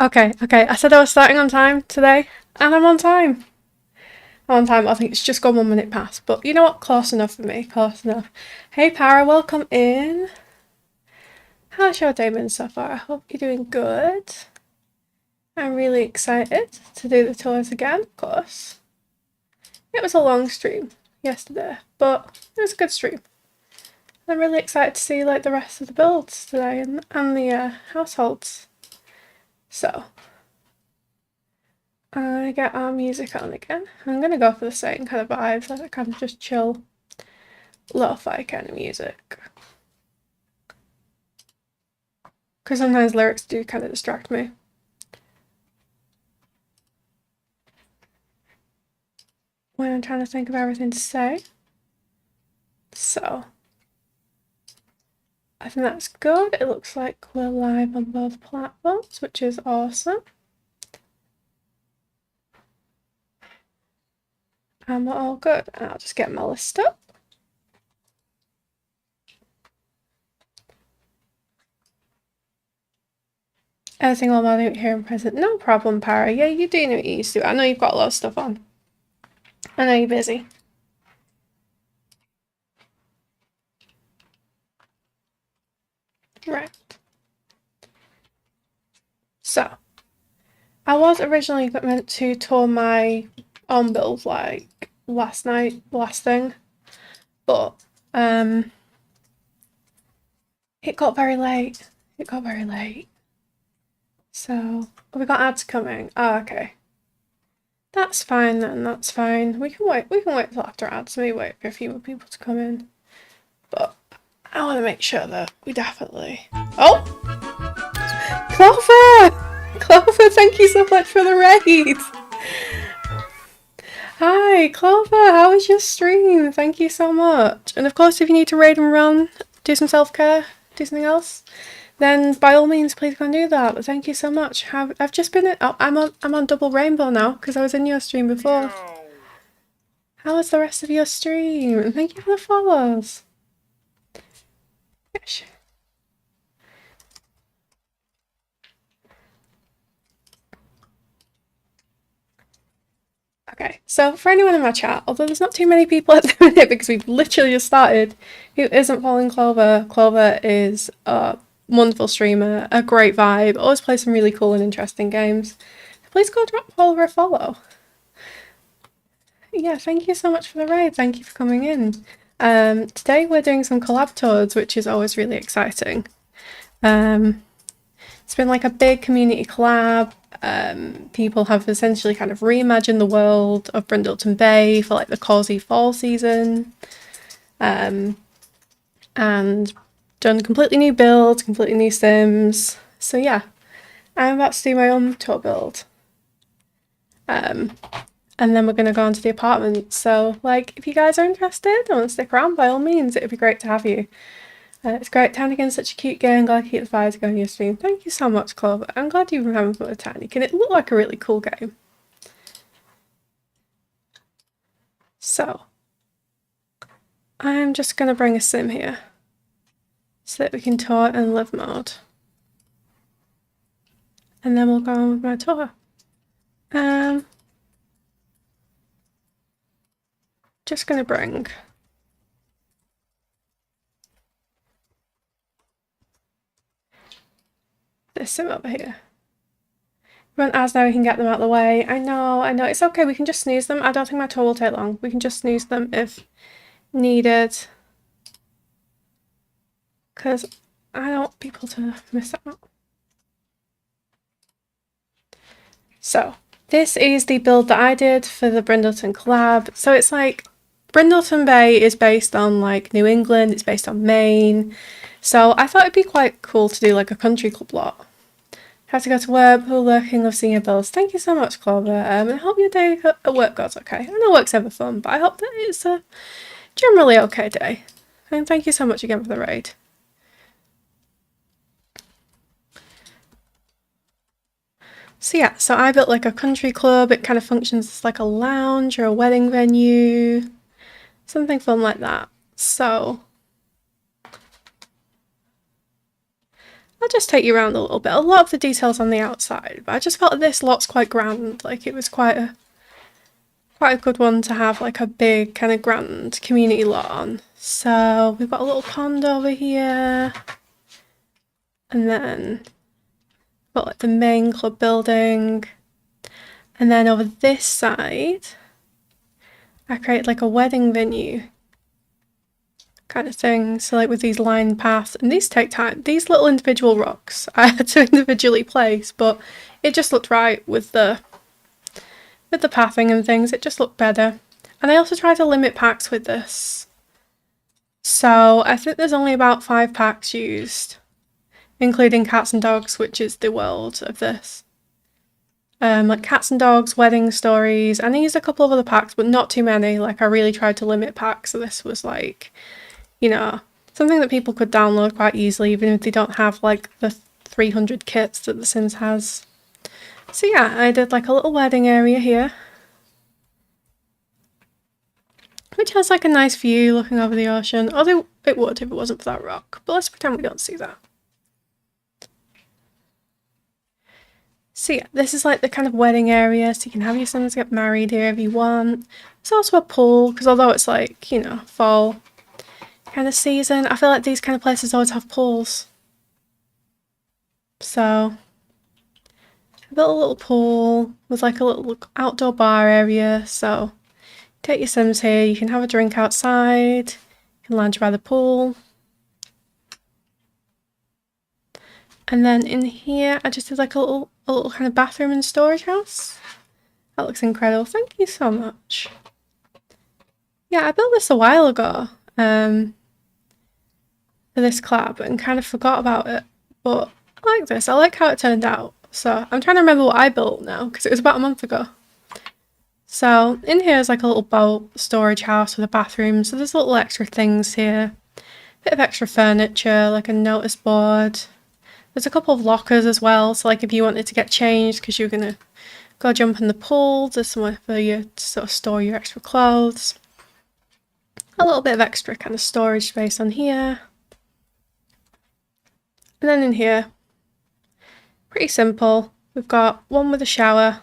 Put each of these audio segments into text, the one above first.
Okay, I said I was starting on time today, and I'm on time. I'm on time. I think it's just gone 1 minute past, but you know what? Close enough for me. Close enough. Hey, Para, welcome in. How's your day been so far? I hope you're doing good. I'm really excited to do the tours again, of course. It was a long stream yesterday, but it was a good stream. I'm really excited to see like the rest of the builds today and the households. So I get our music on again. I'm gonna go for the same kind of vibes, like kind of just chill, lo-fi kind of music. Because sometimes lyrics do kind of distract me. When I'm trying to think of everything to say. So I think that's good. It looks like we're live on both platforms, which is awesome. And we're all good. And I'll just get my list up. Anything on my here and present? No problem, Para. Yeah, you do know what you used to. I know you've got a lot of stuff on. I know you're busy. Right. So, I was originally meant to tour my own build like last thing, but it got very late. So we got ads coming. Oh, okay. That's fine then, that's fine. We can wait till after ads, maybe wait for a few more people to come in. But I want to make sure that we definitely... Oh! Clover! Clover, thank you so much for the raid! Hi, Clover, how was your stream? Thank you so much. And of course, if you need to raid and run, do some self-care, do something else, then by all means, please go and do that. But thank you so much. I've just been... Oh, I'm on double rainbow now, because I was in your stream before. How was the rest of your stream? And thank you for the follows. Yes. Okay, so for anyone in my chat, although there's not too many people at the minute because we've literally just started, who isn't following Clover, Clover is a wonderful streamer, a great vibe, always plays some really cool and interesting games. Please go drop Clover a follow. Yeah, thank you so much for the raid. Thank you for coming in. Today we're doing some collab tours, which is always really exciting. It's been like a big community collab. People have essentially kind of reimagined the world of Brindleton Bay for like the cozy fall season. And done completely new builds, completely new sims. So yeah, I'm about to do my own tour build. And then we're going to go on to the apartment. So like, if you guys are interested and want to stick around, by all means, it'd be great to have you. It's great. Time again, such a cute game. Glad to keep the fires going on your stream. Thank you so much, Clover. I'm glad you remember the Tiny. Can it look like a really cool game? So, I'm just going to bring a sim here so that we can tour in live mode. And then we'll go on with my tour. Just going to bring this sim over here. Run as now, we can get them out of the way. I know, it's okay, we can just snooze them. I don't think my tour will take long. We can just snooze them if needed. Because I don't want people to miss out. So, this is the build that I did for the Brindleton collab. So it's like, Brindleton Bay is based on like New England, it's based on Maine. So I thought it'd be quite cool to do like a country club lot. Have to go to work, pool lurking, love seeing your builds. Thank you so much, Clover. And I hope your day at work goes okay. I know work's ever fun, but I hope that it's a generally okay day. And thank you so much again for the raid. So yeah, so I built like a country club. It kind of functions as like a lounge or a wedding venue. Something fun like that. So I'll just take you around a little bit. A lot of the details on the outside, but I just felt that this lot's quite grand. Like, it was quite a good one to have like a big kind of grand community lot on. So we've got a little pond over here, and then got like the main club building, and then over this side I created like a wedding venue kind of thing. So like with these lined paths, and these take time. These little individual rocks I had to individually place, but it just looked right with the pathing and things. It just looked better. And I also tried to limit packs with this. So I think there's only about 5 packs used, including cats and dogs, which is the world of this. Like cats and dogs, wedding stories, and I used a couple of other packs, but not too many. Like, I really tried to limit packs, so this was like, you know, something that people could download quite easily, even if they don't have like the 300 kits that The Sims has. So yeah, I did like a little wedding area here, which has like a nice view looking over the ocean, although it would if it wasn't for that rock, but let's pretend we don't see that. So yeah, this is like the kind of wedding area, so you can have your Sims get married here if you want. There's also a pool, because although it's like, you know, fall kind of season, I feel like these kind of places always have pools. So I built a little pool with like a little outdoor bar area, so take your Sims here, you can have a drink outside, you can lounge by the pool. And then in here, I just did like a little kind of bathroom and storage house. That looks incredible. Thank you so much. Yeah, I built this a while ago for this collab and kind of forgot about it. But I like this. I like how it turned out. So I'm trying to remember what I built now, because it was about a month ago. So in here is like a little boat storage house with a bathroom. So there's little extra things here. Bit of extra furniture, like a notice board. There's a couple of lockers as well, so like if you wanted to get changed because you're going to go jump in the pool, there's somewhere for you to sort of store your extra clothes. A little bit of extra kind of storage space on here. And then in here, pretty simple, we've got one with a shower.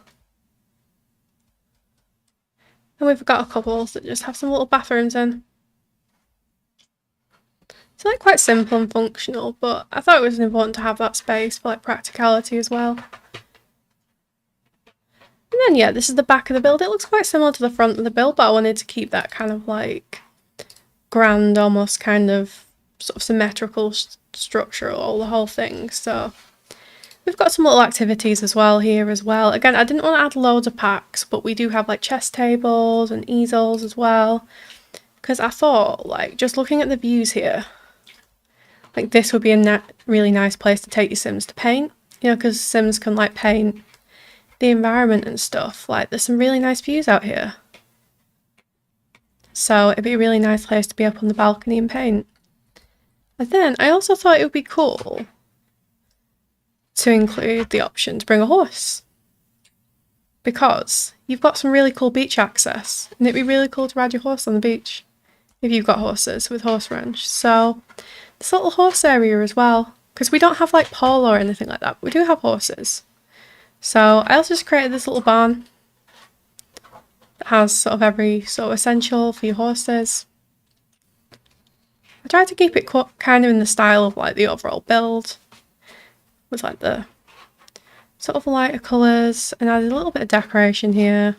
And we've got a couple that just have some little bathrooms in. It's like quite simple and functional, but I thought it was important to have that space for like practicality as well. And then yeah, this is the back of the build. It looks quite similar to the front of the build, but I wanted to keep that kind of like grand, almost kind of sort of symmetrical structure, all the whole thing. So we've got some little activities as well here as well. Again, I didn't want to add loads of packs, but we do have like chess tables and easels as well, because I thought like just looking at the views here, like this would be a really nice place to take your Sims to paint, you know, because Sims can like paint the environment and stuff. Like there's some really nice views out here. So it'd be a really nice place to be up on the balcony and paint. And then I also thought it would be cool to include the option to bring a horse, because you've got some really cool beach access and it'd be really cool to ride your horse on the beach if you've got horses with horse ranch. So this little horse area as well, because we don't have like polo or anything like that, but we do have horses. So I also just created this little barn that has sort of every sort of essential for your horses. I tried to keep it kind of in the style of like the overall build, with like the sort of lighter colours, and added a little bit of decoration here.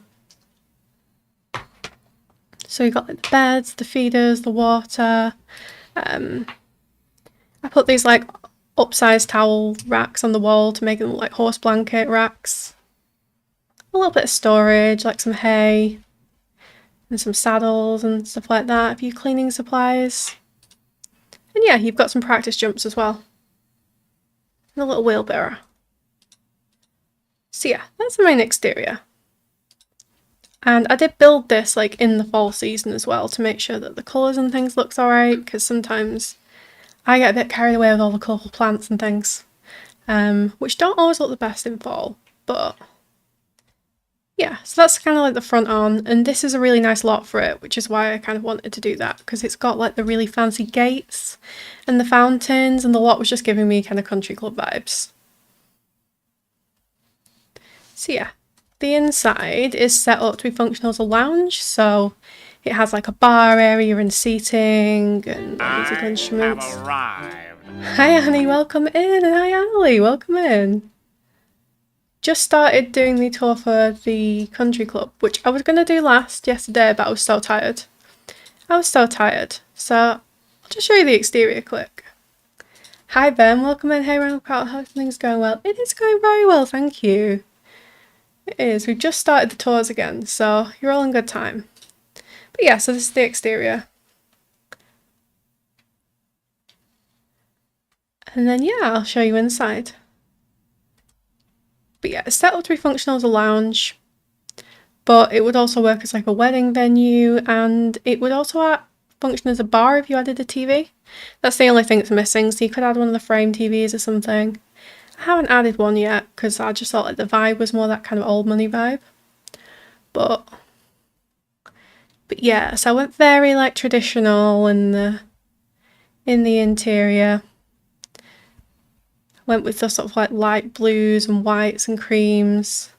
So you've got like the beds, the feeders, the water. I put these like upsized towel racks on the wall to make them look like horse blanket racks. A little bit of storage, like some hay and some saddles and stuff like that, a few cleaning supplies. And yeah, you've got some practice jumps as well. And a little wheelbarrow. So yeah, that's the main exterior. And I did build this like in the fall season as well to make sure that the colours and things looks alright, because sometimes I get a bit carried away with all the colourful plants and things, which don't always look the best in fall, but Yeah, so that's kind of like the front on, and this is a really nice lot for it, which is why I kind of wanted to do that, because it's got like the really fancy gates and the fountains, and the lot was just giving me kind of country club vibes. So yeah, the inside is set up to be functional as a lounge, so it has like a bar area and seating and musical instruments. Hi Annie, welcome in, and hi Ali, welcome in. Just started doing the tour for the country club, which I was going to do yesterday, but I was so tired. So I'll just show you the exterior quick. Hi Ben, welcome in. Hey Roundabout, how things going well? It is going very well, thank you. It is. We've just started the tours again, so you're all in good time. But yeah, so this is the exterior. And then yeah, I'll show you inside. But yeah, it's set up to be functional as a lounge, but it would also work as like a wedding venue, and it would also function as a bar if you added a TV. That's the only thing that's missing, so you could add one of the frame TVs or something. I haven't added one yet because I just thought like the vibe was more that kind of old money vibe. But yeah, so I went very like traditional in the interior. Went with the sort of like light blues and whites and creams.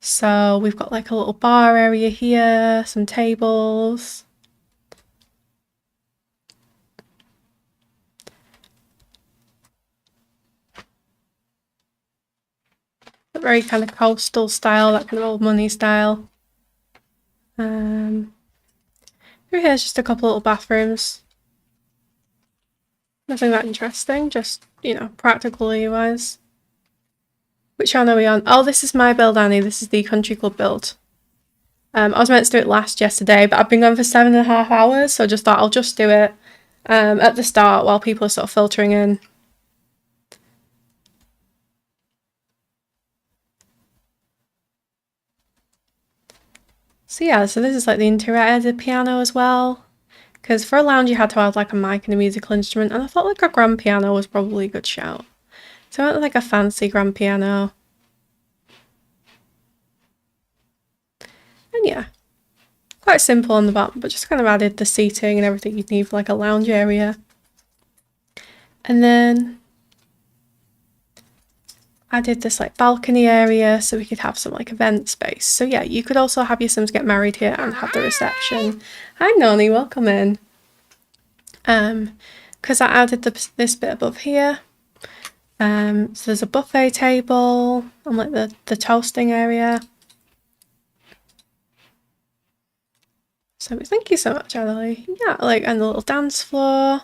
So we've got like a little bar area here, some tables. A very kind of coastal style, that kind of old money style. Through here's just a couple little bathrooms. Nothing that interesting, just, you know, practically wise. Which one are we on? Oh, this is my build, Annie. This is the country club build. I was meant to do it yesterday, but I've been going for 7.5 hours, so I just thought I'll just do it at the start while people are sort of filtering in. So yeah, so this is like the interior. I added a piano as well, because for a lounge you had to add like a mic and a musical instrument, and I thought like a grand piano was probably a good shout. So I went with like a fancy grand piano. And yeah, quite simple on the bottom, but just kind of added the seating and everything you'd need for like a lounge area. And then I did this like balcony area so we could have some like event space. So yeah, you could also have your Sims get married here and have the reception. Hi Noni, welcome in. Because I added this bit above here. So there's a buffet table and like the toasting area. So thank you so much, Adelaide. Yeah, like, and the little dance floor.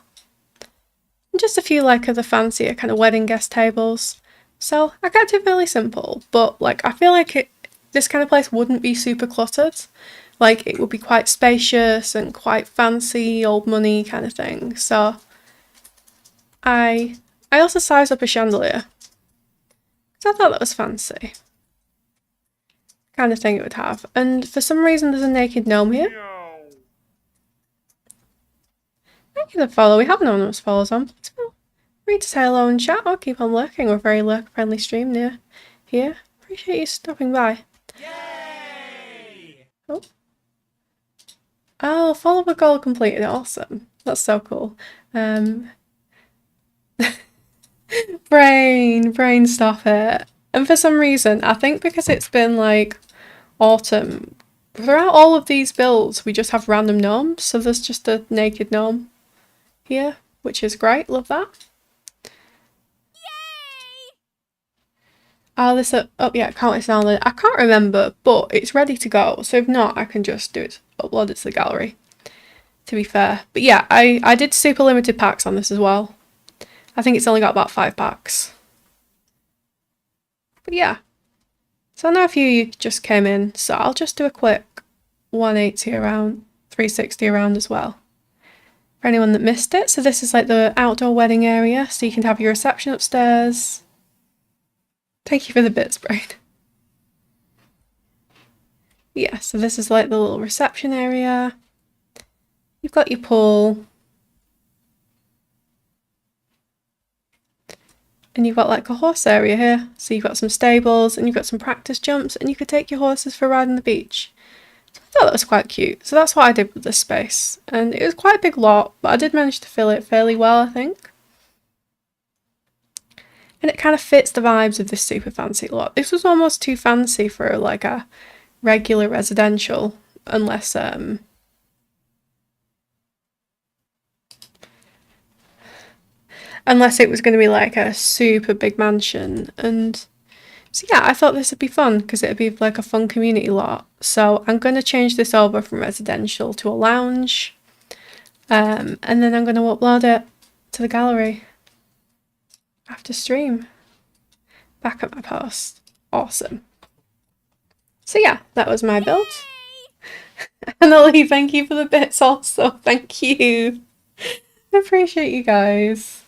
And just a few like of the fancier kind of wedding guest tables. So I kept it really simple, but like I feel like this kind of place wouldn't be super cluttered. Like it would be quite spacious and quite fancy, old money kind of thing. So I also sized up a chandelier. So I thought that was fancy. Kind of thing it would have. And for some reason there's a naked gnome here. Thank you for the follow. We have no anonymous follows on. Please feel free to say hello and chat or keep on lurking. We're a very lurk-friendly stream near here. Appreciate you stopping by. Yay! Oh, follower goal completed. Awesome. That's so cool. Brain, stop it. And for some reason, I think because it's been like autumn, throughout all of these builds, we just have random gnomes. So there's just a naked gnome here, which is great. Love that. Yay! Oh, yeah, can't wait to download it. I can't remember, but it's ready to go. So if not, I can just do it, upload it to the gallery, to be fair. But yeah, I did super limited packs on this as well. I think it's only got about 5 packs. But yeah. So I know a few of you just came in, so I'll just do a quick 180 around, 360 around as well. For anyone that missed it. So this is like the outdoor wedding area, so you can have your reception upstairs. Thank you for the bits, Brain. Yeah, so this is like the little reception area. You've got your pool. And you've got like a horse area here. So you've got some stables and you've got some practice jumps and you could take your horses for a ride on the beach. So I thought that was quite cute. So that's what I did with this space. And it was quite a big lot, but I did manage to fill it fairly well, I think. And it kind of fits the vibes of this super fancy lot. This was almost too fancy for like a regular residential, unless it was going to be like a super big mansion. And so yeah, I thought this would be fun because it would be like a fun community lot. So I'm going to change this over from residential to a lounge. And then I'm going to upload it to the gallery after stream. Back at my post. Awesome. So yeah, that was my build. Annalie, thank you for the bits also. Thank you. I appreciate you guys.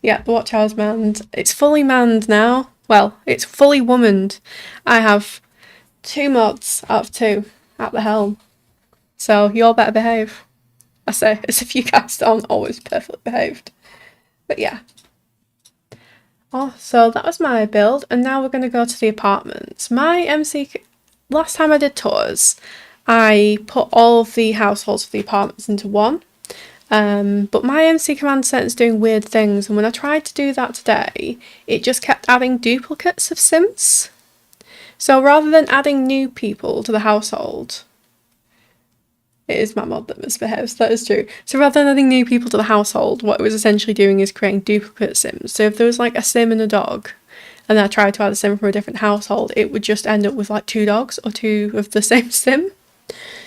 Yeah, the watch hour's manned. It's fully manned now. Well, it's fully womaned. I have 2 mods out of 2 at the helm. So you all better behave. I say, as if you guys aren't always perfectly behaved. But yeah. Oh, so that was my build, and now we're going to go to the apartments. My MC... Last time I did tours, I put all of the households for the apartments into one. But my MC command center's doing weird things, and when I tried to do that today, it just kept adding duplicates of Sims. So rather than adding new people to the household, it is my mod that misbehaves, that is true. So rather than adding new people to the household, what it was essentially doing is creating duplicate Sims. So if there was like a Sim and a dog, and I tried to add a Sim from a different household, it would just end up with like 2 dogs or 2 of the same Sim.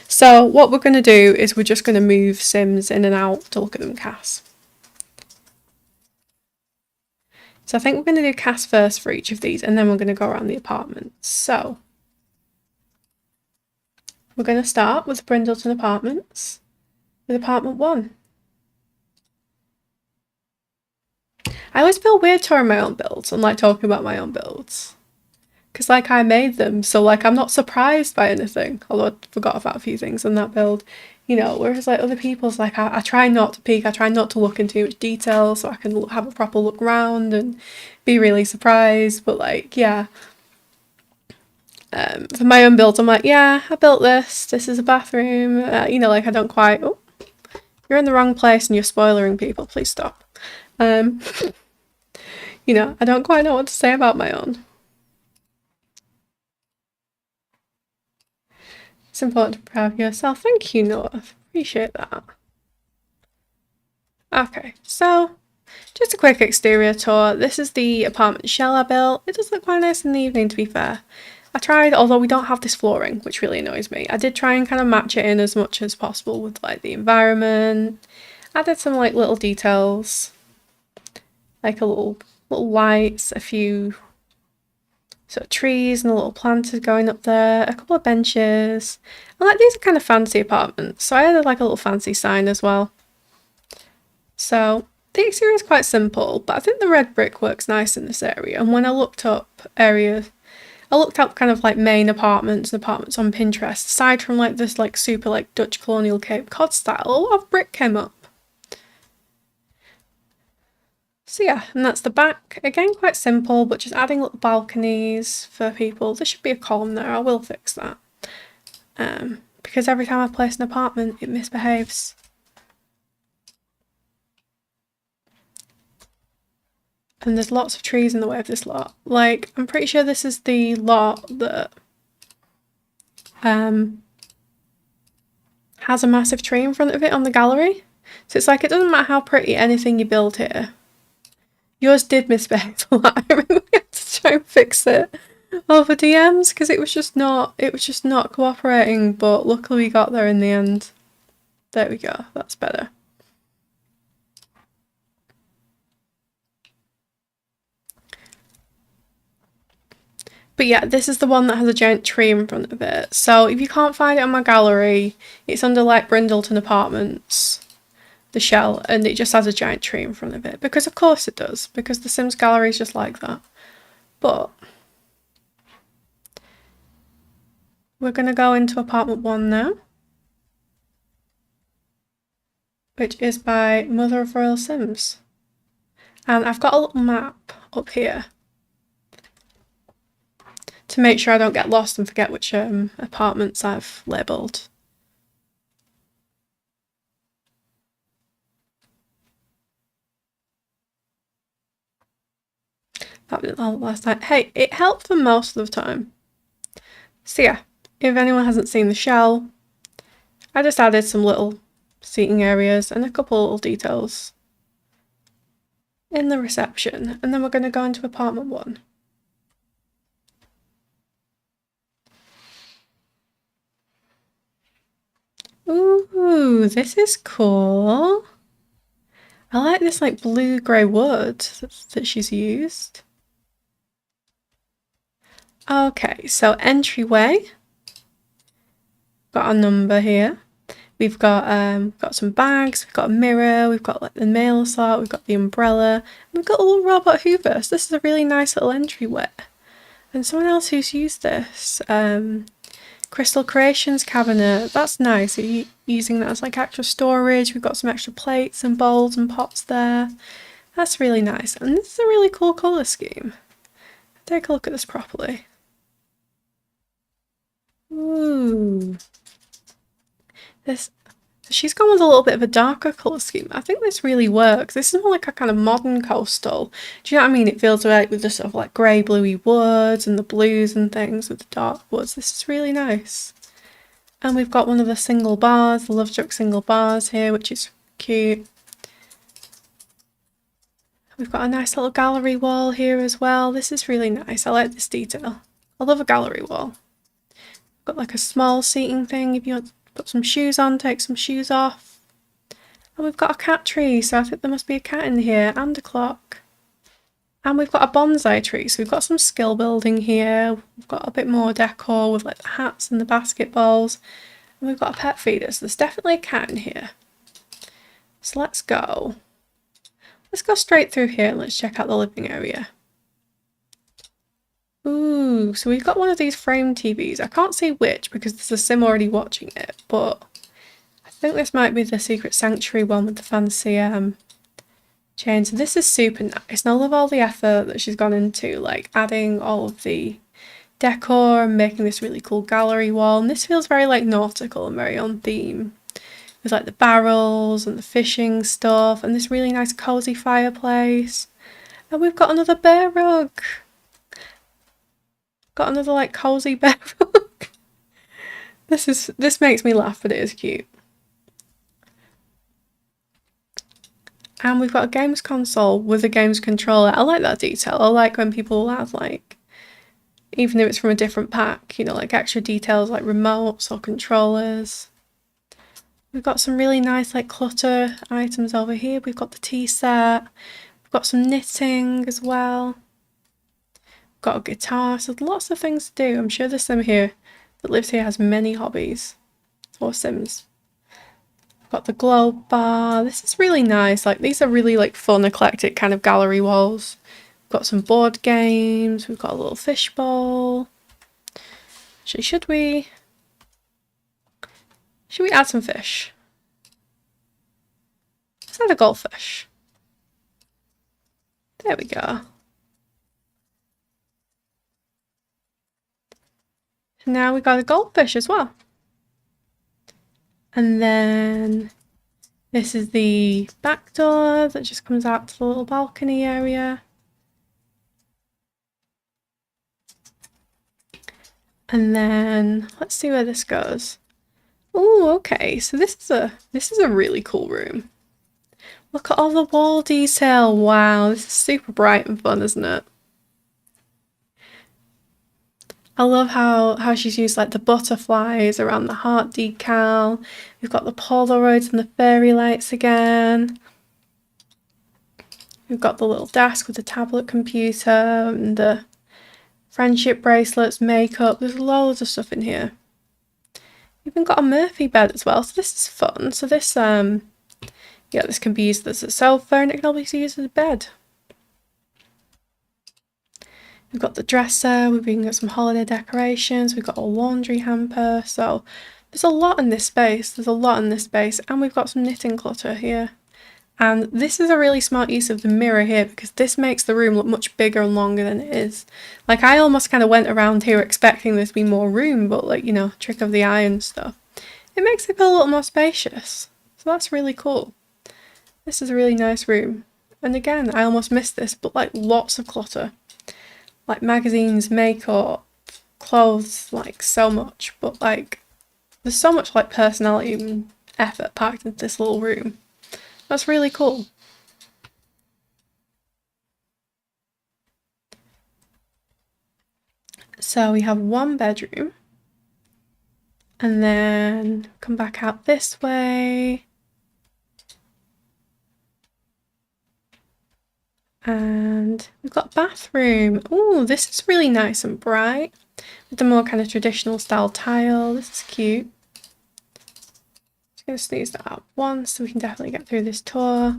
So what we're going to do is we're just going to move Sims in and out to look at them Cass. So I think we're going to do Cass first for each of these, and then we're going to go around the apartments. So we're going to start with Brindleton Apartments, with apartment 1. I always feel weird touring my own builds and like talking about my own builds. Because like I made them, so like I'm not surprised by anything. Although I forgot about a few things in that build. You know, whereas like other people's, like I try not to peek, I try not to look in too much detail so I can have a proper look around and be really surprised. But like, yeah. For my own builds, I'm like, yeah, I built this. This is a bathroom. You know, like I don't quite... Oh, you're in the wrong place and you're spoiling people. Please stop. You know, I don't quite know what to say about my own. It's important to be proud of yourself. Thank you, Noah. Appreciate that. Okay, so just a quick exterior tour. This is the apartment shell I built. It does look quite nice in the evening, to be fair. I tried, although we don't have this flooring, which really annoys me. I did try and kind of match it in as much as possible with like the environment. Added some like little details, like a little lights, a few sort of trees and a little planters going up there, a couple of benches. And like these are kind of fancy apartments, so I added like a little fancy sign as well. So the exterior is quite simple, but I think the red brick works nice in this area. And when I looked up areas, I looked up kind of like main apartments and apartments on Pinterest. Aside from like this like super like Dutch colonial Cape Cod style, a lot of brick came up. So yeah, and that's the back. Again, quite simple, but just adding little balconies for people. There should be a column there. I will fix that. Because every time I place an apartment, it misbehaves. And there's lots of trees in the way of this lot. Like, I'm pretty sure this is the lot that has a massive tree in front of it on the gallery. So it's like, it doesn't matter how pretty anything you build here. Yours did misbehave a lot. I remember we had to try and fix it over DMs because it was just not cooperating, but luckily we got there in the end. There we go, that's better. But yeah, this is the one that has a giant tree in front of it. So if you can't find it on my gallery, it's under like Brindleton Apartments, the shell, and it just has a giant tree in front of it. Because of course it does, because the Sims gallery is just like that. But we're going to go into apartment 1 now. which is by Mother of Royal Sims. And I've got a little map up here to make sure I don't get lost and forget which apartments I've labelled. That was all last night. Hey, it helped for most of the time. So yeah, if anyone hasn't seen the shell, I just added some little seating areas and a couple little details in the reception, and then we're going to go into apartment 1. Ooh, this is cool. I like this like blue-grey wood that she's used. Okay, so entryway. Got a number here. We've got some bags, we've got a mirror, we've got like the mail slot, we've got the umbrella, and we've got a little robot hoover. So this is a really nice little entryway. And someone else who's used this, Crystal Creations cabinet, that's nice. Using that as like extra storage. We've got some extra plates and bowls and pots there. That's really nice. And this is a really cool colour scheme. Take a look at this properly. Ooh. She's gone with a little bit of a darker colour scheme. I think this really works. This is more like a kind of modern coastal. Do you know what I mean? It feels right with the sort of like grey bluey woods and the blues and things with the dark woods. This is really nice. And we've got one of the single bars, the Love Struck single bars here, which is cute. We've got a nice little gallery wall here as well. This is really nice. I like this detail. I love a gallery wall. Got like a small seating thing if you want to put some shoes on, take some shoes off. And we've got a cat tree, so I think there must be a cat in here, and a clock. And we've got a bonsai tree, so we've got some skill building here. We've got a bit more decor with like the hats and the basketballs. And we've got a pet feeder, so there's definitely a cat in here. So let's go. Let's go straight through here and let's check out the living area. Ooh, so we've got one of these frame TVs. I can't see which because there's a sim already watching it, but I think this might be the Secret Sanctuary one with the fancy chains. So this is super nice, and I love all the effort that she's gone into, like adding all of the decor and making this really cool gallery wall. And this feels very like nautical and very on theme, with like the barrels and the fishing stuff, and this really nice cozy fireplace. And we've got another bear rug. Got another like cozy bear rug. This makes me laugh, but it is cute. And we've got a games console with a games controller. I like that detail. I like when people have like, even if it's from a different pack, you know, like extra details like remotes or controllers. We've got some really nice like clutter items over here. We've got the tea set. We've got some knitting as well. We've got a guitar. So lots of things to do. I'm sure the sim here that lives here has many hobbies. Or sims. We've got the globe bar. This is really nice. Like these are really like fun, eclectic kind of gallery walls. We've got some board games. We've got a little fish bowl. Actually, should we add some fish? Let's add a goldfish. There we go. Now we got a goldfish as well. And then this is the back door that just comes out to the little balcony area. And then let's see where this goes. Oh, okay. So this is a really cool room. Look at all the wall detail. Wow, this is super bright and fun, isn't it? I love how she's used like the butterflies around the heart decal. We've got the Polaroids and the fairy lights again. We've got the little desk with the tablet computer and the friendship bracelets, makeup. There's loads of stuff in here. We've even got a Murphy bed as well, so this is fun. So this yeah, this can be used as a sofa and it can also be used as a bed. We've got the dresser, we've even got some holiday decorations, we've got a laundry hamper, so There's a lot in this space. There's a lot in this space. And we've got some knitting clutter here. And this is a really smart use of the mirror here because this makes the room look much bigger and longer than it is. Like, I almost kind of went around here expecting there to be more room, but like, you know, trick of the eye and stuff. It makes it feel a little more spacious. So that's really cool. This is a really nice room. And again, I almost missed this, but like lots of clutter. Like magazines, makeup, clothes, like so much. But like, there's so much like personality and effort packed into this little room. That's really cool. So we have one bedroom. And then come back out this way. And we've got a bathroom. Oh, this is really nice and bright. With the more kind of traditional style tile. This is cute. Just going to sneeze that out once so we can definitely get through this tour.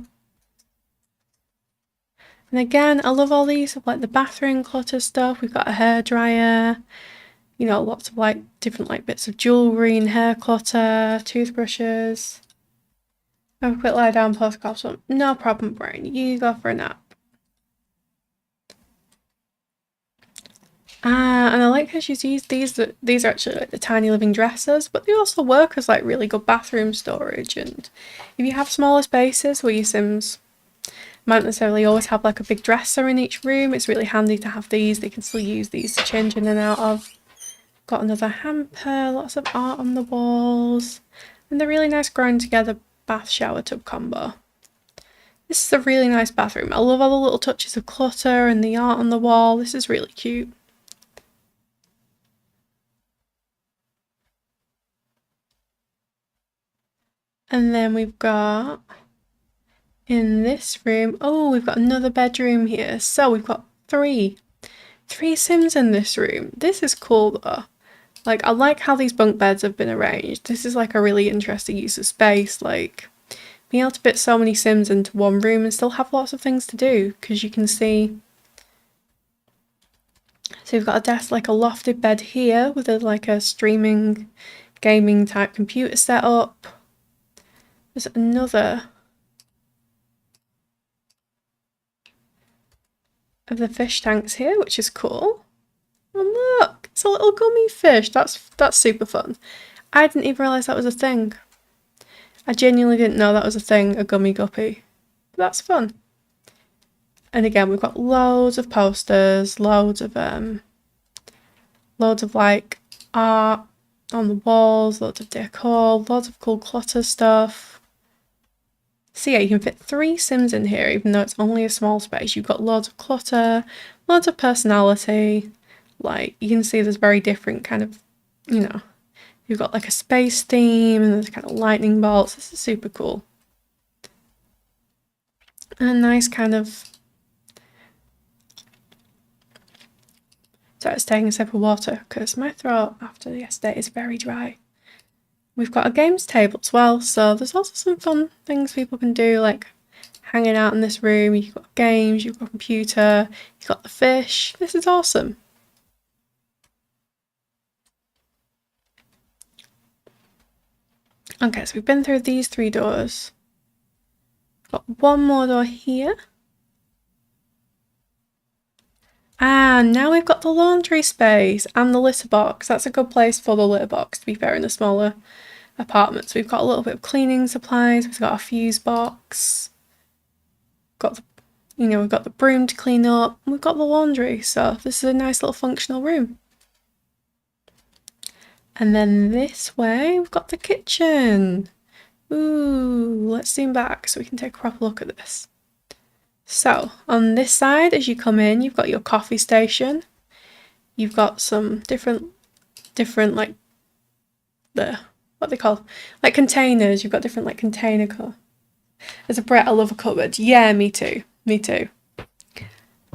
And again, I love all these, like the bathroom clutter stuff. We've got a hairdryer. You know, lots of like different like bits of jewellery and hair clutter, toothbrushes. Have a quick lie down, post one. No problem, Brain. You go for a nap. And I like how she's used these are actually like the tiny living dressers, but they also work as like really good bathroom storage. And if you have smaller spaces where your Sims might necessarily always have like a big dresser in each room, it's really handy to have these. They can still use these to change in and out of. Got another hamper, lots of art on the walls, and the really nice grown together bath shower tub combo. This is a really nice bathroom. I love all the little touches of clutter and the art on the wall. This is really cute. And then we've got in this room, oh, we've got another bedroom here. So we've got three Sims in this room. This is cool though. Like, I like how these bunk beds have been arranged. This is like a really interesting use of space. Like, being able to fit so many Sims into one room and still have lots of things to do, because you can see. So we've got a desk, like a lofted bed here with like a streaming gaming type computer setup. There's another of the fish tanks here, which is cool. Oh look, it's a little gummy fish. That's super fun. I didn't even realise that was a thing. I genuinely didn't know that was a thing, a gummy guppy. But that's fun. And again, we've got loads of posters, loads of like art on the walls, loads of decor, loads of cool clutter stuff. So yeah, you can fit 3 Sims in here, even though it's only a small space. You've got loads of clutter, loads of personality. Like, you can see there's very different kind of, you know, you've got like a space theme and there's kind of lightning bolts. This is super cool. And a nice kind of... So I was taking a sip of water because my throat after yesterday is very dry. We've got a games table as well, so there's also some fun things people can do, like hanging out in this room. You've got games, you've got a computer, you've got the fish. This is awesome. Okay, so we've been through these 3 doors. Got one more door here. And now we've got the laundry space and the litter box. That's a good place for the litter box, to be fair, in the smaller apartments. We've got a little bit of cleaning supplies. We've got a fuse box. Got the, we've got the broom to clean up. And we've got the laundry. So this is a nice little functional room. And then this way, we've got the kitchen. Ooh, let's zoom back so we can take a proper look at this. So on this side, as you come in, you've got your coffee station. You've got some different like what they call like containers. You've got different like container. As a Brit, I love a cupboard. Yeah, me too. Me too.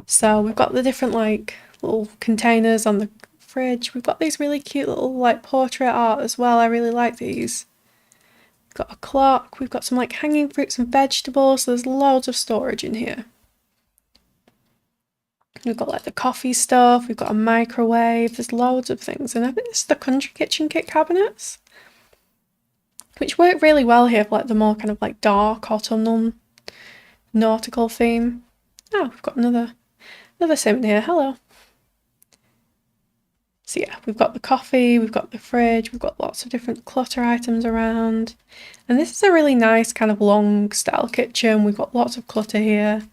So we've got the different like little containers on the fridge. We've got these really cute little like portrait art as well. I really like these. Got a clock, we've got some like hanging fruits and vegetables, so there's loads of storage in here. We've got like the coffee stuff, we've got a microwave, there's loads of things, and I think this is the country kitchen kit cabinets. which work really well here for like the more kind of like dark autumnal nautical theme. Oh, we've got another sim in here. Hello. So yeah, we've got the coffee, we've got the fridge, we've got lots of different clutter items around. And this is a really nice kind of long style kitchen. We've got lots of clutter here.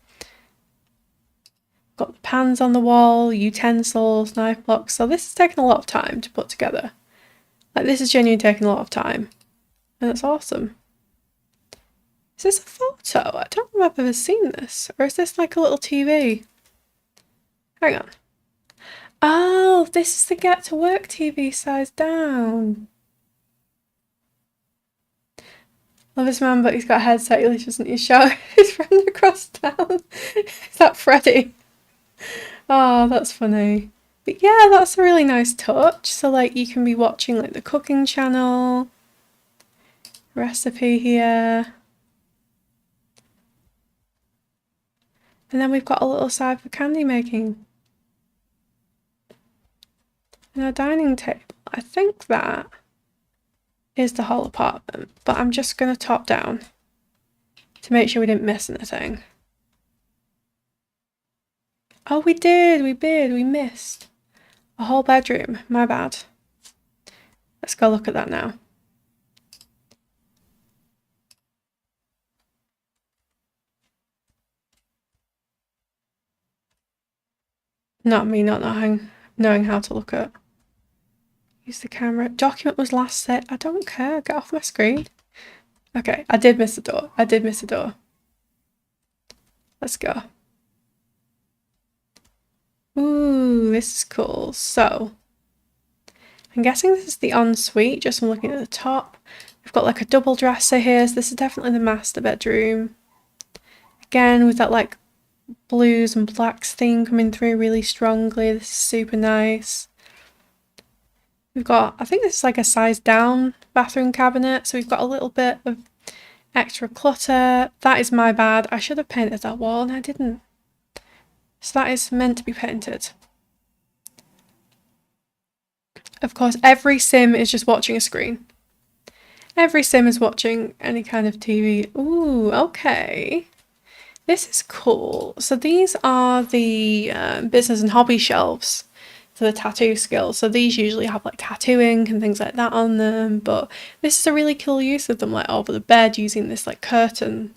Got the pans on the wall, utensils, knife blocks. So this has taken a lot of time to put together. Like this is genuinely taking a lot of time. And it's awesome. Is this a photo? I don't know if I've ever seen this. Or is this like a little TV? Hang on. Oh, this is the get to work TV size down. Love this man, but he's got a headset. He doesn't need to shout his friend across town. Is that Freddie? Oh, that's funny. But yeah, that's a really nice touch. So like you can be watching like the cooking channel, recipe here. And then we've got a little side for candy making. And our dining table. I think that is the whole apartment, but I'm just going to top down to make sure we didn't miss anything. Oh, we did, we missed a whole bedroom. My bad. Let's go look at that now. Not me not knowing how to look at. Use the camera. Document was last set. I don't care. Get off my screen. Okay, I did miss the door. Let's go. Ooh, this is cool. So, I'm guessing this is the ensuite, just from looking at the top. We've got like a double dresser here, so this is definitely the master bedroom. Again, with that like blues and blacks theme coming through really strongly. This is super nice. We've got, I think this is like a size down bathroom cabinet, so we've got a little bit of extra clutter. That is my bad. I should have painted that wall and I didn't. So that is meant to be painted. Of course, every sim is just watching a screen. Every sim is watching any kind of TV. Ooh, okay. This is cool. So these are the business and hobby shelves for the tattoo skills. So these usually have like tattooing and things like that on them, but this is a really cool use of them, like over the bed using this like curtain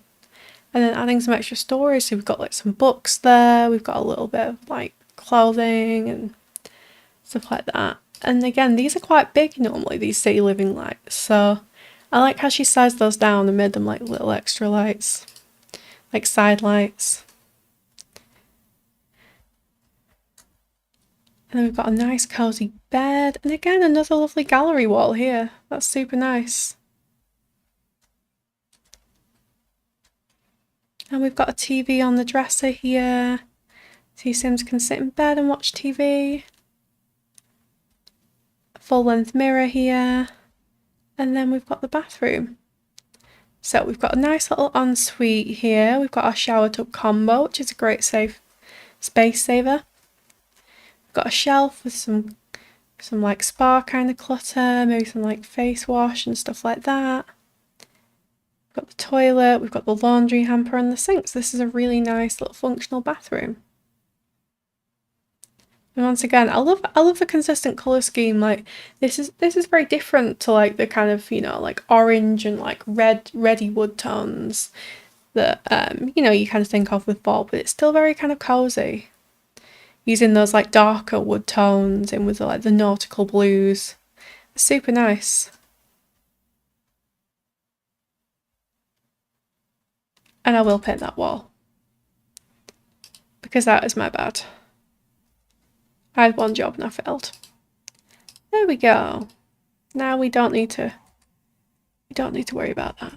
and then adding some extra storage. So we've got like some books there, we've got a little bit of like clothing and stuff like that. And again, these are quite big normally, these city living lights, so I like how she sized those down and made them like little extra lights, like side lights. And then we've got a nice cozy bed, and again another lovely gallery wall here. That's super nice. And we've got a TV on the dresser here, so your Sims can sit in bed and watch TV. A full-length mirror here, and then we've got the bathroom. So we've got a nice little ensuite here. We've got our shower tub combo, which is a great safe space saver. We've got a shelf with some like spa kind of clutter, maybe some like face wash and stuff like that. We've got the toilet, we've got the laundry hamper and the sinks. This is a really nice little functional bathroom. And once again, I love the consistent colour scheme. Like this is very different to like the kind of, you know, like orange and like reddy wood tones that you know, you kind of think of with fall, but it's still very kind of cozy. Using those like darker wood tones in with like the nautical blues. It's super nice. And I will paint that wall, because that is my bad. I had one job and I failed. There we go. Now we don't need to worry about that.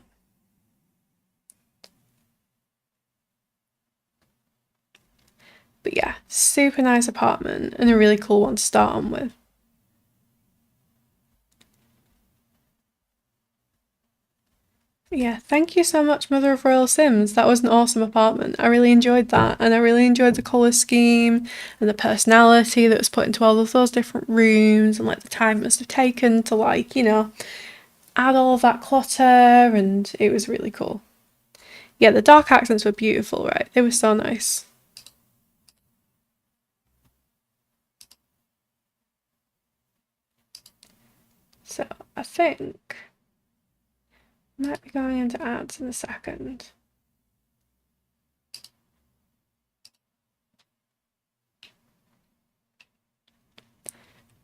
But yeah, super nice apartment and a really cool one to start on with. Yeah, thank you so much, Mother of Royal Sims. That was an awesome apartment. I really enjoyed that, and I really enjoyed the colour scheme and the personality that was put into all of those different rooms and like the time it must have taken to like, you know, add all of that clutter, and it was really cool. Yeah, the dark accents were beautiful, right? They were so nice. So I think I might be going into ads in a second.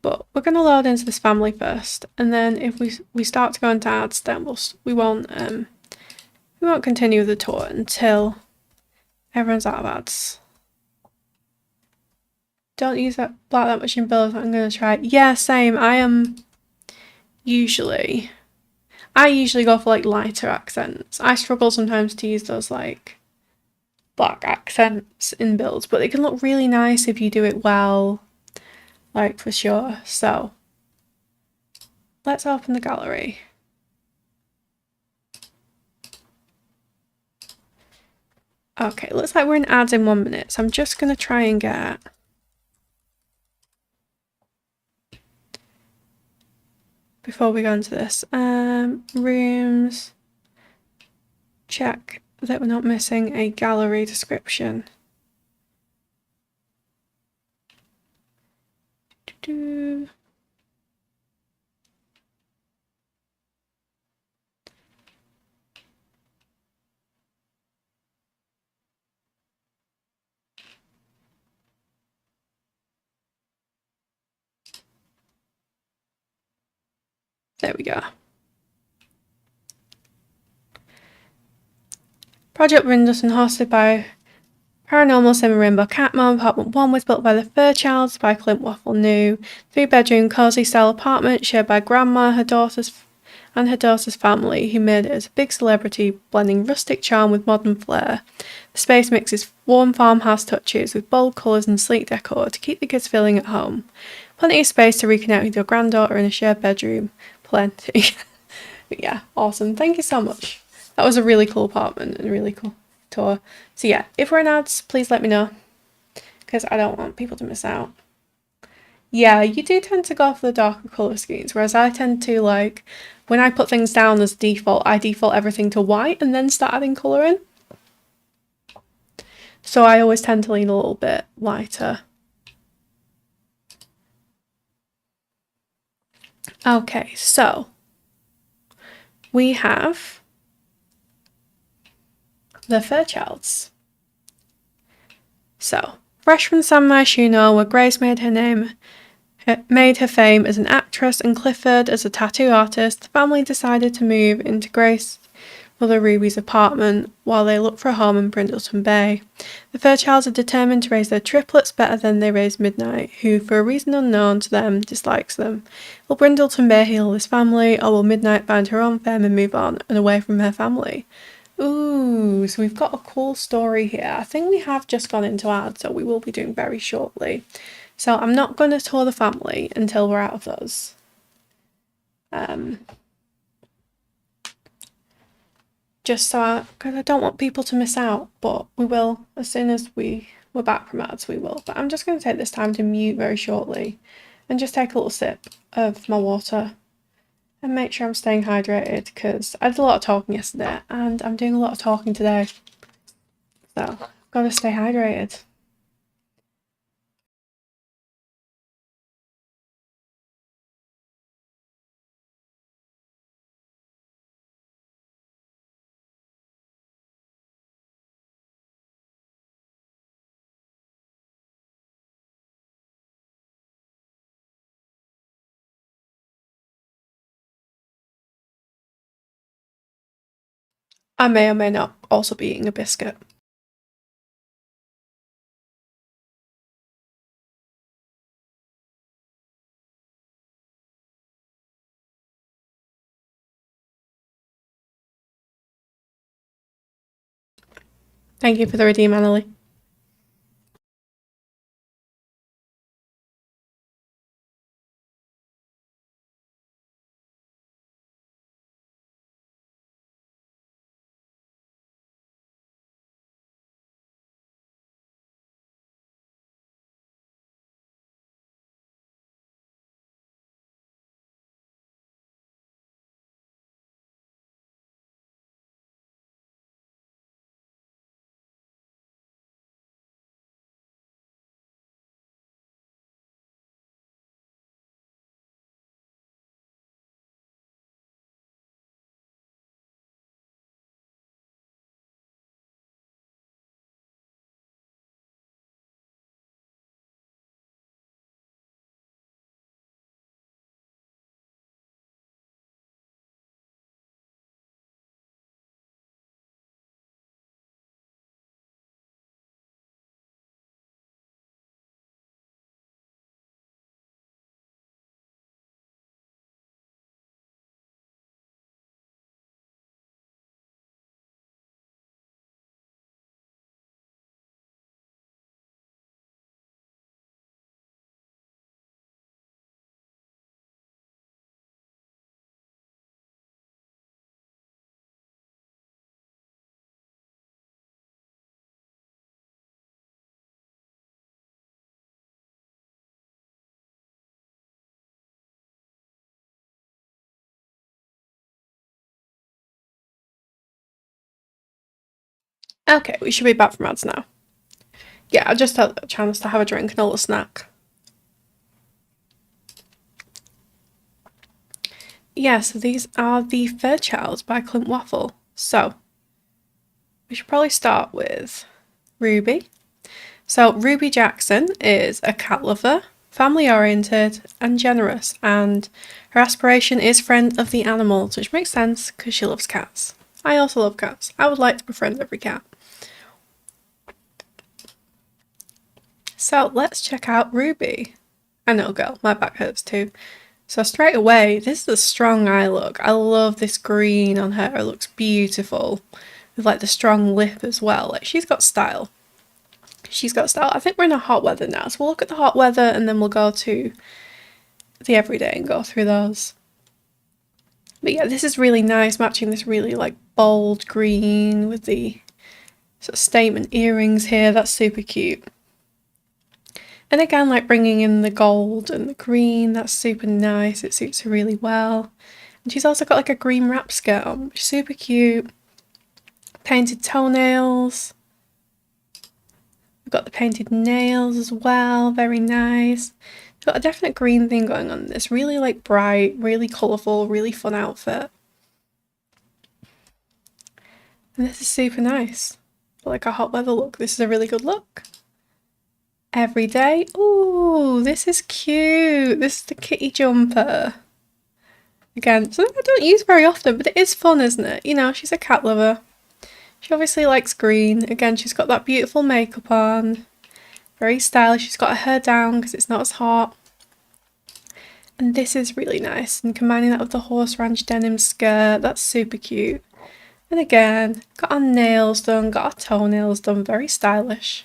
But we're going to load into this family first, and then if we start to go into ads, then we won't continue the tour until everyone's out of ads. Don't use that black that much in builds. I'm going to try. Yeah, same. I usually go for like lighter accents. I struggle sometimes to use those like black accents in builds, but they can look really nice if you do it well, like for sure. So let's open the gallery. Okay, looks like we're in ads in 1 minute, so I'm just going to try and get before we go into this rooms, check that we're not missing a gallery description. There we go. Project Brindleton, hosted by Paranormal Sim RainbowCatMom. Apartment 1 was built by the Fairchilds by Clint Waffle New. 3-bedroom cozy style apartment shared by Grandma, her daughter's family, who made it as a big celebrity, blending rustic charm with modern flair. The space mixes warm farmhouse touches with bold colours and sleek decor to keep the kids feeling at home. Plenty of space to reconnect with your granddaughter in a shared bedroom. Plenty. But yeah, awesome. Thank you so much. That was a really cool apartment and a really cool tour. So yeah, if we're in ads, please let me know, because I don't want people to miss out. Yeah, you do tend to go for the darker colour schemes, whereas I tend to, like, when I put things down as default, I default everything to white and then start adding colour in. So I always tend to lean a little bit lighter. Okay, so we have the Fairchilds. So, fresh from San Myshuno, where Grace made her fame as an actress and Clifford as a tattoo artist, the family decided to move into Grace's mother Ruby's apartment while they look for a home in Brindleton Bay. The Fairchilds are determined to raise their triplets better than they raised Midnight, who, for a reason unknown to them, dislikes them. Will Brindleton Bay heal this family, or will Midnight find her own fame and move on and away from her family? Ooh, so we've got a cool story here. I think we have just gone into ads, so we will be doing very shortly. So I'm not going to tour the family until we're out of those. Just so because I don't want people to miss out, but we will as soon as we're back from ads, we will. But I'm just going to take this time to mute very shortly and just take a little sip of my water and make sure I'm staying hydrated, because I did a lot of talking yesterday and I'm doing a lot of talking today. So I've got to stay hydrated. I may or may not also be eating a biscuit. Thank you for the redeem, Annalie. Okay, we should be back from ads now. Yeah, I just had a chance to have a drink and a little snack. Yeah, so these are the Fairchilds by Clint Waffle. So, we should probably start with Ruby. So, Ruby Jackson is a cat lover, family oriented, and generous, and her aspiration is friend of the animals, which makes sense because she loves cats. I also love cats. I would like to befriend every cat. So, let's check out Ruby. I know, girl, my back hurts too. So straight away, this is a strong eye look. I love this green on her. It looks beautiful. With like the strong lip as well. Like she's got style. She's got style. I think we're in a hot weather now. So we'll look at the hot weather and then we'll go to the everyday and go through those. But yeah, this is really nice, matching this really like bold green with the sort of statement earrings here. That's super cute. And again, like bringing in the gold and the green, that's super nice. It suits her really well. And she's also got like a green wrap skirt on, which is super cute. Painted toenails. We've got the painted nails as well, very nice. She's got a definite green thing going on in this. Really like bright, really colourful, really fun outfit. And this is super nice. For like a hot weather look, this is a really good look. Every day. Ooh, this is cute. This is the kitty jumper. Again, something I don't use very often, but it is fun, isn't it? You know, she's a cat lover. She obviously likes green. Again, she's got that beautiful makeup on. Very stylish. She's got her hair down because it's not as hot. And this is really nice. And combining that with the horse ranch denim skirt, that's super cute. And again, got our nails done, got our toenails done, very stylish.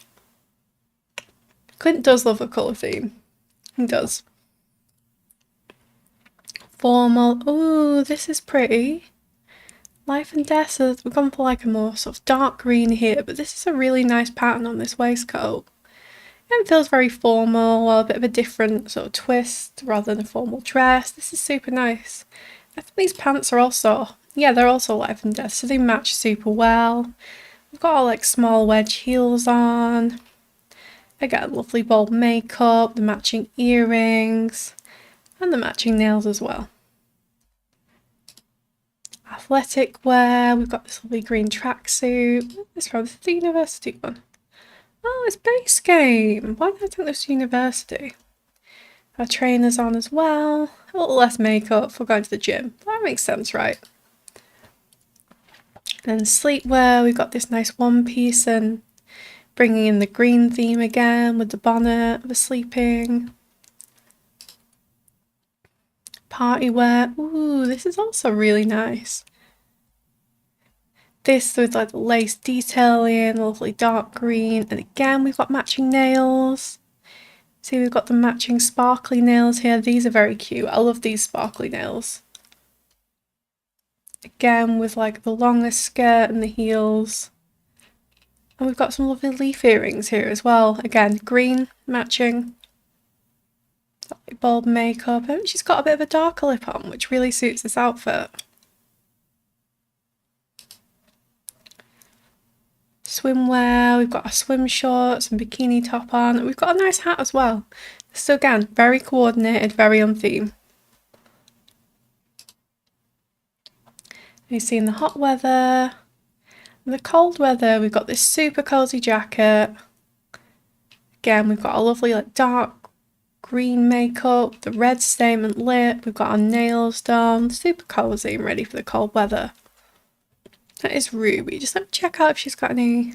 Clint does love a colour theme. He does. Formal. Ooh, this is pretty. Life and Death. So we've gone for like a more sort of dark green here, but this is a really nice pattern on this waistcoat. And it feels very formal, well, a bit of a different sort of twist rather than a formal dress. This is super nice. I think these pants are also, yeah, they're also Life and Death, so they match super well. We've got all like small wedge heels on. Again, lovely bold makeup, the matching earrings, and the matching nails as well. Athletic wear, we've got this lovely green tracksuit. This is the university one. Oh, it's base game. Why did I think this was university? Our trainers on as well. A little less makeup for going to the gym. That makes sense, right? And then sleepwear, we've got this nice one piece and bringing in the green theme again with the bonnet, the sleeping. Party wear. Ooh, this is also really nice. This with like the lace detailing, lovely dark green. And again, we've got matching nails. See, we've got the matching sparkly nails here. These are very cute. I love these sparkly nails. Again, with like the longer skirt and the heels. And we've got some lovely leaf earrings here as well. Again, green matching. Bold makeup. And she's got a bit of a darker lip on, which really suits this outfit. Swimwear. We've got our swim shorts and bikini top on. And we've got a nice hat as well. So again, very coordinated, very on theme. You see in the hot weather. In the cold weather, we've got this super cozy jacket. Again, we've got a lovely like dark green makeup, the red statement lip, we've got our nails done, super cozy and ready for the cold weather. That is Ruby. Just let me check out if she's got any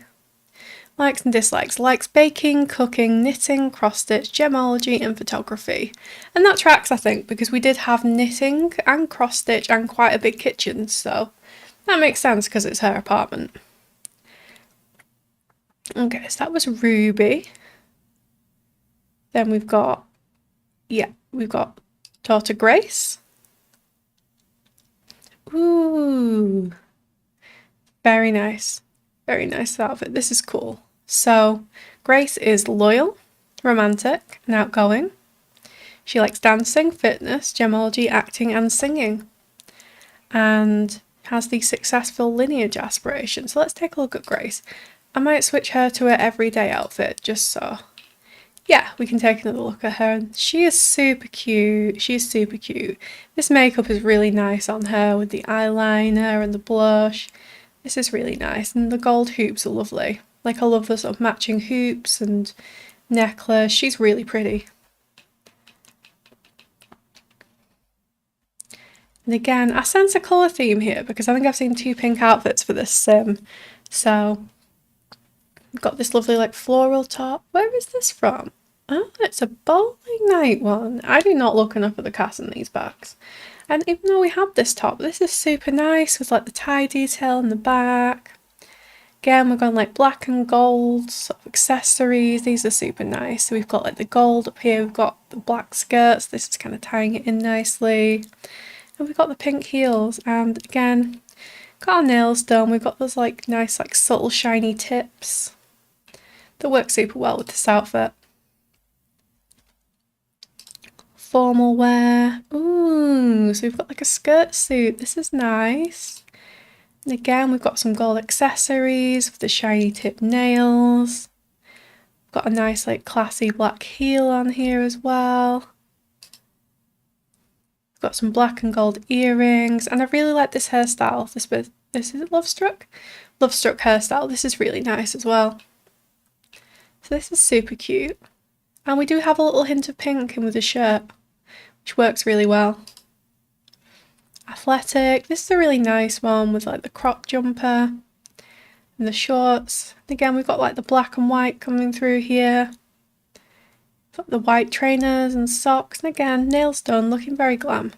likes and dislikes. Likes baking, cooking, knitting, cross-stitch, gemology and photography. And that tracks, I think, because we did have knitting and cross-stitch and quite a big kitchen, so that makes sense because it's her apartment. Okay, so that was Ruby. Then we've got, we've got daughter Grace. Ooh, very nice. Very nice outfit. This is cool. So, Grace is loyal, romantic, and outgoing. She likes dancing, fitness, gemology, acting, and singing. And has the successful lineage aspiration. So let's take a look at Grace. I might switch her to her everyday outfit just so, yeah, we can take another look at her. And she is super cute. She's super cute. This makeup is really nice on her with the eyeliner and the blush. This is really nice. And the gold hoops are lovely. Like, I love the sort of matching hoops and necklace. She's really pretty. And again, I sense a colour theme here because I think I've seen 2 pink outfits for this sim. So, we've got this lovely like floral top. Where is this from? Oh, it's a bowling night one. I do not look enough at the cast in these bags. And even though we have this top, this is super nice with like the tie detail in the back. Again, we're going like black and gold sort of accessories. These are super nice. So we've got like the gold up here. We've got the black skirts. This is kind of tying it in nicely. And we've got the pink heels. And again, got our nails done. We've got those like nice like subtle shiny tips that work super well with this outfit. Formal wear. Ooh, so we've got like a skirt suit. This is nice. And again, we've got some gold accessories with the shiny tip nails. We've got a nice like classy black heel on here as well. We've got some black and gold earrings, and I really like this hairstyle. This is it Love Struck? Love Struck hairstyle. This is really nice as well. So this is super cute. And we do have a little hint of pink in with the shirt, which works really well. Athletic. This is a really nice one with like the crop jumper and the shorts. And again, we've got like the black and white coming through here. Got the white trainers and socks. And again, nails done, looking very glam.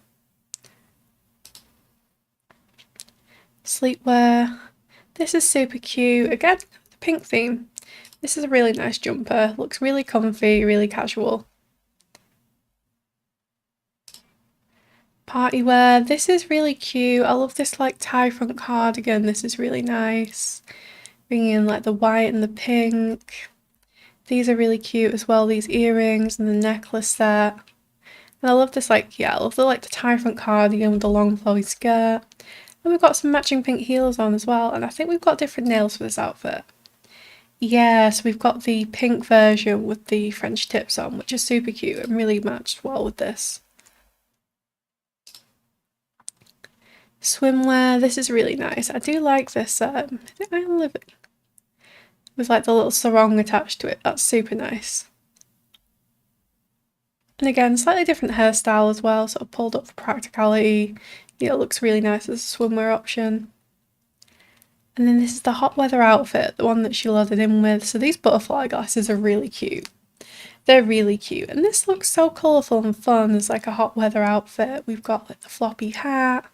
Sleepwear. This is super cute. Again, the pink theme. This is a really nice jumper. Looks really comfy, really casual. Party wear. This is really cute. I love this like tie front cardigan. This is really nice. Bringing in like the white and the pink. These are really cute as well. These earrings and the necklace set. And I love this like, yeah, I love the tie front cardigan with the long flowy skirt. And we've got some matching pink heels on as well. And I think we've got different nails for this outfit. Yeah, so we've got the pink version with the French tips on, which is super cute and really matched well with this. Swimwear, this is really nice. I do like this, I'm living with like the little sarong attached to it. That's super nice. And again, slightly different hairstyle as well, sort of pulled up for practicality. Yeah, it looks really nice as a swimwear option. And then this is the hot weather outfit, the one that she loaded in with. So these butterfly glasses are really cute. They're really cute. And this looks so colourful and fun as like a hot weather outfit. We've got like the floppy hat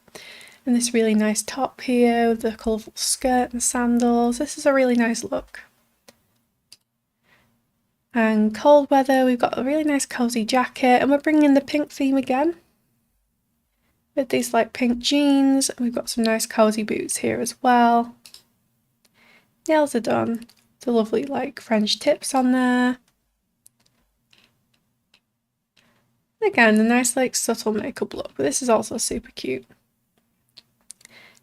and this really nice top here with the colourful skirt and sandals. This is a really nice look. And cold weather, we've got a really nice cozy jacket, and we're bringing in the pink theme again with these like pink jeans. And we've got some nice cozy boots here as well. Nails are done. The lovely like French tips on there. And again, a nice like subtle makeup look, but this is also super cute.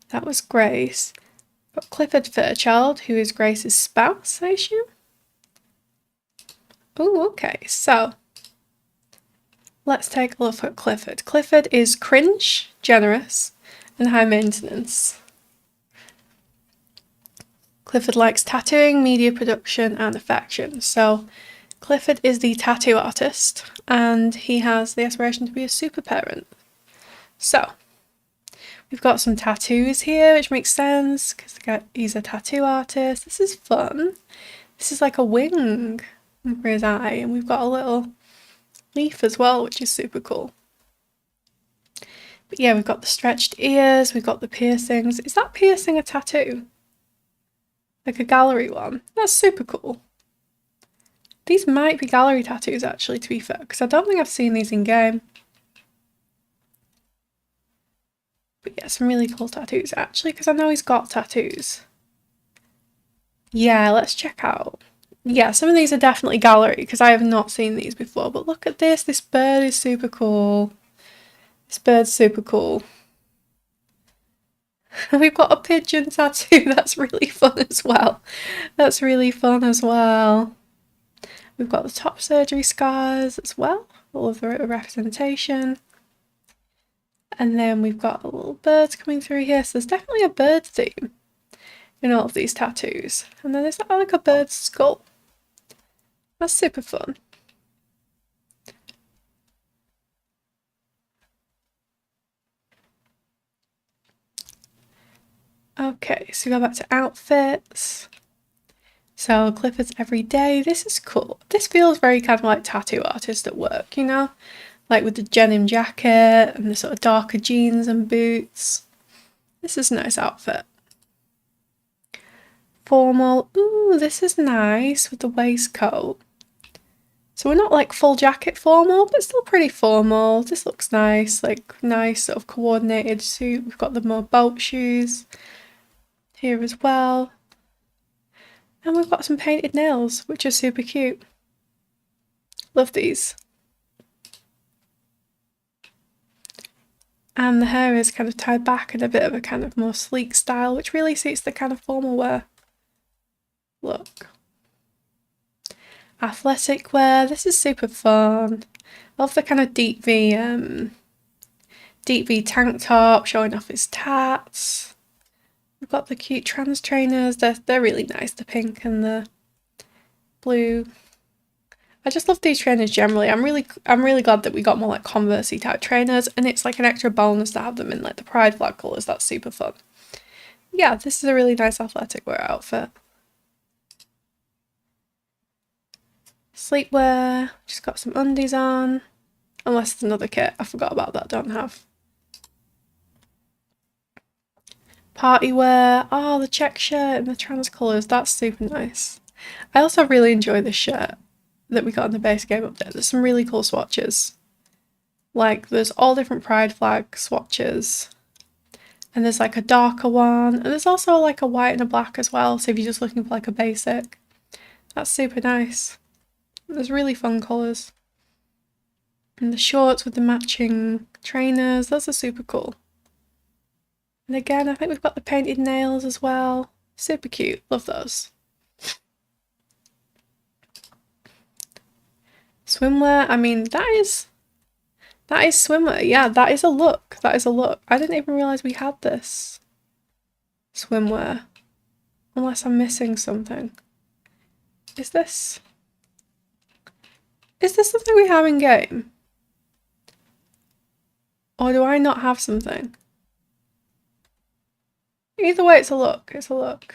That was Grace. Got Clifford Fairchild, who is Grace's spouse, I assume. Oh, okay, so let's take a look at Clifford. Clifford is cringe, generous, and high maintenance. Clifford likes tattooing, media production, and affection. So Clifford is the tattoo artist, and he has the aspiration to be a super parent. So we've got some tattoos here, which makes sense because he's a tattoo artist. This is fun. This is like a wing for his eye, and we've got a little leaf as well, which is super cool. But yeah, we've got the stretched ears, we've got the piercings. Is that piercing a tattoo? Like a gallery one? That's super cool. These might be gallery tattoos actually, to be fair, because I don't think I've seen these in game. But yeah, some really cool tattoos actually, because I know he's got tattoos. Yeah, let's check out. Yeah, some of these are definitely gallery because I have not seen these before, but look at this. This bird is super cool. This bird's super cool. We've got a pigeon tattoo. That's really fun as well. That's really fun as well. We've got the top surgery scars as well. All of the representation. And then we've got little birds coming through here. So there's definitely a bird theme in all of these tattoos. And then there's like a bird's skull. That's super fun. Okay, so we go back to outfits. So Clifford's every day. This is cool. This feels very kind of like tattoo artist at work, you know? Like with the denim jacket and the sort of darker jeans and boots. This is a nice outfit. Formal. Ooh, this is nice with the waistcoat. So we're not like full jacket formal, but still pretty formal. This looks nice, like nice sort of coordinated suit. We've got the more boat shoes here as well. And we've got some painted nails, which are super cute. Love these. And the hair is kind of tied back in a bit of a kind of more sleek style, which really suits the kind of formal wear. Look. Athletic wear. This is super fun. Love the kind of deep V tank top showing off his tats. We've got the cute trans trainers. They're really nice. The pink and the blue. I just love these trainers generally. I'm really glad that we got more like Converse-y type trainers, and it's like an extra bonus to have them in like the pride flag colours. That's super fun. Yeah, this is a really nice athletic wear outfit. Sleepwear, just got some undies on. Unless it's another kit. I forgot about that, don't have. Party wear. Oh, the check shirt and the trans colours. That's super nice. I also really enjoy this shirt that we got in the base game update. There's some really cool swatches. Like, there's all different pride flag swatches. And there's like a darker one. And there's also like a white and a black as well. So if you're just looking for like a basic, that's super nice. There's really fun colours. And the shorts with the matching trainers, those are super cool. And again, I think we've got the painted nails as well. Super cute, love those. Swimwear, I mean, that is swimwear. Yeah, that is a look. That is a look. I didn't even realise we had this swimwear. Unless I'm missing something. Is this something we have in game? Or do I not have something? Either way, it's a look. It's a look.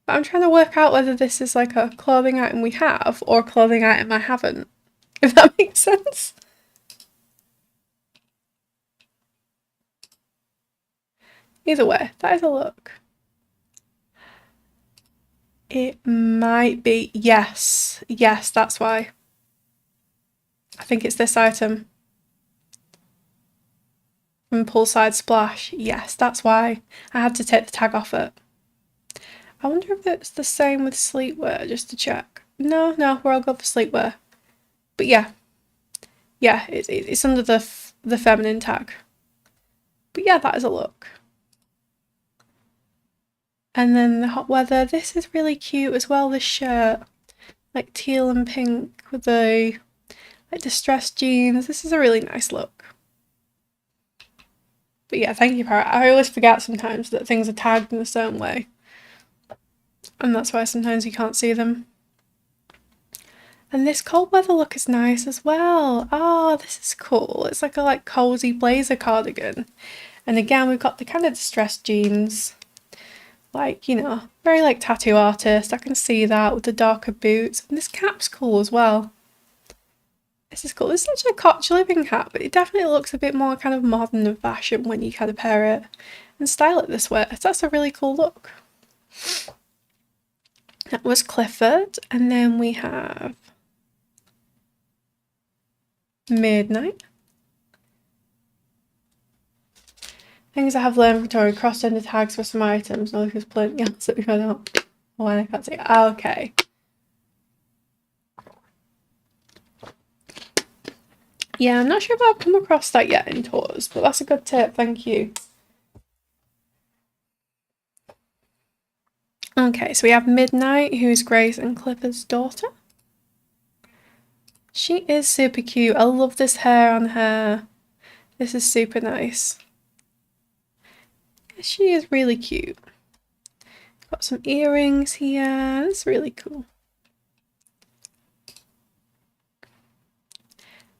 But I'm trying to work out whether this is like a clothing item we have or a clothing item I haven't. If that makes sense. Either way, that is a look. It might be. Yes. Yes, that's why. I think it's this item. From Poolside Splash. Yes, that's why. I had to take the tag off it. I wonder if it's the same with sleepwear, just to check. No, we're all good for sleepwear. But yeah. Yeah, it's under the feminine tag. But yeah, that is a look. And then the hot weather. This is really cute as well, this shirt. Like teal and pink with the like distressed jeans. This is a really nice look. But yeah, thank you, Parrot. I always forget sometimes that things are tagged in a certain way. And that's why sometimes you can't see them. And this cold weather look is nice as well. Oh, this is cool. It's like a cozy blazer cardigan. And again, we've got the kind of distressed jeans. Like, you know, very like tattoo artist. I can see that with the darker boots. And this cap's cool as well. This is cool. This is actually a cottage living hat, but it definitely looks a bit more kind of modern and fashion when you kind of pair it and style it this way. So that's a really cool look. That was Clifford, and then we have Midnight. Things I have learned, Victoria, crossed under tags for some items. No, there's plenty else that we found out. Why I can't see it. Okay. Yeah, I'm not sure if I've come across that yet in tours, but that's a good tip, thank you. Okay, so we have Midnight, who's Grace and Clifford's daughter. She is super cute. I love this hair on her. This is super nice. She is really cute. Got some earrings here. That's really cool.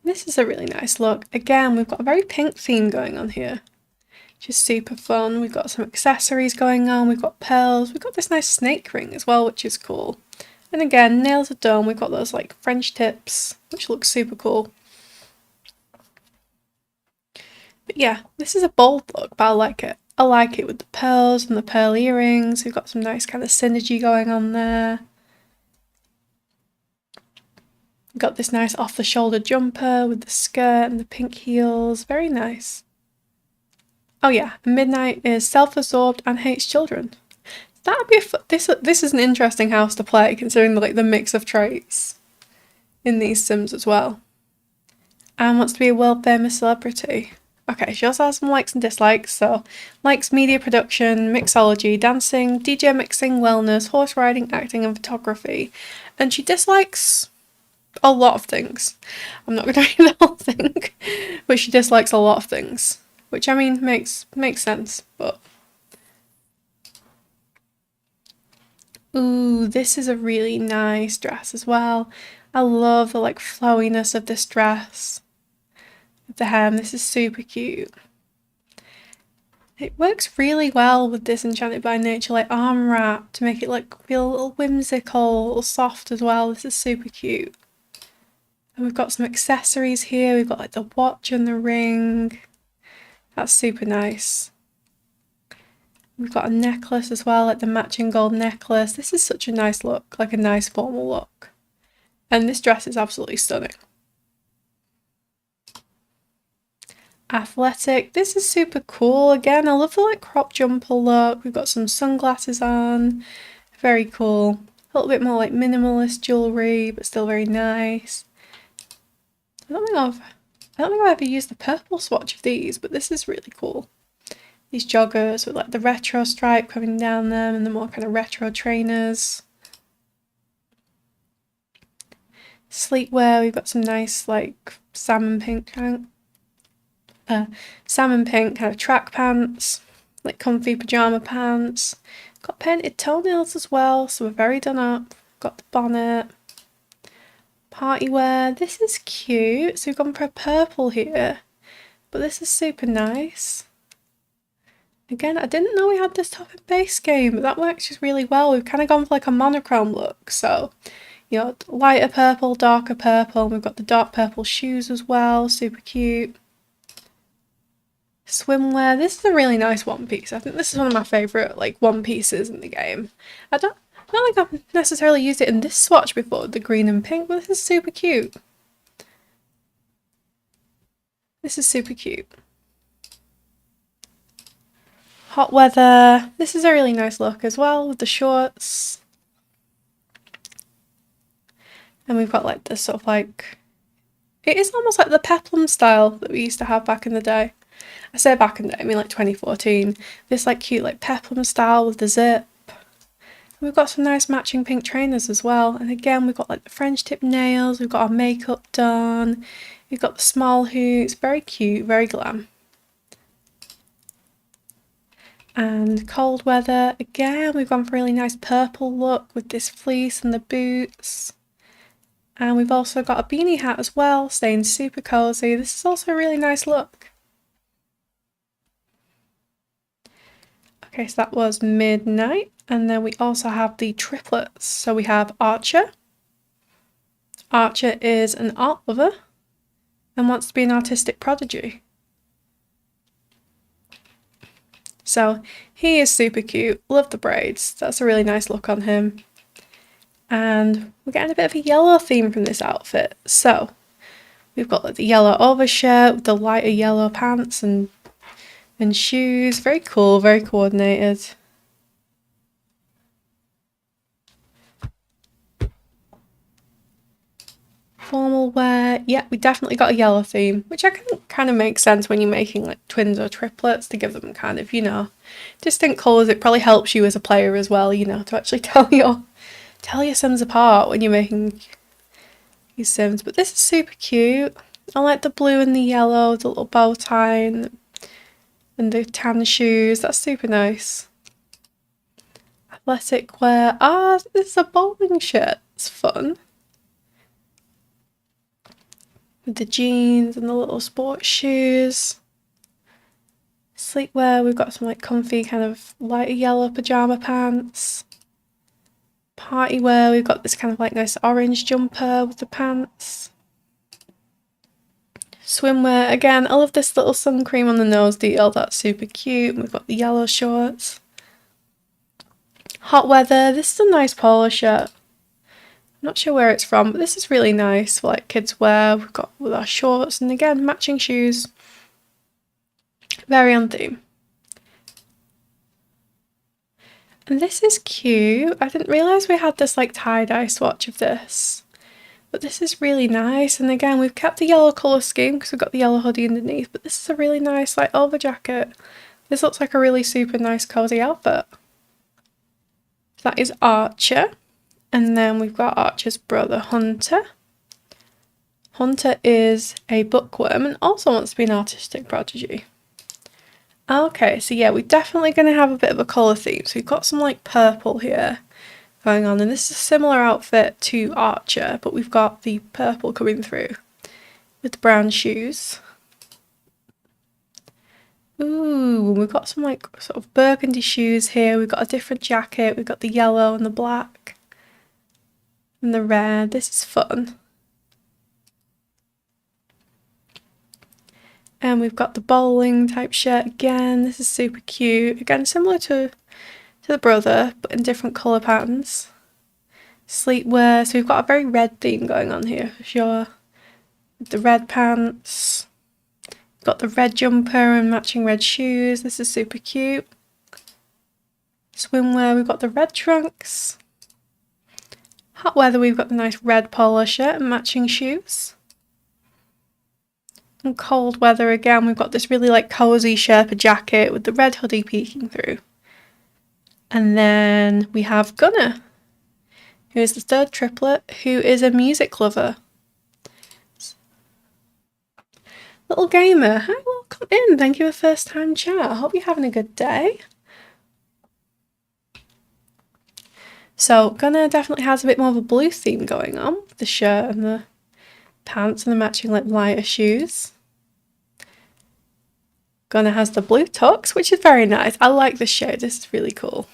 This is a really nice look. Again, we've got a very pink theme going on here, which is super fun. We've got some accessories going on. We've got pearls. We've got this nice snake ring as well, which is cool. And again, nails are done. We've got those like French tips, which looks super cool. But yeah, this is a bold look, but I like it. I like it with the pearls and the pearl earrings. We've got some nice kind of synergy going on there. We've got this nice off-the-shoulder jumper with the skirt and the pink heels. Very nice. Oh yeah, Midnight is self-absorbed and hates children. That'd be this is an interesting house to play, considering the mix of traits in these Sims as well. And wants to be a world famous celebrity. Okay, she also has some likes and dislikes. So, likes media production, mixology, dancing, DJ mixing, wellness, horse riding, acting, and photography. And she dislikes a lot of things. I'm not going to read the whole thing, but she dislikes a lot of things, which I mean makes sense. But ooh, this is a really nice dress as well. I love the flowiness of this dress. The hem, this is super cute. It works really well with this Enchanted by Nature arm wrap to make it feel a little whimsical, a little soft as well. This is super cute. And we've got some accessories here. We've got the watch and the ring. That's super nice. We've got a necklace as well, the matching gold necklace. This is such a nice look, a nice formal look. And this dress is absolutely stunning. Athletic. This is super cool. Again, I love the crop jumper look. We've got some sunglasses on. Very cool. A little bit more minimalist jewellery, but still very nice. I don't think I've ever used the purple swatch of these, but this is really cool. These joggers with the retro stripe coming down them and the more kind of retro trainers. Sleepwear, we've got some nice salmon pink kind of track pants, comfy pajama pants. Got painted toenails as well, so we're very done up. Got the bonnet. Party wear. This is cute. So we've gone for a purple here, but this is super nice. Again, I didn't know we had this top in base game, but that works just really well. We've kind of gone for a monochrome look, so lighter purple, darker purple. We've got the dark purple shoes as well, super cute. Swimwear. This is a really nice one piece. I think this is one of my favourite one pieces in the game. I don't think I've necessarily used it in this swatch before, the green and pink, but this is super cute. This is super cute. Hot weather. This is a really nice look as well with the shorts. And we've got this sort of it is almost like the peplum style that we used to have back in the day. I say back in the day, I mean 2014. This cute peplum style with the zip. And we've got some nice matching pink trainers as well. And again, we've got the French tip nails. We've got our makeup done. We've got the small hoots. Very cute, very glam. And cold weather. Again, we've gone for a really nice purple look with this fleece and the boots. And we've also got a beanie hat as well, staying super cozy. This is also a really nice look. Okay, so that was Midnight. And then we also have the triplets. So we have Archer. Archer is an art lover and wants to be an artistic prodigy. So he is super cute. Love the braids. That's a really nice look on him. And we're getting a bit of a yellow theme from this outfit. So we've got the yellow overshirt with the lighter yellow pants and shoes. Very cool, very coordinated. formal wear. Yeah, we definitely got a yellow theme, which I can kind of make sense when you're making like twins or triplets to give them kind of, you know, distinct colours. It probably helps you as a player as well, you know, to actually tell your Sims apart when you're making your Sims. But this is super cute. I like the blue and the yellow, the little bow tie and the tan shoes. That's super nice. Athletic wear. Ah, this is a bowling shirt. It's fun. With the jeans and the little sports shoes. Sleepwear, we've got some like comfy kind of lighter yellow pyjama pants. Party wear, we've got this kind of like nice orange jumper with the pants. Swimwear, again, I love this little sun cream on the nose detail, that's super cute. We've got the yellow shorts. Hot weather, this is a nice polo shirt. I'm not sure where it's from, but this is really nice for like kids wear. We've got with our shorts and again, matching shoes. Very on theme. And this is cute. I didn't realise we had this like tie-dye swatch of this. But this is really nice. And again, we've kept the yellow colour scheme because we've got the yellow hoodie underneath. But this is a really nice like over jacket. This looks like a really super nice cozy outfit. That is Archer. And then we've got Archer's brother, Hunter. Hunter is a bookworm and also wants to be an artistic prodigy. Okay, so yeah, we're definitely going to have a bit of a colour theme. So we've got some like purple here going on. And this is a similar outfit to Archer, but we've got the purple coming through with the brown shoes. Ooh, we've got some like sort of burgundy shoes here. We've got a different jacket. We've got the yellow and the black and the red. This is fun. And we've got the bowling type shirt again. This is super cute. Again, similar to the brother, but in different colour patterns. Sleepwear. So we've got a very red theme going on here for sure. The red pants. We've got the red jumper and matching red shoes. This is super cute. Swimwear. We've got the red trunks. Hot weather. We've got the nice red polo shirt and matching shoes. And cold weather again, we've got this really like cozy Sherpa jacket with the red hoodie peeking through. And then we have Gunnar, who is the third triplet, who is a music lover. Little gamer, hi, welcome in. Thank you for first time chat. I hope you're having a good day. So Gunnar definitely has a bit more of a blue theme going on, with the shirt and the pants and the matching like lighter shoes. Gunnar has the blue tux, which is very nice. I like this shade. This is really cool.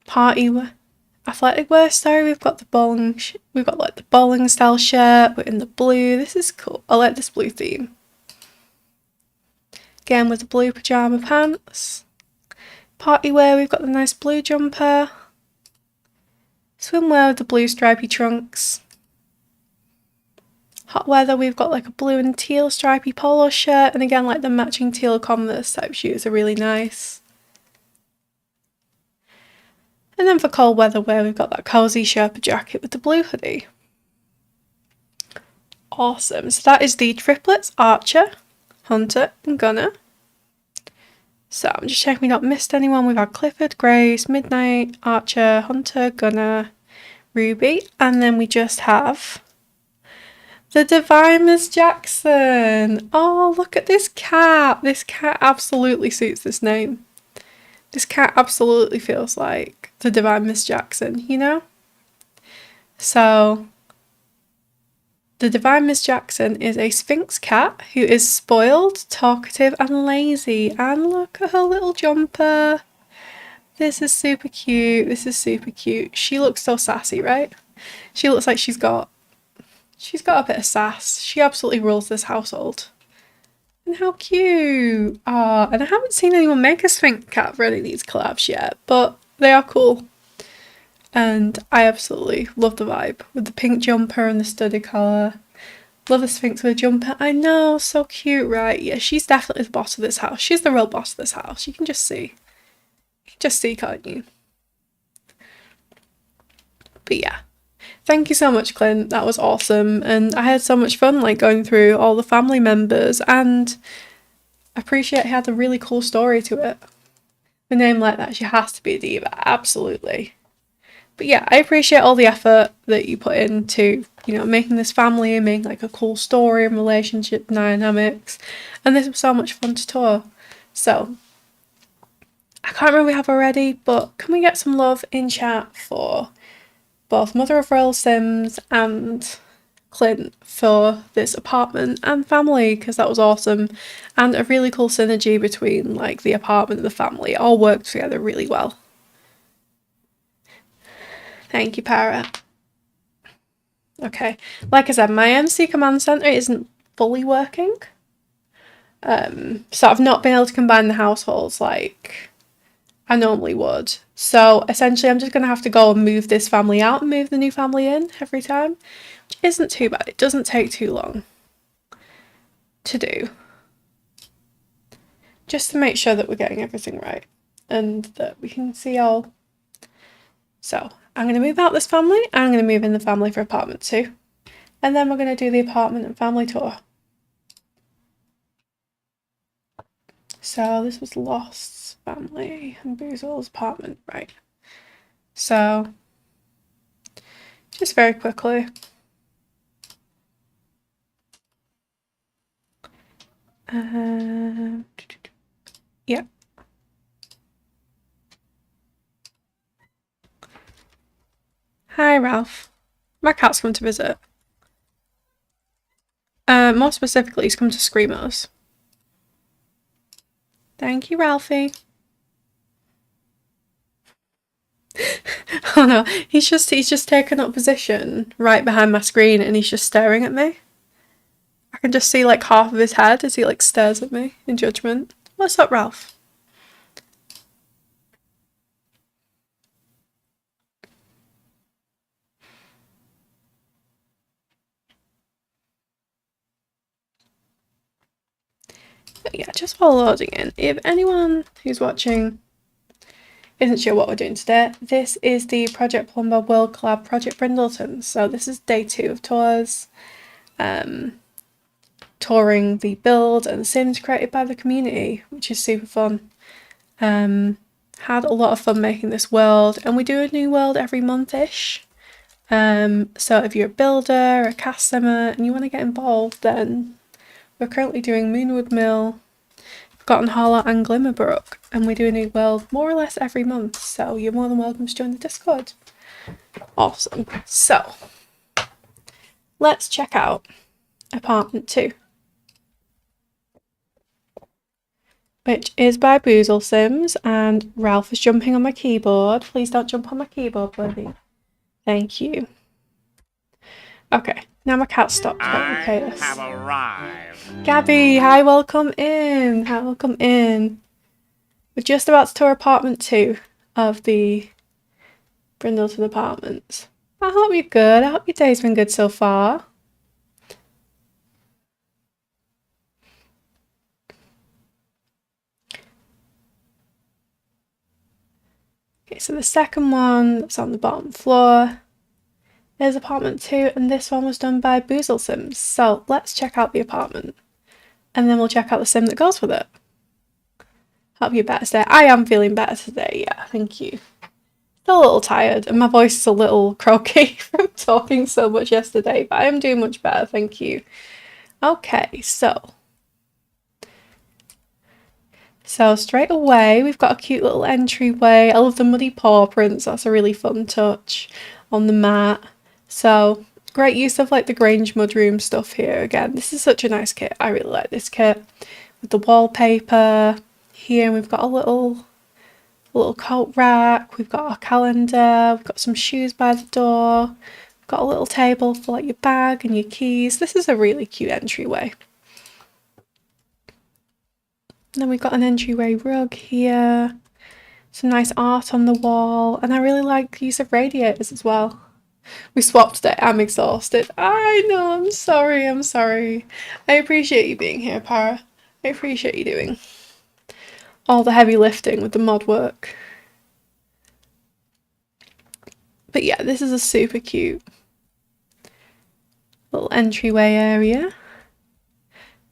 Party wear, athletic wear. Sorry, we've got the bowling. We've got like the bowling style shirt, but in the blue. This is cool. I like this blue theme. Again with the blue pajama pants. Party wear. We've got the nice blue jumper. Swimwear with the blue stripy trunks. Hot weather, we've got like a blue and teal stripy polo shirt, and again like the matching teal Converse type shoes are really nice. And then for cold weather wear, we've got that cozy Sherpa jacket with the blue hoodie. Awesome, so that is the triplets, Archer, Hunter and Gunnar. So I'm just checking we not missed anyone. We've had Clifford, Grace, Midnight, Archer, Hunter, Gunnar, Ruby, and then we just have the Divine Miss Jackson. Oh, look at this cat. This cat absolutely suits this name. This cat absolutely feels like the Divine Miss Jackson, you know? So, the Divine Miss Jackson is a Sphinx cat who is spoiled, talkative and lazy. And look at her little jumper. This is super cute. This is super cute. She looks so sassy, right? She looks like she's got a bit of sass. She absolutely rules this household. And how cute. Ah, and I haven't seen anyone make a Sphinx cat for any of these collabs yet, but they are cool. And I absolutely love the vibe with the pink jumper and the studded collar. Love a Sphinx with a jumper. I know, so cute, right? Yeah, she's definitely the boss of this house. She's the real boss of this house. You can just see. You can just see, can't you? But yeah. Thank you so much, Clint. That was awesome. And I had so much fun like going through all the family members, and I appreciate it had a really cool story to it. A name like that, she has to be a diva, absolutely. But yeah, I appreciate all the effort that you put into, making this family and making like a cool story and relationship dynamics. And this was so much fun to tour. So I can't remember if we have already, but can we get some love in chat for both Mother of Royal Sims and Clint for this apartment and family, because that was awesome, and a really cool synergy between like the apartment and the family. It all worked together really well. Thank you, Para. Okay, like I said, my MC command center isn't fully working, so I've not been able to combine the households like I normally would. So essentially I'm just going to have to go and move this family out and move the new family in every time, which isn't too bad. It doesn't take too long to do, just to make sure that we're getting everything right and that we can see all. So I'm going to move out this family, and I'm going to move in the family for apartment 2, and then we're going to do the apartment and family tour. So this was Lost's family and Boozle's apartment, right? So just very quickly. Yeah. Hi, Ralph. My cat's come to visit. More specifically, he's come to scream at us. Thank you, Ralphie. Oh no, he's just taken up position right behind my screen, and he's just staring at me. I can just see like half of his head as he like stares at me in judgment. What's up, Ralph? But yeah, just while loading in, if anyone who's watching isn't sure what we're doing today, this is the Project Plumber World Collab Project Brindleton. So this is day 2 of tours. Touring the build and the sims created by the community, which is super fun. Had a lot of fun making this world, and we do a new world every month-ish. So if you're a builder, a cast simmer, and you want to get involved, then we're currently doing Moonwood Mill, Forgotten Hollow, and Glimmerbrook, and we do a new world more or less every month, so you're more than welcome to join the Discord. Awesome. So let's check out apartment 2, which is by Boozle Sims, and Ralph is jumping on my keyboard. Please don't jump on my keyboard, buddy. Thank you. Okay, now my cat stopped going chaos. I have arrived. Gabby, hi, welcome in. Hi, welcome in. We're just about to tour apartment 2 of the Brindleton apartments. I hope you're good. I hope your day's been good so far. Okay, so the second one that's on the bottom floor is apartment 2, and this one was done by Boozle Sims. So let's check out the apartment, and then we'll check out the sim that goes with it. Hope you're better today. I am feeling better today, yeah, thank you. Still a little tired, and my voice is a little croaky from talking so much yesterday, but I am doing much better, thank you. Okay, so straight away, we've got a cute little entryway. I love the muddy paw prints. That's a really fun touch on the mat. So great use of like the Grange mudroom stuff here. Again, this is such a nice kit. I really like this kit with the wallpaper here. And we've got a little coat rack. We've got our calendar. We've got some shoes by the door. We've got a little table for like your bag and your keys. This is a really cute entryway. And then we've got an entryway rug here, some nice art on the wall, and I really like the use of radiators as well. We swapped today. I'm exhausted. I know, I'm sorry. I appreciate you being here, Para. I appreciate you doing all the heavy lifting with the mod work. But yeah, this is a super cute Little entryway area.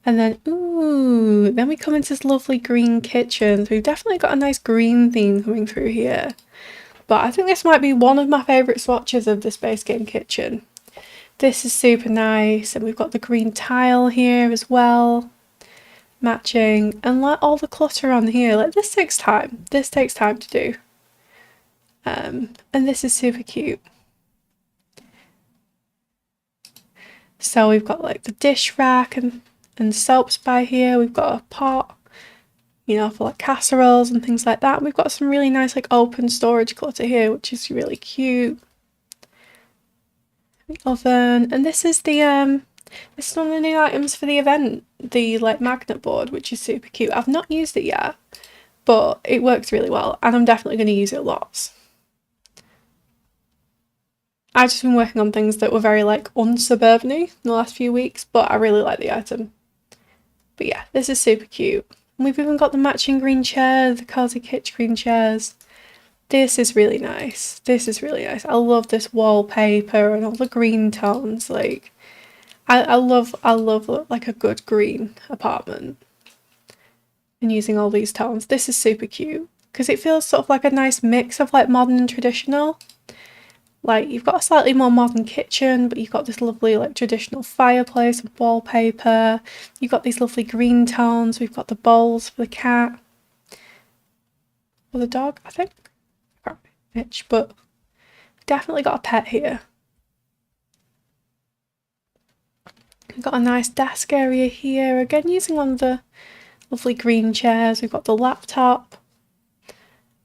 And then, ooh, then we come into this lovely green kitchen. So we've definitely got a nice green theme coming through here. But I think this might be one of my favourite swatches of the Space Game kitchen. This is super nice, and we've got the green tile here as well, matching, and like all the clutter on here, like this takes time to do. And this is super cute. So we've got like the dish rack and soaps by here. We've got a pot, you know, for like casseroles and things like that. We've got some really nice like open storage clutter here, which is really cute. The oven, and this is the this is one of the new items for the event, the like magnet board, which is super cute. I've not used it yet, but it works really well, and I'm definitely going to use it lots. I've just been working on things that were very like unsuburban-y in the last few weeks, but I really like the item. But yeah, this is super cute. And we've even got the matching green chairs, the cozy kitsch green chairs. This is really nice. This is really nice. I love this wallpaper and all the green tones. Like, I love like a good green apartment. And using all these tones. This is super cute because it feels sort of like a nice mix of like modern and traditional. Like, you've got a slightly more modern kitchen, but you've got this lovely like traditional fireplace and wallpaper. You've got these lovely green tones. We've got the bowls for the cat or the dog, I think. I can't remember which, but definitely got a pet here. We've got a nice desk area here, again using one of the lovely green chairs. We've got the laptop.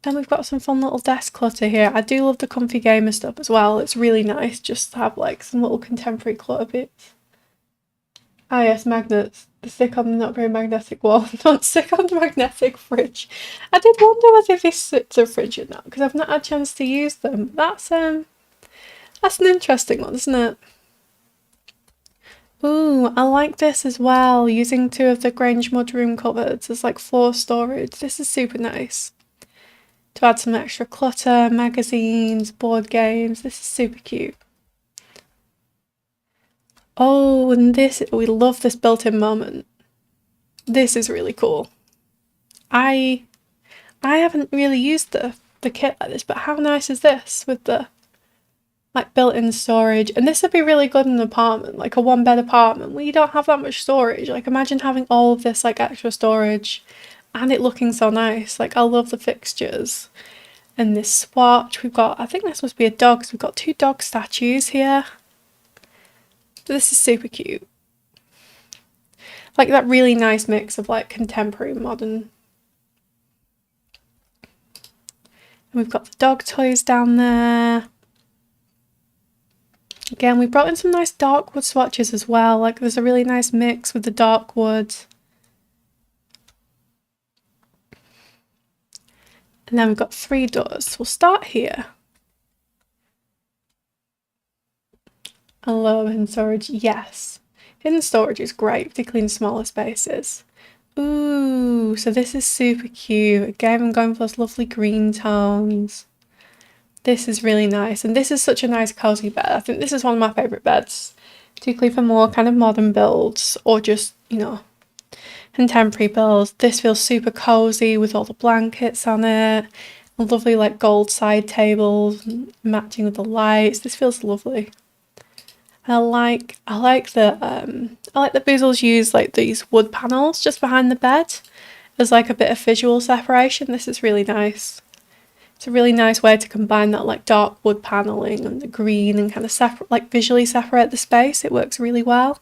And we've got some fun little desk clutter here. I do love the comfy gamer stuff as well. It's really nice just to have like some little contemporary clutter bits. Ah yes, magnets. The stick on the not very magnetic wall, not stick on the magnetic fridge. I did wonder whether this sits a fridge or not, because I've not had a chance to use them. That's an interesting one, isn't it? Ooh, I like this as well, using two of the Grange mudroom cupboards as like floor storage. This is super nice. To add some extra clutter, magazines, board games. This is super cute. Oh, and we love this built-in moment. This is really cool. I haven't really used the kit like this, but how nice is this with the like built-in storage? And this would be really good in an apartment, like a one-bed apartment where you don't have that much storage. Like, imagine having all of this like extra storage and it looking so nice. Like, I love the fixtures. And this swatch, we've got, I think this must be a dog, so we've got two dog statues here. This is super cute. Like that really nice mix of like contemporary and modern. And we've got the dog toys down there. Again, we brought in some nice dark wood swatches as well. Like, there's a really nice mix with the dark wood. And then we've got 3 doors. We'll start here. I love hidden storage. Yes. Hidden storage is great, particularly in smaller spaces. Ooh, so this is super cute. Again, I'm going for those lovely green tones. This is really nice. And this is such a nice cozy bed. I think this is one of my favourite beds, particularly for more kind of modern builds or just, you know, contemporary builds. This feels super cozy with all the blankets on it. And lovely like gold side tables matching with the lights. This feels lovely. I like the Boozles use like these wood panels just behind the bed as like a bit of visual separation. This is really nice. It's a really nice way to combine that like dark wood paneling and the green and kind of like visually separate the space. It works really well.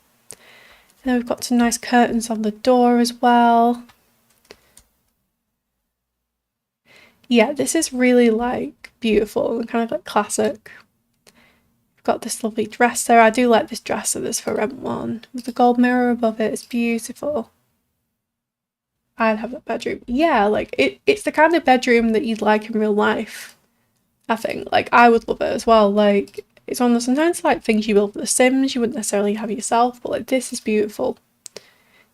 And then we've got some nice curtains on the door as well. Yeah, this is really like beautiful and kind of like classic. We've got this lovely dresser. I do like this dresser, this for rent one, with the gold mirror above it. It's beautiful. I'd have that bedroom. Yeah, like it's the kind of bedroom that you'd like in real life, I think. Like, I would love it as well. Like, it's one of the sometimes like things you build for The Sims you wouldn't necessarily have yourself, but like this is beautiful.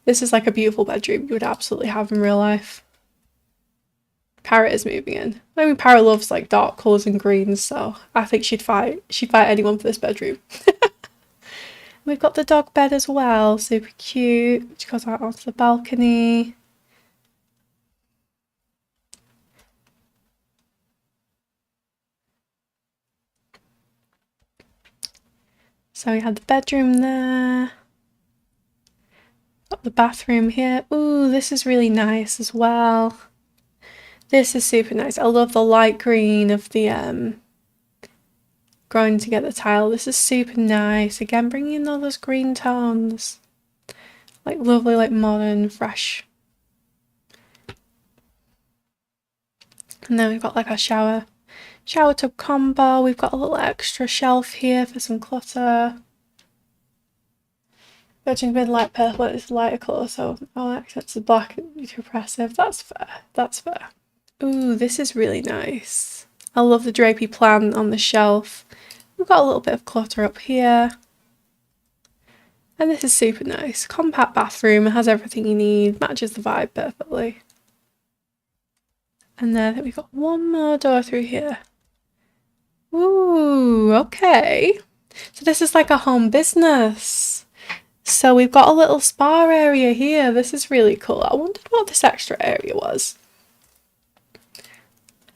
This is like a beautiful bedroom you would absolutely have in real life. Parrot is moving in. I mean, Parrot loves like dark colours and greens, so I think she'd fight anyone for this bedroom. We've got the dog bed as well, super cute, which goes out onto the balcony. So we had the bedroom there. Got the bathroom here. Ooh, this is really nice as well. This is super nice. I love the light green of the growing together tile. This is super nice. Again, bringing in all those green tones. Like lovely, like modern, fresh. And then we've got like our shower tub combo. We've got a little extra shelf here for some clutter. Virgin been light purple, it's a lighter colour, so our accents are black, it'd be too oppressive. That's fair, that's fair. Ooh, this is really nice. I love the drapey plant on the shelf. We've got a little bit of clutter up here. And this is super nice. Compact bathroom, it has everything you need, matches the vibe perfectly. And then we've got one more door through here. Ooh, okay. So this is like a home business. So we've got a little spa area here. This is really cool. I wondered what this extra area was.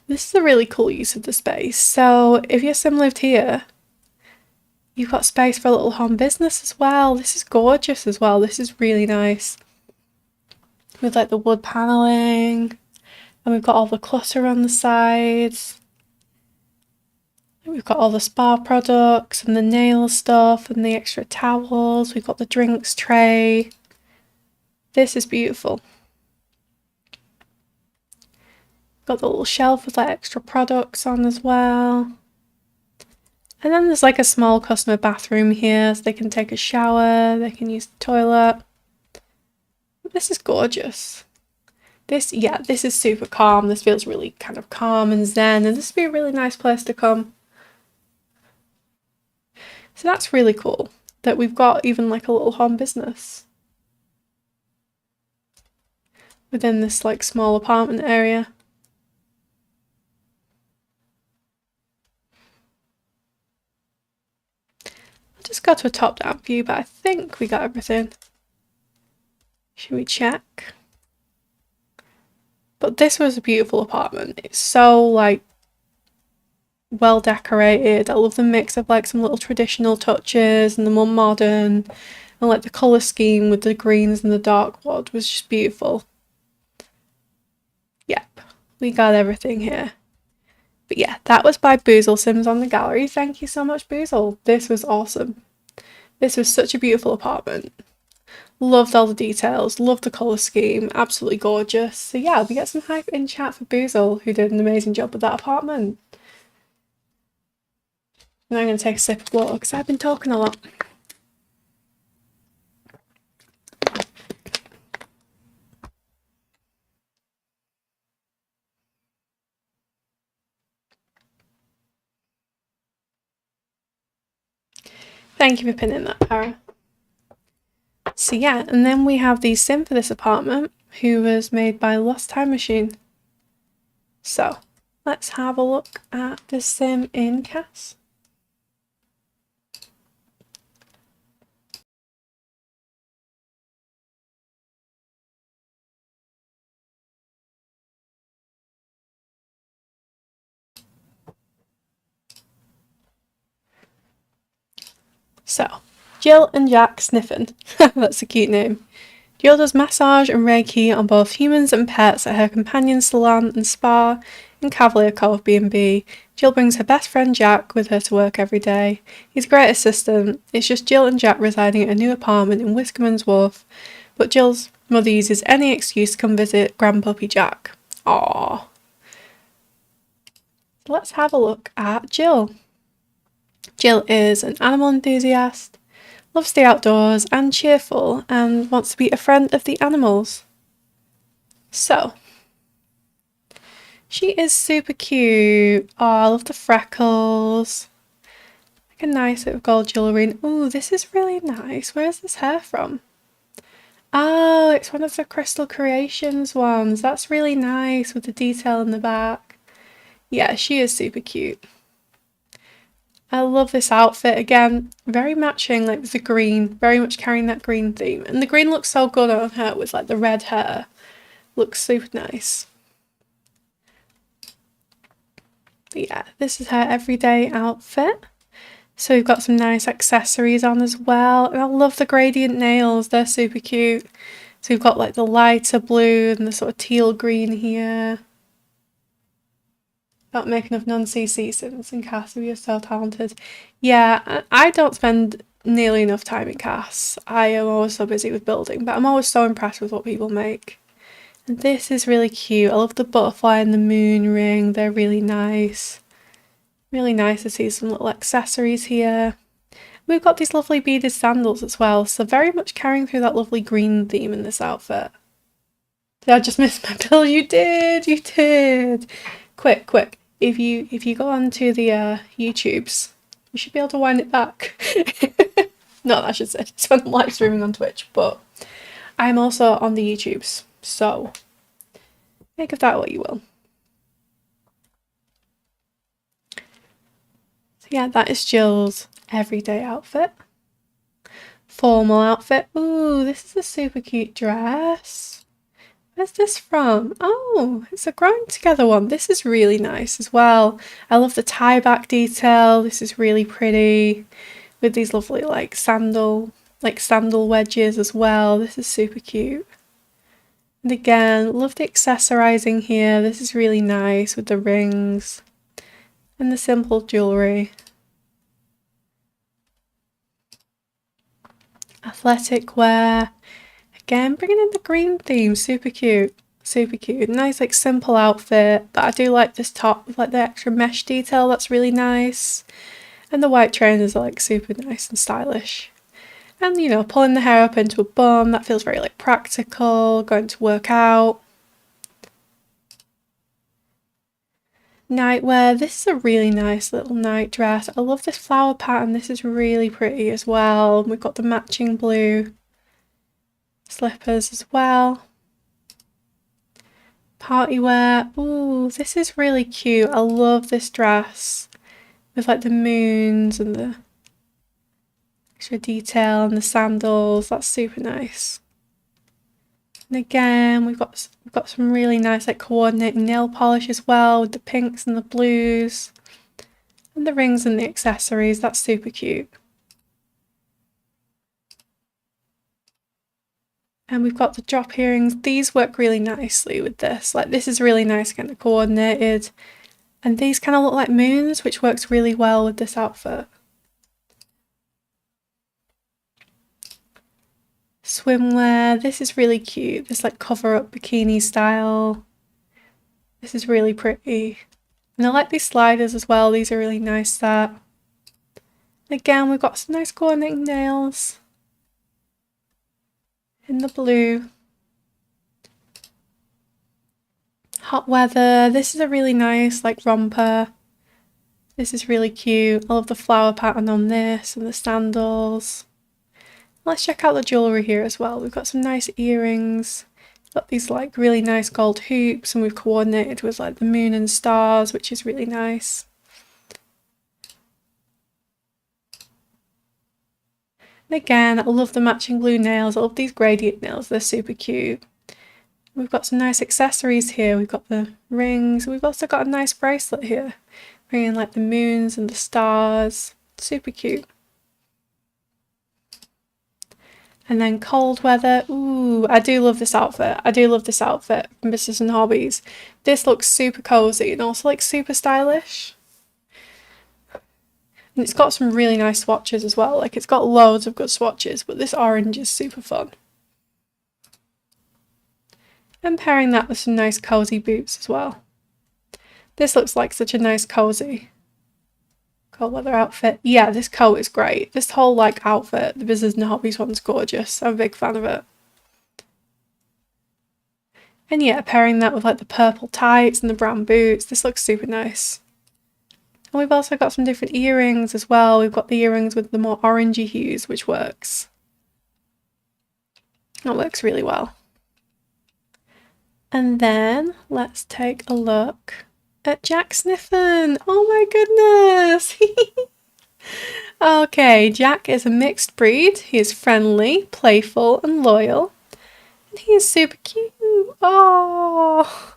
This is a really cool use of the space. So if your sim lived here, you've got space for a little home business as well. This is gorgeous as well. This is really nice. With like the wood paneling. And we've got all the clutter on the sides. We've got all the spa products and the nail stuff and the extra towels. We've got the drinks tray. This is beautiful. Got the little shelf with like extra products on as well. And then there's like a small customer bathroom here so they can take a shower, they can use the toilet. This is gorgeous. This is super calm. This feels really kind of calm and zen, and this would be a really nice place to come. So that's really cool that we've got even like a little home business within this like small apartment area. I'll just go to a top-down view, but I think we got everything. Should we check? But this was a beautiful apartment. It's so like well decorated. I love the mix of like some little traditional touches and the more modern, and like the colour scheme with the greens and the dark wood was just beautiful. Yep, we got everything here. But yeah, that was by Boozle Sims on the gallery. Thank you so much, Boozle. This was awesome. This was such a beautiful apartment. Loved all the details, loved the colour scheme, absolutely gorgeous. So yeah, we get some hype in chat for Boozle, who did an amazing job with that apartment. And I'm going to take a sip of water because I've been talking a lot. Thank you for pinning that, Para. So yeah, and then we have the sim for this apartment, who was made by Lost Time Machine. So let's have a look at the sim in CAS. So, Jill and Jack Sniffin. That's a cute name. Jill does massage and Reiki on both humans and pets at her companion's salon and spa in Cavalier Cove B&B. Jill brings her best friend Jack with her to work every day. He's a great assistant. It's just Jill and Jack residing at a new apartment in Whiskerman's Wharf, but Jill's mother uses any excuse to come visit Grandpuppy Jack. Aww. Let's have a look at Jill. Jill is an animal enthusiast, loves the outdoors and cheerful, and wants to be a friend of the animals. So, she is super cute. Oh, I love the freckles. Like a nice bit of gold jewellery. Ooh, this is really nice. Where is this hair from? Oh, it's one of the Crystal Creations ones. That's really nice with the detail in the back. Yeah, she is super cute. I love this outfit again. Very matching, like with the green, very much carrying that green theme. And the green looks so good on her with like the red hair. Looks super nice. But yeah, this is her everyday outfit. So we've got some nice accessories on as well. And I love the gradient nails, they're super cute. So we've got like the lighter blue and the sort of teal green here. About making of non-CC Sims and Cass, you're so talented. Yeah, I don't spend nearly enough time in Cass. I am always so busy with building, but I'm always so impressed with what people make. And this is really cute. I love the butterfly and the moon ring. They're really nice. Really nice to see some little accessories here. We've got these lovely beaded sandals as well, so very much carrying through that lovely green theme in this outfit. Did I just miss my bill? You did! You did! Quick. If you go onto the YouTubes, you should be able to wind it back. Not I should say, it's when I'm live streaming on Twitch, but I'm also on the YouTubes, so make of that what you will. So yeah, that is Jill's everyday outfit. Formal outfit. Ooh, this is a super cute dress. Where's this from? Oh, it's a growing together one. This is really nice as well. I love the tie back detail. This is really pretty with these lovely like sandal wedges as well. This is super cute. And again, love the accessorizing here. This is really nice with the rings and the simple jewellery. Athletic wear. Again, bringing in the green theme, super cute. Super cute. Nice like simple outfit, but I do like this top with like the extra mesh detail, that's really nice. And the white trainers are like super nice and stylish. And you know, pulling the hair up into a bun, that feels very like practical, going to work out. Nightwear, this is a really nice little night dress. I love this flower pattern, this is really pretty as well. We've got the matching blue slippers as well. Party wear, ooh, this is really cute. I love this dress with like the moons and the extra detail and the sandals, that's super nice. And again, we've got some really nice like coordinating nail polish as well with the pinks and the blues and the rings and the accessories, that's super cute. And we've got the drop earrings. These work really nicely with this. Like this is really nice, kind of coordinated. And these kind of look like moons, which works really well with this outfit. Swimwear. This is really cute. This like cover up bikini style. This is really pretty. And I like these sliders as well. These are really nice that. Again, we've got some nice coordinating nails in the blue. Hot weather. This is a really nice like romper. This is really cute. I love the flower pattern on this and the sandals. Let's check out the jewellery here as well. We've got some nice earrings. We've got these like really nice gold hoops and we've coordinated with like the moon and stars, which is really nice. And again, I love the matching blue nails. I love these gradient nails. They're super cute. We've got some nice accessories here. We've got the rings. We've also got a nice bracelet here. Bringing like the moons and the stars. Super cute. And then cold weather. Ooh, I do love this outfit. I do love this outfit from Business and Hobbies. This looks super cozy and also like super stylish. And it's got some really nice swatches as well. Like it's got loads of good swatches, but this orange is super fun. And pairing that with some nice cozy boots as well. This looks like such a nice cozy cold weather outfit. Yeah, this coat is great. This whole like outfit, the Business and Hobbies one's gorgeous. I'm a big fan of it. And yeah, pairing that with like the purple tights and the brown boots, this looks super nice. And we've also got some different earrings as well. We've got the earrings with the more orangey hues, which works. That works really well. And then let's take a look at Jack Sniffen. Oh my goodness! Okay, Jack is a mixed breed. He is friendly, playful, and loyal. And he is super cute. Oh,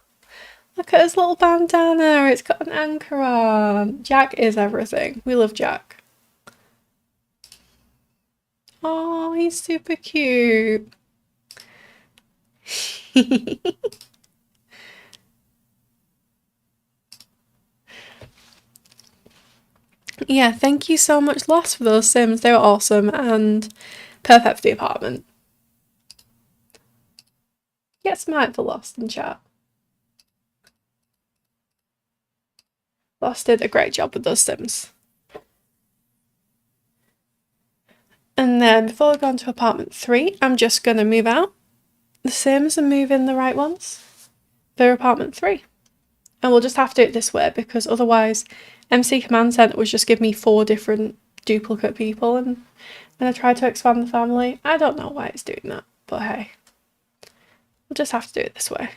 look at his little bandana. It's got an anchor on. Jack is everything. We love Jack. Oh, he's super cute. Yeah, thank you so much, Lost, for those Sims. They were awesome and perfect for the apartment. Get smart for Lost in chat. Lost did a great job with those Sims. And then before we go on to apartment 3, I'm just going to move out the Sims and move in the right ones for apartment 3. And we'll just have to do it this way because otherwise MC Command Center was just give me 4 different duplicate people, and when I tried to expand the family, I don't know why it's doing that, but hey, we'll just have to do it this way.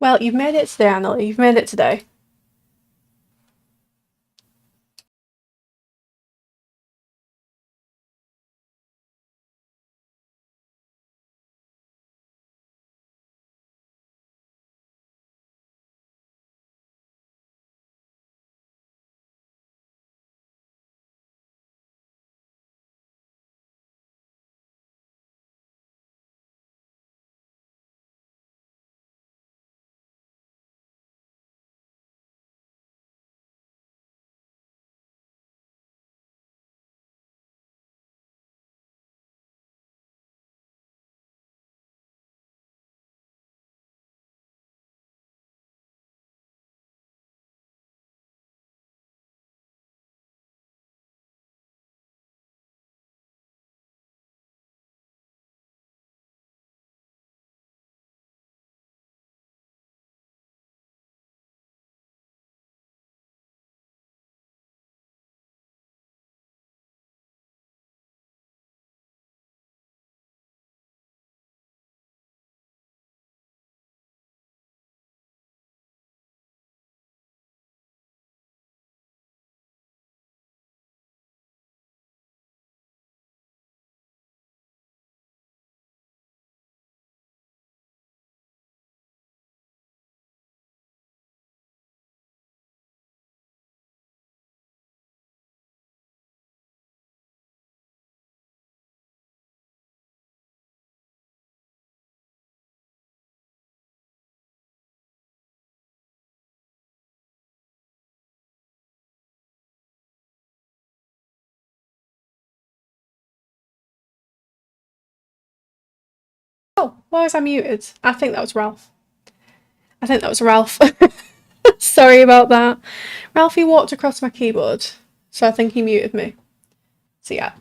Well, you've made it today, Annalie. You've made it today. Oh, why was I muted? I think that was Ralph. Sorry about that. Ralphie walked across my keyboard, so I think he muted me. So yeah.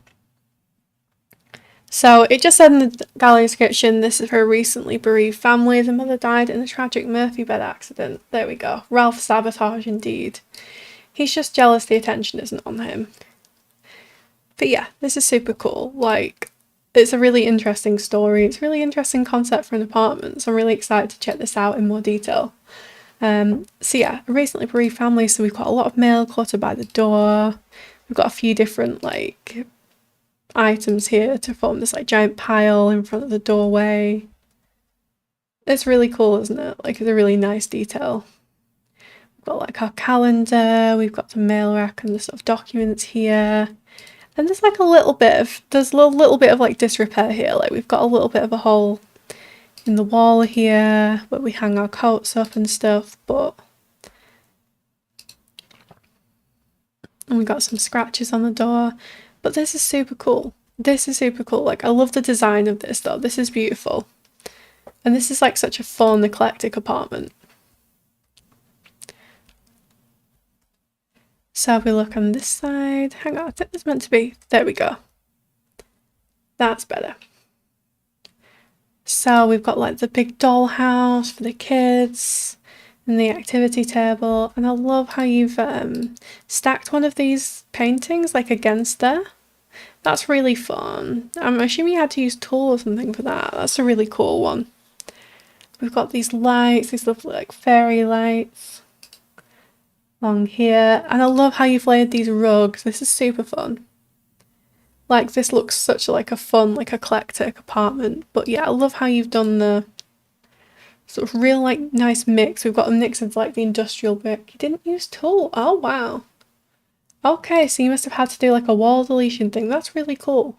So it just said in the gallery description, this is for a recently bereaved family. The mother died in a tragic Murphy bed accident. There we go. Ralph sabotage indeed. He's just jealous the attention isn't on him. But yeah, this is super cool. Like, it's a really interesting story. It's a really interesting concept for an apartment. So I'm really excited to check this out in more detail. So yeah, a recently bereaved family. So we've got a lot of mail clutter by the door. We've got a few different like items here to form this like giant pile in front of the doorway. It's really cool, isn't it? Like, it's a really nice detail. We've got like our calendar, we've got the mail rack and the sort of documents here. And there's like a little bit of like disrepair here. Like, we've got a little bit of a hole in the wall here where we hang our coats up and stuff, but And we got some scratches on the door. But this is super cool. This is super cool. Like, I love the design of this though. This is beautiful. And this is like such a fun, eclectic apartment. So if we look on this side, hang on, I think it's meant to be, there we go. That's better. So we've got like the big dollhouse for the kids and the activity table. And I love how you've stacked one of these paintings like against there. That's really fun. I'm assuming you had to use tulle or something for that. That's a really cool one. We've got these lights, these lovely like fairy lights along here. And I love how you've layered these rugs. This is super fun. Like, this looks such like a fun, like eclectic apartment. But yeah, I love how you've done the sort of real like nice mix. We've got a mix of like the industrial brick. You didn't use tulle. Oh wow. Okay, so you must have had to do like a wall deletion thing. That's really cool.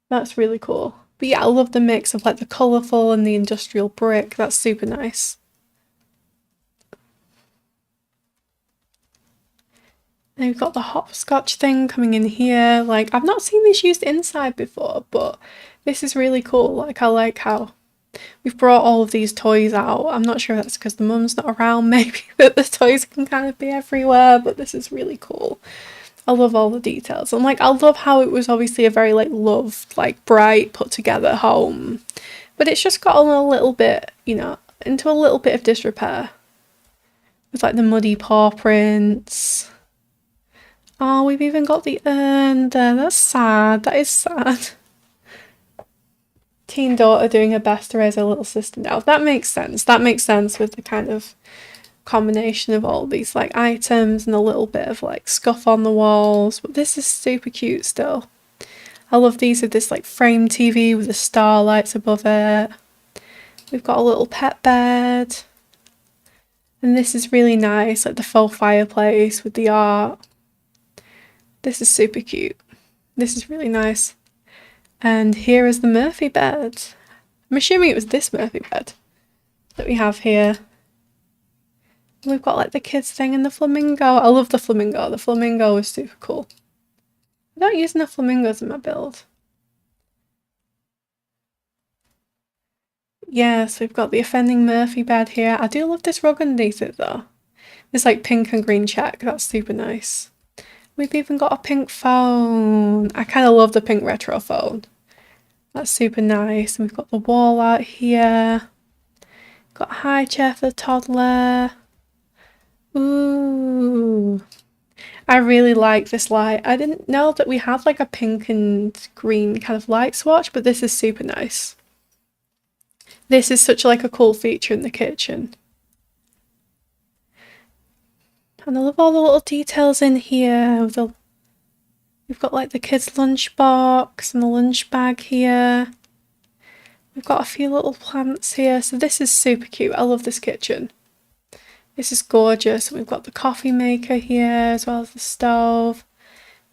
That's really cool. But yeah, I love the mix of like the colourful and the industrial brick. That's super nice. And we've got the hopscotch thing coming in here. Like, I've not seen this used inside before, but this is really cool. Like, I like how we've brought all of these toys out. I'm not sure if that's because the mum's not around, maybe, that the toys can kind of be everywhere, but this is really cool. I love all the details. And like, I love how it was obviously a very like loved, like bright, put together home. But it's just gotten a little bit, you know, into a little bit of disrepair. With like the muddy paw prints. Oh, we've even got the urn there. That's sad. That is sad. Teen daughter doing her best to raise her little sister now. That makes sense. That makes sense with the kind of combination of all these like items and a little bit of like scuff on the walls. But this is super cute still. I love these with this like frame TV with the starlights above it. We've got a little pet bed. And this is really nice, like the faux fireplace with the art. This is super cute. This is really nice. And here is the Murphy bed. I'm assuming it was this Murphy bed that we have here. And we've got like the kids thing and the flamingo. I love the flamingo. The flamingo is super cool. I don't use enough flamingos in my build. Yes, we've got the offending Murphy bed here. I do love this rug underneath it though. This like pink and green check. That's super nice. We've even got a pink phone. I kind of love the pink retro phone. That's super nice. And we've got the wall art here. Got a high chair for the toddler. Ooh. I really like this light. I didn't know that we had like a pink and green kind of light swatch, but this is super nice. This is such like a cool feature in the kitchen. And I love all the little details in here. We've got like the kids' lunchbox and the lunch bag here. We've got a few little plants here. So this is super cute. I love this kitchen. This is gorgeous. We've got the coffee maker here as well as the stove.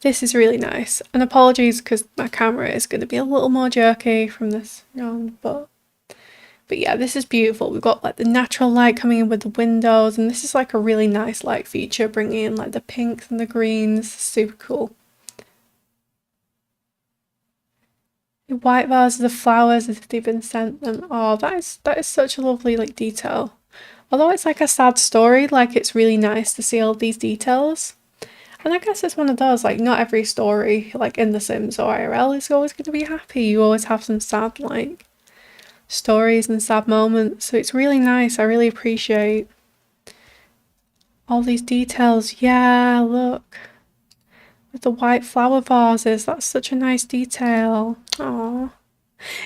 This is really nice. And apologies because my camera is going to be a little more jerky from this on, but yeah, this is beautiful. We've got like the natural light coming in with the windows, and this is like a really nice light feature, bringing in like the pinks and the greens. Super cool. The white vases of flowers as if they've been sent them. Oh, that is such a lovely like detail. Although it's like a sad story, like it's really nice to see all these details. And I guess it's one of those, like not every story like in The Sims or IRL is always going to be happy. You always have some sad like stories and sad moments, so it's really nice. I really appreciate all these details. Yeah, look, with the white flower vases, that's such a nice detail. Oh,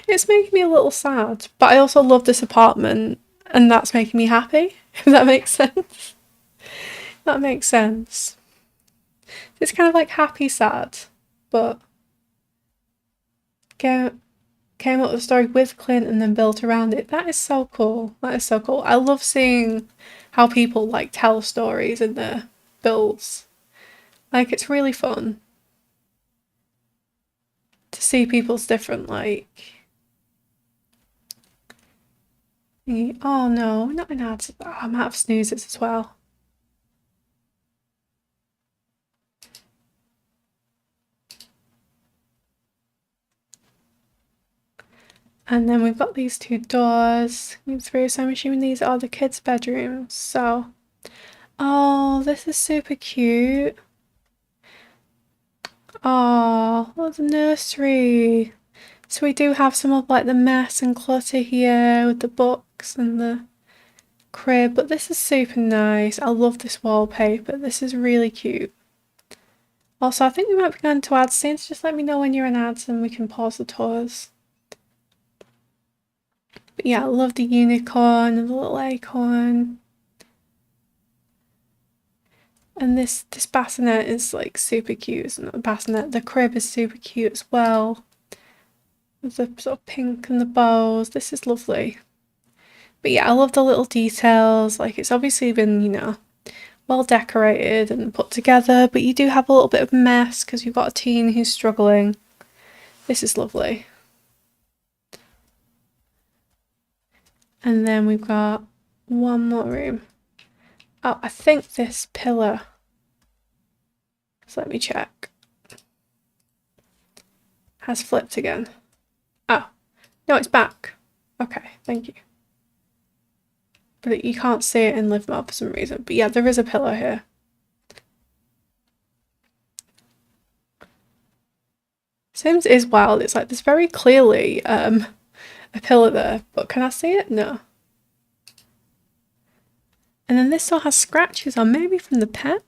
it's making me a little sad, but I also love this apartment and that's making me happy, if that makes sense. That makes sense. It's kind of like happy sad, but came up with a story with Clint and then built around it. That is so cool. That is so cool. I love seeing how people like tell stories in their builds. Like, it's really fun to see people's different like. Oh no, we're not in ads. Oh, I'm out of snoozes as well. And then we've got these two doors through, so I'm assuming these are the kids' bedrooms. So, oh, this is super cute. Oh, the nursery. So we do have some of like the mess and clutter here with the books and the crib, but this is super nice. I love this wallpaper. This is really cute. Also, I think we might be going to ads soon, so just let me know when you're in ads and we can pause the tours. But yeah, I love the unicorn and the little acorn. And this bassinet is like super cute, isn't it? The bassinet, the crib is super cute as well. With the sort of pink and the bows. This is lovely. But yeah, I love the little details. Like it's obviously been, you know, well decorated and put together, but you do have a little bit of mess because you've got a teen who's struggling. This is lovely. And then we've got one more room. Oh, I think this pillar. So let me check. Has flipped again. Oh, no, it's back. Okay, thank you. But you can't see it in live mode for some reason. But yeah, there is a pillar here. Sims is wild. It's like there's very clearly a pillar there, but can I see it? No. And then this still has scratches on, maybe from the pet.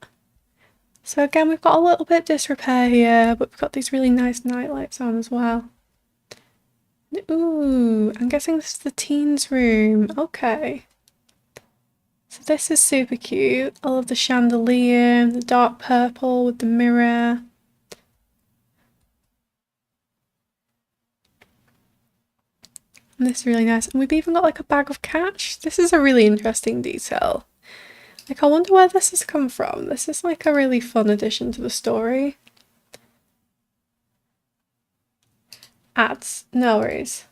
So again, we've got a little bit of disrepair here, but we've got these really nice night lights on as well. Ooh, I'm guessing this is the teens room. Okay. So this is super cute. I love the chandelier, the dark purple with the mirror. And this is really nice. And we've even got like a bag of cash. This is a really interesting detail. Like I wonder where this has come from. This is like a really fun addition to the story. Ads, no worries.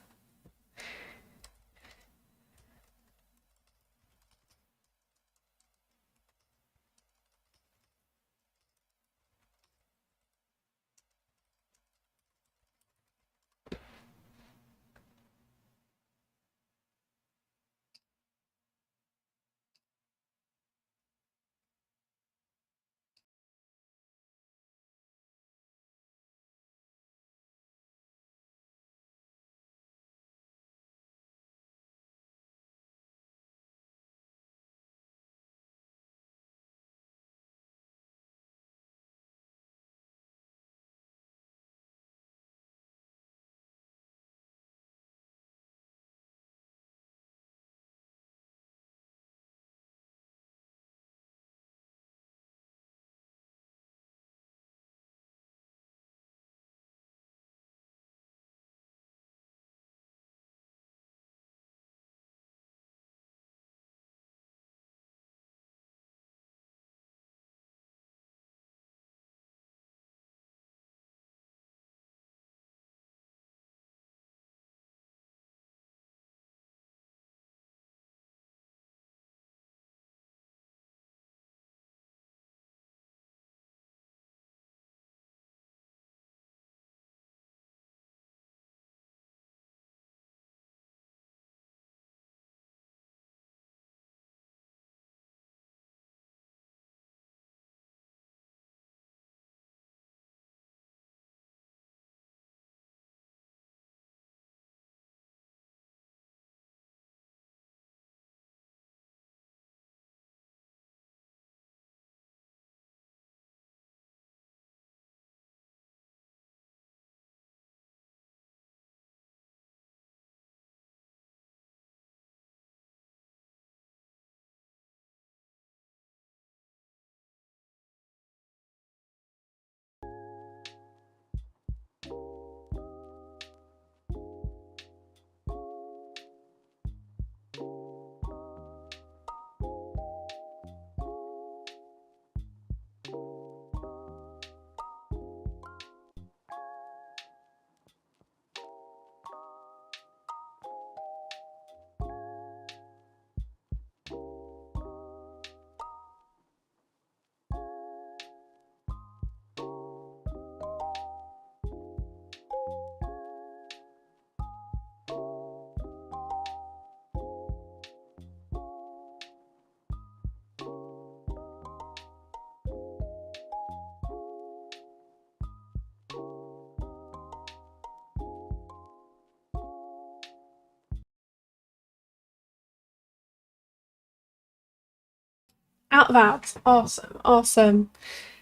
Out of ads. Awesome, awesome.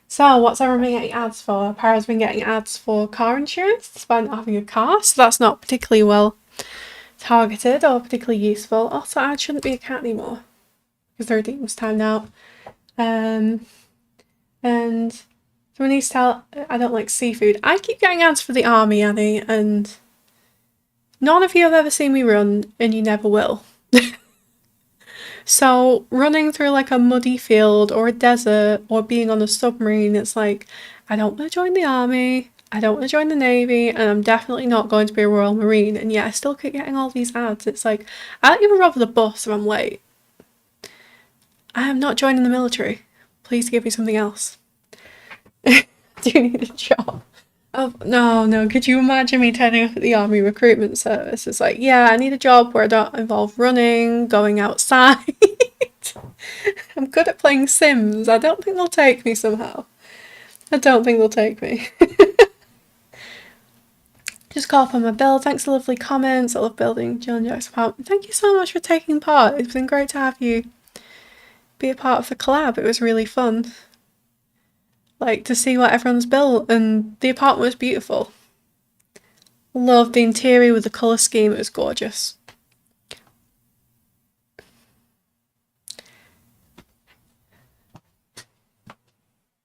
So what's everyone been getting ads for? Para's been getting ads for car insurance despite not having a car, so that's not particularly well targeted or particularly useful. Also, ads shouldn't be a cat anymore because the redeem's timed out. And someone needs to tell I don't like seafood. I keep getting ads for the army, Annie, and none of you have ever seen me run, and you never will. So running through like a muddy field or a desert or being on a submarine, it's like, I don't want to join the army, I don't want to join the navy, and I'm definitely not going to be a Royal Marine. And yet I still keep getting all these ads. It's like, I don't even rob the bus if I'm late. I am not joining the military. Please give me something else. Do you need a job? Oh, no, could you imagine me turning up at the army recruitment service? It's like, yeah, I need a job where I don't involve running, going outside. I'm good at playing Sims. I don't think they'll take me somehow. I don't think they'll take me. Just call up on my bill. Thanks for lovely comments. I love building Jill and Jack's apartment. Thank you so much for taking part. It's been great to have you be a part of the collab. It was really fun. Like, to see what everyone's built, and the apartment was beautiful. Loved the interior with the colour scheme, it was gorgeous.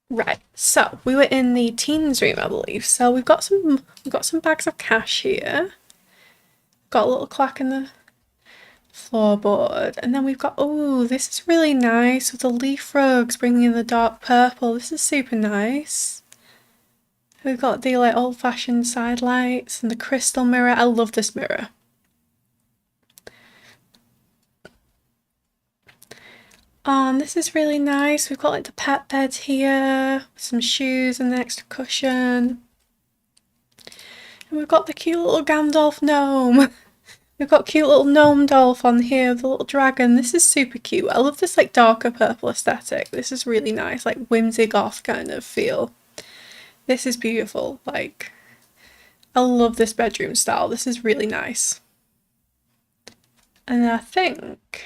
Right, so we were in the teens room, I believe. So we've got some bags of cash here. Got a little clack in the floorboard, and then we've got, oh, this is really nice with the leaf rugs bringing in the dark purple. This is super nice. We've got the like old-fashioned side lights and the crystal mirror. I love this mirror. And this is really nice. We've got like the pet bed here, some shoes and an extra cushion. And we've got the cute little Gandalf gnome. We've got cute little gnome Dolph on here, the little dragon. This is super cute. I love this like darker purple aesthetic. This is really nice, like whimsy goth kind of feel. This is beautiful. Like, I love this bedroom style. This is really nice. And I think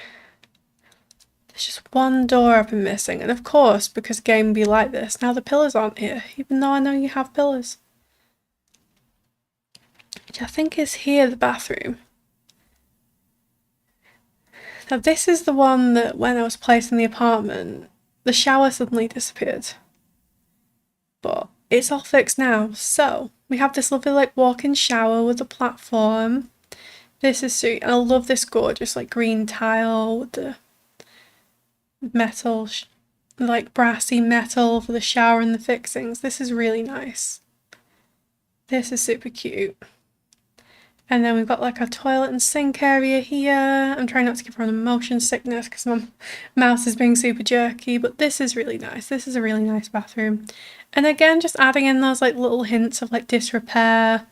there's just one door I've been missing. And of course, because game be like this, now the pillars aren't here, even though I know you have pillars. Which I think is here, the bathroom. Now this is the one that when I was placing the apartment, the shower suddenly disappeared. But it's all fixed now. So we have this lovely like walk-in shower with a platform. This is sweet. And I love this gorgeous like green tile with the metal, like brassy metal for the shower and the fixings. This is really nice. This is super cute. And then we've got like a toilet and sink area here. I'm trying not to give her motion sickness because my mouse is being super jerky, but this is really nice. This is a really nice bathroom. And again, just adding in those like little hints of like disrepair,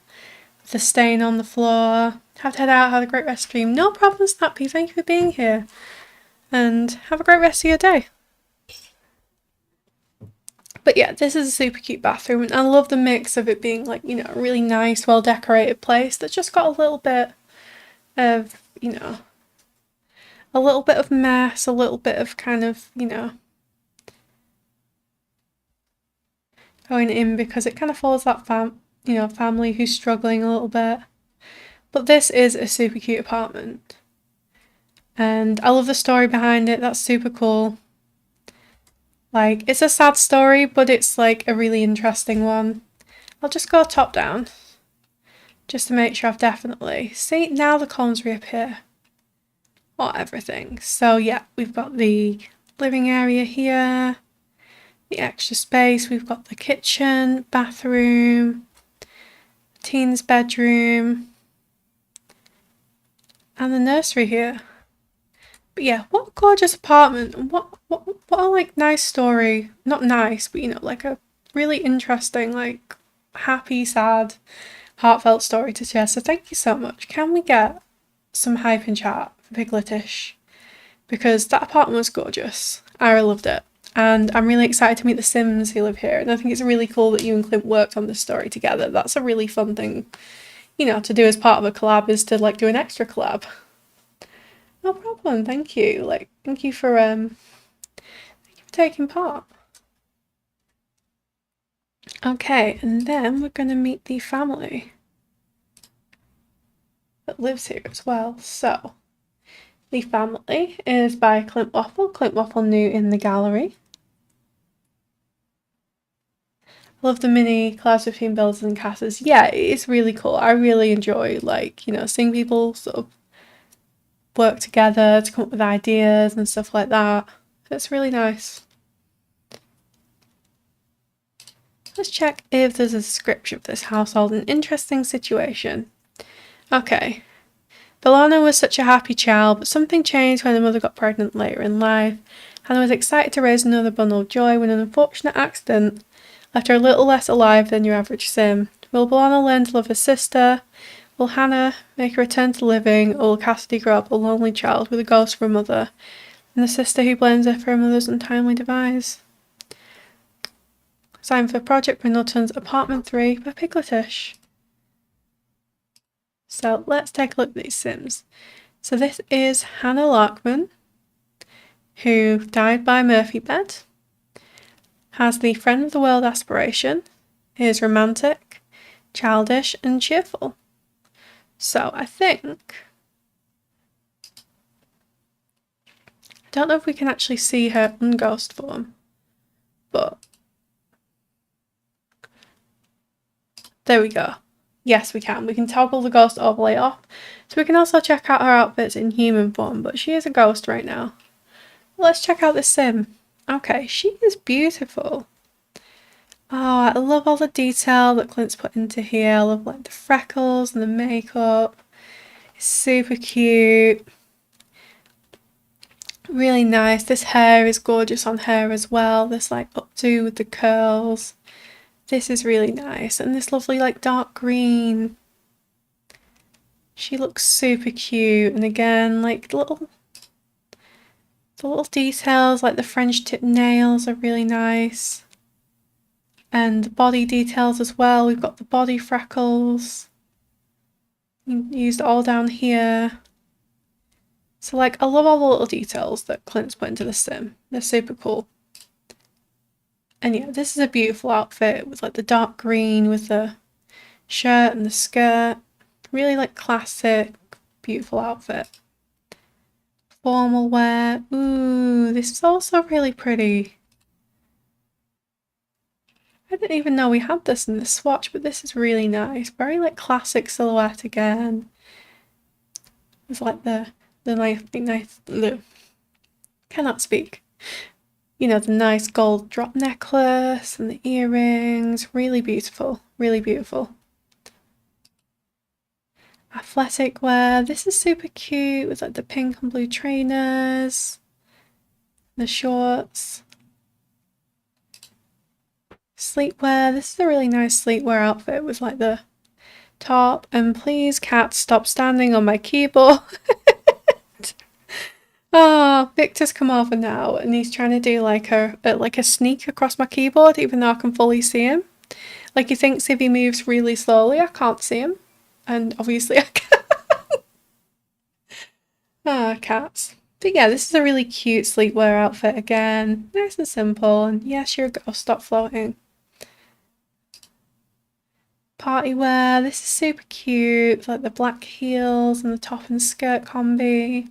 the stain on the floor. Have to head out, have a great rest stream. No problem, Snappy. Thank you for being here. And have a great rest of your day. But yeah, this is a super cute bathroom, and I love the mix of it being like, you know, a really nice, well decorated place that's just got a little bit of, you know, a little bit of mess, a little bit of kind of, you know, going in because it kind of follows that family who's struggling a little bit. But this is a super cute apartment. And I love the story behind it, that's super cool. Like, it's a sad story, but it's like a really interesting one. I'll just go top down, just to make sure I've definitely... See, now the columns reappear. Or everything. So yeah, we've got the living area here, the extra space, we've got the kitchen, bathroom, teen's bedroom, and the nursery here. But yeah, what a gorgeous apartment, and what a like nice story. Not nice, but you know, like a really interesting, like happy, sad, heartfelt story to share. So thank you so much. Can we get some hype in chat for Pigletish? Because that apartment was gorgeous. I really loved it. And I'm really excited to meet the Sims who live here. And I think it's really cool that you and Clint worked on this story together. That's a really fun thing, you know, to do as part of a collab, is to like do an extra collab. No problem, thank you. Like, thank you for taking part. Okay, and then we're going to meet the family that lives here as well. So, the family is by Clint Waffle. Clint Waffle new in the gallery. Love the mini collabs between builders and casters. Yeah, it's really cool. I really enjoy, like, you know, seeing people sort of work together to come up with ideas and stuff like that. It's really nice. Let's check if there's a description of this household. An interesting situation. Okay. Belana was such a happy child, but something changed when her mother got pregnant later in life. Hannah was excited to raise another bundle of joy when an unfortunate accident left her a little less alive than your average sim. Will Belana learn to love her sister? Will Hannah make a return to living, or will Cassidy grow up a lonely child with a ghost for a mother, and a sister who blames her for her mother's untimely demise? Signed for Project Brindleton's Apartment 3 by Pigletish. So let's take a look at these Sims. So this is Hannah Larkman, who died by Murphy bed, has the friend of the world aspiration, is romantic, childish and cheerful. So I think, I don't know if we can actually see her unghost form, but there we go. Yes, we can. We can toggle the ghost overlay off. So we can also check out her outfits in human form, but she is a ghost right now. Let's check out this sim. Okay, she is beautiful. Oh, I love all the detail that Clint's put into here. I love like the freckles and the makeup. It's super cute. Really nice. This hair is gorgeous on her as well. This like updo with the curls. This is really nice, and this lovely like dark green. She looks super cute, and again like the little details like the French tip nails are really nice, and the body details as well. We've got the body freckles used all down here. So like I love all the little details that Clint's put into the sim. They're super cool. And yeah, this is a beautiful outfit with like the dark green with the shirt and the skirt. Really like classic, beautiful outfit. Formal wear. Ooh, this is also really pretty. I didn't even know we had this in the swatch, but this is really nice. Very like classic silhouette again. It's like the nice, cannot speak. You know, the nice gold drop necklace and the earrings. Really beautiful, really beautiful. Athletic wear. This is super cute with like the pink and blue trainers, the shorts. Sleepwear. This is a really nice sleepwear outfit with like the top. And please, cat, stop standing on my keyboard. Oh, Victor's come over now and he's trying to do like a sneak across my keyboard even though I can fully see him. Like he thinks if he moves really slowly I can't see him. And obviously I can. Ah, cats. But yeah, this is a really cute sleepwear outfit again. Nice and simple. And yes, you're a ghost, stop floating. Party wear. This is super cute. Like the black heels and the top and skirt combi.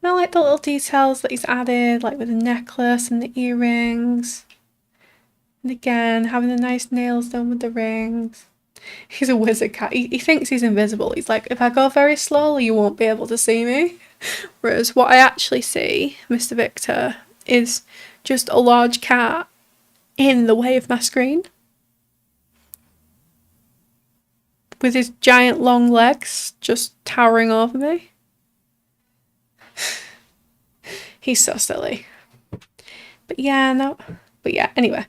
And I like the little details that he's added, like with the necklace and the earrings. And again, having the nice nails done with the rings. He's a wizard cat. He thinks he's invisible. He's like, if I go very slowly, you won't be able to see me. Whereas what I actually see, Mr. Victor, is just a large cat in the way of my screen. With his giant long legs just towering over me. He's so silly. But yeah, anyway.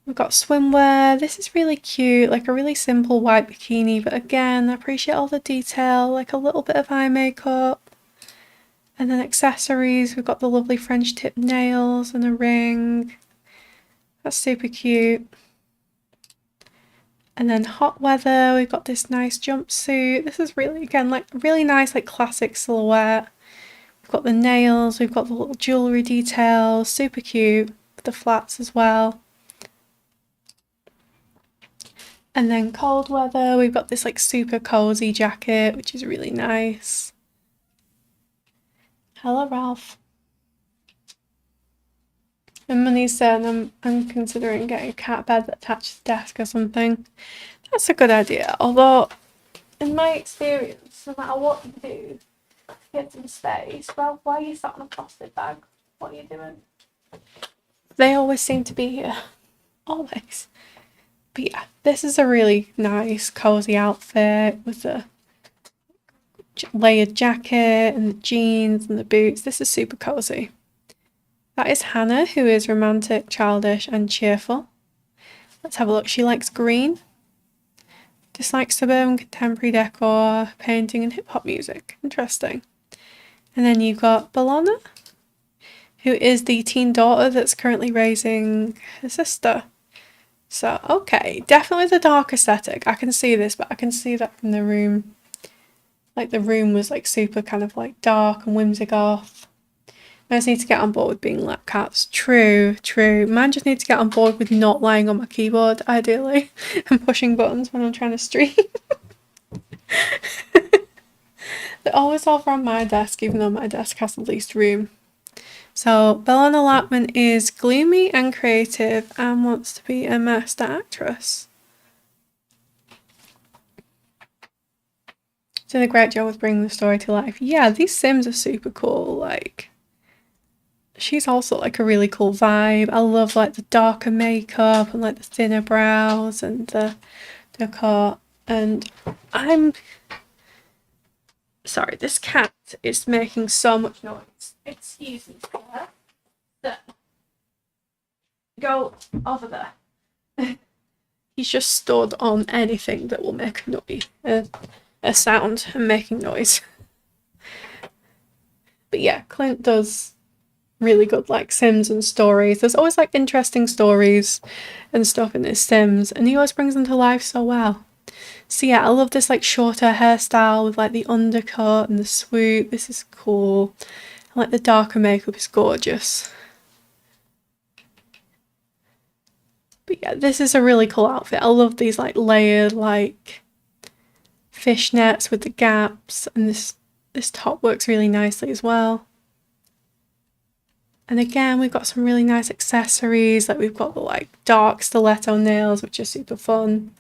We've got swimwear. This is really cute, like a really simple white bikini, but again, I appreciate all the detail, like a little bit of eye makeup. And then accessories, we've got the lovely French tip nails and a ring. That's super cute. And then hot weather, we've got this nice jumpsuit. This is really, again, like really nice, like classic silhouette. We've got the nails, we've got the little jewellery details, super cute. the flats as well. And then cold weather, we've got this like super cozy jacket, which is really nice. Hello, Ralph. And Money's saying I'm considering getting a cat bed that attaches to the desk or something. That's a good idea. Although, in my experience, no matter what you do to get some space, well, why are you sat on a plastic bag? What are you doing? They always seem to be here. Always. But yeah, this is a really nice, cozy outfit with the layered jacket and the jeans and the boots. This is super cozy. That is Hannah, who is romantic, childish, and cheerful. Let's have a look. She likes green. Dislikes suburban contemporary decor, painting, and hip hop music. Interesting. And then you've got Bologna, who is the teen daughter that's currently raising her sister. So, okay, definitely the dark aesthetic. I can see this, but I can see that from the room. Like, the room was, like, super kind of, like, dark and whimsical. I just need to get on board with being lap cats. True. Mine just need to get on board with not lying on my keyboard, ideally, and pushing buttons when I'm trying to stream. They're always over on my desk, even though my desk has the least room. So, Bellona Lapman is gloomy and creative and wants to be a master actress. Did a great job with bringing the story to life. Yeah, these Sims are super cool. Like, she's also like a really cool vibe. I love like the darker makeup and like the thinner brows and the cut. And I'm sorry, this cat is making so much noise. Excuse me, sir. Go over there. He's just stood on anything that will make a noise, a sound and making noise. But yeah, Clint does really good like Sims and stories. There's always like interesting stories and stuff in his Sims, and he always brings them to life so well. So yeah, I love this like shorter hairstyle with like the undercut and the swoop. This is cool. And, like the darker makeup is gorgeous. But yeah, this is a really cool outfit. I love these like layered like fishnets with the gaps, and this top works really nicely as well. And again, we've got some really nice accessories. Like we've got the like dark stiletto nails, which are super fun.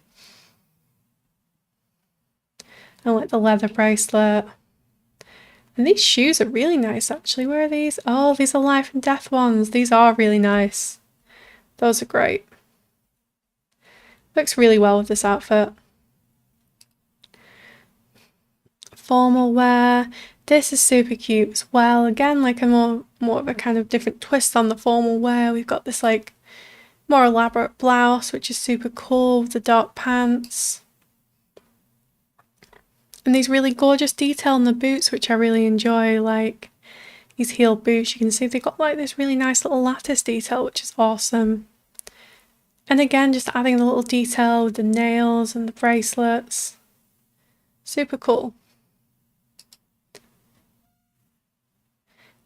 And like the leather bracelet. And these shoes are really nice actually. Where are these? Oh, these are life and death ones. These are really nice. Those are great. Looks really well with this outfit. Formal wear. This is super cute as well. Again, like a more of a kind of different twist on the formal wear. We've got this like more elaborate blouse, which is super cool with the dark pants. And these really gorgeous detail on the boots, which I really enjoy, like these heel boots. You can see they've got like this really nice little lattice detail, which is awesome. And again, just adding the little detail with the nails and the bracelets. Super cool.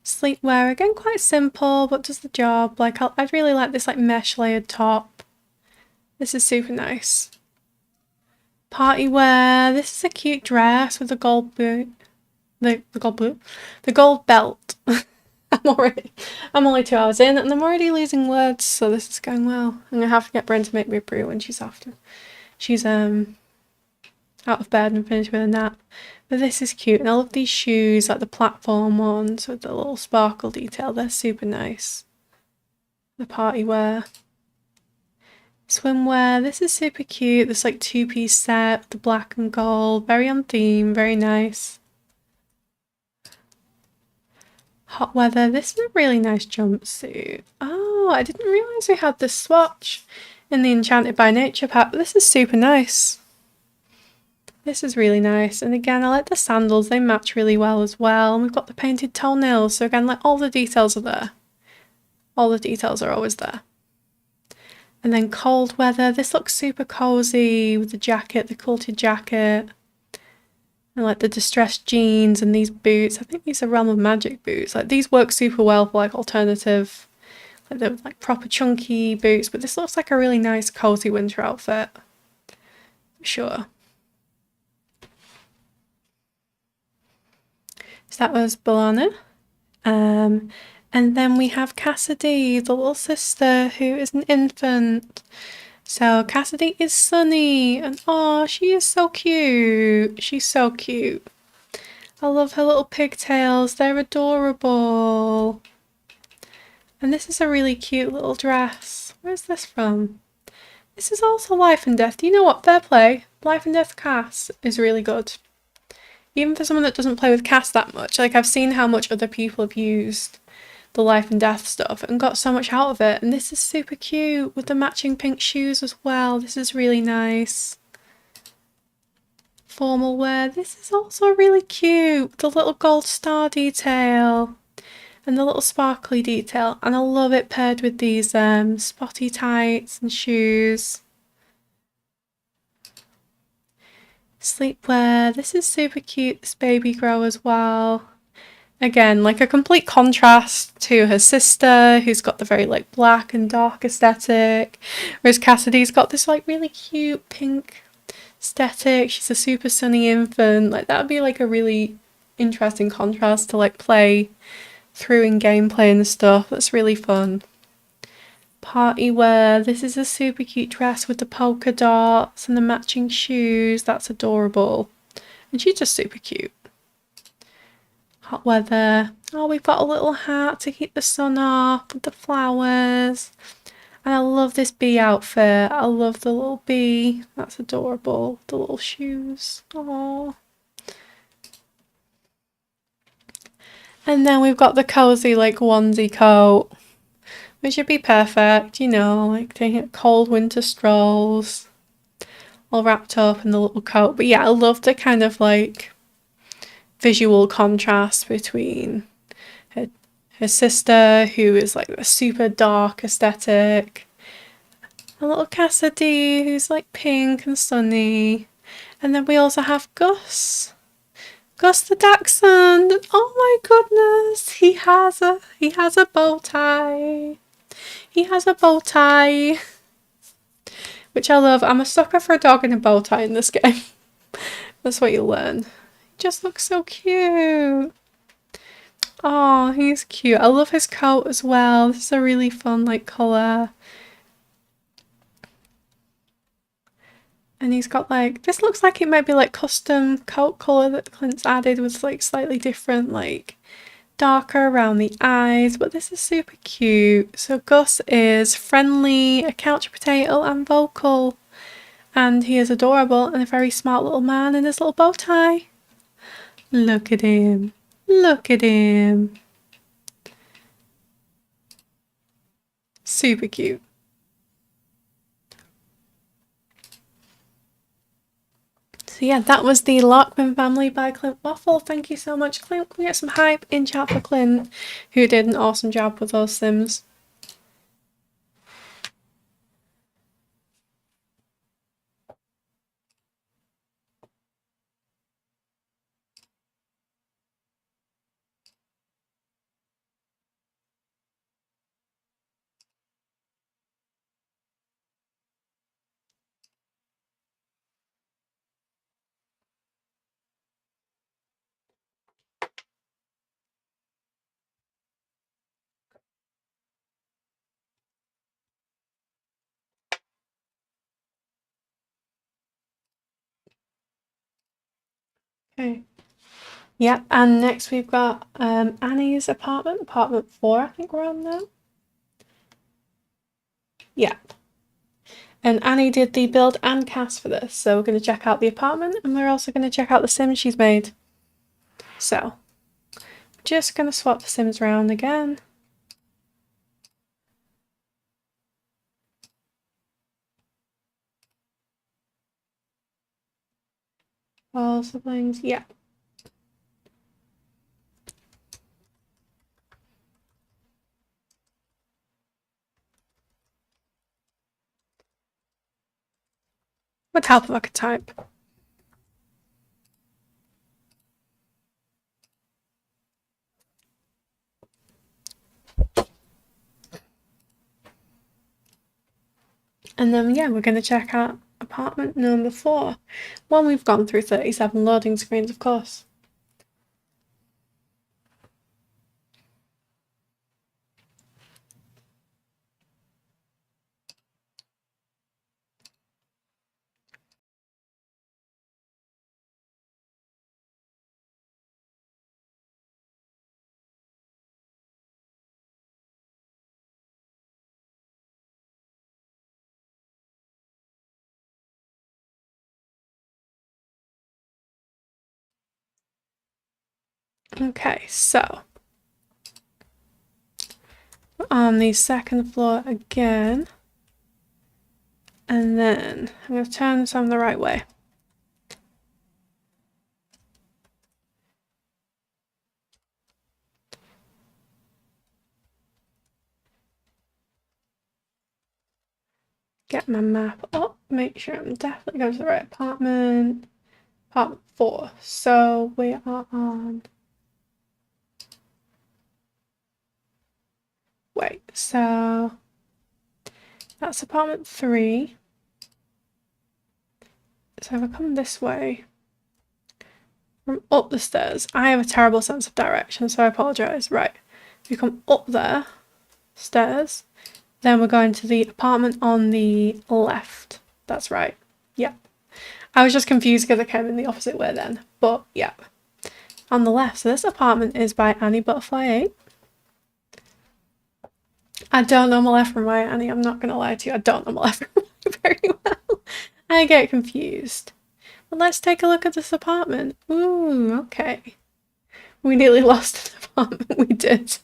Sleepwear, again quite simple, but does the job. Like I'd really like this like mesh layered top. This is super nice. Party wear. This is a cute dress with a gold boot. The gold belt. I'm only 2 hours in and I'm already losing words, so this is going well. I'm gonna have to get Bryn to make me a brew when she's after. She's out of bed and finished with a nap. But this is cute, and I love these shoes, like the platform ones with the little sparkle detail. They're super nice. The party wear. Swimwear. This is super cute. This like 2-piece set with the black and gold. Very on theme, very nice. Hot weather. This is a really nice jumpsuit. Oh, I didn't realise we had this swatch in the Enchanted by Nature pack. This is super nice. This is really nice. And again, I like the sandals. They match really well as well. And we've got the painted toenails. So again, like all the details are there. All the details are always there. And then cold weather. This looks super cozy with the jacket, the quilted jacket. And like the distressed jeans and these boots. I think these are Realm of Magic boots. Like these work super well for like alternative They're like proper chunky boots, but this looks like a really nice cozy winter outfit. For sure. So that was Bolana. And then we have Cassidy, the little sister who is an infant. So Cassidy is Sunny, and oh, she is so cute. She's so cute. I love her little pigtails, they're adorable. And this is a really cute little dress. Where's this from? This is also Life and Death. Do you know what? Fair play. Life and Death Cass is really good. Even for someone that doesn't play with Cass that much. Like, I've seen how much other people have used the Life and Death stuff and got so much out of it. And this is super cute with the matching pink shoes as well. This is really nice. Formal wear. This is also really cute. The little gold star detail. And the little sparkly detail, and I love it paired with these spotty tights and shoes. Sleepwear, this is super cute, this baby grow as well. Again, like a complete contrast to her sister, who's got the very like black and dark aesthetic, whereas Cassidy's got this like really cute pink aesthetic. She's a super sunny infant. Like, that would be like a really interesting contrast to like play through in gameplay and stuff. That's really fun. Party wear. This is a super cute dress with the polka dots and the matching shoes. That's adorable. And she's just super cute. Hot weather. Oh, we've got a little hat to keep the sun off with the flowers. And I love this bee outfit. I love the little bee. That's adorable. The little shoes. Aww. And then we've got the cozy like onesie coat, which would be perfect, you know, like taking cold winter strolls, all wrapped up in the little coat. But yeah, I love the kind of like visual contrast between her sister, who is like a super dark aesthetic, and little Cassidy, who's like pink and sunny. And then we also have Gus. Gus the Dachshund. Oh my goodness, he has a bow tie. He has a bow tie, which I love. I'm a sucker for a dog in a bow tie in this game. That's what you learn. He just looks so cute. Oh, he's cute. I love his coat as well. This is a really fun like colour. And he's got like, this looks like it might be like custom coat colour that Clint's added with like slightly different, like darker around the eyes, but this is super cute. So Gus is friendly, a couch potato and vocal. And he is adorable and a very smart little man in his little bow tie. Look at him. Look at him. Super cute. So yeah, that was the Lockman Family by Clint Waffle. Thank you so much, Clint. Can we get some hype in chat for Clint, who did an awesome job with those Sims? Okay. Yep, and next we've got Annie's apartment, apartment 4, I think we're on now. Yeah. And Annie did the build and cast for this, so we're going to check out the apartment, and we're also going to check out the Sims she's made. So, just going to swap the Sims around again. All siblings, yeah. With help of archetype. And then, yeah, we're going to check out apartment number 4. When we've gone through 37 loading screens, of course. Okay, so on the second floor again, and then I'm going to turn this on the right way. Get my map up, make sure I'm definitely going to the right apartment. Apartment 4. So we are on. Wait, so that's apartment 3. So if I come this way from up the stairs, I have a terrible sense of direction, so I apologise. Right, if you come up there, stairs, then we're going to the apartment on the left. That's right. Yep. I was just confused because I came in the opposite way then, but yep. On the left, so this apartment is by Annie Butterfly 8. I don't know my left from right, Annie, I'm not going to lie to you. I don't know my left from right very well. I get confused. But let's take a look at this apartment. Ooh, okay. We nearly lost an apartment. We did.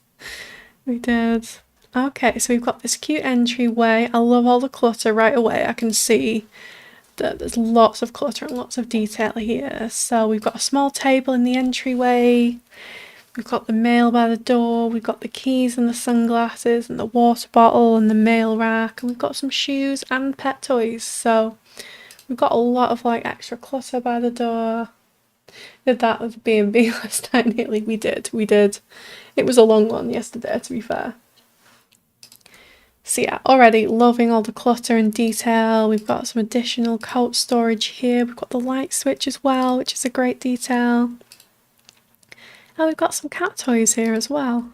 We did. Okay, so we've got this cute entryway. I love all the clutter right away. I can see that there's lots of clutter and lots of detail here. So we've got a small table in the entryway. We've got the mail by the door. We've got the keys and the sunglasses and the water bottle and the mail rack. And we've got some shoes and pet toys. So we've got a lot of like extra clutter by the door. Did that with B&B last night nearly. We did. It was a long one yesterday, to be fair. So yeah, already loving all the clutter and detail. We've got some additional coat storage here. We've got the light switch as well, which is a great detail. And we've got some cat toys here as well.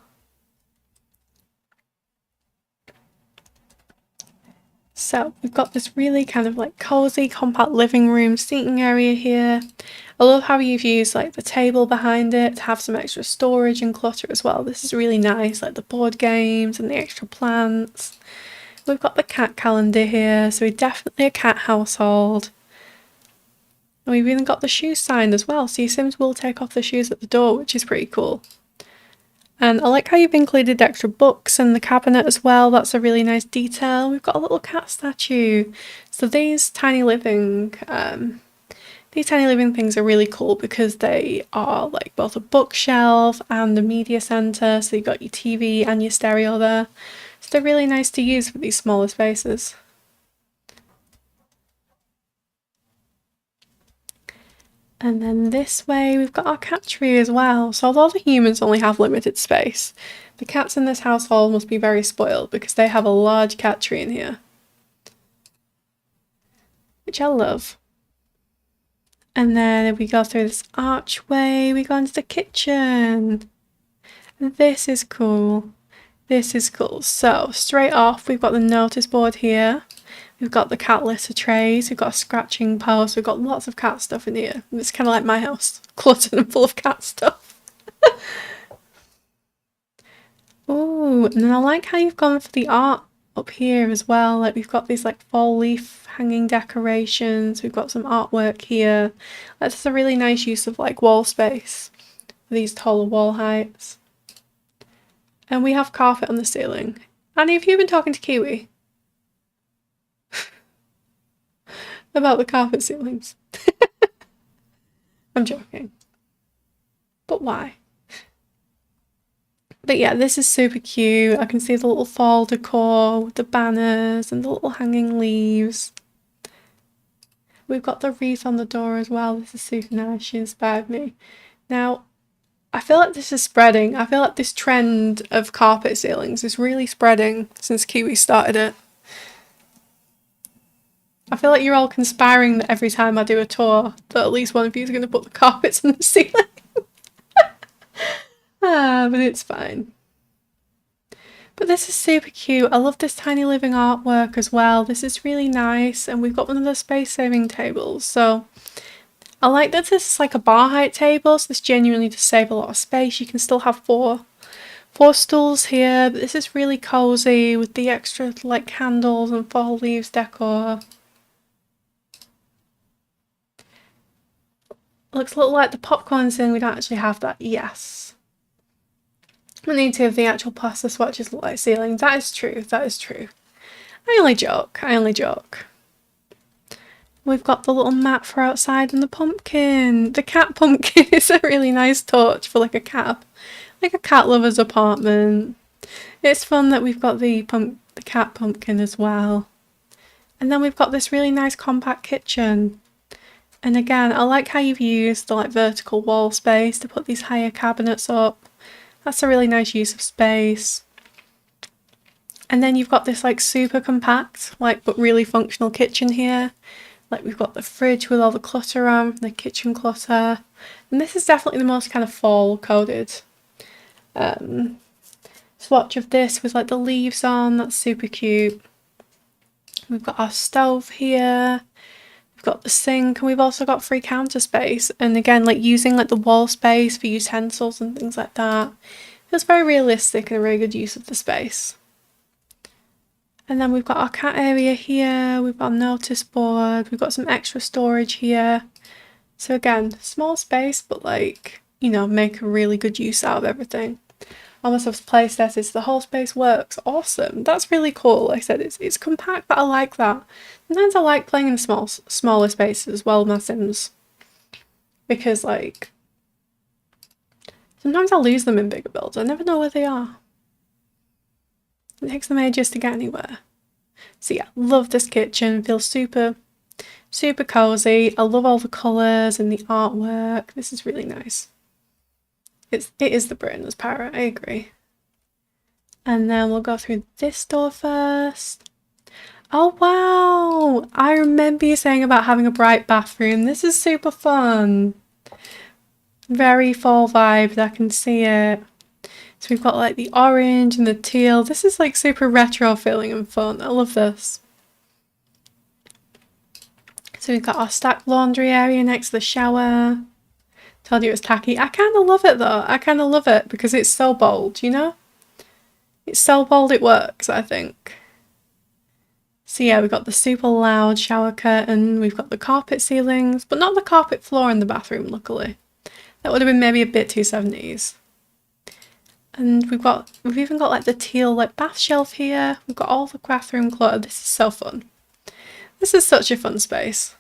So we've got this really kind of like cozy, compact living room seating area here. I love how you've used like the table behind it to have some extra storage and clutter as well. This is really nice, like the board games and the extra plants. We've got the cat calendar here, so we're definitely a cat household. And we've even got the shoes signed as well, so your Sims will take off the shoes at the door, which is pretty cool. And I like how you've included extra books in the cabinet as well. That's a really nice detail. We've got a little cat statue. So these tiny living things are really cool because they are like both a bookshelf and a media centre. So you've got your TV and your stereo there. So they're really nice to use for these smaller spaces. And then this way we've got our cat tree as well. So although the humans only have limited space, the cats in this household must be very spoiled because they have a large cat tree in here. Which I love. And then we go through this archway, we go into the kitchen. This is cool. This is cool. So straight off we've got the notice board here. We've got the cat litter trays, we've got a scratching post, we've got lots of cat stuff in here. It's kind of like my house, cluttered and full of cat stuff. Ooh, and then I like how you've gone for the art up here as well. Like we've got these like fall leaf hanging decorations, we've got some artwork here. That's a really nice use of like wall space for these taller wall heights. And we have carpet on the ceiling. Annie, have you been talking to Kiwi about the carpet ceilings? I'm joking. But why? But yeah, this is super cute. I can see the little fall decor with the banners and the little hanging leaves. We've got the wreath on the door as well. This is super nice. She inspired me. Now, I feel like this is spreading. I feel like this trend of carpet ceilings is really spreading since Kiwi started it. I feel like you're all conspiring that every time I do a tour that at least one of you is going to put the carpets on the ceiling. But it's fine. But this is super cute. I love this tiny living artwork as well. This is really nice, and we've got one of the space saving tables. So I like that this is like a bar height table, so this genuinely does save a lot of space. You can still have four stools here, but this is really cozy with the extra like candles and fall leaves decor. Looks a little like the popcorn thing. We don't actually have that. Yes. We need to have the actual plaster swatches look like ceiling. That is true. That is true. I only joke. I only joke. We've got the little mat for outside and the pumpkin. The cat pumpkin is a really nice touch for like a cat lover's apartment. It's fun that we've got the cat pumpkin as well. And then we've got this really nice compact kitchen. And again, I like how you've used the like vertical wall space to put these higher cabinets up. That's a really nice use of space. And then you've got this like super compact, like but really functional kitchen here. Like we've got the fridge with all the clutter on, the kitchen clutter. And this is definitely the most kind of fall coded swatch of this with like the leaves on. That's super cute. We've got our stove here. We've got the sink, and we've also got free counter space. And again, like using like the wall space for utensils and things like that. Feels very realistic and a really good use of the space. And then we've got our cat area here. We've got a notice board. We've got some extra storage here. So again, small space, but like, you know, make a really good use out of everything. Almost as playset is the whole space works. Awesome. That's really cool. Like I said, it's compact, but I like that. Sometimes I like playing in smaller spaces as well, my Sims. Because like, sometimes I lose them in bigger builds. I never know where they are. It takes them ages to get anywhere. So yeah, love this kitchen. Feels super, super cozy. I love all the colours and the artwork. This is really nice. It is the Brindleton's parrot, I agree. And then we'll go through this door first. Oh wow! I remember you saying about having a bright bathroom. This is super fun. Very fall vibes, I can see it. So we've got like the orange and the teal. This is like super retro feeling and fun. I love this. So we've got our stacked laundry area next to the shower. Told you it was tacky. I kind of love it though. I kind of love it because it's so bold, you know? It's so bold it works, I think. So yeah, we've got the super loud shower curtain. We've got the carpet ceilings, but not the carpet floor in the bathroom, luckily. That would have been maybe a bit too 70s. And we've even got like the teal like bath shelf here. We've got all the bathroom clutter. This is so fun. This is such a fun space.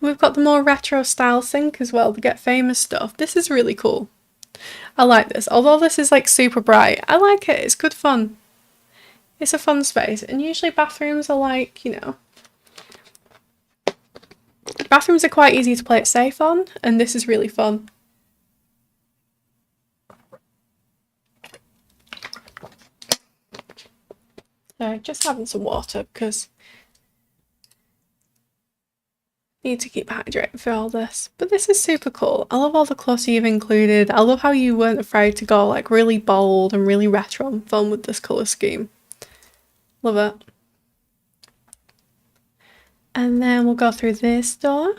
We've got the more retro style sink as well, the Get Famous stuff. This is really cool. I like this. Although this is like super bright, I like it. It's good fun. It's a fun space. And usually bathrooms are like, you know, bathrooms are quite easy to play it safe on, and this is really fun. So just having some water because need to keep hydrated for all this. But this is super cool. I love all the clutter you've included. I love how you weren't afraid to go like really bold and really retro and fun with this colour scheme. Love it. And then we'll go through this door.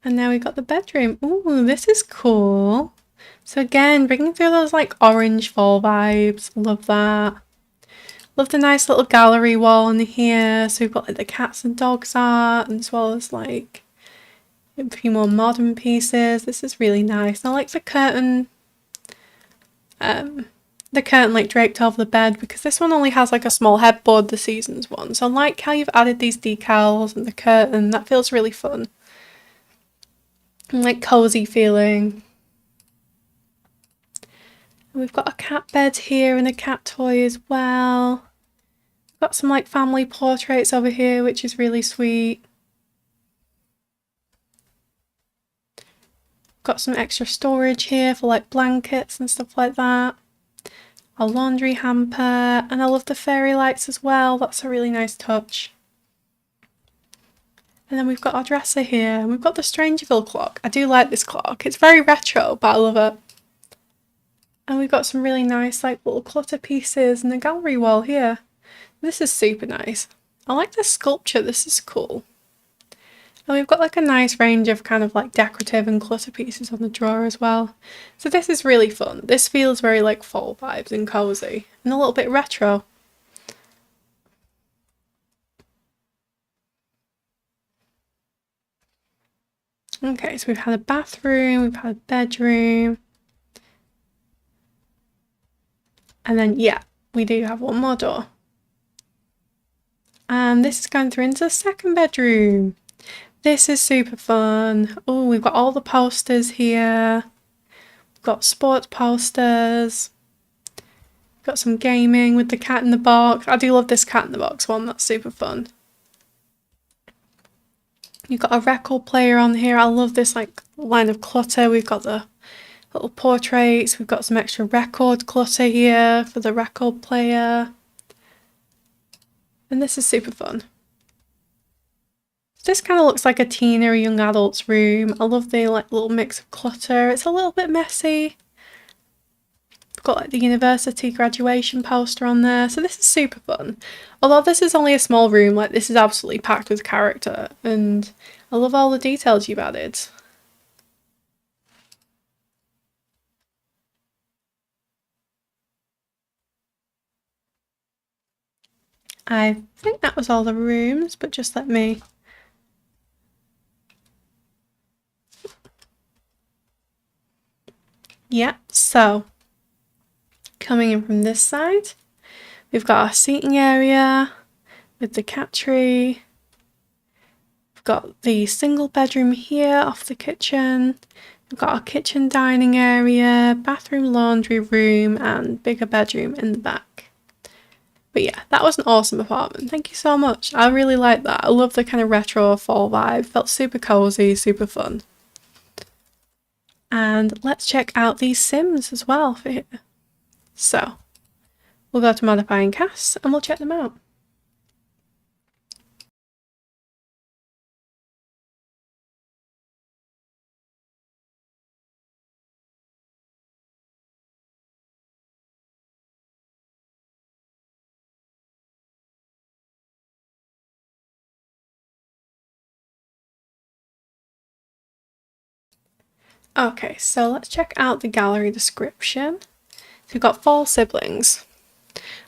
And now we've got the bedroom. Ooh, this is cool. So again, bringing through those like orange fall vibes. Love that. Love the nice little gallery wall in here. So we've got like the cats and dogs art, as well as like a few more modern pieces. This is really nice. I like the curtain. The curtain like draped over the bed because this one only has like a small headboard, the seasons one. So I like how you've added these decals and the curtain. That feels really fun. And like cozy feeling. And we've got a cat bed here and a cat toy as well. Got some like family portraits over here, which is really sweet. Got some extra storage here for like blankets and stuff like that. a laundry hamper, and I love the fairy lights as well. That's a really nice touch. And then we've got our dresser here, and we've got the Strangerville clock. I do like this clock. It's very retro, but I love it. And we've got some really nice like little clutter pieces and a gallery wall here. This is super nice. I like this sculpture, this is cool. And we've got like a nice range of kind of like decorative and clutter pieces on the drawer as well. So this is really fun. This feels very like fall vibes and cozy and a little bit retro. Okay, so we've had a bathroom, we've had a bedroom. And then, yeah, we do have one more door. And this is going through into the second bedroom. This is super fun. Oh, we've got all the posters here. We've got sports posters. We've got some gaming with the cat in the box. I do love this cat in the box one. That's super fun. You've got a record player on here. I love this like line of clutter. We've got the little portraits. We've got some extra record clutter here for the record player. And this is super fun. This kind of looks like a teen or a young adult's room. I love the like little mix of clutter. It's a little bit messy. We've got like the university graduation poster on there. So this is super fun. Although this is only a small room, like this is absolutely packed with character. And I love all the details you've added. I think that was all the rooms, but just let me... Yeah, so coming in from this side, we've got our seating area with the cat tree. We've got the single bedroom here off the kitchen. We've got our kitchen dining area, bathroom, laundry room, and bigger bedroom in the back. But yeah, that was an awesome apartment. Thank you so much. I really like that. I love the kind of retro fall vibe. Felt super cozy, super fun. And let's check out these Sims as well for here. So, we'll go to modifying casts and we'll check them out. Okay, so let's check out the gallery description. So we've got 4 siblings.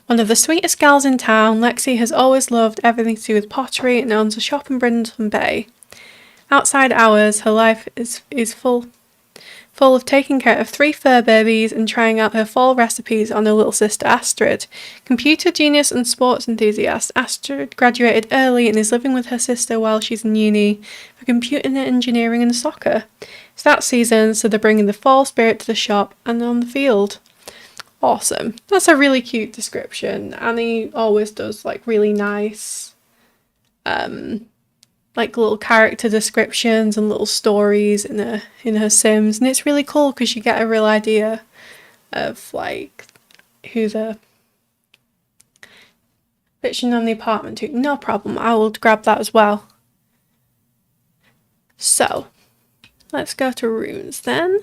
One of the sweetest gals in town, Lexi has always loved everything to do with pottery and owns a shop in Brindleton Bay. Outside hours, her life is full of taking care of 3 fur babies and trying out her fall recipes on her little sister Astrid. Computer genius and sports enthusiast, Astrid graduated early and is living with her sister while she's in uni for computer engineering and soccer. It's that season, so they're bringing the fall spirit to the shop and on the field. Awesome. That's a really cute description. Annie always does like really nice like little character descriptions and little stories in her Sims, and it's really cool because you get a real idea of like who the bitching on the apartment to. No problem, I will grab that as well. So let's go to rooms then.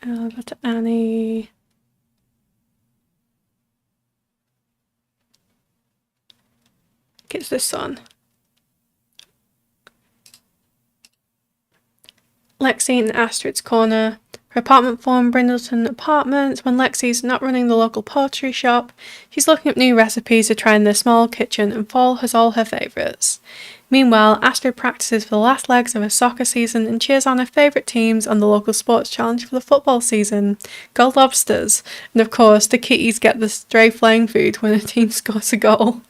And I'll go to Annie. It's this one. Lexi in Astrid's corner. Her apartment form Brindleton Apartments. When Lexi's not running the local pottery shop, she's looking up new recipes to try in their small kitchen, and fall has all her favourites. Meanwhile, Astrid practices for the last legs of her soccer season and cheers on her favourite teams on the local sports challenge for the football season. Go Lobsters! And of course, the kitties get the stray flying food when a team scores a goal.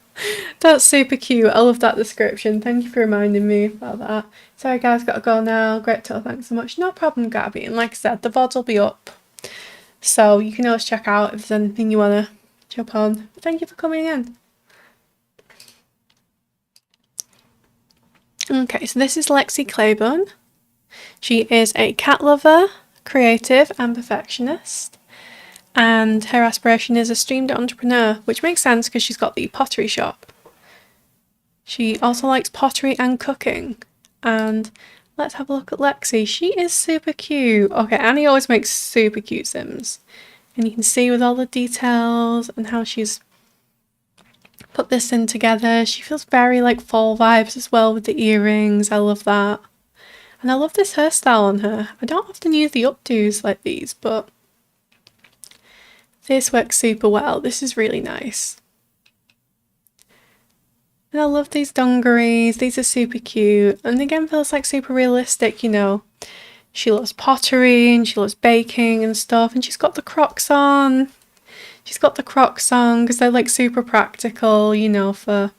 That's super cute. I love that description. Thank you for reminding me about that. Sorry guys, gotta go now. Great talk, thanks so much. No problem, Gabby. And like I said, the VODs will be up, so you can always check out if there's anything you wanna jump on. Thank you for coming in. Okay, so this is Lexi Claiborne. She is a cat lover, creative and perfectionist, and her aspiration is a streamed entrepreneur, which makes sense because she's got the pottery shop. She also likes pottery and cooking. And let's have a look at Lexi. She is super cute. Okay, Annie always makes super cute Sims. And you can see with all the details and how she's put this in together. She feels very like fall vibes as well with the earrings. I love that. And I love this hairstyle on her. I don't often use the updos like these, but this works super well. This is really nice. And I love these dungarees. These are super cute. And again, feels like super realistic, you know. She loves pottery and she loves baking and stuff. And she's got the Crocs on. She's got the Crocs on because they're like super practical, you know, for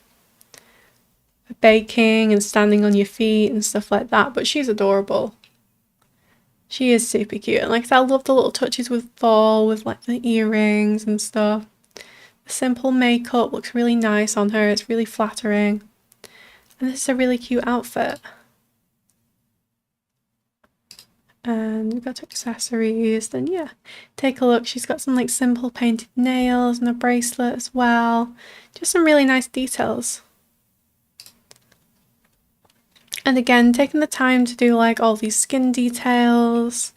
baking and standing on your feet and stuff like that. But she's adorable. She is super cute. And like I said, I love the little touches with fall, with like the earrings and stuff. The simple makeup looks really nice on her. It's really flattering. And this is a really cute outfit. And we've got accessories. Then yeah, take a look. She's got some like simple painted nails and a bracelet as well. Just some really nice details. And again, taking the time to do like all these skin details,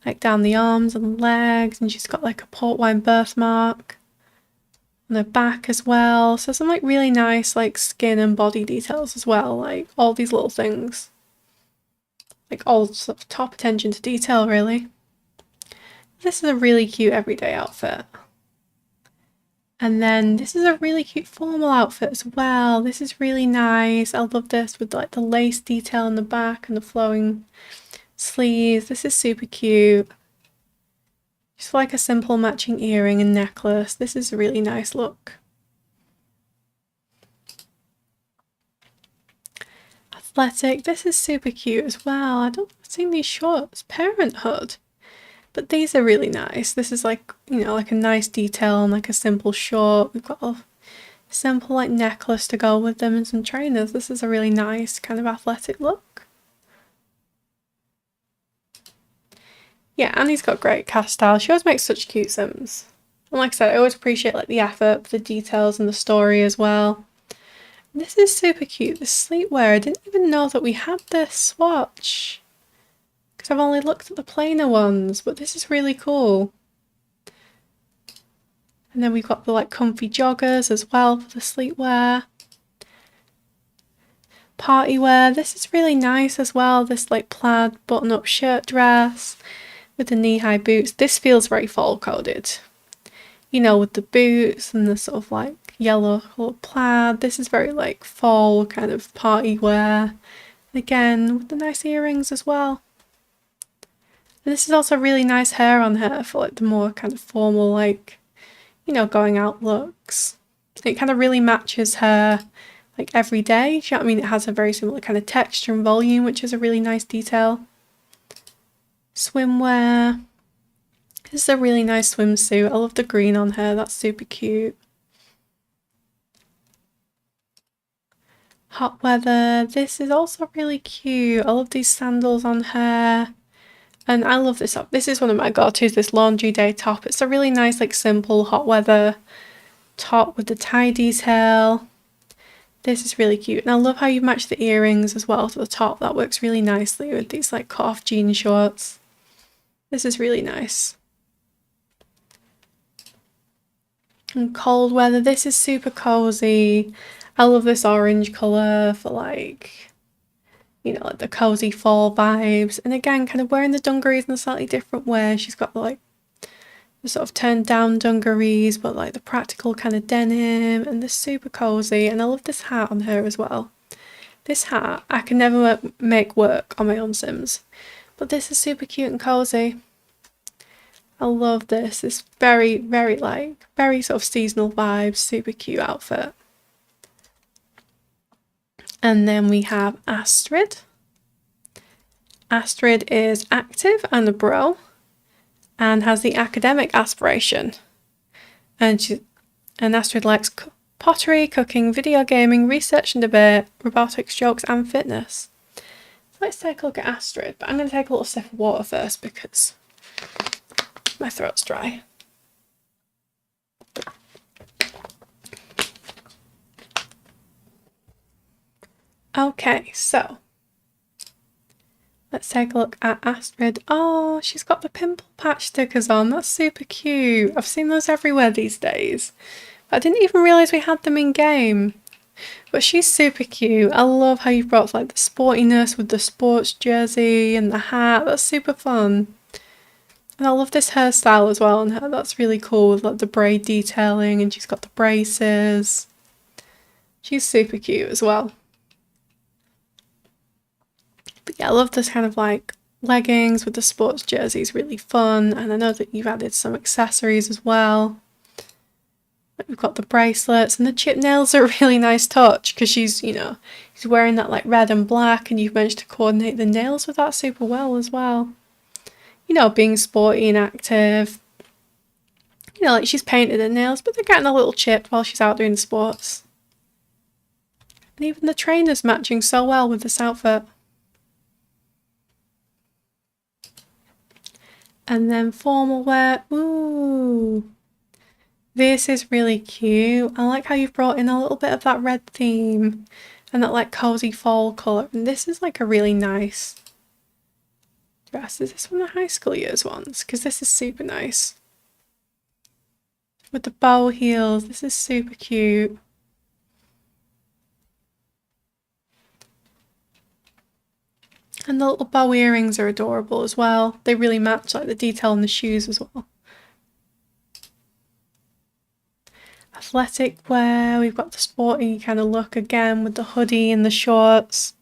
like down the arms and legs, and she's got like a port wine birthmark on her back as well. So some like really nice like skin and body details as well, like all these little things. Like all sort of top attention to detail really. This is a really cute everyday outfit. And then this is a really cute formal outfit as well. This is really nice. I love this with like the lace detail in the back and the flowing sleeves. This is super cute. Just like a simple matching earring and necklace. This is a really nice look. Athletic. This is super cute as well. I don't I've seen these shorts. Parenthood. But these are really nice. This is like, you know, like a nice detail on like a simple short. We've got a simple like necklace to go with them and some trainers. This is a really nice kind of athletic look. Yeah, Annie's got great cast style. She always makes such cute Sims. And like I said, I always appreciate like the effort, the details and the story as well. This is super cute, this sleepwear. I didn't even know that we had this swatch. Because I've only looked at the plainer ones, but this is really cool. And then we've got the like comfy joggers as well for the sleepwear. Party wear, this is really nice as well. This like plaid button-up shirt dress with the knee-high boots. This feels very fall coded. You know, with the boots and the sort of like yellow colour plaid. This is very like fall kind of party wear. And again, with the nice earrings as well. And this is also really nice hair on her for like the more kind of formal, like, you know, going out looks. It kind of really matches her like every day. Do you know what I mean? It has a very similar kind of texture and volume, which is a really nice detail. Swimwear. This is a really nice swimsuit. I love the green on her. That's super cute. Hot weather. This is also really cute. I love these sandals on her. And I love this top. This is one of my go-tos, this laundry day top. It's a really nice, like, simple hot weather top with the tie detail. This is really cute. And I love how you match the earrings as well to the top. That works really nicely with these, like, cut-off jean shorts. This is really nice. And cold weather. This is super cozy. I love this orange colour for, like, you know, like the cozy fall vibes. And again, kind of wearing the dungarees in a slightly different way. She's got like the sort of turned down dungarees, but like the practical kind of denim, and this super cozy. And I love this hat on her as well. This hat I can never make work on my own Sims, but this is super cute and cozy. I love this. It's very, very like, very sort of seasonal vibes, super cute outfit. And then we have Astrid. Astrid is active and a bro and has the academic aspiration. And Astrid likes pottery, cooking, video gaming, research and debate, robotics, jokes and fitness. let's take a look at Astrid, but I'm going to take a little sip of water first because my throat's dry. Okay, so let's take a look at Astrid. Oh, she's got the pimple patch stickers on. That's super cute. I've seen those everywhere these days. I didn't even realise we had them in game. But she's super cute. I love how you've brought like the sportiness with the sports jersey and the hat. That's super fun. And I love this hairstyle as well on her. That's really cool with like the braid detailing, and she's got the braces. She's super cute as well. But yeah, I love this kind of like leggings with the sports jersey. It's really fun. And I know that you've added some accessories as well. We've got the bracelets, and the chip nails are a really nice touch because she's, you know, she's wearing that like red and black, and you've managed to coordinate the nails with that super well as well. You know, being sporty and active. You know, like she's painted her nails, but they're getting a little chipped while she's out doing the sports. And even the trainer's matching so well with this outfit. And then formal wear. Ooh. This is really cute. I like how you've brought in a little bit of that red theme and that like cozy fall colour. And this is like a really nice dress. Is this one of the high school years ones? Because this is super nice. With the bow heels, this is super cute. And the little bow earrings are adorable as well. They really match like the detail in the shoes as well. Athletic wear, we've got the sporty kind of look again with the hoodie and the shorts.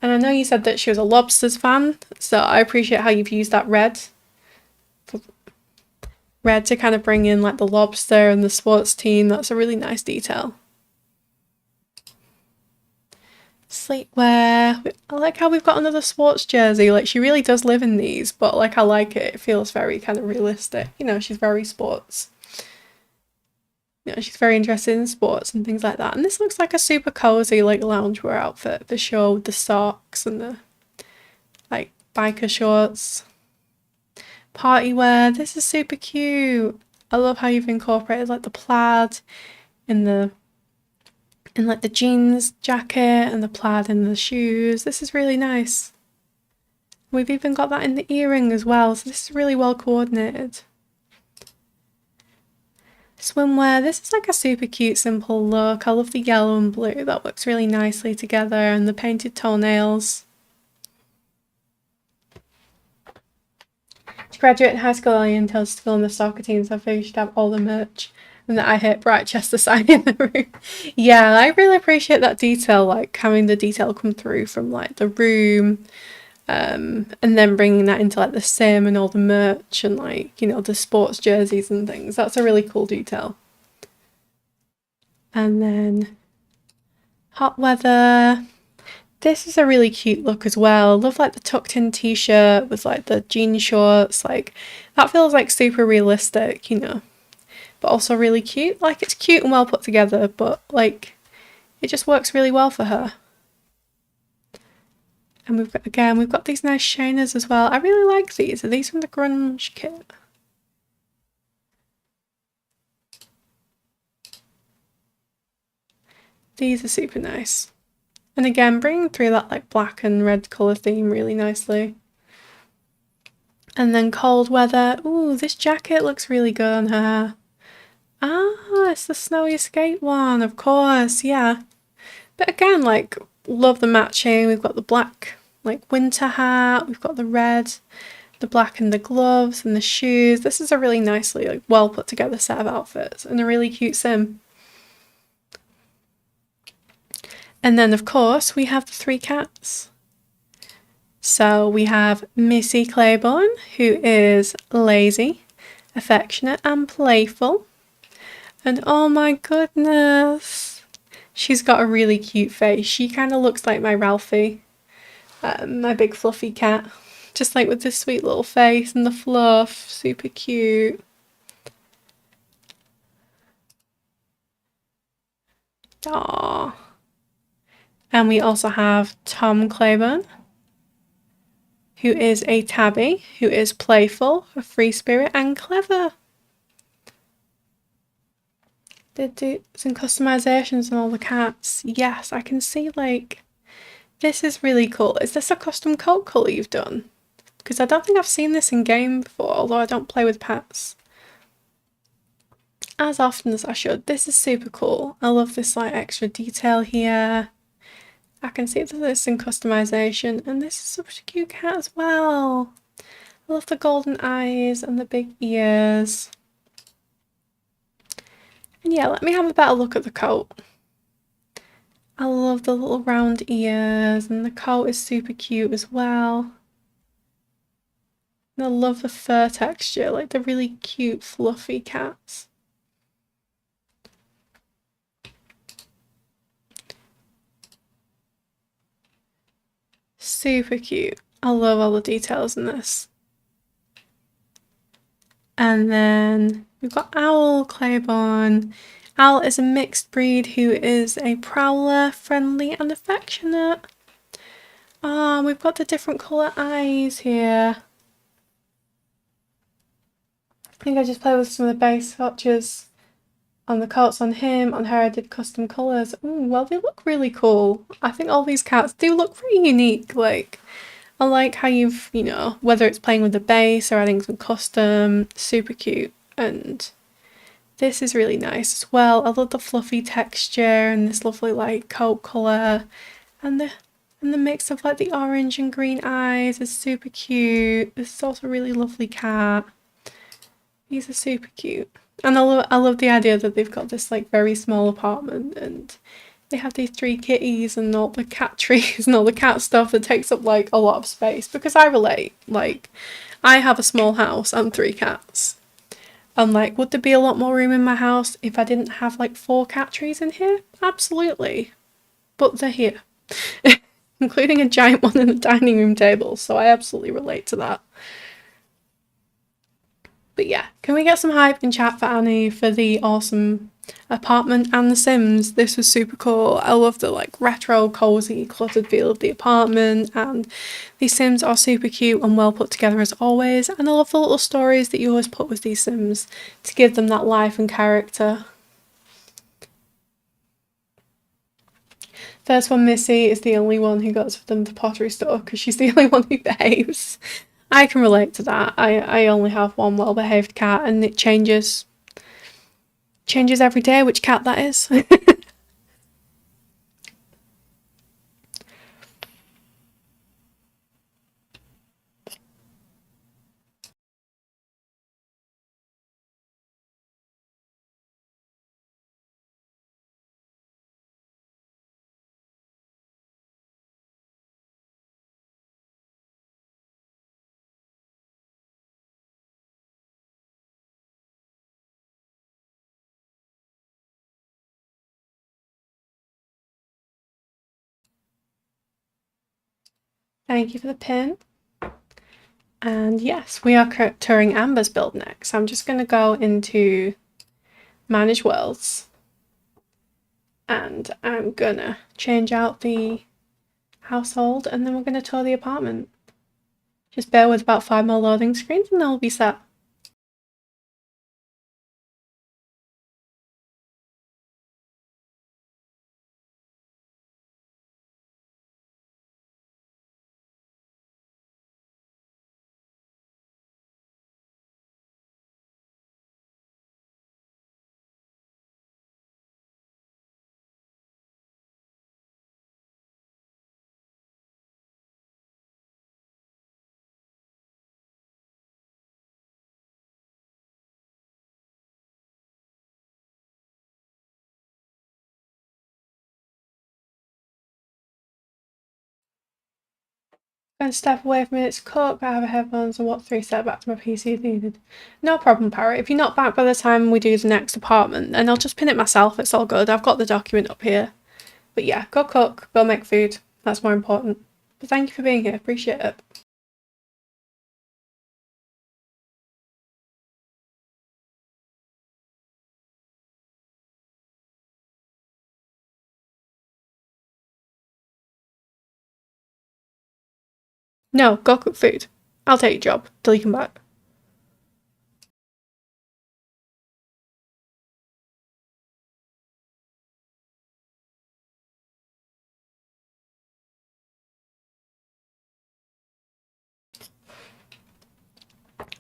And I know you said that she was a Lobsters fan, so I appreciate how you've used that red to kind of bring in like the lobster and the sports team. That's a really nice detail. Sleepwear, I like how we've got another sports jersey. Like she really does live in these, but like I like it. It feels very kind of realistic. You know, she's very sports. You know, she's very interested in sports and things like that. And this looks like a super cozy like loungewear outfit for sure, with the socks and the like biker shorts. Party wear, this is super cute. I love how you've incorporated like the plaid in like the jeans jacket and the plaid in the shoes. This is really nice. We've even got that in the earring as well, so this is really well coordinated. Swimwear, this is like a super cute simple look. I love the yellow and blue, that works really nicely together, and the painted toenails. To graduate in high school, I intend to go on the soccer team, so I figured you should have all the merch. And that I hit Brightchester sign in the room. Yeah, I really appreciate that detail, like having the detail come through from like the room, and then bringing that into like the sim and all the merch and like, you know, the sports jerseys and things. That's a really cool detail. And then hot weather. This is a really cute look as well. Love like the tucked in t-shirt with like the jean shorts. Like that feels like super realistic, you know, but also really cute. Like it's cute and well put together, but like it just works really well for her. And we've got these nice shiners as well. I really like these. Are these from the grunge kit? These are super nice. And again, bringing through that like black and red colour theme really nicely. And then cold weather. Ooh, this jacket looks really good on her. Ah, it's the snowy skate one, of course, yeah. But again, like, love the matching. We've got the black like winter hat, we've got the red, the black and the gloves and the shoes. This is a really nicely like well put together set of outfits and a really cute sim. And then of course we have the three cats. So we have Missy Claiborne, who is lazy, affectionate and playful. And oh my goodness, she's got a really cute face. She kind of looks like my Ralphie. My big fluffy cat, just like with this sweet little face and the fluff, super cute. Aww. And we also have Tom Claiborne, who is a tabby, who is playful, a free spirit, and clever. They do some customizations on all the cats. Yes, I can see, like, this is really cool. Is this a custom coat colour you've done? Because I don't think I've seen this in game before, although I don't play with pets as often as I should. This is super cool. I love this, like, extra detail here. I can see that there's some customization, and this is such a cute cat as well. I love the golden eyes and the big ears. And yeah, let me have a better look at the coat. I love the little round ears, and the coat is super cute as well. And I love the fur texture, like the really cute fluffy cats. Super cute. I love all the details in this. And then we've got Owl Claiborne. Owl is a mixed breed who is a prowler, friendly and affectionate. Ah, we've got the different colour eyes here. I think I just played with some of the base swatches on the coats on him. On her I did custom colours. Ooh, well, they look really cool. I think all these cats do look pretty unique. Like, I like how you've, you know, whether it's playing with the base or adding some custom, super cute. And this is really nice as well. I love the fluffy texture and this lovely like coat colour, and the mix of like the orange and green eyes is super cute. This is also a really lovely cat. These are super cute. And I love the idea that they've got this like very small apartment and they have these 3 kitties and all the cat trees and all the cat stuff that takes up like a lot of space, because I relate. Like, I have a small house and 3 cats. And like, would there be a lot more room in my house if I didn't have like 4 cat trees in here? Absolutely. But they're here. Including a giant one in the dining room table, so I absolutely relate to that. But yeah, can we get some hype in chat for Annie for the awesome apartment and the Sims? This was super cool. I love the like retro, cozy, cluttered feel of the apartment, and these Sims are super cute and well put together as always, and I love the little stories that you always put with these Sims to give them that life and character. First one, Missy, is the only one who goes for them the pottery store because she's the only one who behaves. I can relate to that. I only have one well-behaved cat, and it changes every day which cat that is. Thank you for the pin. And yes, we are touring Amber's build next. I'm just going to go into Manage Worlds, and I'm gonna change out the household, and then we're going to tour the apartment. Just bear with about 5 more loading screens and then we'll be set. I'm going to step away for a minute to cook, grab a headphones and walk 3 steps back to my PC if needed. No problem, Parrot. If you're not back by the time we do the next apartment, then I'll just pin it myself. It's all good. I've got the document up here. But yeah, go cook, go make food. That's more important. But thank you for being here. Appreciate it. No, go cook food. I'll take your job till you come back.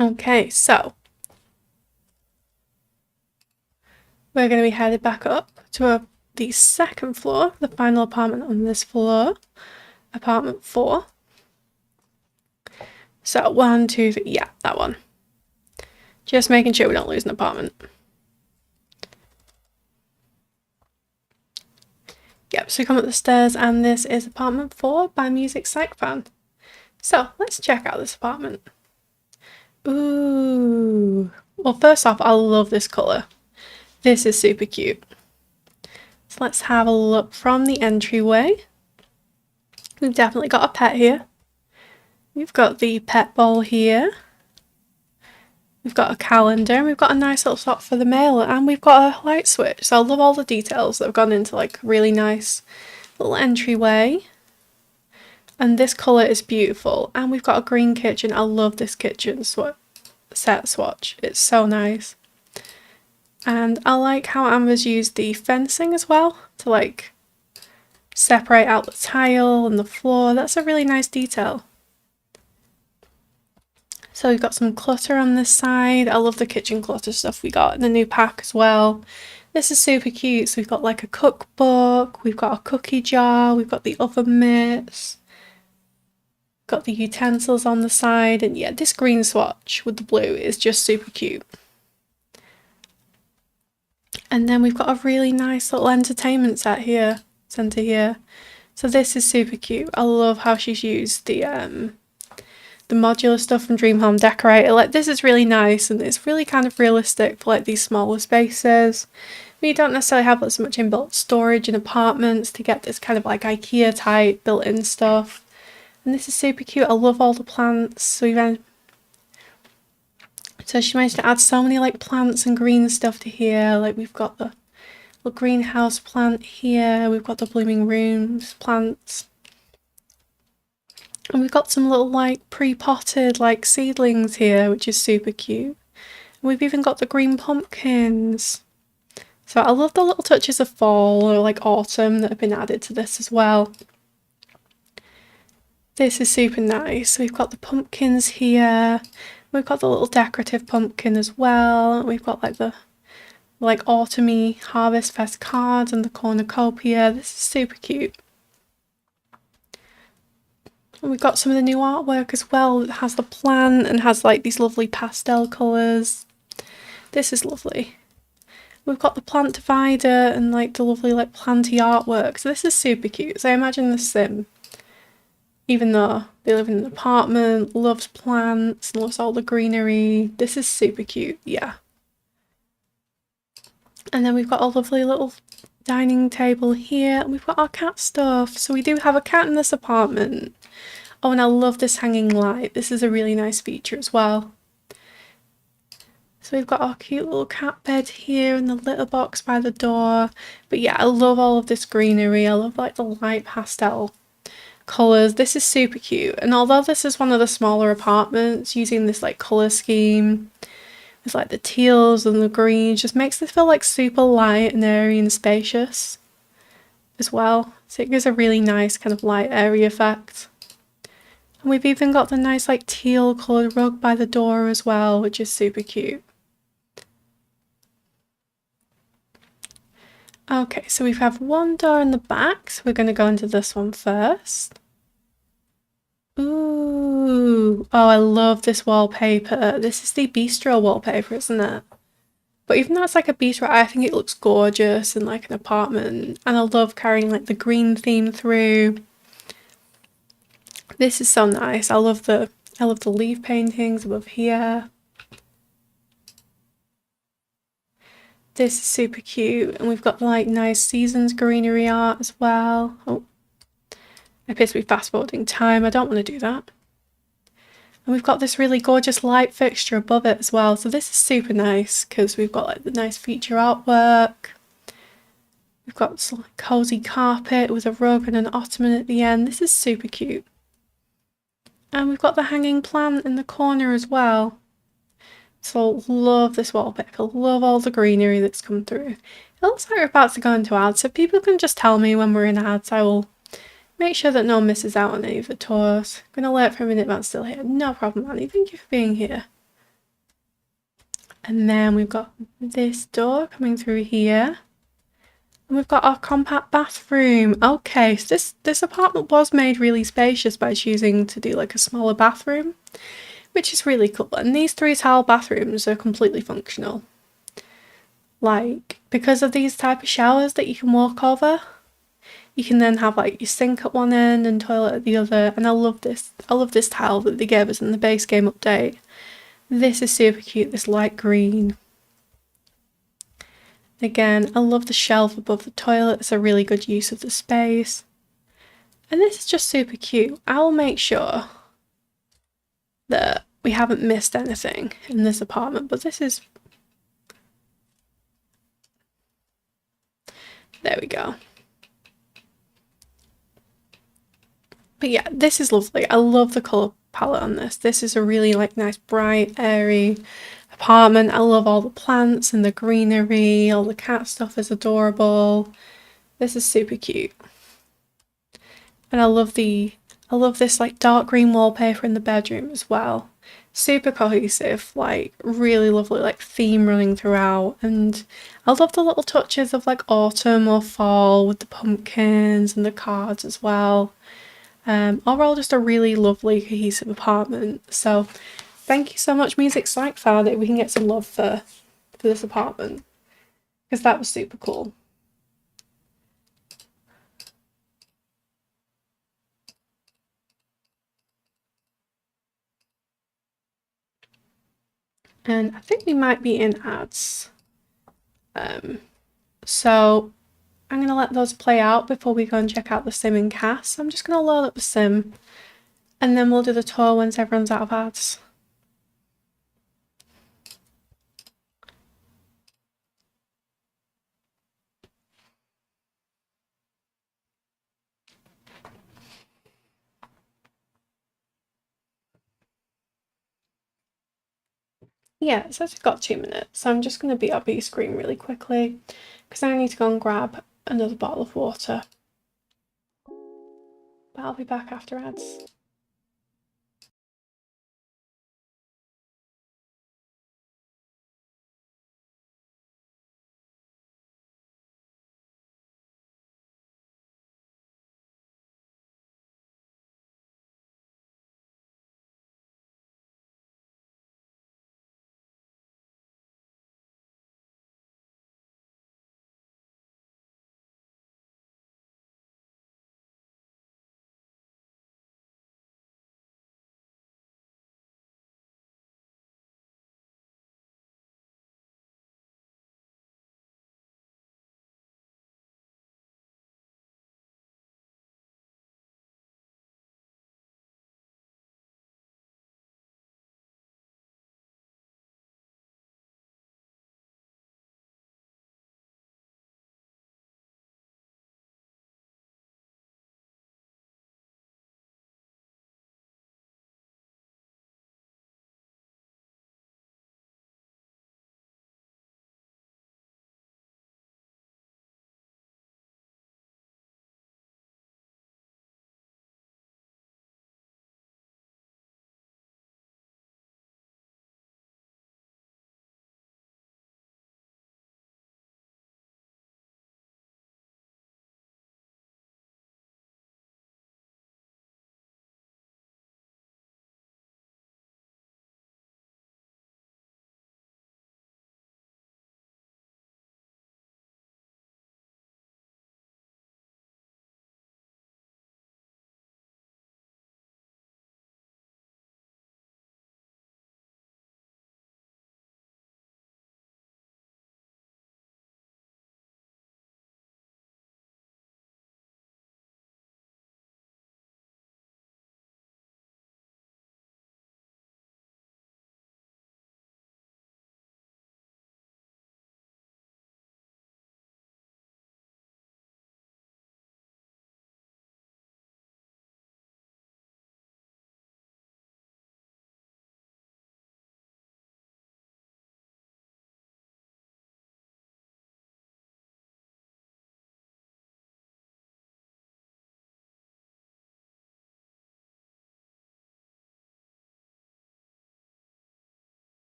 Okay, so we're going to be headed back up to the second floor, the final apartment on this floor, apartment 4. So 1, 2, 3, yeah, that one. Just making sure we don't lose an apartment. Yep, so we come up the stairs and this is apartment 4 by Music Psych Fan. So let's check out this apartment. Ooh. Well, first off, I love this colour. This is super cute. So let's have a look from the entryway. We've definitely got a pet here. We've got the pet bowl here. We've got a calendar, and we've got a nice little spot for the mail, and we've got a light switch. So I love all the details that have gone into like a really nice little entryway. And this colour is beautiful. And we've got a green kitchen. I love this kitchen set swatch. It's so nice. And I like how Amber's used the fencing as well to like separate out the tile and the floor. That's a really nice detail. So we've got some clutter on this side. I love the kitchen clutter stuff we got in the new pack as well. This is super cute. So we've got like a cookbook, we've got a cookie jar, we've got the oven mitts, got the utensils on the side, and yeah, this green swatch with the blue is just super cute. And then we've got a really nice little entertainment centre here. So this is super cute. I love how she's used the modular stuff from Dream Home Decorator. Like, this is really nice, and it's really kind of realistic for like these smaller spaces. But you don't necessarily have so much inbuilt storage in apartments to get this kind of like IKEA type built-in stuff. And this is super cute. I love all the plants. So she managed to add so many like plants and green stuff to here. Like, we've got the little greenhouse plant here. We've got the blooming rooms plants. And we've got some little like pre-potted like seedlings here, which is super cute. And we've even got the green pumpkins. So I love the little touches of fall or like autumn that have been added to this as well. This is super nice. So we've got the pumpkins here. We've got the little decorative pumpkin as well. We've got like the autumny Harvest Fest cards and the cornucopia. This is super cute. And we've got some of the new artwork as well. It has the plant and has like these lovely pastel colours. This is lovely. We've got the plant divider and like the lovely like planty artwork. So this is super cute. So I imagine the Sim, even though they live in an apartment, loves plants, loves all the greenery. This is super cute, yeah. And then we've got a lovely little dining table here, and we've got our cat stuff. So we do have a cat in this apartment. Oh, and I love this hanging light. This is a really nice feature as well. So we've got our cute little cat bed here and the litter box by the door. But yeah, I love all of this greenery. I love like the light pastel colours. This is super cute. And although this is one of the smaller apartments, using this like colour scheme with like the teals and the greens just makes this feel like super light and airy and spacious as well. So it gives a really nice kind of light airy effect. And we've even got the nice like teal coloured rug by the door as well, which is super cute. Okay, so we have one door in the back, so we're going to go into this one first. Ooh, oh, I love this wallpaper. This is the bistro wallpaper, isn't it? But even though it's like a bistro, I think it looks gorgeous in like an apartment. And I love carrying like the green theme through. This is so nice. I love the leaf paintings above here. This is super cute, and we've got the like nice seasons greenery art as well. Oh, I appear to be fast forwarding time. I don't want to do that. And we've got this really gorgeous light fixture above it as well. So this is super nice because we've got like the nice feature artwork. We've got some like cozy carpet with a rug and an ottoman at the end. This is super cute. And we've got the hanging plant in the corner as well. So love this wallpaper, love all the greenery that's come through. It looks like we're about to go into ads, so people can just tell me when we're in ads. I will make sure that no one misses out on any of the tours. I'm gonna alert for a minute, Matt's still here. No problem, Annie. Thank you for being here. And then we've got this door coming through here. And we've got our compact bathroom. Okay, so this apartment was made really spacious by choosing to do like a smaller bathroom, which is really cool. And these 3 tile bathrooms are completely functional. Like, because of these type of showers that you can walk over, you can then have like your sink at one end and toilet at the other. And I love this tile that they gave us in the base game update. This is super cute, this light green. Again, I love the shelf above the toilet. It's a really good use of the space. And this is just super cute. I'll make sure that we haven't missed anything in this apartment, but this is... There we go. But yeah, this is lovely. I love the colour palette on this. This is a really like nice, bright, airy apartment. I love all the plants and the greenery. All the cat stuff is adorable. This is super cute. And I love this like dark green wallpaper in the bedroom as well. Super cohesive, like really lovely like theme running throughout. And I love the little touches of like autumn or fall with the pumpkins and the cards as well. Overall just a really lovely cohesive apartment. So thank you so much Music Psych Fan that we can get some love for this apartment, because that was super cool. And I think we might be in ads. So I'm going to let those play out before we go and check out the sim and cast. So I'm just going to load up the sim and then we'll do the tour once everyone's out of ads. Yeah, it says we've got 2 minutes, so I'm just going to BRB screen really quickly because I need to go and grab another bottle of water. But I'll be back after ads.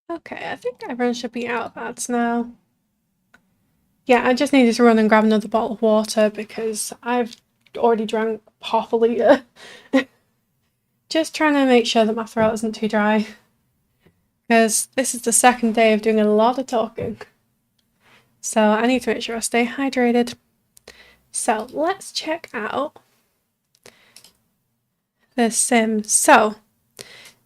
Okay, I think everyone should be out of ads now. Yeah, I just needed to run and grab another bottle of water because I've already drank half a litre. Just trying to make sure that my throat isn't too dry. Because this is the second day of doing a lot of talking. So I need to make sure I stay hydrated. So let's check out this sim. So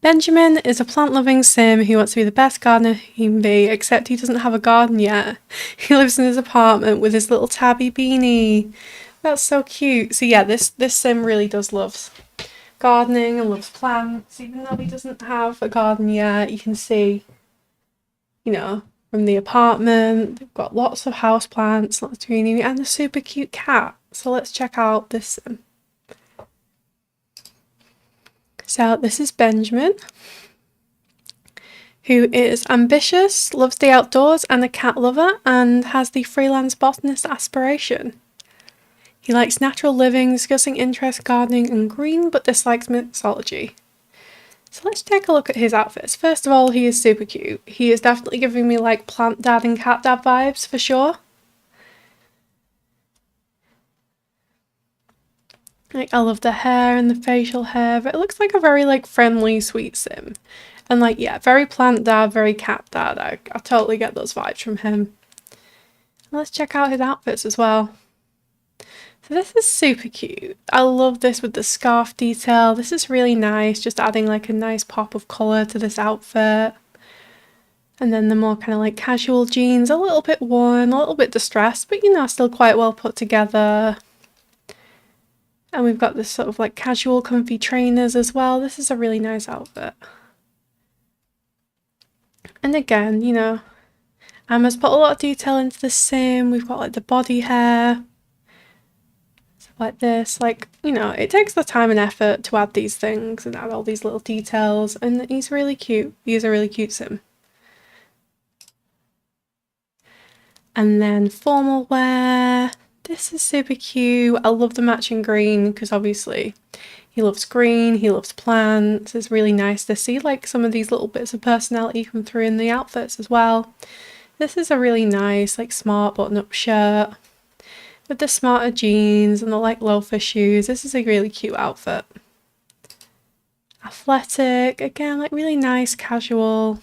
Benjamin is a plant-loving sim who wants to be the best gardener he can be, except he doesn't have a garden yet. He lives in his apartment with his little tabby beanie. That's so cute. So yeah, this sim really does love gardening and loves plants, even though he doesn't have a garden yet. You can see, you know, from the apartment, they've got lots of house plants, lots of greenery, and a super cute cat. So let's check out this sim. So this is Benjamin, who is ambitious, loves the outdoors and a cat lover, and has the freelance botanist aspiration. He likes natural living, discussing interests, gardening and green, but dislikes mixology. So let's take a look at his outfits. First of all, he is super cute. He is definitely giving me like plant dad and cat dad vibes for sure. Like, I love the hair and the facial hair, but it looks like a very like friendly, sweet sim. And like, yeah, very plant dad, very cat dad. I totally get those vibes from him. Let's check out his outfits as well. So this is super cute. I love this with the scarf detail. This is really nice, just adding like a nice pop of colour to this outfit. And then the more kind of like casual jeans, a little bit worn, a little bit distressed, but you know, still quite well put together. And we've got this sort of like casual comfy trainers as well. This is a really nice outfit. And again, you know, Emma's put a lot of detail into the sim. We've got like the body hair, stuff like this. Like, you know, it takes the time and effort to add these things and add all these little details. And he's really cute. He's a really cute sim. And then formal wear. This is super cute. I love the matching green because obviously he loves green, he loves plants. It's really nice to see like some of these little bits of personality come through in the outfits as well. This is a really nice like smart button-up shirt with the smarter jeans and the like loafer shoes. This is a really cute outfit. Athletic, again, like really nice, casual.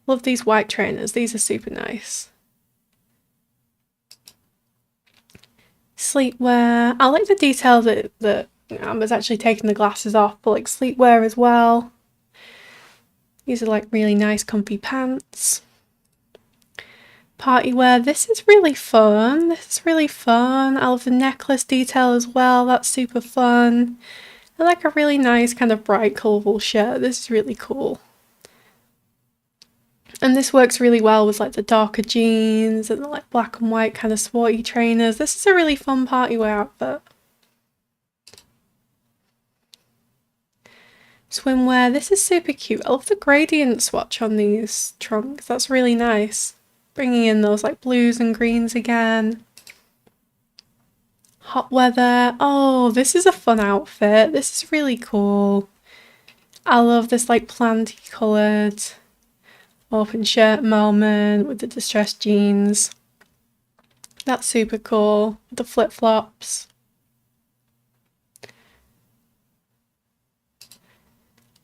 Love these white trainers. These are super nice. Sleepwear. I like the detail that you know, Amber's actually taking the glasses off, but like sleepwear as well. These are like really nice comfy pants. Party wear. This is really fun. This is really fun. I love the necklace detail as well. That's super fun. I like a really nice kind of bright colourful shirt. This is really cool. And this works really well with like the darker jeans and the like black and white kind of sporty trainers. This is a really fun party wear outfit. Swimwear. This is super cute. I love the gradient swatch on these trunks. That's really nice. Bringing in those like blues and greens again. Hot weather. Oh, this is a fun outfit. This is really cool. I love this like planty coloured open shirt moment with the distressed jeans. That's super cool. The flip-flops.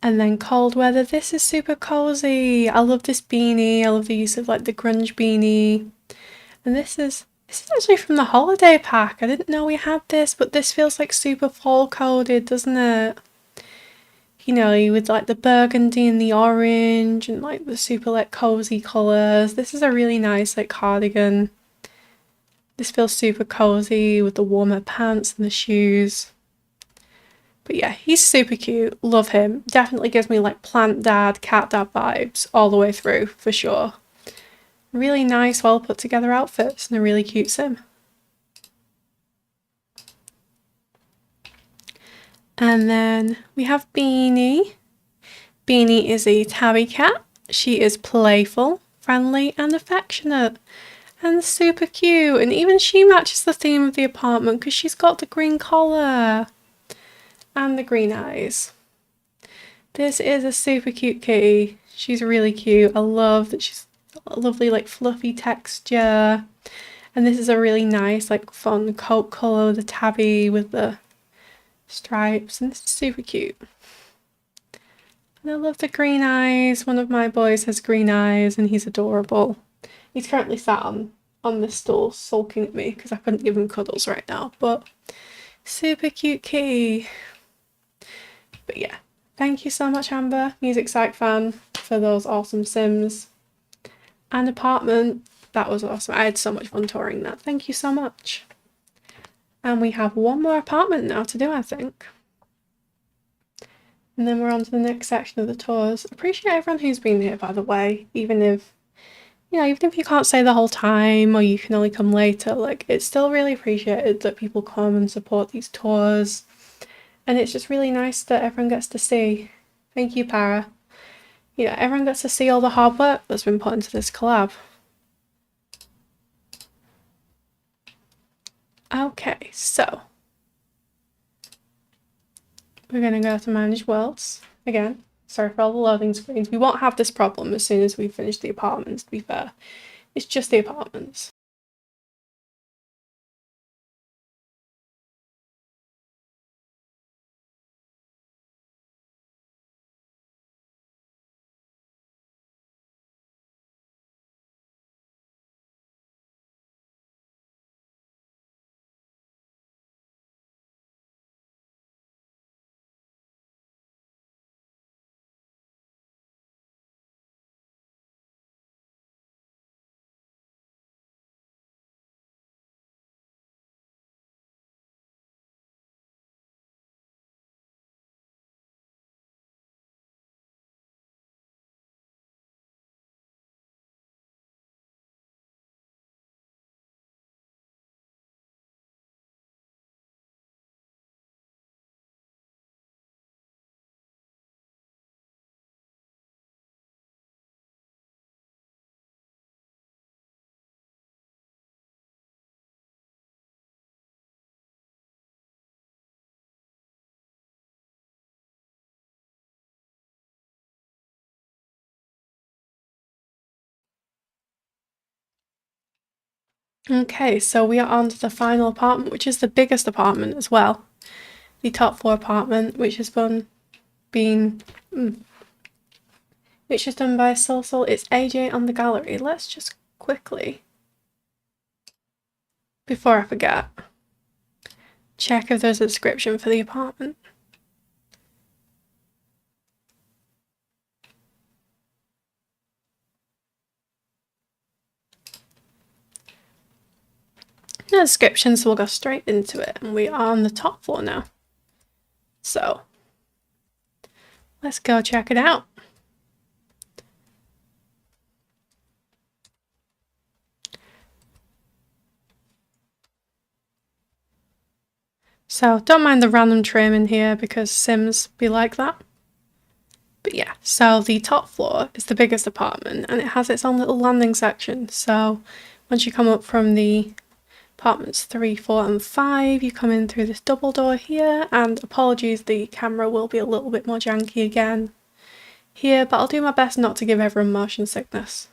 And then cold weather. This is super cozy. I love this beanie. I love the use of like the grunge beanie. And this is actually from the holiday pack. I didn't know we had this, but this feels like super fall coded, doesn't it? You know, with like the burgundy and the orange and like the super like cozy colours. This is a really nice like cardigan. This feels super cozy with the warmer pants and the shoes. But yeah, he's super cute. Love him. Definitely gives me like plant dad, cat dad vibes all the way through for sure. Really nice, well put together outfits and a really cute sim. And then we have Beanie. Beanie is a tabby cat. She is playful, friendly and affectionate and super cute. And even she matches the theme of the apartment because she's got the green collar and the green eyes. This is a super cute kitty. She's really cute. I love that she's got a lovely like fluffy texture. And this is a really nice like fun coat colour, the tabby with the stripes, and this is super cute. And I love the green eyes. One of my boys has green eyes and he's adorable. He's currently sat on this stool sulking at me because I couldn't give him cuddles right now, but super cute kitty. But yeah, thank you so much, Amber, Music Psych fan, for those awesome Sims and apartment. That was awesome. I had so much fun touring that. Thank you so much. And we have one more apartment now to do, I think. And then we're on to the next section of the tours. Appreciate everyone who's been here, by the way, even if you can't stay the whole time or you can only come later, like, it's still really appreciated that people come and support these tours. And it's just really nice that everyone gets to see. Thank you, Para. Everyone gets to see all the hard work that's been put into this collab. Okay, so we're going to go to Manage Worlds again. Sorry for all the loading screens. We won't have this problem as soon as we finish the apartments, to be fair. It's just the apartments. Okay, so we are on to the final apartment, which is the biggest apartment as well. The top floor apartment, which is done by Soul. It's AJ on the gallery. Let's just quickly, before I forget, check if there's a description for the apartment. No description, so we'll go straight into it. And we are on the top floor now. So let's go check it out. So don't mind the random trim in here because Sims be like that. But yeah, so the top floor is the biggest apartment and it has its own little landing section. So once you come up from the apartments 3, 4 and 5, you come in through this double door here, and apologies, the camera will be a little bit more janky again here, but I'll do my best not to give everyone motion sickness.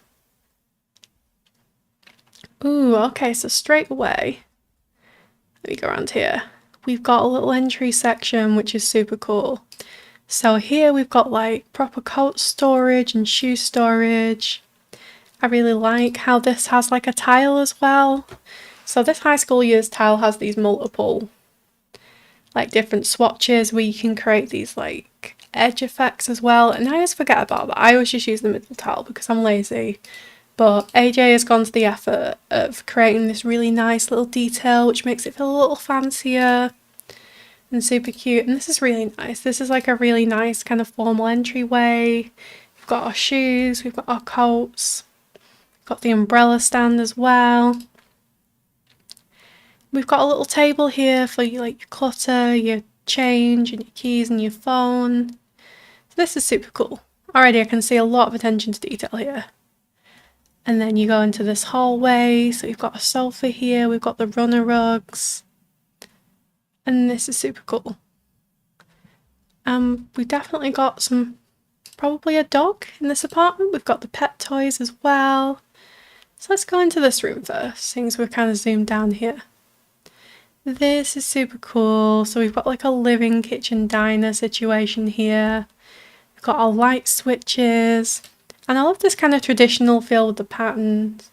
Ooh, okay, so straight away, let me go around here. We've got a little entry section, which is super cool. So here we've got like proper coat storage and shoe storage. I really like how this has like a tile as well. So this high school years tile has these multiple like different swatches where you can create these like edge effects as well. And I always forget about that. I always just use the middle tile because I'm lazy. But AJ has gone to the effort of creating this really nice little detail which makes it feel a little fancier and super cute. And this is really nice. This is like a really nice kind of formal entryway. We've got our shoes, we've got our coats, we've got the umbrella stand as well. We've got a little table here for your clutter, your change and your keys and your phone. So this is super cool. Already I can see a lot of attention to detail here. And then you go into this hallway, so we've got a sofa here, we've got the runner rugs. And this is super cool. We've definitely got some probably a dog in this apartment. We've got the pet toys as well. So let's go into this room first, since we're kind of zoomed down here. This is super cool. So we've got like a living kitchen diner situation here. We've got our light switches. And I love this kind of traditional feel with the patterns.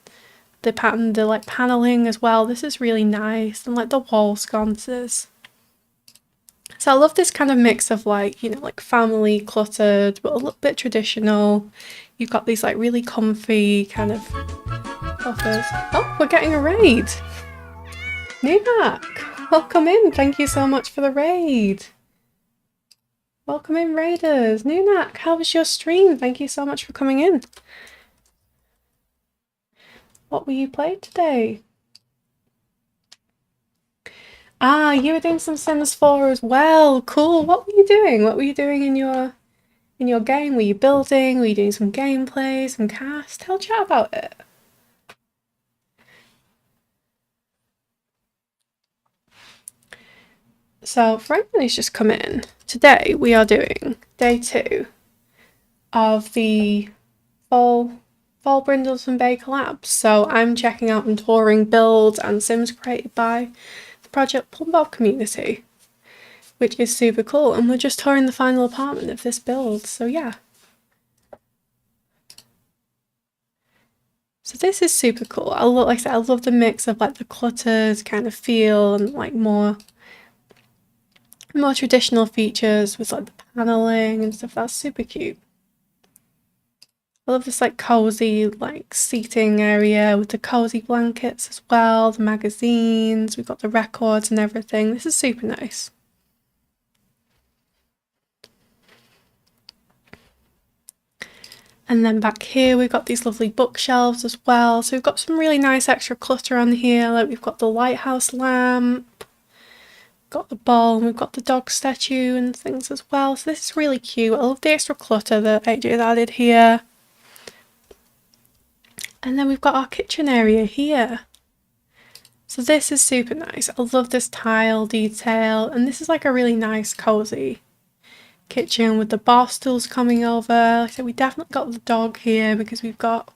The like paneling as well. This is really nice. And like the wall sconces. So I love this kind of mix of like, you know, like family cluttered, but a little bit traditional. You've got these like really comfy kind of offers. Oh, we're getting a raid. Nunak, welcome in. Thank you so much for the raid. Welcome in, raiders. Nunak, how was your stream? Thank you so much for coming in. What were you playing today? Ah, you were doing some Sims 4 as well. Cool. What were you doing? What were you doing in your game? Were you building? Were you doing some gameplay, some cast? Tell chat about it. So for anyone who's just come in, today we are doing day 2 of the fall Brindleton Bay collab. So I'm checking out and touring builds and Sims created by the Project Brindleton Community, which is super cool. And we're just touring the final apartment of this build. So yeah. So this is super cool. Like I said, I love the mix of like the cluttered kind of feel and like more traditional features with like the paneling and stuff. That's super cute. I love this like cozy like seating area with the cozy blankets as well, the magazines, we've got the records and everything. This is super nice. And then back here we've got these lovely bookshelves as well. So we've got some really nice extra clutter on here. Like we've got the lighthouse lamp, got the bowl, and we've got the dog statue and things as well. So this is really cute. I love the extra clutter that AJ has added here. And then we've got our kitchen area here. So this is super nice. I love this tile detail, and this is like a really nice cozy kitchen with the bar stools coming over. Like I said, we definitely got the dog here because we've got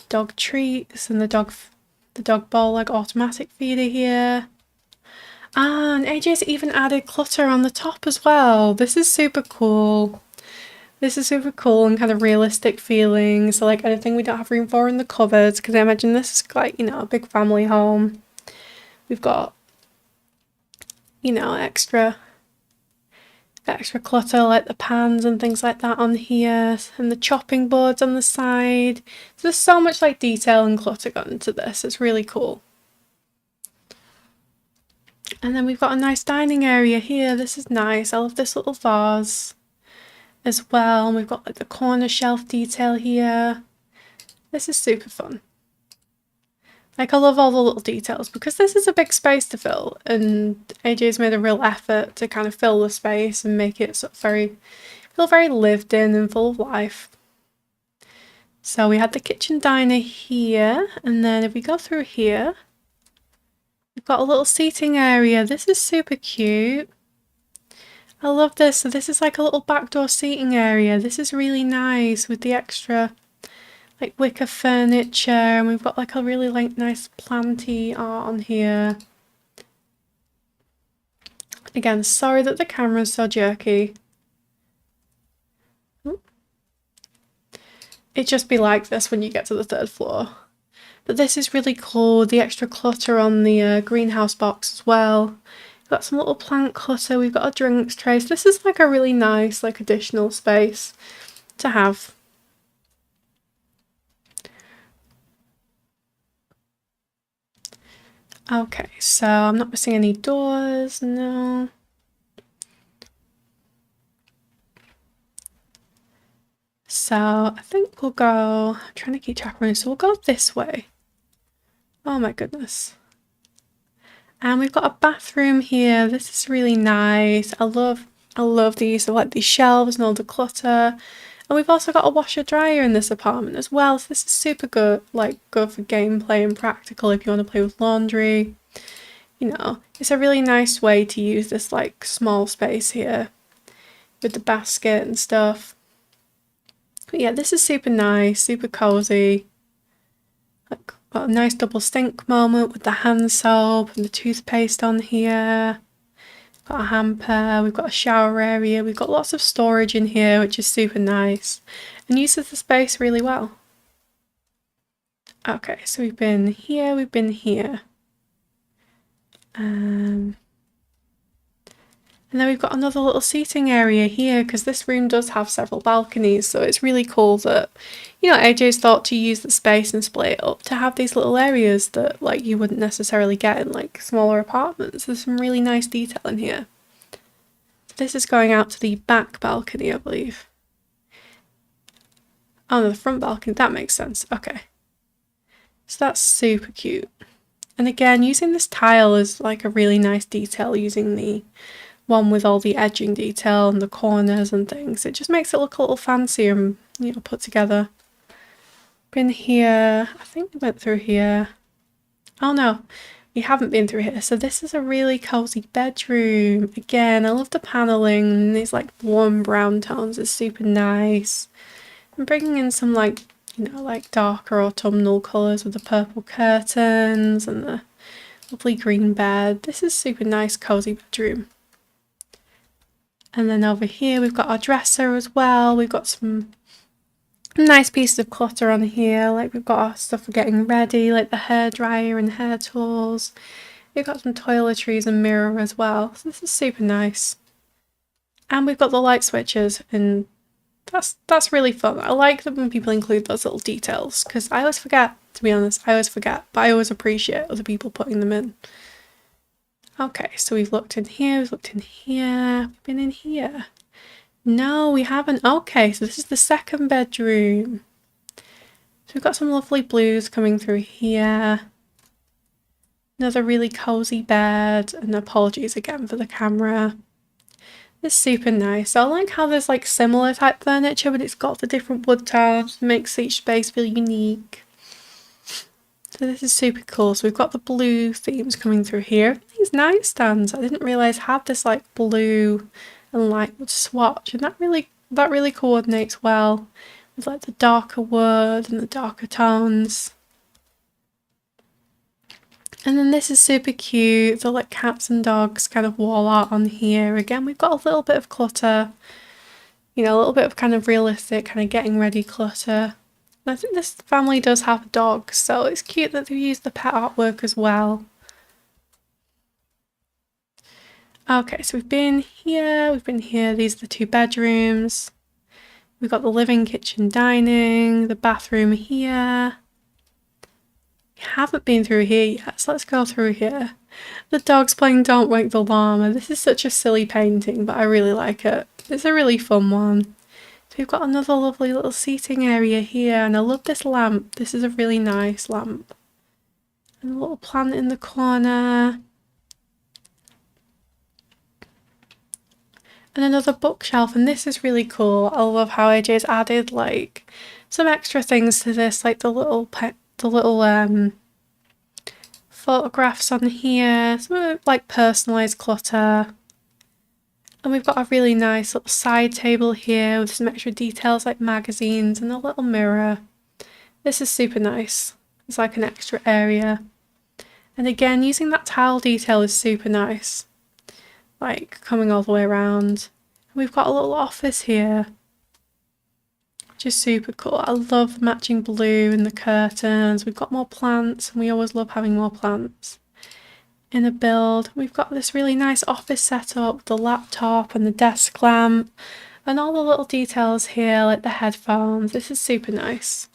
dog treats and the dog bowl like automatic feeder here. And AJ's even added clutter on the top as well. This is super cool. This is super cool and kind of realistic feeling. So like anything we don't have room for in the cupboards, because I imagine this is like, you know, a big family home. We've got, you know, extra clutter like the pans and things like that on here, and the chopping boards on the side. So there's so much like detail and clutter gone into this. It's really cool. And then we've got a nice dining area here. This is nice. I love this little vase as well. And we've got like the corner shelf detail here. This is super fun. Like I love all the little details because this is a big space to fill, and AJ's made a real effort to kind of fill the space and make it sort of feel very lived in and full of life. So we had the kitchen diner here, and then if we go through here, we've got a little seating area. This is super cute. I love this. So this is like a little backdoor seating area. This is really nice with the extra like wicker furniture, and we've got like a really like nice planty art on here. Again, sorry that the camera's so jerky. It'd just be like this when you get to the 3rd floor. But this is really cool, the extra clutter on the greenhouse box as well. We've got some little plant clutter, we've got a drinks tray. So this is like a really nice like additional space to have. Okay, so I'm not missing any doors, no. So I think we'll go, I'm trying to keep track of it, so we'll go this way. Oh my goodness. And we've got a bathroom here. This is really nice. I love these, like these shelves and all the clutter. And we've also got a washer dryer in this apartment as well. So this is super good, like good for gameplay and practical if you want to play with laundry. You know, it's a really nice way to use this like small space here with the basket and stuff. But yeah, this is super nice, super cozy. Like, got a nice double sink moment with the hand soap and the toothpaste on here. Got a hamper, we've got a shower area, we've got lots of storage in here, which is super nice and uses the space really well. Okay, so we've been here, we've been here. And then we've got another little seating area here because this room does have several balconies, so it's really cool that, you know, AJ's thought to use the space and split it up to have these little areas that like you wouldn't necessarily get in like smaller apartments. There's some really nice detail in here. This is going out to the back balcony, I believe. Oh no, the front balcony, that makes sense. Okay. So that's super cute. And again, using this tile is like a really nice detail, using the one with all the edging detail and the corners and things. It just makes it look a little fancier and, you know, put together. Been here, I think we went through here. Oh no, we haven't been through here. So this is a really cozy bedroom. Again, I love the paneling. These like warm brown tones is super nice. I'm bringing in some like, you know, like darker autumnal colours with the purple curtains and the lovely green bed. This is super nice, cozy bedroom. And then over here we've got our dresser as well. We've got some nice pieces of clutter on here. Like we've got our stuff for getting ready, like the hairdryer and hair tools. We've got some toiletries and mirror as well. So this is super nice. And we've got the light switches, and that's really fun. I like that when people include those little details because I always forget, to be honest. I always forget, but I always appreciate other people putting them in. Okay, so we've looked in here, we've looked in here, we've been in here. No, we haven't. Okay, so this is the second bedroom. So we've got some lovely blues coming through here. Another really cozy bed, and apologies again for the camera. It's super nice. I like how there's like similar type furniture, but it's got the different wood tones, makes each space feel unique. So this is super cool. So we've got the blue themes coming through here. These nightstands, I didn't realise had this like blue and light wood swatch, and that really coordinates well with like the darker wood and the darker tones. And then this is super cute. The like cats and dogs kind of wall art on here. Again, we've got a little bit of clutter, you know, a little bit of kind of realistic kind of getting ready clutter. I think this family does have dogs, so it's cute that they've used the pet artwork as well. Okay, so we've been here, these are the two bedrooms. We've got the living, kitchen, dining, the bathroom here. We haven't been through here yet, so let's go through here. The dog's playing Don't Wake the Llama. This is such a silly painting, but I really like it. It's a really fun one. We've got another lovely little seating area here, and I love this lamp. This is a really nice lamp. And a little plant in the corner. And another bookshelf, and this is really cool. I love how AJ's added like some extra things to this, like the little photographs on here, some like personalised clutter. And we've got a really nice little side table here with some extra details like magazines and a little mirror. This is super nice. It's like an extra area. And again, using that tile detail is super nice. Like coming all the way around. And we've got a little office here, which is super cool. I love the matching blue and the curtains. We've got more plants, and we always love having more plants. In a build, we've got this really nice office setup, the laptop and the desk lamp, and all the little details here like the headphones. This is super nice.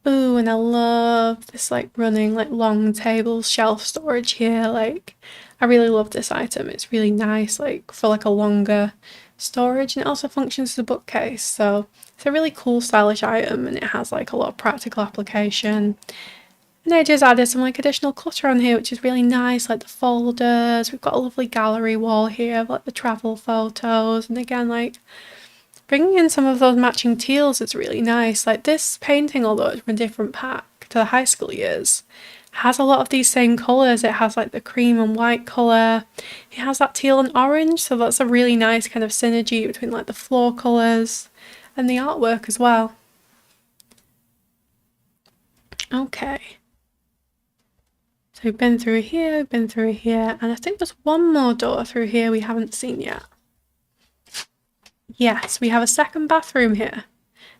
Ooh, and I love this like running like long table shelf storage here. Like I really love this item. It's really nice like for like a longer storage, and it also functions as a bookcase, so it's a really cool stylish item, and it has like a lot of practical application. And I just added some like additional clutter on here, which is really nice, like the folders. We've got a lovely gallery wall here of like the travel photos, and again like bringing in some of those matching teals is really nice. Like this painting, although it's from a different pack to the high school years, has a lot of these same colours. It has like the cream and white colour. It has that teal and orange, so that's a really nice kind of synergy between like the floor colours and the artwork as well. Okay. So we've been through here, and I think there's one more door through here we haven't seen yet. Yes, we have a second bathroom here.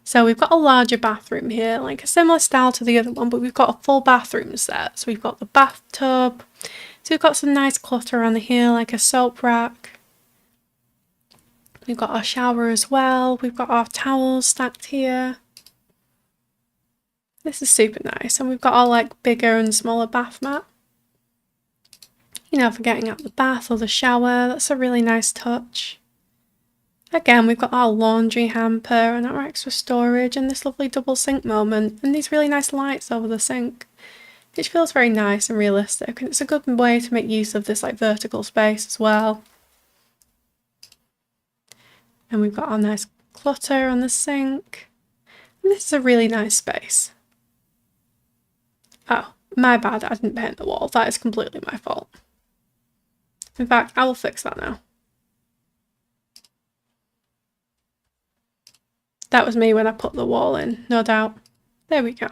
So we've got a larger bathroom here, like a similar style to the other one, but we've got a full bathroom set. So we've got the bathtub. So we've got some nice clutter on here, like a soap rack. We've got our shower as well. We've got our towels stacked here. This is super nice. And we've got our like bigger and smaller bath mat. You know, for getting out the bath or the shower. That's a really nice touch. Again, we've got our laundry hamper and our extra storage and this lovely double sink moment and these really nice lights over the sink, which feels very nice and realistic, and it's a good way to make use of this like vertical space as well. And we've got our nice clutter on the sink, and this is a really nice space. Oh, my bad, I didn't paint the wall. That is completely my fault. In fact, I will fix that now. That was me when I put the wall in, no doubt. There we go.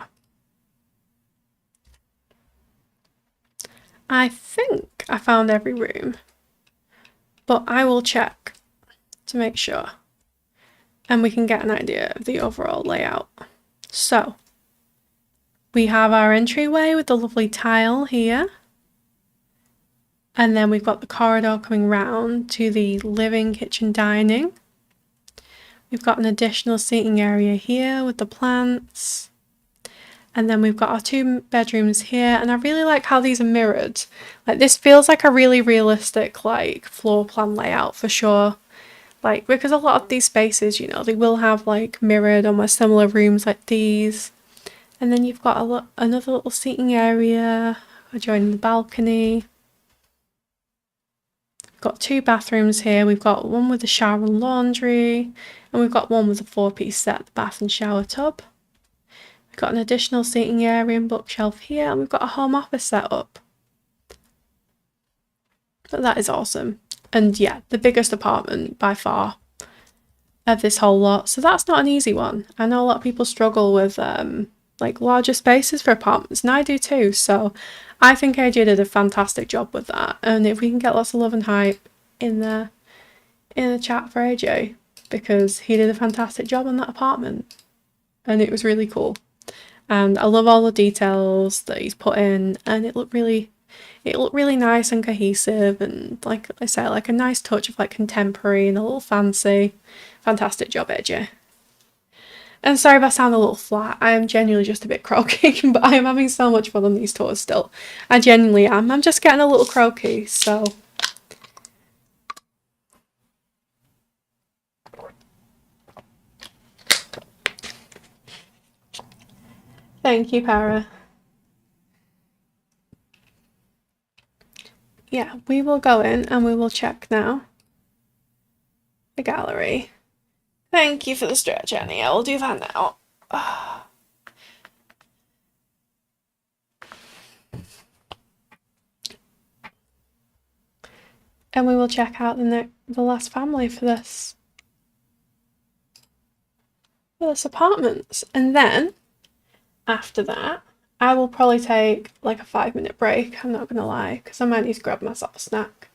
I think I found every room, but I will check to make sure. And we can get an idea of the overall layout. So, we have our entryway with the lovely tile here. And then we've got the corridor coming round to the living, kitchen, dining. We've got an additional seating area here with the plants. And then we've got our 2 bedrooms here. And I really like how these are mirrored. Like, this feels like a really realistic, like, floor plan layout for sure. Like, because a lot of these spaces, you know, they will have, like, mirrored, almost similar rooms like these. And then you've got another little seating area adjoining the balcony. We've got 2 bathrooms here. We've got one with a shower and laundry. And we've got one with a 4-piece set, the bath and shower tub. We've got an additional seating area and bookshelf here, and we've got a home office set up. But that is awesome. And yeah, the biggest apartment by far of this whole lot. So that's not an easy one. I know a lot of people struggle with like larger spaces for apartments, and I do too. So I think AJ did a fantastic job with that. And if we can get lots of love and hype in the chat for AJ, because he did a fantastic job on that apartment and it was really cool. And I love all the details that he's put in, and it looked really nice and cohesive, and like I said, like a nice touch of like contemporary and a little fancy. Fantastic job, AJ. And sorry if I sound a little flat, I am genuinely just a bit croaky, but I am having so much fun on these tours still. I genuinely am. I'm just getting a little croaky, so... Thank you, Para. Yeah, we will go in and we will check now the gallery. Thank you for the stretch, Annie. I will do that now. And we will check out the last family for this apartment. And then, after that, I will probably take like a 5-minute break, I'm not gonna lie, because I might need to grab myself a snack.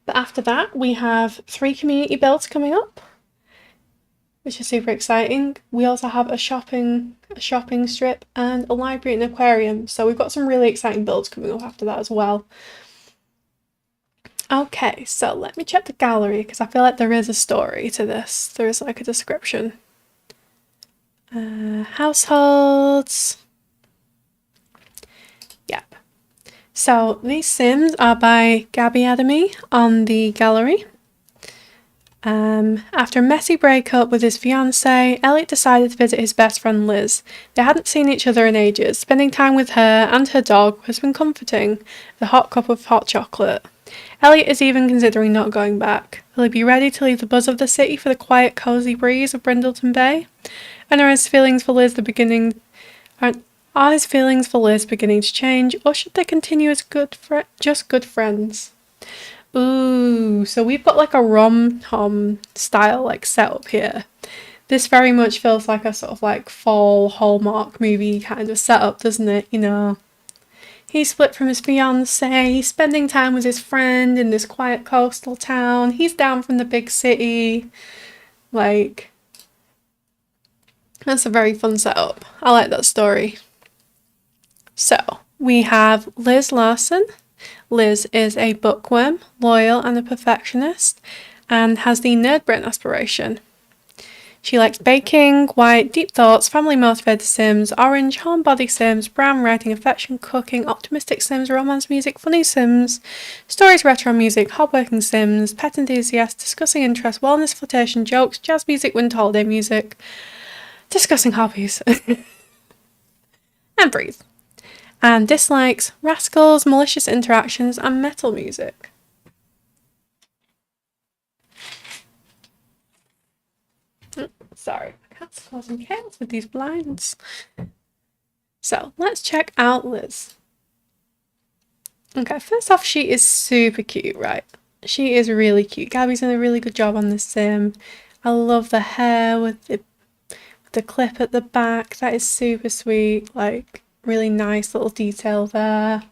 But after that, we have 3 community builds coming up, which is super exciting. We also have a shopping strip and a library and aquarium. So we've got some really exciting builds coming up after that as well. Okay, so let me check the gallery because I feel like there is a story to this. There is like a description. Households. Yep. So these Sims are by Gabby Adamy on the gallery. After a messy breakup with his fiancée, Elliot decided to visit his best friend Liz. They hadn't seen each other in ages. Spending time with her and her dog has been comforting. The hot cup of hot chocolate. Elliot is even considering not going back. Will he be ready to leave the buzz of the city for the quiet, cosy breeze of Brindleton Bay? And are his feelings for Liz Are his feelings for Liz beginning to change, or should they continue as just good friends? Ooh, so we've got like a rom-com style like setup here. This very much feels like a sort of like fall Hallmark movie kind of setup, doesn't it? You know, he's split from his fiancée, he's spending time with his friend in this quiet coastal town, he's down from the big city. Like, that's a very fun setup. I like that story. So, we have Liz Larson. Liz is a bookworm, loyal and a perfectionist, and has the nerd brain aspiration. She likes baking, white, deep thoughts, family motivated Sims, orange, homebody Sims, brown, writing, affection, cooking, optimistic Sims, romance music, funny Sims, stories, retro music, hardworking Sims, pet enthusiast, discussing interests, wellness, flirtation, jokes, jazz music, winter holiday music, discussing hobbies, and breathe. And dislikes rascals, malicious interactions, and metal music. Sorry, my cat's causing chaos with these blinds. So let's check out Liz. Okay, first off, she is super cute, right? She is really cute. Gabby's done a really good job on this sim. I love the hair with the clip at the back. That is super sweet. Like, really nice little detail there.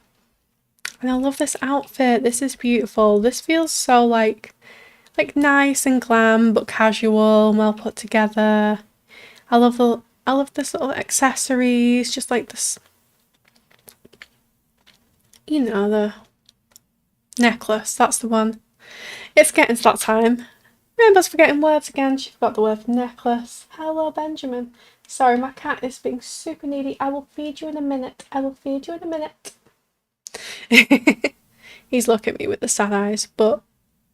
And I love this outfit. This is beautiful. This feels so like nice and glam but casual and well put together. I love the sort of accessories, just like this, you know, the necklace, that's the one. It's getting to that time. Rainbow's forgetting words again. She forgot the word for necklace. Hello, Benjamin. Sorry, my cat is being super needy. I will feed you in a minute. I will feed you in a minute. He's looking at me with the sad eyes, but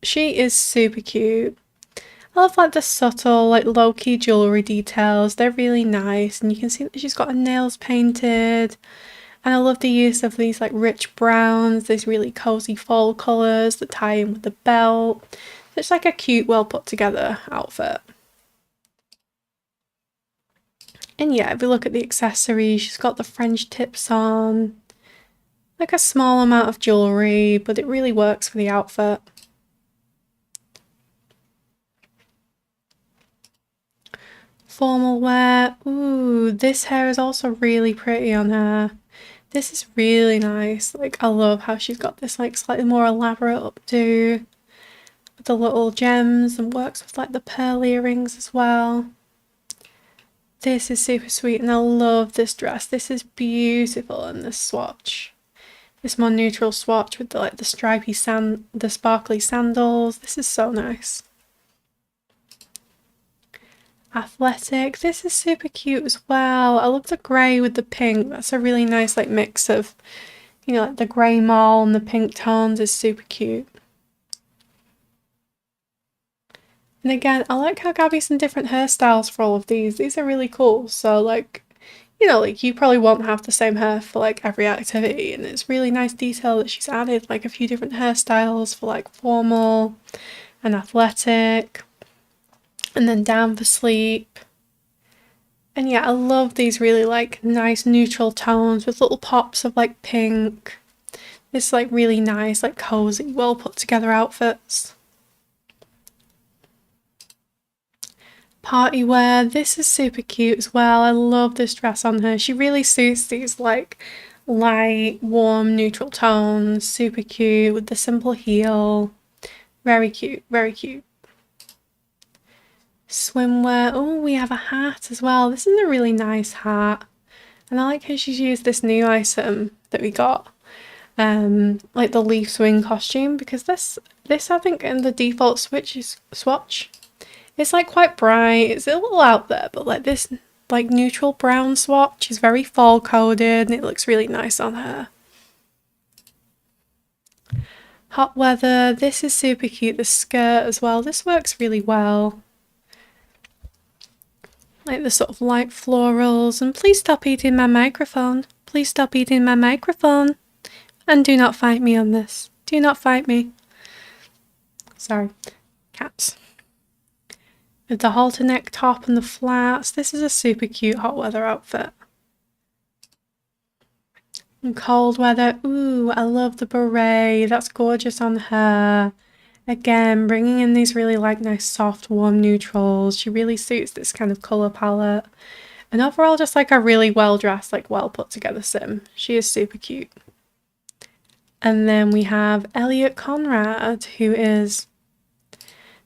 she is super cute. I love like the subtle, like low-key jewellery details. They're really nice, and you can see that she's got her nails painted. And I love the use of these like rich browns, these really cozy fall colours that tie in with the belt. It's like a cute, well put together outfit. And yeah, if we look at the accessories, she's got the French tips on. Like a small amount of jewellery, but it really works for the outfit. Formal wear. Ooh, this hair is also really pretty on her. This is really nice. Like, I love how she's got this like slightly more elaborate updo with the little gems, and works with like the pearl earrings as well. This is super sweet, and I love this dress. This is beautiful in this swatch. This more neutral swatch with the stripy the sparkly sandals. This is so nice. Athletic. This is super cute as well. I love the grey with the pink. That's a really nice like mix of, you know, like the grey mall and the pink tones is super cute. And again, I like how Gabby's in different hairstyles for all of these. These are really cool. So like, you know, like you probably won't have the same hair for like every activity, and it's really nice detail that she's added like a few different hairstyles for like formal and athletic, and then down for sleep. And yeah, I love these really like nice neutral tones with little pops of like pink. It's like really nice, like cozy, well put together outfits. Party wear. This is super cute as well. I love this dress on her. She really suits these like light, warm, neutral tones. Super cute with the simple heel. Very cute, very cute. Swimwear. Oh, we have a hat as well. This is a really nice hat. And I like how she's used this new item that we got. Like the leaf swing costume, because this I think in the default swatch, it's like quite bright. It's a little out there, but like this like neutral brown swatch is very fall coded, and it looks really nice on her. Hot weather. This is super cute. The skirt as well. This works really well. Like the sort of light florals. And please stop eating my microphone. Please stop eating my microphone. And do not fight me on this. Do not fight me. Sorry. Cats. With the halter neck top and the flats. This is a super cute hot weather outfit. And cold weather, ooh, I love the beret, that's gorgeous on her. Again, bringing in these really like nice soft warm neutrals. She really suits this kind of colour palette. And overall just like a really well dressed, like well put together sim. She is super cute. And then we have Elliot Conrad, who is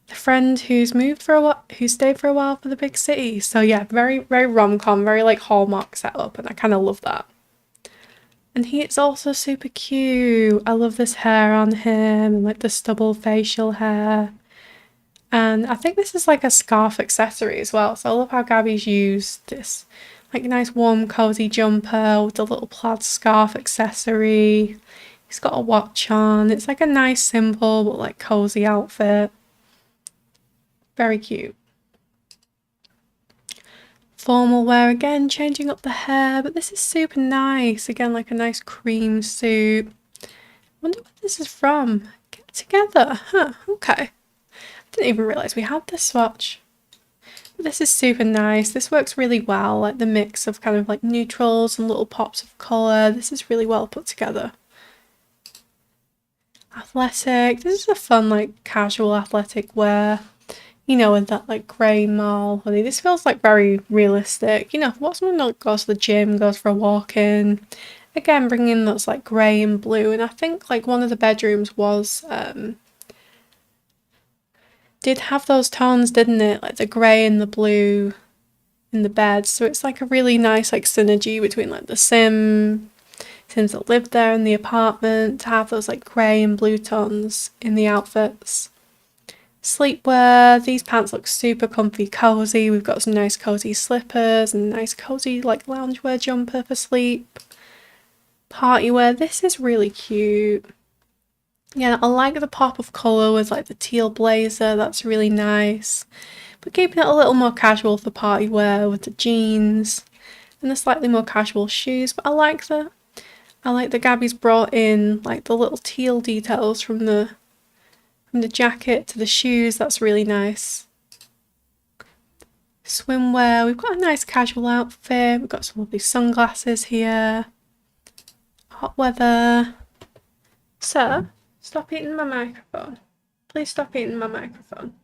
the friend who's moved for a while, who stayed for a while for the big city. So yeah, very, very rom-com, very like Hallmark setup, and I kind of love that. And he is also super cute. I love this hair on him, and like the stubble facial hair. And I think this is like a scarf accessory as well. So I love how Gabby's used this like nice warm cozy jumper with the little plaid scarf accessory. He's got a watch on. It's like a nice simple but like cozy outfit. Very cute. Formal wear again, changing up the hair, but this is super nice. Again, like a nice cream suit. Wonder what this is from. Get Together. Huh, okay. Didn't even realise we had this swatch. But this is super nice. This works really well, like the mix of kind of like neutrals and little pops of colour. This is really well put together. Athletic. This is a fun like casual athletic wear. You know, with that like grey mall hoodie. This feels like very realistic. You know, what someone like goes to the gym, goes for a walk in. Again, bringing in those like grey and blue. And I think like one of the bedrooms was did have those tones, didn't it? Like the grey and the blue in the bed. So it's like a really nice like synergy between like the Sims that live there in the apartment to have those like grey and blue tones in the outfits. Sleepwear, these pants look super comfy, cozy. We've got some nice cozy slippers and nice cozy like loungewear jumper for sleep. Party wear, this is really cute. Yeah, I like the pop of colour with like the teal blazer, that's really nice. But keeping it a little more casual for party wear with the jeans and the slightly more casual shoes. But I like that Gabby's brought in like the little teal details from the jacket to the shoes. That's really nice. Swimwear, we've got a nice casual outfit. We've got some lovely sunglasses here. Hot weather. Sir, stop eating my microphone. Please stop eating my microphone.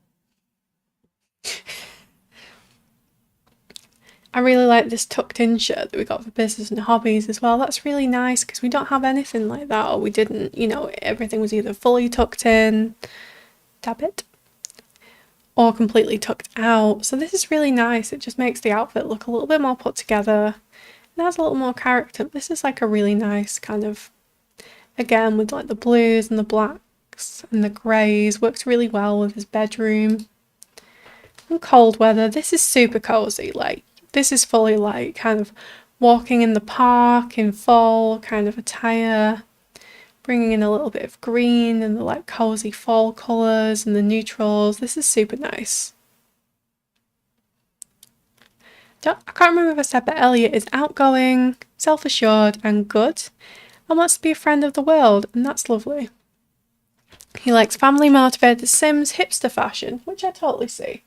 I really like this tucked in shirt that we got for business and hobbies as well. That's really nice because we don't have anything like that, or we didn't, you know, everything was either fully tucked in, dab it, or completely tucked out. So this is really nice. It just makes the outfit look a little bit more put together. It has a little more character. This is like a really nice kind of, again, with like the blues and the blacks and the greys, works really well with his bedroom. And cold weather, this is super cozy. Like, this is fully like kind of walking in the park in fall kind of attire, bringing in a little bit of green and the like cozy fall colours and the neutrals. This is super nice. I can't remember if I said, but Elliot is outgoing, self-assured and good and wants to be a friend of the world, and that's lovely. He likes family motivated Sims hipster fashion, which I totally see.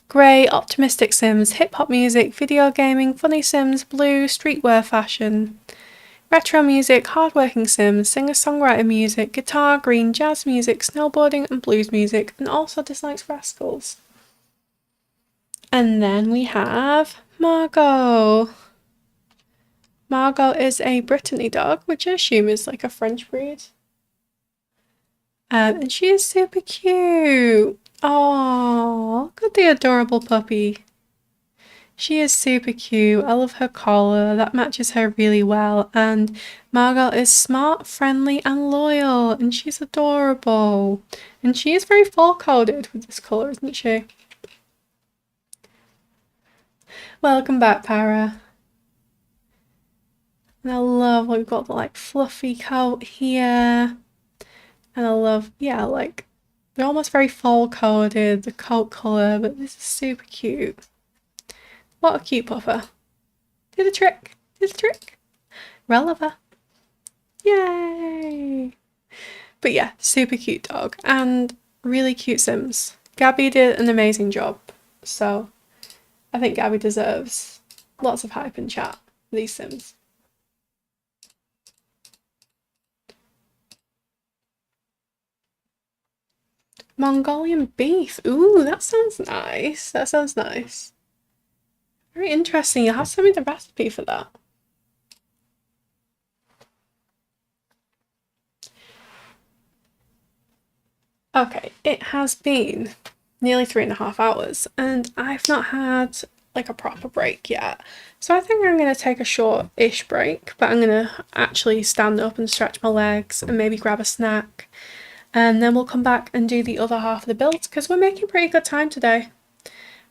Grey, optimistic Sims, hip-hop music, video gaming, funny Sims, blue, streetwear fashion, retro music, hardworking Sims, singer-songwriter music, guitar, green, jazz music, snowboarding and blues music, and also dislikes rascals. And then we have Margot. Margot is a Brittany dog, which I assume is like a French breed. And she is super cute. Oh, look at the adorable puppy. She is super cute. I love her collar. That matches her really well. And Margot is smart, friendly and loyal. And she's adorable. And she is very fall-coded with this colour, isn't she? Welcome back, Para. And I love, we've got the like fluffy coat here. And I love, yeah, like they're almost very fall coded, the coat colour, but this is super cute. What a cute puffer. Do the trick. Do the trick. Roll over. Yay. But yeah, super cute dog and really cute Sims. Gabby did an amazing job. So I think Gabby deserves lots of hype and chat for these Sims. Mongolian beef. Ooh, that sounds nice. That sounds nice. Very interesting. You'll have to send me the recipe for that. Okay, it has been nearly 3.5 hours and I've not had like a proper break yet. So I think I'm going to take a short-ish break, but I'm going to actually stand up and stretch my legs and maybe grab a snack. And then we'll come back and do the other half of the build because we're making pretty good time today.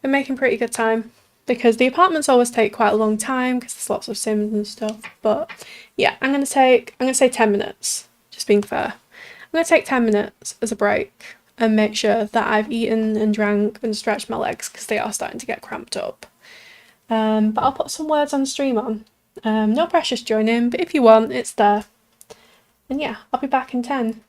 We're making pretty good time because the apartments always take quite a long time because there's lots of sims and stuff. But yeah, I'm going to say 10 minutes, just being fair. I'm going to take 10 minutes as a break and make sure that I've eaten and drank and stretched my legs because they are starting to get cramped up. But I'll put some words on stream on. No pressure to join in, but if you want, it's there. And yeah, I'll be back in 10.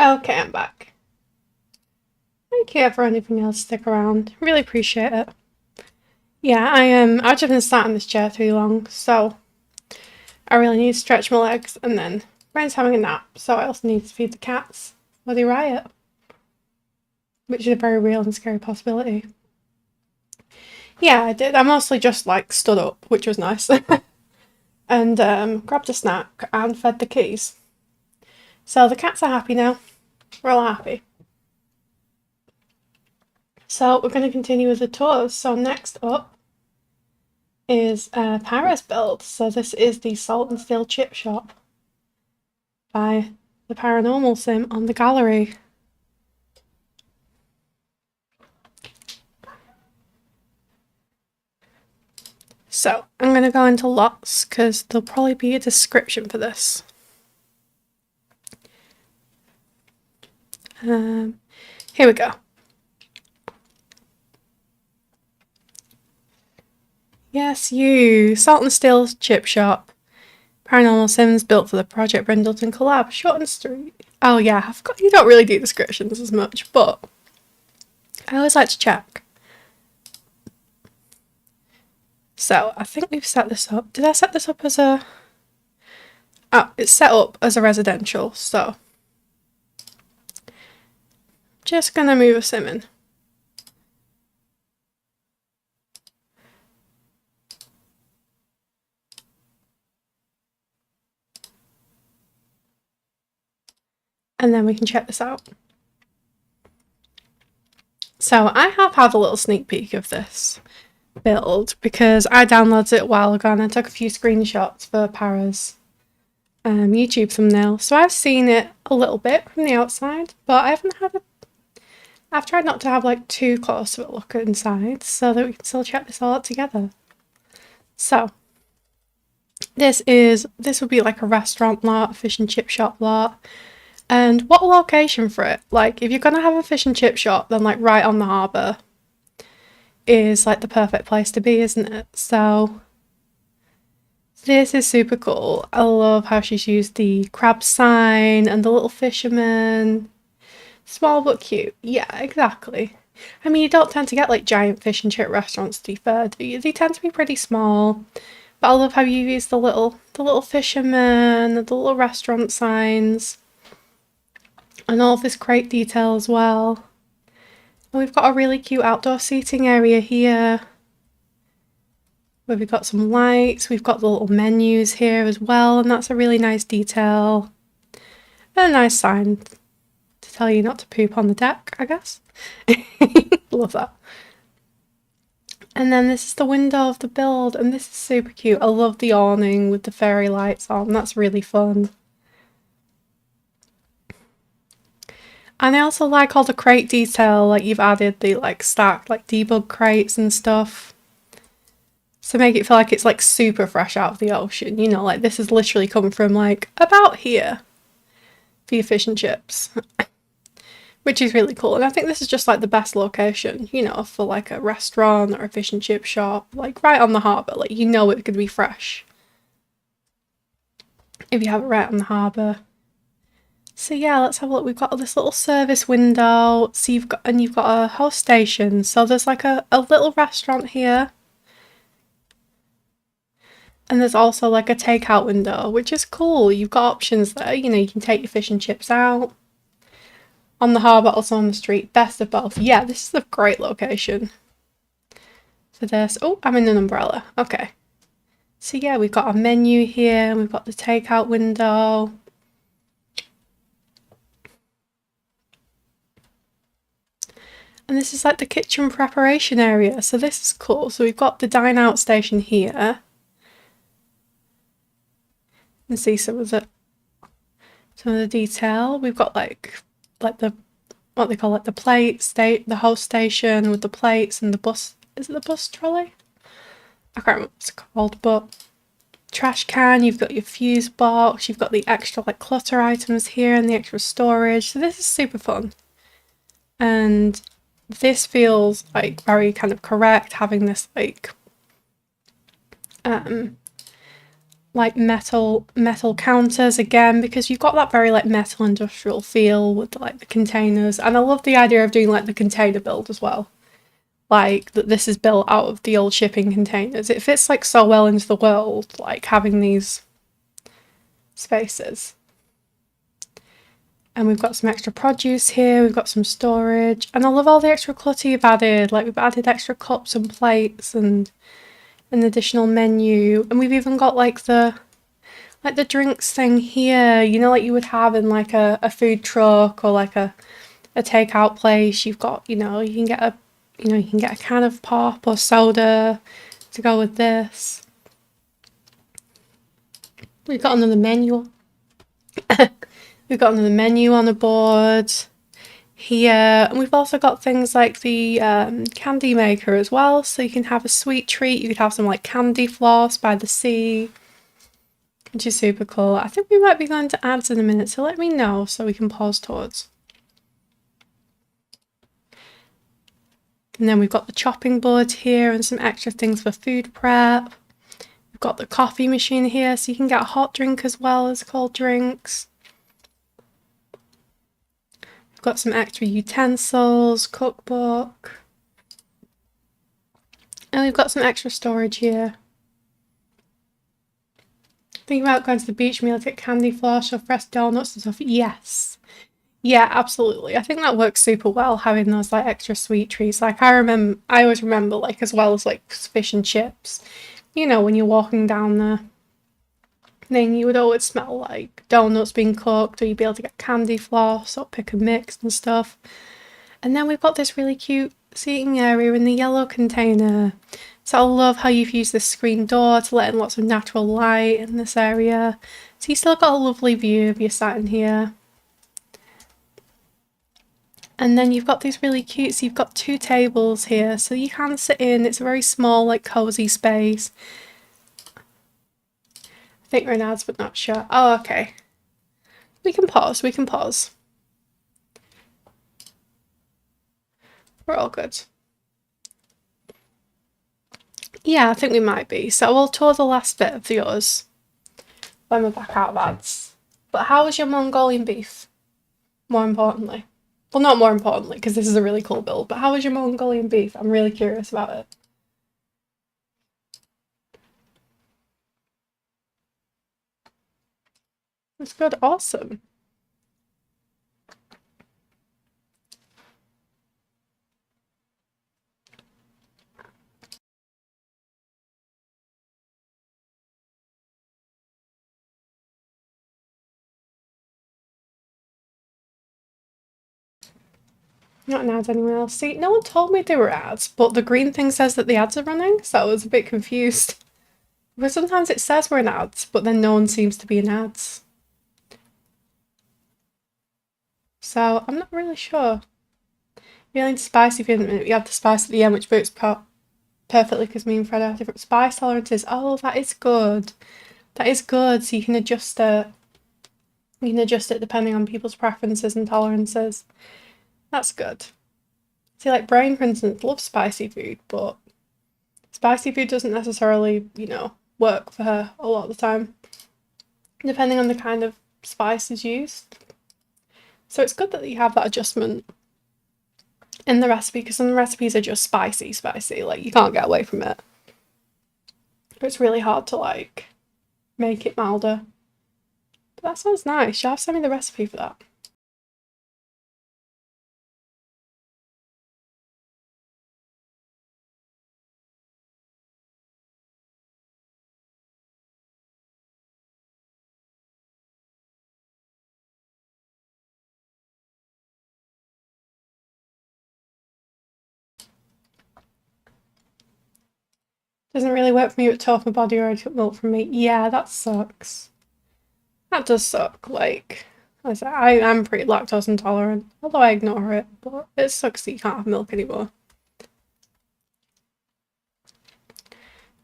Okay, I'm back. Thank you for anything else to stick around. Really appreciate it. Yeah, I've just been sat in this chair too long, so I really need to stretch my legs, and then Rain's having a nap, so I also need to feed the cats or they riot, which is a very real and scary possibility. Yeah, I did. I mostly just like stood up, which was nice, and grabbed a snack and fed the keys. So the cats are happy now. We're all happy. So we're going to continue with the tours. So next up is Paris build. So this is the Salt and Steel Chip Shop by the Paranormal Sim on the gallery. So I'm going to go into lots because there'll probably be a description for this. Here we go. Yes, you. Salt and Steel Chip Shop. Paranormal Sims built for the Project Brindleton Collab. Short and sweet. Oh yeah, I forgot you don't really do descriptions as much, but I always like to check. So I think we've set this up. Did I set this up as a... Oh, it's set up as a residential, so... Just gonna move a sim in. And then we can check this out. So I have had a little sneak peek of this build because I downloaded it a while ago and I took a few screenshots for Para's YouTube thumbnail. So I've seen it a little bit from the outside, but I haven't had a... I've tried not to have like too close of a look inside so that we can still check this all out together. So this would be like a restaurant lot, a fish and chip shop lot. And what a location for it. Like, if you're gonna have a fish and chip shop, then like right on the harbour is like the perfect place to be, isn't it? So this is super cool. I love how she's used the crab sign and the little fisherman. Small but cute. Yeah, exactly. I mean, you don't tend to get like giant fish and chip restaurants, to be fair, do you? They tend to be pretty small. But I love how you use the little fisherman, the little restaurant signs. And all of this crate detail as well. And we've got a really cute outdoor seating area here. Where we've got some lights. We've got the little menus here as well. And that's a really nice detail. And a nice sign to tell you not to poop on the deck, I guess. Love that. And then this is the window of the build. And this is super cute. I love the awning with the fairy lights on. That's really fun. And I also like all the crate detail, like you've added the like stacked like debug crates and stuff. To make it feel like it's like super fresh out of the ocean, you know, like this is literally come from like about here for your fish and chips. Which is really cool. And I think this is just like the best location, you know, for like a restaurant or a fish and chip shop, like right on the harbour, like you know it's gonna be fresh. If you have it right on the harbour. So yeah, let's have a look. We've got this little service window. So you've got a host station. So there's like a little restaurant here. And there's also like a takeout window, which is cool. You've got options there. You know, you can take your fish and chips out. On the harbour, also on the street. Best of both. Yeah, this is a great location for this. Oh, I'm in an umbrella. Okay. So yeah, we've got a menu here. And we've got the takeout window. And this is like the kitchen preparation area. So this is cool. So we've got the dine out station here. And see some of the detail. We've got like the what they call it, the plate state, the host station with the plates and the bus. Is it the bus trolley? I can't remember what it's called, but trash can. You've got your fuse box. You've got the extra like clutter items here and the extra storage. So this is super fun. And this feels like very kind of correct, having this like like metal counters again, because you've got that very like metal industrial feel with like the containers. And I love the idea of doing like the container build as well. Like that this is built out of the old shipping containers. It fits like so well into the world, like having these spaces. And we've got some extra produce here, we've got some storage, and I love all the extra clutter you've added. Like we've added extra cups and plates and an additional menu, and we've even got like the drinks thing here, you know, like you would have in like a food truck or like a takeout place. You've got, you know, you can get a can of pop or soda to go with this. We've got another menu. We've got another menu on the board here, and we've also got things like the candy maker as well, so you can have a sweet treat. You could have some like candy floss by the sea, which is super cool. I think we might be going to ads in a minute, so let me know so we can pause towards. And then we've got the chopping board here and some extra things for food prep. We've got the coffee machine here, so you can get a hot drink as well as cold drinks. We've got some extra utensils, cookbook. And we've got some extra storage here. Think about going to the beach meal to get candy floss or fresh donuts and stuff. Yes. Yeah, absolutely. I think that works super well, having those like extra sweet treats. Like I always remember like as well as like fish and chips. You know, when you're walking down the thing, you would always smell like donuts being cooked, or you'd be able to get candy floss or pick a mix and stuff. And then we've got this really cute seating area in the yellow container. So I love how you've used this screen door to let in lots of natural light in this area. So you still got a lovely view if you're sat in here. And then you've got these really cute, so you've got 2 tables here, so you can sit in. It's a very small, like cozy space. I think we're in ads, but not sure. Oh, okay. We can pause. We're all good. Yeah, I think we might be. So we'll tour the last bit of yours when we're back out of ads. But how was your Mongolian beef? More importantly. Well, not more importantly, because this is a really cool build, but how was your Mongolian beef? I'm really curious about it. It's good, awesome. Not an ad anywhere else. See, no one told me there were ads, but the green thing says that the ads are running, so I was a bit confused. Because sometimes it says we're in ads, but then no one seems to be in ads. So I'm not really sure. Feeling spicy for a minute. We have the spice at the end, which works perfectly because me and Fred have different spice tolerances. Oh, that is good. That is good. So you can adjust it. You can adjust it depending on people's preferences and tolerances. That's good. See, like Brain, for instance, loves spicy food, but spicy food doesn't necessarily, you know, work for her a lot of the time, depending on the kind of spices used. So it's good that you have that adjustment in the recipe, because some recipes are just spicy, like you can't get away from it. It's really hard to like make it milder. But that sounds nice. You'll have to send me the recipe for that. Doesn't really work for me with tofu body, or I took milk from me. Yeah, that sucks. That does suck. Like, I said, I am pretty lactose intolerant, although I ignore it, but it sucks that you can't have milk anymore.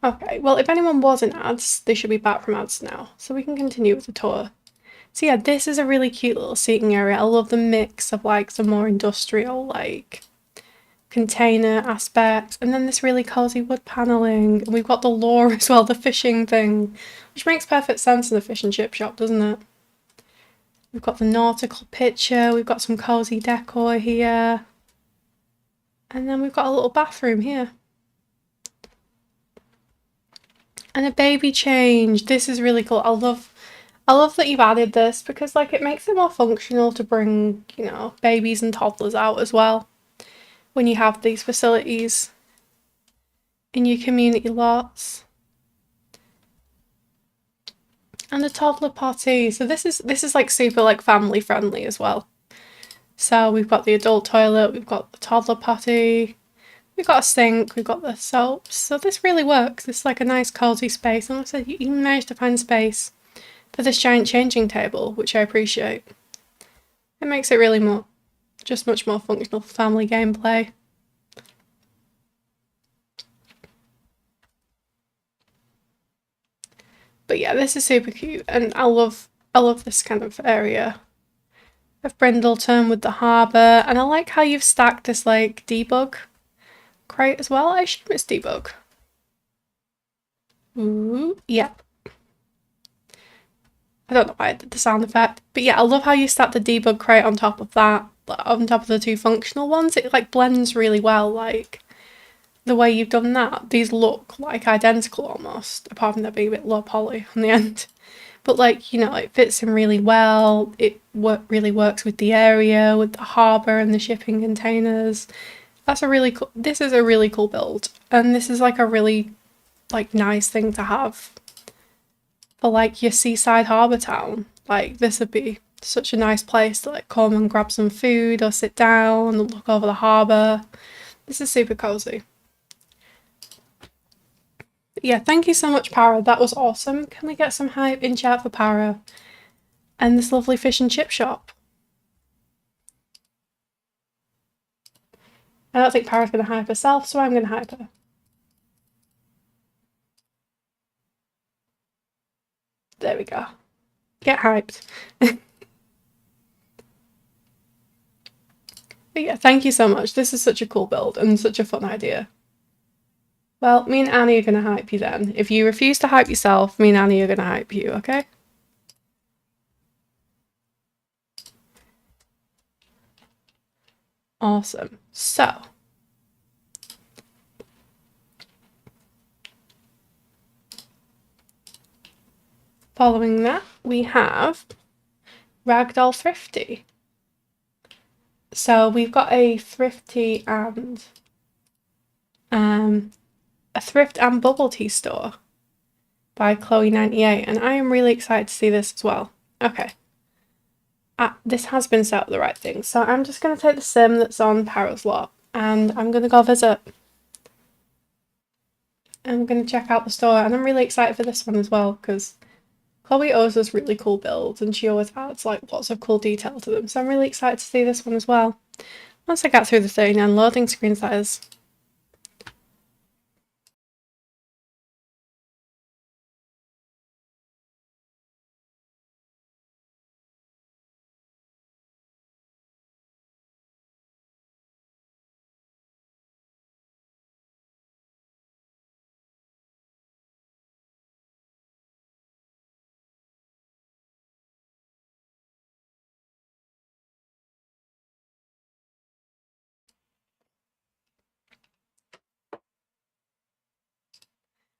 Okay, well, if anyone was in ads, they should be back from ads now, so we can continue with the tour. So yeah, this is a really cute little seating area. I love the mix of like the more industrial, like container aspect, and then this really cozy wood paneling. And we've got the lure as well, the fishing thing, which makes perfect sense in a fish and chip shop, doesn't it? We've got the nautical picture, we've got some cozy decor here, and then we've got a little bathroom here. And a baby change. This is really cool. I love that you've added this, because like it makes it more functional to bring, you know, babies and toddlers out as well when you have these facilities in your community lots. And a toddler potty. So this is like super like family friendly as well. So we've got the adult toilet, we've got the toddler potty, we've got a sink, we've got the soaps. So this really works. It's like a nice cozy space. And like I said, you even managed to find space for this giant changing table, which I appreciate. It makes it really much more functional for family gameplay. But yeah, this is super cute, and I love this kind of area of Brindleton with the harbour, and I like how you've stacked this like debug crate as well. I assume it's debug. Ooh, yeah. I don't know why I did the sound effect, but yeah, I love how you stacked the debug crate on top of that, on top of the two functional ones. It like blends really well, like the way you've done that. These look like identical almost, apart from there being a bit low poly on the end. But like, you know, it fits in really well. It really works with the area, with the harbour and the shipping containers. That's a really cool, this is a really cool build. And this is like a really like nice thing to have for like your seaside harbour town. Like this would be such a nice place to like come and grab some food or sit down and look over the harbour. This is super cozy. Yeah, thank you so much, Para. That was awesome. Can we get some hype in chat for Para and this lovely fish and chip shop? I don't think Para's going to hype herself, so I'm going to hype her. There we go. Get hyped. But yeah, thank you so much. This is such a cool build and such a fun idea. Well, me and Annie are going to hype you then. If you refuse to hype yourself, me and Annie are going to hype you, okay? Awesome. So, following that, we have Ragdoll Thrifty. So we've got a thrifty and a thrift and bubble tea store by Chloe98, and I am really excited to see this as well. Okay. This has been set up the right thing, so I'm just going to take the sim that's on Para's lot and I'm going to go visit. I'm going to check out the store, and I'm really excited for this one as well because Chloe always does really cool builds and she always adds like lots of cool detail to them, so I'm really excited to see this one as well. Once I get through the 39 loading screens, that is.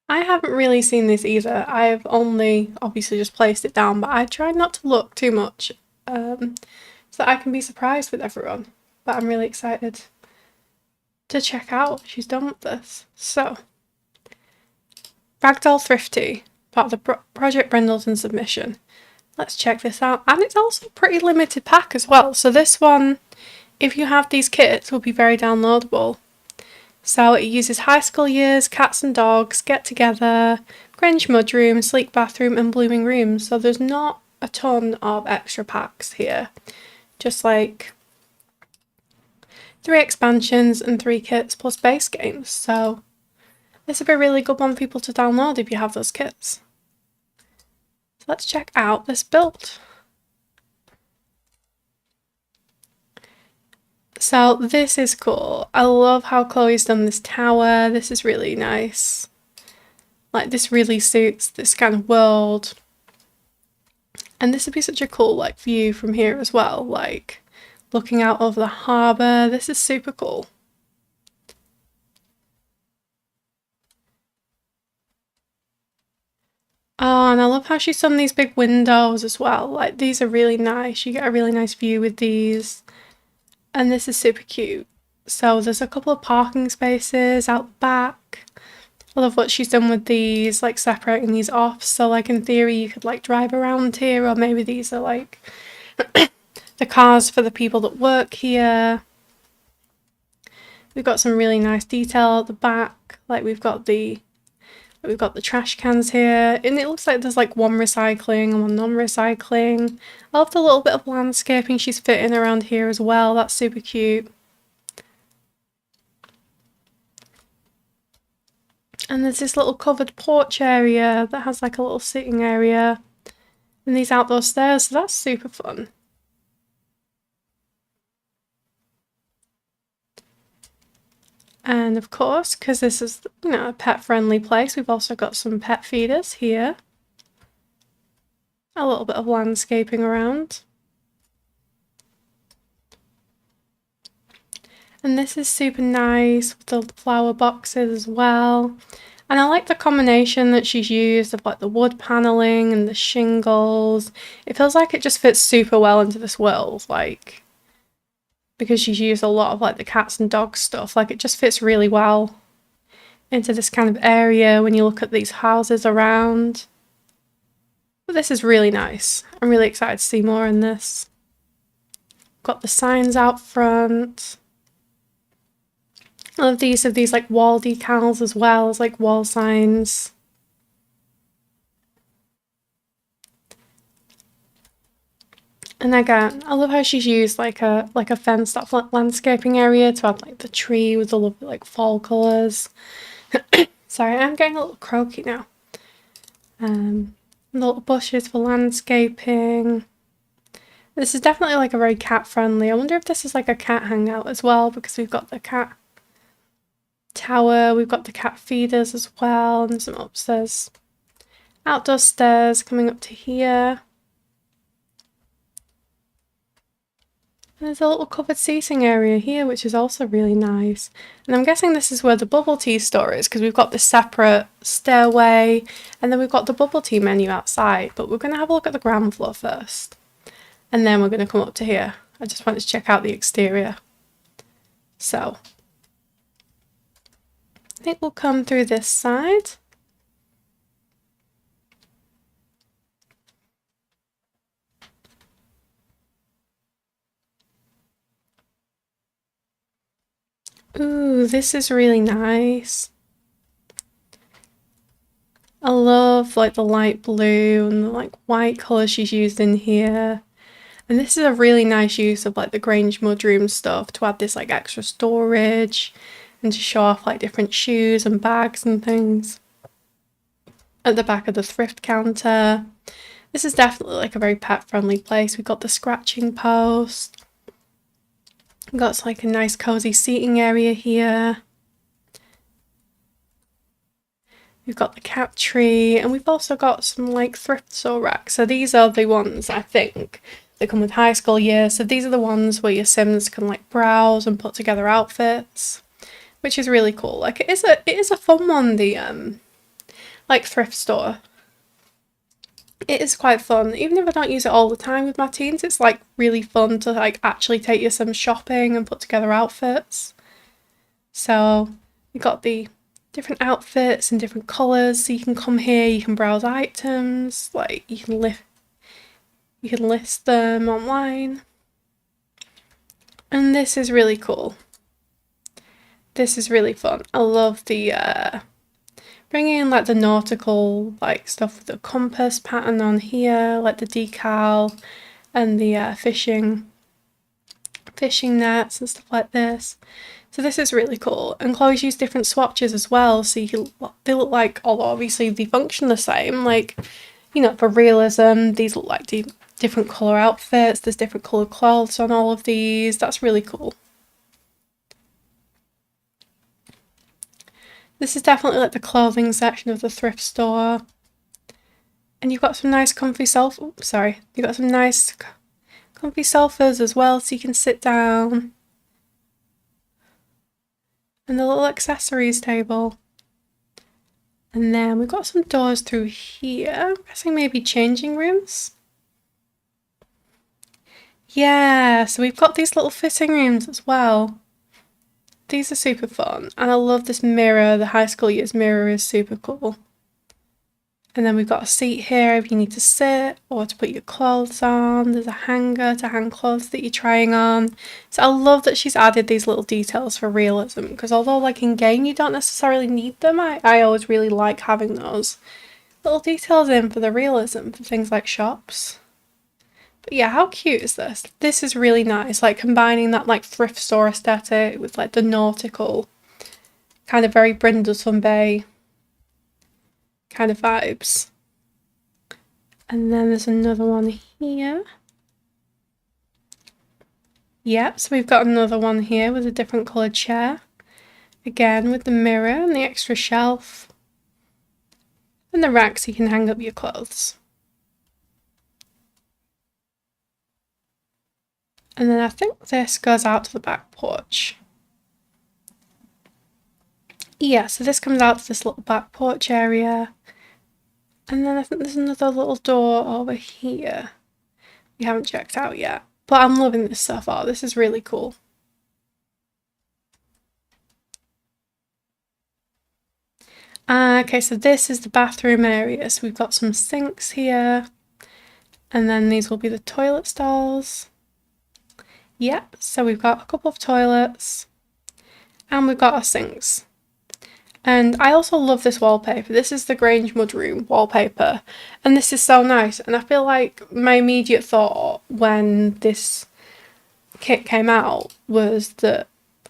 I haven't really seen this either. I've only obviously just placed it down, but I try not to look too much so that I can be surprised with everyone. But I'm really excited to check out what she's done with this. So, Ragdoll Thrifty, part of the Project Brindleton submission. Let's check this out. And it's also a pretty limited pack as well. So this one, if you have these kits, will be very downloadable. So it uses high school years, cats and dogs, get together, Grinch mudroom, sleek bathroom and blooming rooms. So there's not a ton of extra packs here. Just like 3 expansions and 3 kits plus base games. So this would be a really good one for people to download if you have those kits. So let's check out this build. So this is cool. I love how Chloe's done this tower. This is really nice. Like, this really suits this kind of world. And this would be such a cool, like, view from here as well. Like, looking out over the harbour. This is super cool. Oh, and I love how she's done these big windows as well. Like, these are really nice. You get a really nice view with these. And this is super cute. So there's a couple of parking spaces out back. I love what she's done with these, like separating these off. So like in theory you could like drive around here, or maybe these are like the cars for the people that work here. We've got some really nice detail at the back. Like we've got the trash cans here, and it looks like there's like one recycling and one non-recycling. I love the little bit of landscaping she's fitting around here as well. That's super cute. And there's this little covered porch area that has like a little sitting area, and these outdoor stairs, so that's super fun. And of course, because this is, you know, a pet-friendly place, we've also got some pet feeders here. A little bit of landscaping around. And this is super nice with the flower boxes as well. And I like the combination that she's used of like the wood paneling and the shingles. It feels like it just fits super well into this world, like, because she's used a lot of like the cats and dogs stuff. Like it just fits really well into this kind of area when you look at these houses around. But this is really nice. I'm really excited to see more in this. Got the signs out front. I love the use of these like wall decals as well as like wall signs. And again, I love how she's used like a fenced off landscaping area to add like the tree with the lovely like fall colours. Sorry, I'm getting a little croaky now. Little bushes for landscaping. This is definitely like a very cat friendly. I wonder if this is like a cat hangout as well, because we've got the cat tower, we've got the cat feeders as well, and some upstairs outdoor stairs coming up to here. There's a little covered seating area here, which is also really nice. And I'm guessing this is where the bubble tea store is, because we've got this separate stairway, and then we've got the bubble tea menu outside. But we're going to have a look at the ground floor first, and then we're going to come up to here. I just wanted to check out the exterior. So I think we'll come through this side. Ooh, this is really nice. I love like the light blue and the like white colour she's used in here. And this is a really nice use of like the Grange mudroom stuff to add this like extra storage and to show off like different shoes and bags and things. At the back of the thrift counter. This is definitely like a very pet friendly place. We've got the scratching post. We've got like a nice cozy seating area here. We've got the cat tree, and we've also got some like thrift store racks. So these are the ones, I think, that come with high school years. So these are the ones where your Sims can like browse and put together outfits, which is really cool. Like it is a fun one, the like thrift store. It is quite fun. Even if I don't use it all the time with my teens, it's like really fun to like actually take your Sims shopping and put together outfits. So we got the different outfits and different colours, so you can come here, you can browse items, like you can list them online. And this is really cool. This is really fun. I love the bringing in like the nautical like stuff with the compass pattern on here, like the decal and the fishing nets and stuff like this. So this is really cool. And Chloe's used different swatches as well, so they look like, although obviously they function the same, like, you know, for realism, these look like different colour outfits, there's different colour clothes on all of these. That's really cool. This is definitely like the clothing section of the thrift store. And you've got some nice comfy you've got some nice comfy sofas as well, so you can sit down. And the little accessories table. And then we've got some doors through here. I'm guessing maybe changing rooms. Yeah, so we've got these little fitting rooms as well. These are super fun. And I love this mirror. The high school years mirror is super cool. And then we've got a seat here if you need to sit or to put your clothes on. There's a hanger to hang clothes that you're trying on. So I love that she's added these little details for realism, because although like in game you don't necessarily need them, I always really like having those little details in for the realism for things like shops. But yeah, how cute is this? This is really nice, like combining that like thrift store aesthetic with like the nautical kind of very Brindleton Bay kind of vibes. And then there's another one here. Yep, so we've got another one here with a different coloured chair. Again with the mirror and the extra shelf. And the rack so you can hang up your clothes. And then I think this goes out to the back porch. Yeah, so this comes out to this little back porch area. And then I think there's another little door over here we haven't checked out yet. But I'm loving this so far. This is really cool. Okay, so this is the bathroom area. So we've got some sinks here. And then these will be the toilet stalls. Yep, so we've got a couple of toilets. And we've got our sinks. And I also love this wallpaper. This is the Grange Mudroom wallpaper. And this is so nice. And I feel like my immediate thought when this kit came out was that,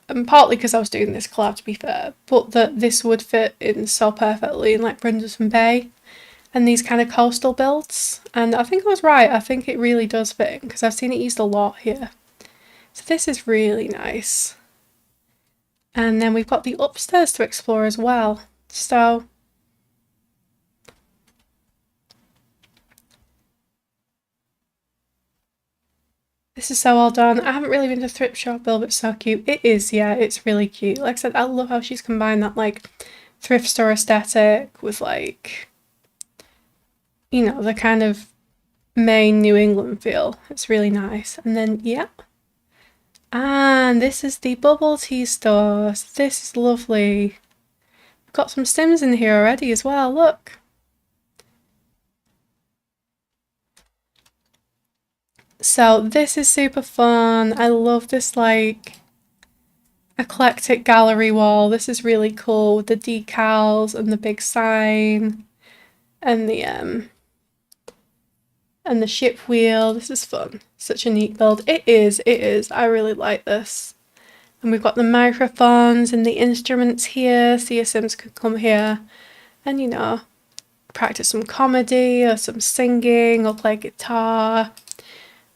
and partly because I was doing this collab to be fair, but that this would fit in so perfectly in like Brindleton Bay and these kind of coastal builds. And I think I was right. I think it really does fit because I've seen it used a lot here. So this is really nice. And then we've got the upstairs to explore as well. So this is so well done. I haven't really been to thrift shop build, but it's so cute. It is, yeah, it's really cute. Like I said, I love how she's combined that like thrift store aesthetic with like, you know, the kind of Maine New England feel. It's really nice. And then, yeah. And this is the bubble tea store. So this is lovely. We've got some Sims in here already as well, look. So this is super fun. I love this like eclectic gallery wall. This is really cool with the decals and the big sign and the ship wheel. This is fun. Such a neat build. It is. I really like this. And we've got the microphones and the instruments here, so your Sims can come here and, you know, practice some comedy or some singing or play guitar.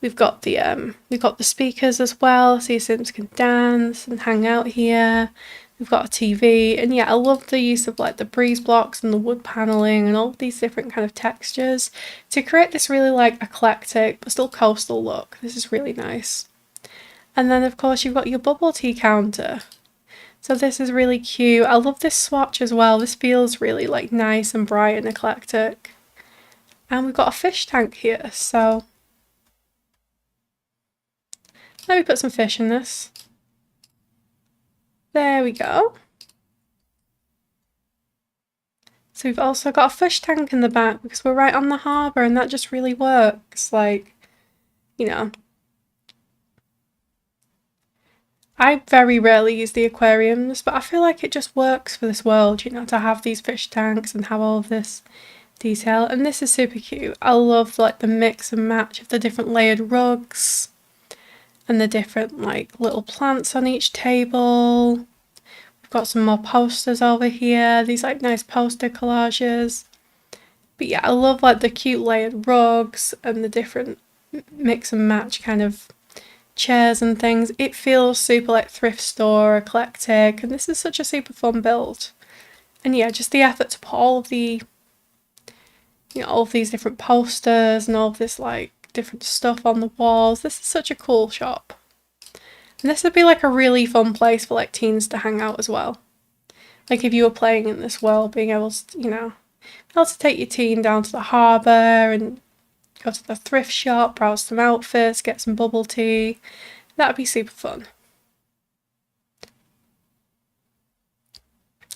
We've got the speakers as well, so your Sims can dance and hang out here. We've got a TV, and yeah, I love the use of like the breeze blocks and the wood paneling and all of these different kind of textures to create this really like eclectic but still coastal look. This is really nice. And then of course you've got your bubble tea counter. So this is really cute. I love this swatch as well. This feels really like nice and bright and eclectic. And we've got a fish tank here, so let me put some fish in this. There we go. So we've also got a fish tank in the back because we're right on the harbour and that just really works. Like, you know. I very rarely use the aquariums, but I feel like it just works for this world, you know, to have these fish tanks and have all of this detail. And this is super cute. I love like the mix and match of the different layered rugs. And the different like little plants on each table. We've got some more posters over here. These like nice poster collages. But yeah, I love like the cute layered rugs and the different mix and match kind of chairs and things. It feels super like thrift store, eclectic, and this is such a super fun build. And yeah, just the effort to put all of the, all of these different posters and all of this like different stuff on the walls. This is such a cool shop. And this would be like a really fun place for like teens to hang out as well. Like if you were playing in this world, being able to, be able to take your teen down to the harbour and go to the thrift shop, browse some outfits, get some bubble tea. That'd be super fun.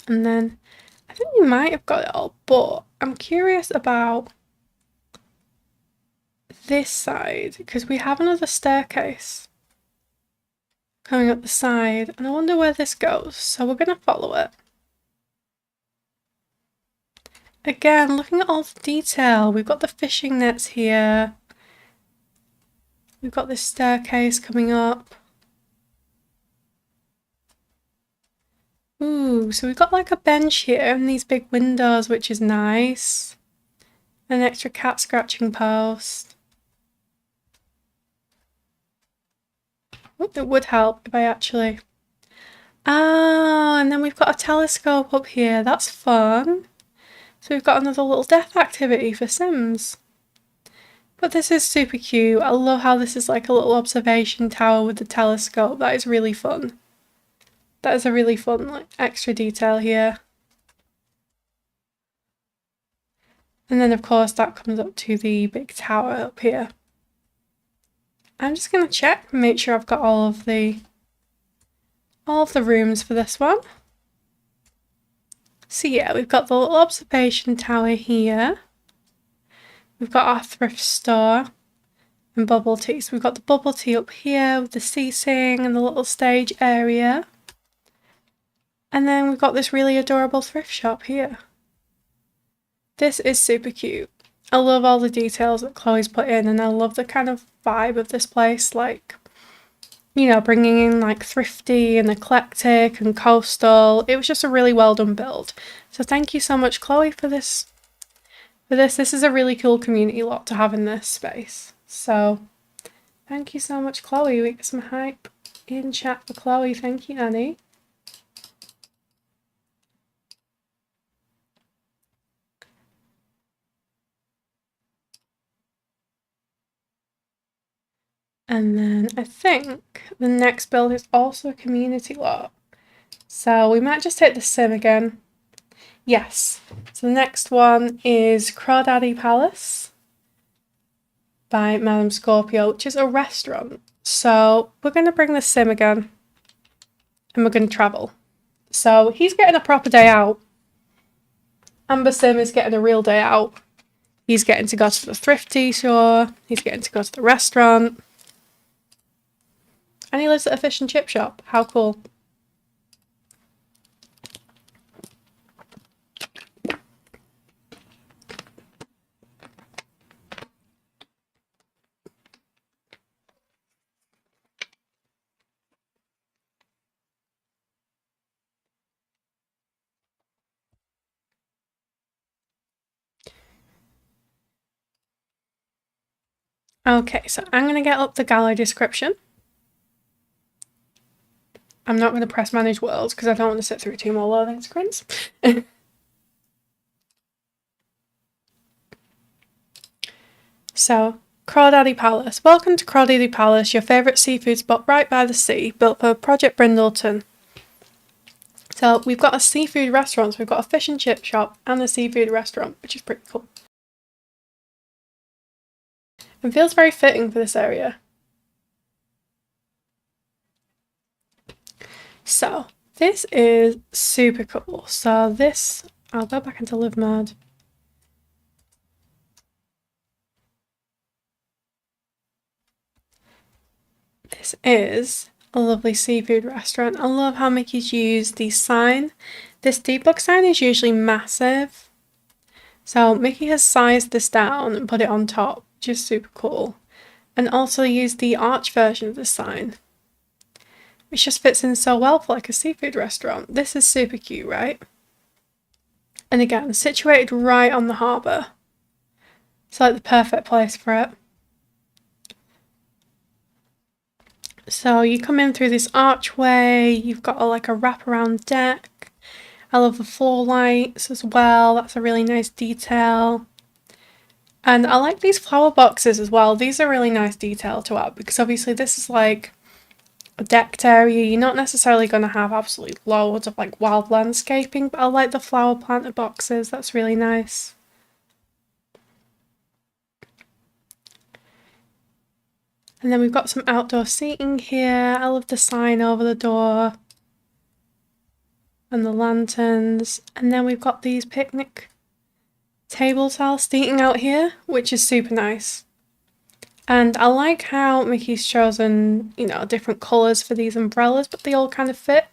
And then I think we might have got it all, but I'm curious about this side because we have another staircase coming up the side and I wonder where this goes, so we're going to follow it. Again, looking at all the detail, we've got the fishing nets here, we've got this staircase coming up. Ooh, so we've got like a bench here and these big windows, which is nice. An extra cat scratching post. It would help if I actually... Ah, and then we've got a telescope up here. That's fun. So we've got another little death activity for Sims. But this is super cute. I love how this is like a little observation tower with the telescope. That is really fun. That is a really fun like extra detail here. And then of course that comes up to the big tower up here. I'm just going to check and make sure I've got all of the rooms for this one. So yeah, we've got the little observation tower here. We've got our thrift store and bubble tea. So we've got the bubble tea up here with the seating and the little stage area. And then we've got this really adorable thrift shop here. This is super cute. I love all the details that Chloe's put in and I love the kind of vibe of this place, like, bringing in like thrifty and eclectic and coastal. It was just a really well done build. So thank you so much, Chloe, for this. This is a really cool community lot to have in this space. So thank you so much, Chloe. We get some hype in chat for Chloe. Thank you, Annie. And then I think the next build is also a community lot. So we might just take the sim again. Yes. So the next one is Crawdaddy Palace by Madame Scorpio, which is a restaurant. So we're going to bring the sim again and we're going to travel. So he's getting a proper day out. Amber Sim is getting a real day out. He's getting to go to the thrifty store. He's getting to go to the restaurant. And he lives at a fish and chip shop. How cool. Okay, so I'm going to get up the gallery description. I'm not going to press manage worlds because I don't want to sit through 2 more loading screens. So, Crawdaddy Palace. Welcome to Crawdaddy Palace, your favourite seafood spot right by the sea, built for Project Brindleton. So we've got a seafood restaurant, so we've got a fish and chip shop and a seafood restaurant, which is pretty cool. It feels very fitting for this area. So this is super cool. So this, I'll go back into live mode. This is a lovely seafood restaurant. I love how Mickey's used the sign. This debug sign is usually massive. So Mickey has sized this down and put it on top, which is super cool. And also used the arch version of the sign, which just fits in so well for like a seafood restaurant. This is super cute, right? And again, situated right on the harbour. It's like the perfect place for it. So you come in through this archway, you've got like a wraparound deck, I love the floor lights as well. That's a really nice detail. And I like these flower boxes as well. These are really nice detail to add because obviously this is like a decked area. You're not necessarily going to have absolutely loads of like wild landscaping, but I like the flower planter boxes. That's really nice. And then we've got some outdoor seating here. I love the sign over the door and the lanterns. And then we've got these picnic table style seating out here, which is super nice. And I like how Mickey's chosen, you know, different colours for these umbrellas, but they all kind of fit.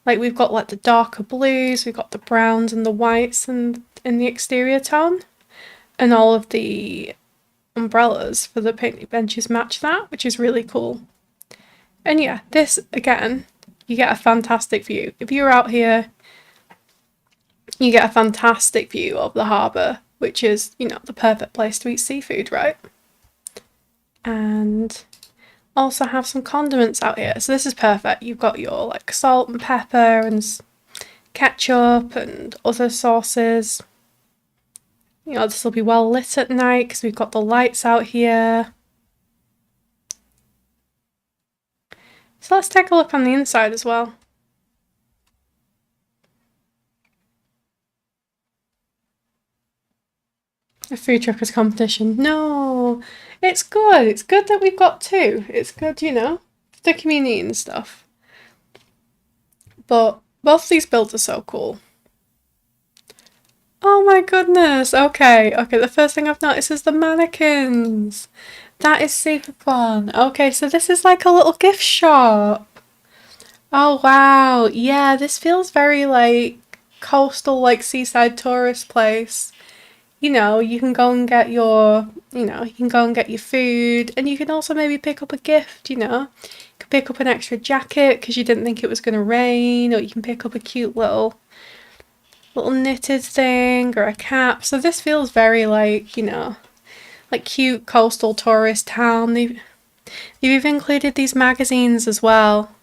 Like we've got like the darker blues, we've got the browns and the whites and in the exterior tone. And all of the umbrellas for the picnic benches match that, which is really cool. And yeah, this again, you get a fantastic view. If you're out here, you get a fantastic view of the harbour, which is, you know, the perfect place to eat seafood, right? And also have some condiments out here. So this is perfect. You've got your like salt and pepper and ketchup and other sauces. You know, this will be well lit at night because we've got the lights out here. So let's take a look on the inside as well. A food truckers competition. No, it's good. It's good that we've got two. It's good, you know, for the community and stuff. But both of these builds are so cool. Oh my goodness. Okay, the first thing I've noticed is the mannequins. That is super fun. Okay, so this is like a little gift shop. Oh wow. Yeah, this feels very like coastal, like seaside tourist place. You know, you can go and get your, you can go and get your food, and you can also maybe pick up a gift, you know. You can pick up an extra jacket because you didn't think it was going to rain, or you can pick up a cute little knitted thing or a cap. So this feels very like, you know, like cute coastal tourist town. They've even included these magazines as well.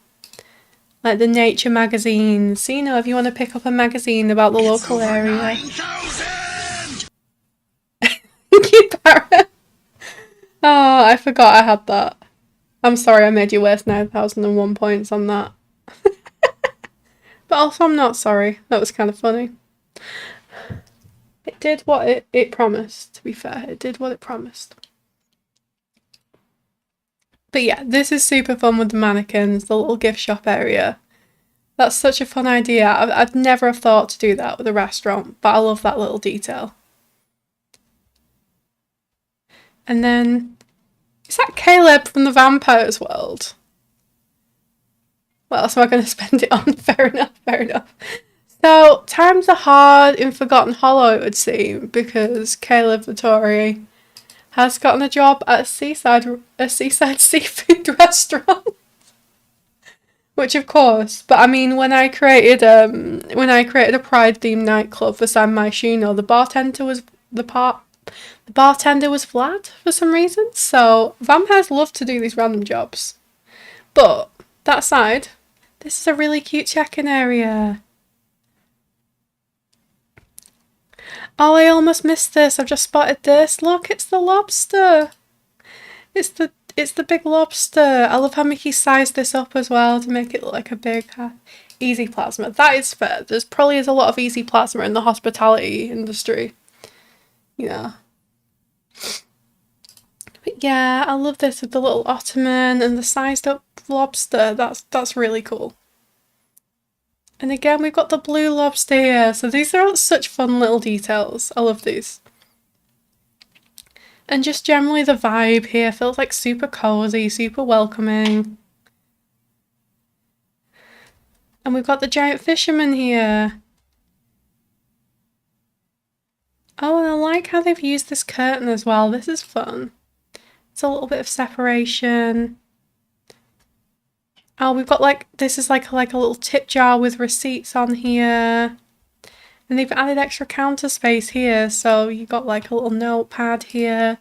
Like the nature magazines. So, you know, if you want to pick up a magazine about the local area. 9,000! Thank you, Parrot. Oh, I forgot I had that. I'm sorry I made you waste 9,001 points on that. But also I'm not sorry. That was kind of funny. It did what it promised, to be fair. It did what it promised. But yeah, this is super fun with the mannequins, the little gift shop area. That's such a fun idea. I'd never have thought to do that with a restaurant, but I love that little detail. And then, is that Caleb from the Vampires World? What else am I going to spend it on? Fair enough, fair enough. So, times are hard in Forgotten Hollow, it would seem, because Caleb Vittori has gotten a job at a seaside seafood restaurant. Which of course, but I mean, when I created a Pride themed nightclub for San Myshuno, the bartender was Vlad for some reason. So vampires love to do these random jobs. But that aside, this is a really cute check-in area. Oh, I almost missed this. I've just spotted this. Look, it's the lobster. It's the big lobster. I love how Mickey sized this up as well to make it look like a big easy plasma. That is fair. There's probably is a lot of easy plasma in the hospitality industry. You know. But yeah, I love this with the little ottoman and the sized up lobster. That's really cool. And again, we've got the blue lobster here. So these are all such fun little details. I love these. And just generally the vibe here feels like super cozy, super welcoming. And we've got the giant fisherman here. Oh, and I like how they've used this curtain as well. This is fun. It's a little bit of separation. Oh, we've got like, this is like a little tip jar with receipts on here. And they've added extra counter space here, so you've got like a little notepad here.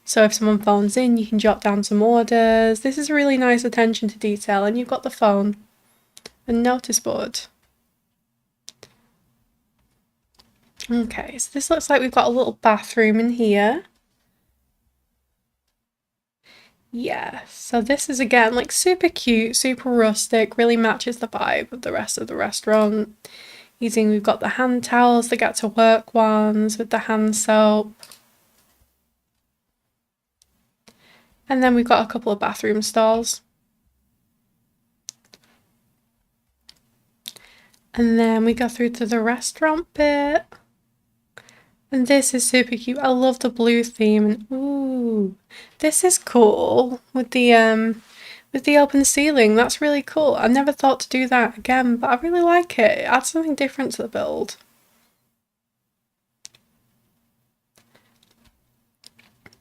So if someone phones in, you can jot down some orders. This is really nice attention to detail, and you've got the phone and notice board. Okay, so this looks like we've got a little bathroom in here. Yeah, so this is again like super cute, super rustic, really matches the vibe of the rest of the restaurant. We've got the hand towels, the get to work ones with the hand soap. And then we've got a couple of bathroom stalls. And then we go through to the restaurant bit. And this is super cute. I love the blue theme. And ooh, this is cool with the open ceiling. That's really cool. I never thought to do that again, but I really like it. It adds something different to the build.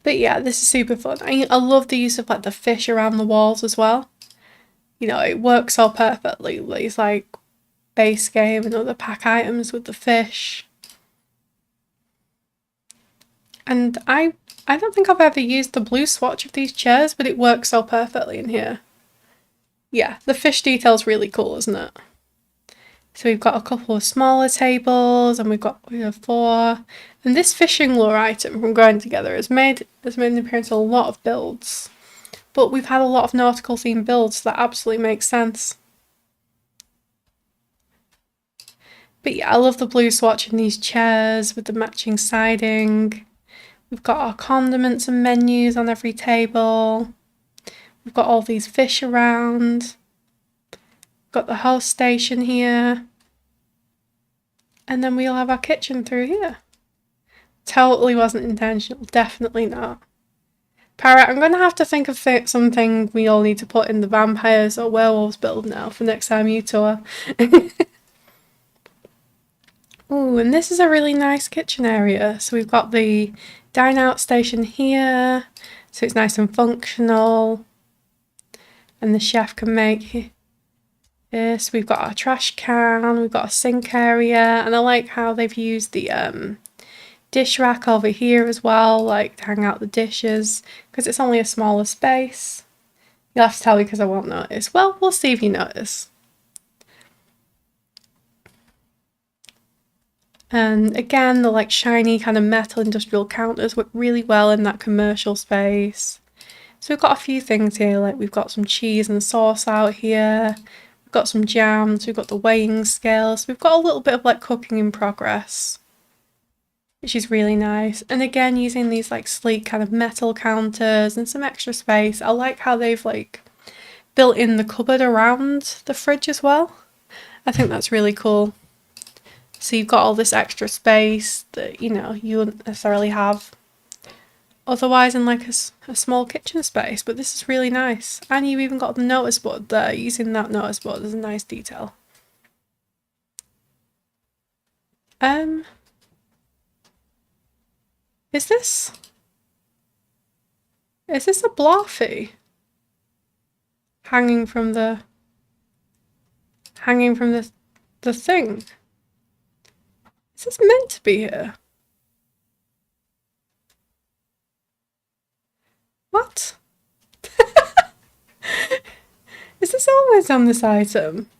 But yeah, this is super fun. I love the use of like the fish around the walls as well. You know, it works so perfectly. These like base game and other pack items with the fish. And I don't think I've ever used the blue swatch of these chairs, but it works so perfectly in here. Yeah, the fish detail's really cool, isn't it? So we've got a couple of smaller tables, and we have 4. And this fishing lure item from Growing Together has made an appearance in a lot of builds. But we've had a lot of nautical themed builds, so that absolutely makes sense. But yeah, I love the blue swatch in these chairs with the matching siding. We've got our condiments and menus on every table. We've got all these fish around. We've got the host station here. And then we'll have our kitchen through here. Totally wasn't intentional, definitely not. Parrot, I'm going to have to think of something we all need to put in the vampires or werewolves build now for next time you tour. Ooh, and this is a really nice kitchen area. So we've got the dine out station here, so it's nice and functional. And the chef can make this. We've got our trash can, we've got a sink area, and I like how they've used the dish rack over here as well, like to hang out the dishes, because it's only a smaller space. You'll have to tell me because I won't notice. Well, we'll see if you notice. And again, the like shiny kind of metal industrial counters work really well in that commercial space. So we've got a few things here, like we've got some cheese and sauce out here. We've got some jams, we've got the weighing scales. We've got a little bit of like cooking in progress, which is really nice. And again, using these like sleek kind of metal counters and some extra space. I like how they've like built in the cupboard around the fridge as well. I think that's really cool. So you've got all this extra space that, you know, you wouldn't necessarily have otherwise in like a small kitchen space, but this is really nice. And you've even got the notice board there. Using that notice board is a nice detail. Is this a blarfy hanging from the thing? Is this meant to be here? What? Is this always on this item?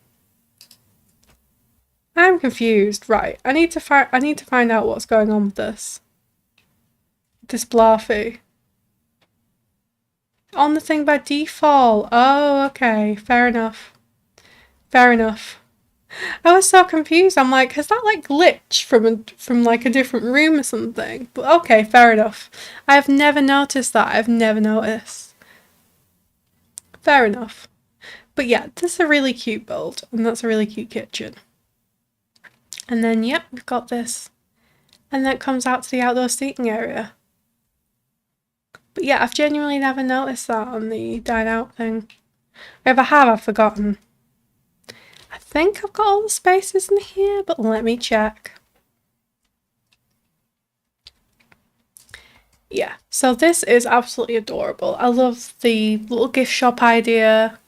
I'm confused. Right, I need to find out what's going on with this. This blarfy. On the thing by default. Oh, okay. Fair enough. Fair enough. I was so confused. I'm like, has that like glitched from like a different room or something? But okay, fair enough. I have never noticed that. I've never noticed. Fair enough. But yeah, this is a really cute build, and that's a really cute kitchen. And then, yep, we've got this. And that comes out to the outdoor seating area. But yeah, I've genuinely never noticed that on the dine out thing. If I have, I've forgotten. I think I've got all the spaces in here, but let me check. Yeah, so this is absolutely adorable. I love the little gift shop idea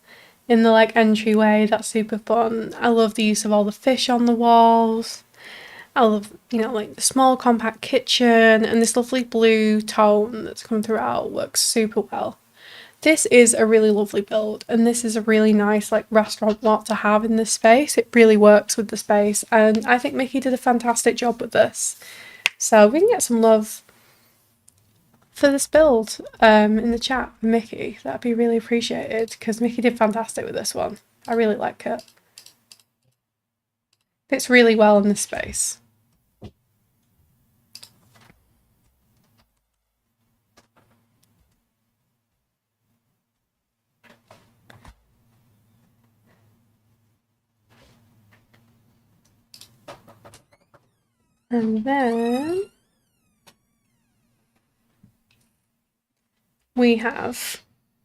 in the like entryway. That's super fun. I love the use of all the fish on the walls. I love, you know, like the small compact kitchen, and this lovely blue tone that's come throughout works super well. This is a really lovely build, and this is a really nice like restaurant lot to have in this space. It really works with the space, and I think Mickey did a fantastic job with this. So we can get some love for this build in the chat for Mickey. That'd be really appreciated, because Mickey did fantastic with this one. I really like it. Fits really well in this space. And then we have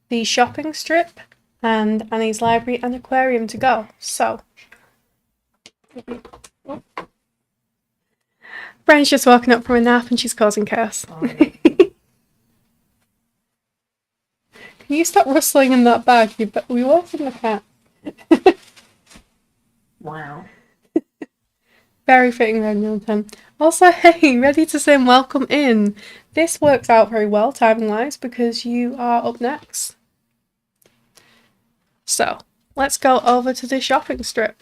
the shopping strip and Annie's library and aquarium to go. So, Brian's just woken up from a nap and she's causing chaos. Can you stop rustling in that bag? We walking the cat. Wow. Very fitting, Brindleton. Also, hey, ready to sim, welcome in. This works out very well timing-wise because you are up next. So, let's go over to the shopping strip.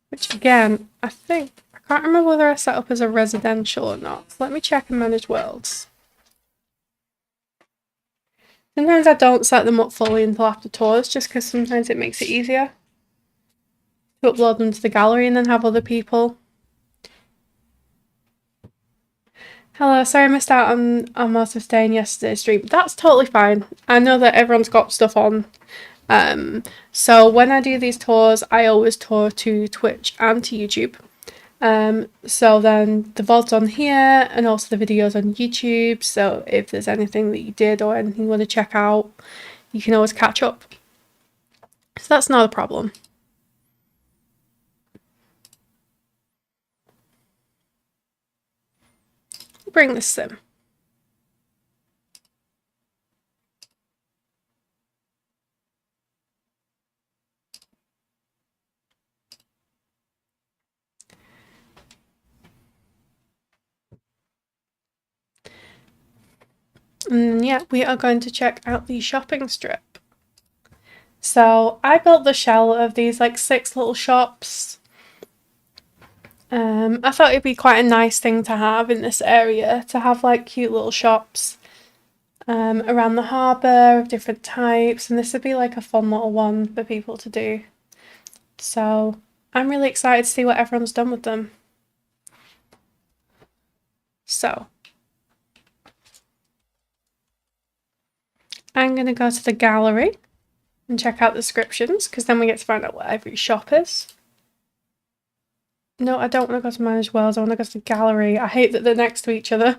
Which again, I can't remember whether I set up as a residential or not. So let me check and manage worlds. Sometimes I don't set them up fully until after tours, just because sometimes it makes it easier to upload them to the gallery and then have other people. Hello, sorry I missed out on most of staying yesterday's stream. That's totally fine. I know that everyone's got stuff on. So when I do these tours, I always tour to Twitch and to YouTube. So then the VOD's on here and also the videos on YouTube. So if there's anything that you did or anything you want to check out, you can always catch up. So that's not a problem. Bring this sim. And yeah, we are going to check out the shopping strip. So I built the shell of these like 6 little shops. I thought it'd be quite a nice thing to have in this area, to have like cute little shops around the harbour of different types, and this would be like a fun little one for people to do. So I'm really excited to see what everyone's done with them. So I'm going to go to the gallery and check out the descriptions, because then we get to find out what every shop is. No, I don't want to go to Manage Worlds, I want to go to the gallery. I hate that they're next to each other.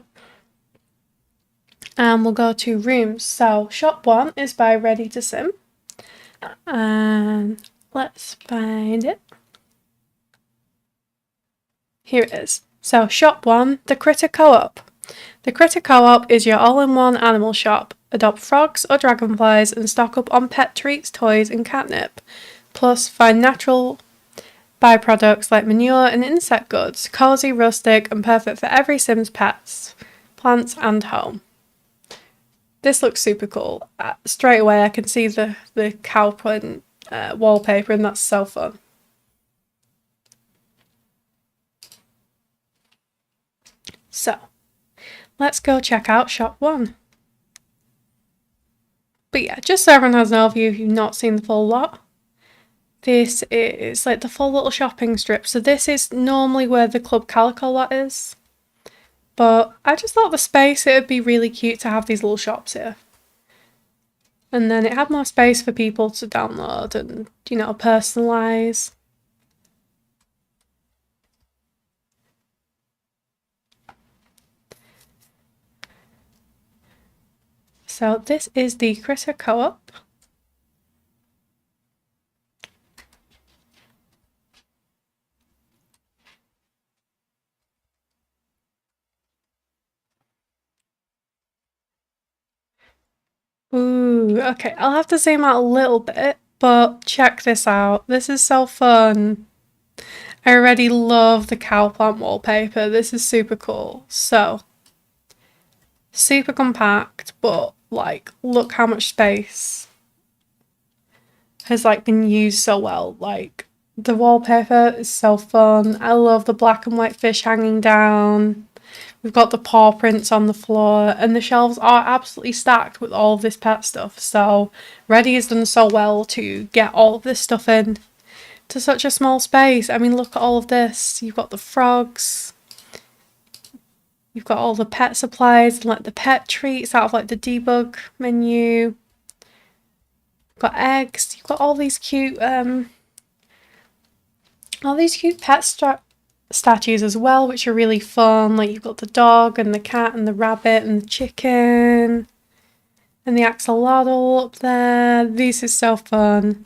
And we'll go to rooms. So shop 1 is by Ready to Sim. And let's find it. Here it is. So shop 1, the Critter Co-op. The Critter Co-op is your all-in-one animal shop. Adopt frogs or dragonflies and stock up on pet treats, toys and catnip. Plus find natural byproducts like manure and insect goods, cozy, rustic and perfect for every Sim's pets, plants and home. This looks super cool. Straight away I can see the cow print wallpaper, and that's so fun. So let's go check out shop 1. But yeah, just so everyone has an overview if you've not seen the full lot. This is like the full little shopping strip. So this is normally where the Club Calico lot is. But I just thought the space, it would be really cute to have these little shops here. And then it had more space for people to download and, you know, personalise. So this is the Critter Co-op. Ooh, okay, I'll have to zoom out a little bit, but check this out. This is so fun. I already love the cow plant wallpaper. This is super cool. So, super compact, but like, look how much space has like been used so well. Like, the wallpaper is so fun. I love the black and white fish hanging down. We've got the paw prints on the floor, and the shelves are absolutely stacked with all of this pet stuff. So Reddy has done so well to get all of this stuff in to such a small space. I mean, look at all of this. You've got the frogs. You've got all the pet supplies and like the pet treats out of like the debug menu. You've got eggs. You've got all these cute pet statues as well, which are really fun. Like, you've got the dog and the cat and the rabbit and the chicken and the axolotl up there. This is so fun.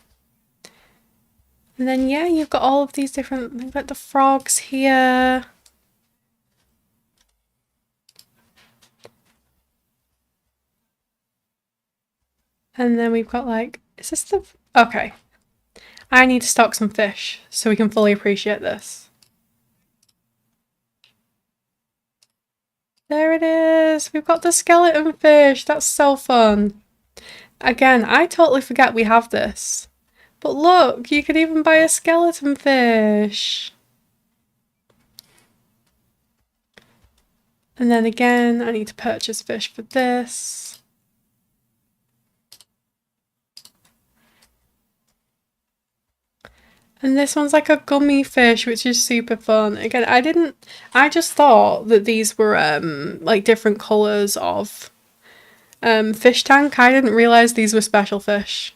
And then yeah, you've got all of these different, you've got the frogs here. And then we've got like, is this the, okay. I need to stock some fish so we can fully appreciate this. There it is. We've got the skeleton fish. That's so fun. Again, I totally forget we have this. But look, you could even buy a skeleton fish. And then again, I need to purchase fish for this. And this one's like a gummy fish, which is super fun. Again, I just thought that these were like different colours of fish tank. I didn't realise these were special fish.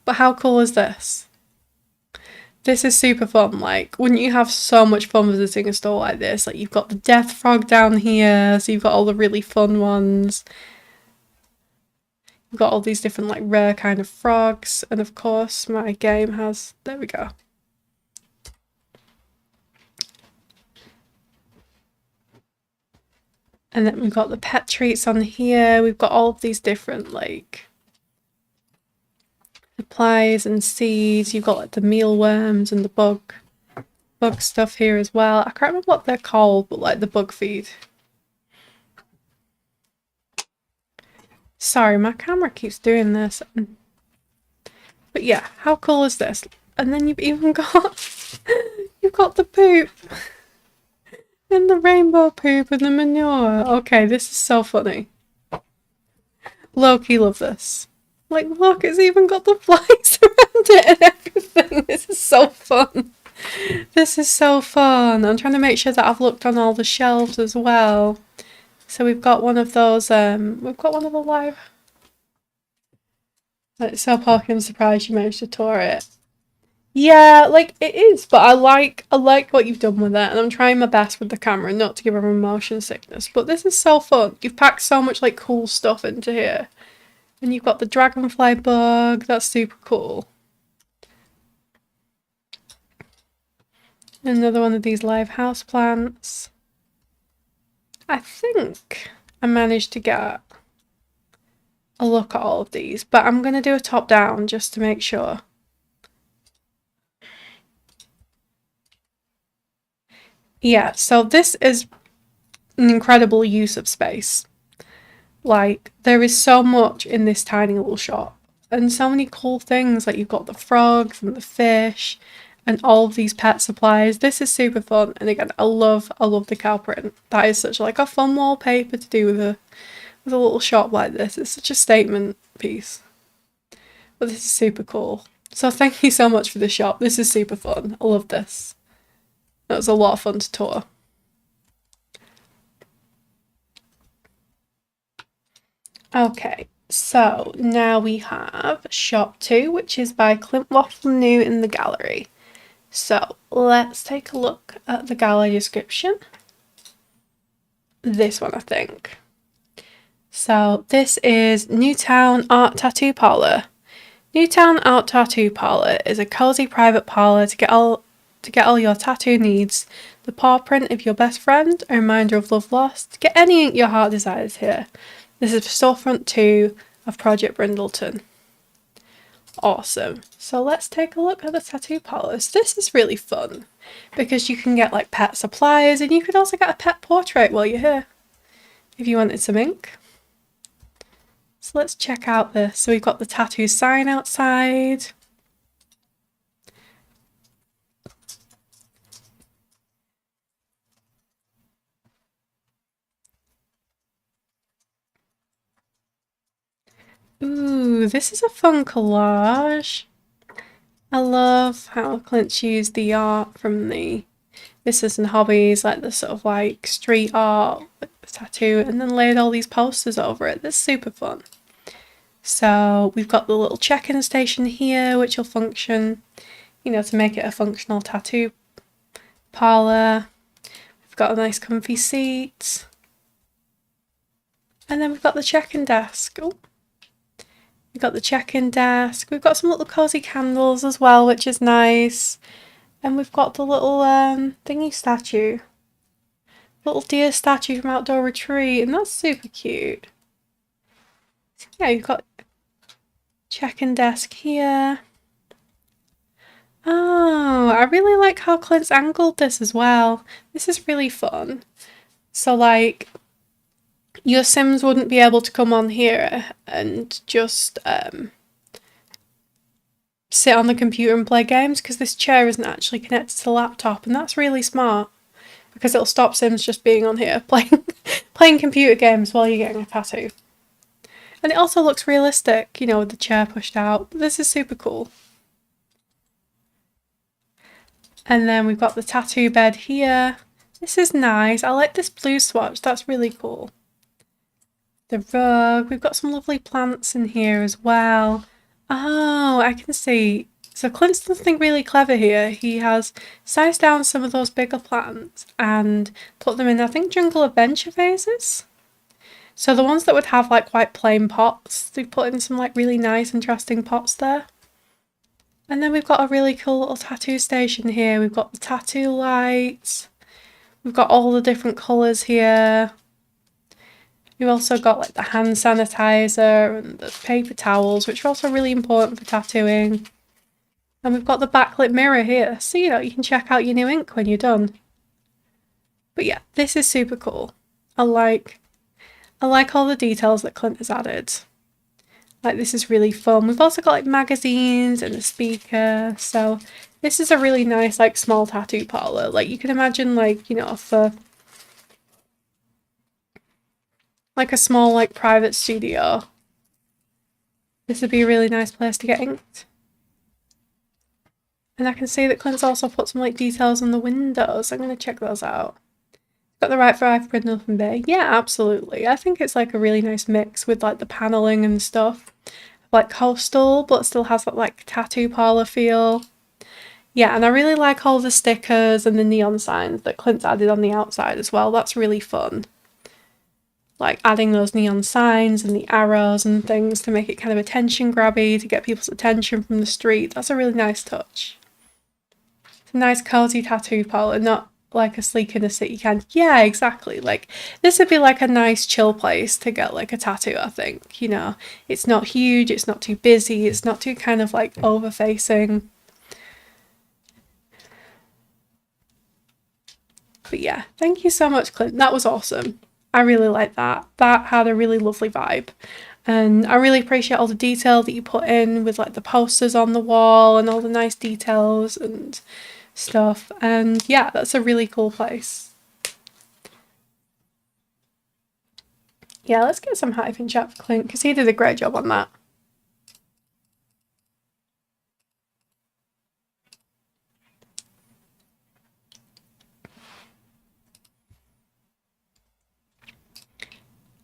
But how cool is this? This is super fun. Like, wouldn't you have so much fun visiting a store like this? Like, you've got the death frog down here, so you've got all the really fun ones. You've got all these different like rare kind of frogs, and of course my game has, there we go. And then we've got the pet treats on here. We've got all of these different like supplies and seeds. You've got like the mealworms and the bug stuff here as well. I can't remember what they're called, but like the bug feed. Sorry, my camera keeps doing this. But yeah, how cool is this? And then you've even got you've got the poop. And the rainbow poop and the manure. Okay, this is so funny. Low-key love this. Like, look, it's even got the flies around it and everything. This is so fun. This is so fun. I'm trying to make sure that I've looked on all the shelves as well. So we've got one of those, we've got one of the live. It's so Porky, I'm surprised you managed to tour it. Yeah, like, it is, but I like what you've done with it, and I'm trying my best with the camera not to give her motion sickness, but this is so fun. You've packed so much, like, cool stuff into here. And you've got the dragonfly bug, that's super cool. Another one of these live house plants. I think I managed to get a look at all of these, but I'm going to do a top down just to make sure. Yeah, so this is an incredible use of space. Like, there is so much in this tiny little shop, and so many cool things. Like, you've got the frogs and the fish and all of these pet supplies. This is super fun, and again, I love the cow print. That is such like a fun wallpaper to do with a little shop like this. It's such a statement piece. But this is super cool. So thank you so much for the shop. This is super fun. I love this. That was a lot of fun to tour. Okay, so now we have shop 2, which is by Clint Waffle New in the gallery. So let's take a look at the gallery description. This one, I think. So this is Newtown Art Tattoo Parlour. Newtown Art Tattoo Parlour is a cozy private parlour to get all your tattoo needs. The paw print of your best friend, a reminder of love lost. Get any ink your heart desires here. This is for storefront 2 of Project Brindleton. Awesome. So let's take a look at the tattoo parlours. This is really fun because you can get like pet supplies, and you could also get a pet portrait while you're here if you wanted some ink. So let's check out this. So we've got the tattoo sign outside. Ooh, this is a fun collage. I love how Clint's used the art from the Business and Hobbies, like the sort of like street art, like the tattoo, and then laid all these posters over it. That's super fun. So we've got the little check-in station here, which will function, you know, to make it a functional tattoo parlour. We've got a nice comfy seat. And then we've got the check-in desk. Oh. We've got the check-in desk. We've got some little cozy candles as well, which is nice. And we've got the little thingy statue. Little deer statue from Outdoor Retreat, and that's super cute. So yeah, you've got check-in desk here. Oh, I really like how Clint's angled this as well. This is really fun. So like, your Sims wouldn't be able to come on here and just sit on the computer and play games because this chair isn't actually connected to the laptop, and that's really smart because it'll stop Sims just being on here playing computer games while you're getting a tattoo. And it also looks realistic, you know, with the chair pushed out. This is super cool. And then we've got the tattoo bed here. This is nice. I like this blue swatch. That's really cool. The rug. We've got some lovely plants in here as well. Oh, I can see. So Clint's done something really clever here. He has sized down some of those bigger plants and put them in, I think, jungle adventure vases. So the ones that would have like quite plain pots, they put in some like really nice, interesting pots there. And then we've got a really cool little tattoo station here. We've got the tattoo lights. We've got all the different colours here. We've also got like the hand sanitizer and the paper towels, which are also really important for tattooing. And we've got the backlit mirror here, so you know, you can check out your new ink when you're done. But yeah, this is super cool. I like all the details that Clint has added. Like, this is really fun. We've also got like magazines and a speaker, so this is a really nice like small tattoo parlour. Like, you can imagine like, you know, for like a small like private studio, this would be a really nice place to get inked. And I can see that Clint's also put some like details on the windows. I'm going to check those out. Got the right vibe for Brindleton Bay. Yeah, absolutely. I think it's like a really nice mix with like the paneling and stuff. Like coastal, but still has that like tattoo parlour feel. Yeah, and I really like all the stickers and the neon signs that Clint's added on the outside as well. That's really fun. Like adding those neon signs and the arrows and things to make it kind of attention grabby, to get people's attention from the street. That's a really nice touch. It's a nice cozy tattoo parlour, not like a sleek in the city kind. Yeah, exactly. Like, this would be like a nice chill place to get like a tattoo, I think. You know, it's not huge, it's not too busy, it's not too kind of like over-facing. But yeah, thank you so much, Clint. That was awesome. I really like that. That had a really lovely vibe. And I really appreciate all the detail that you put in with like the posters on the wall and all the nice details and stuff. And yeah, that's a really cool place. Yeah, let's get some hype in chat for Clint because he did a great job on that.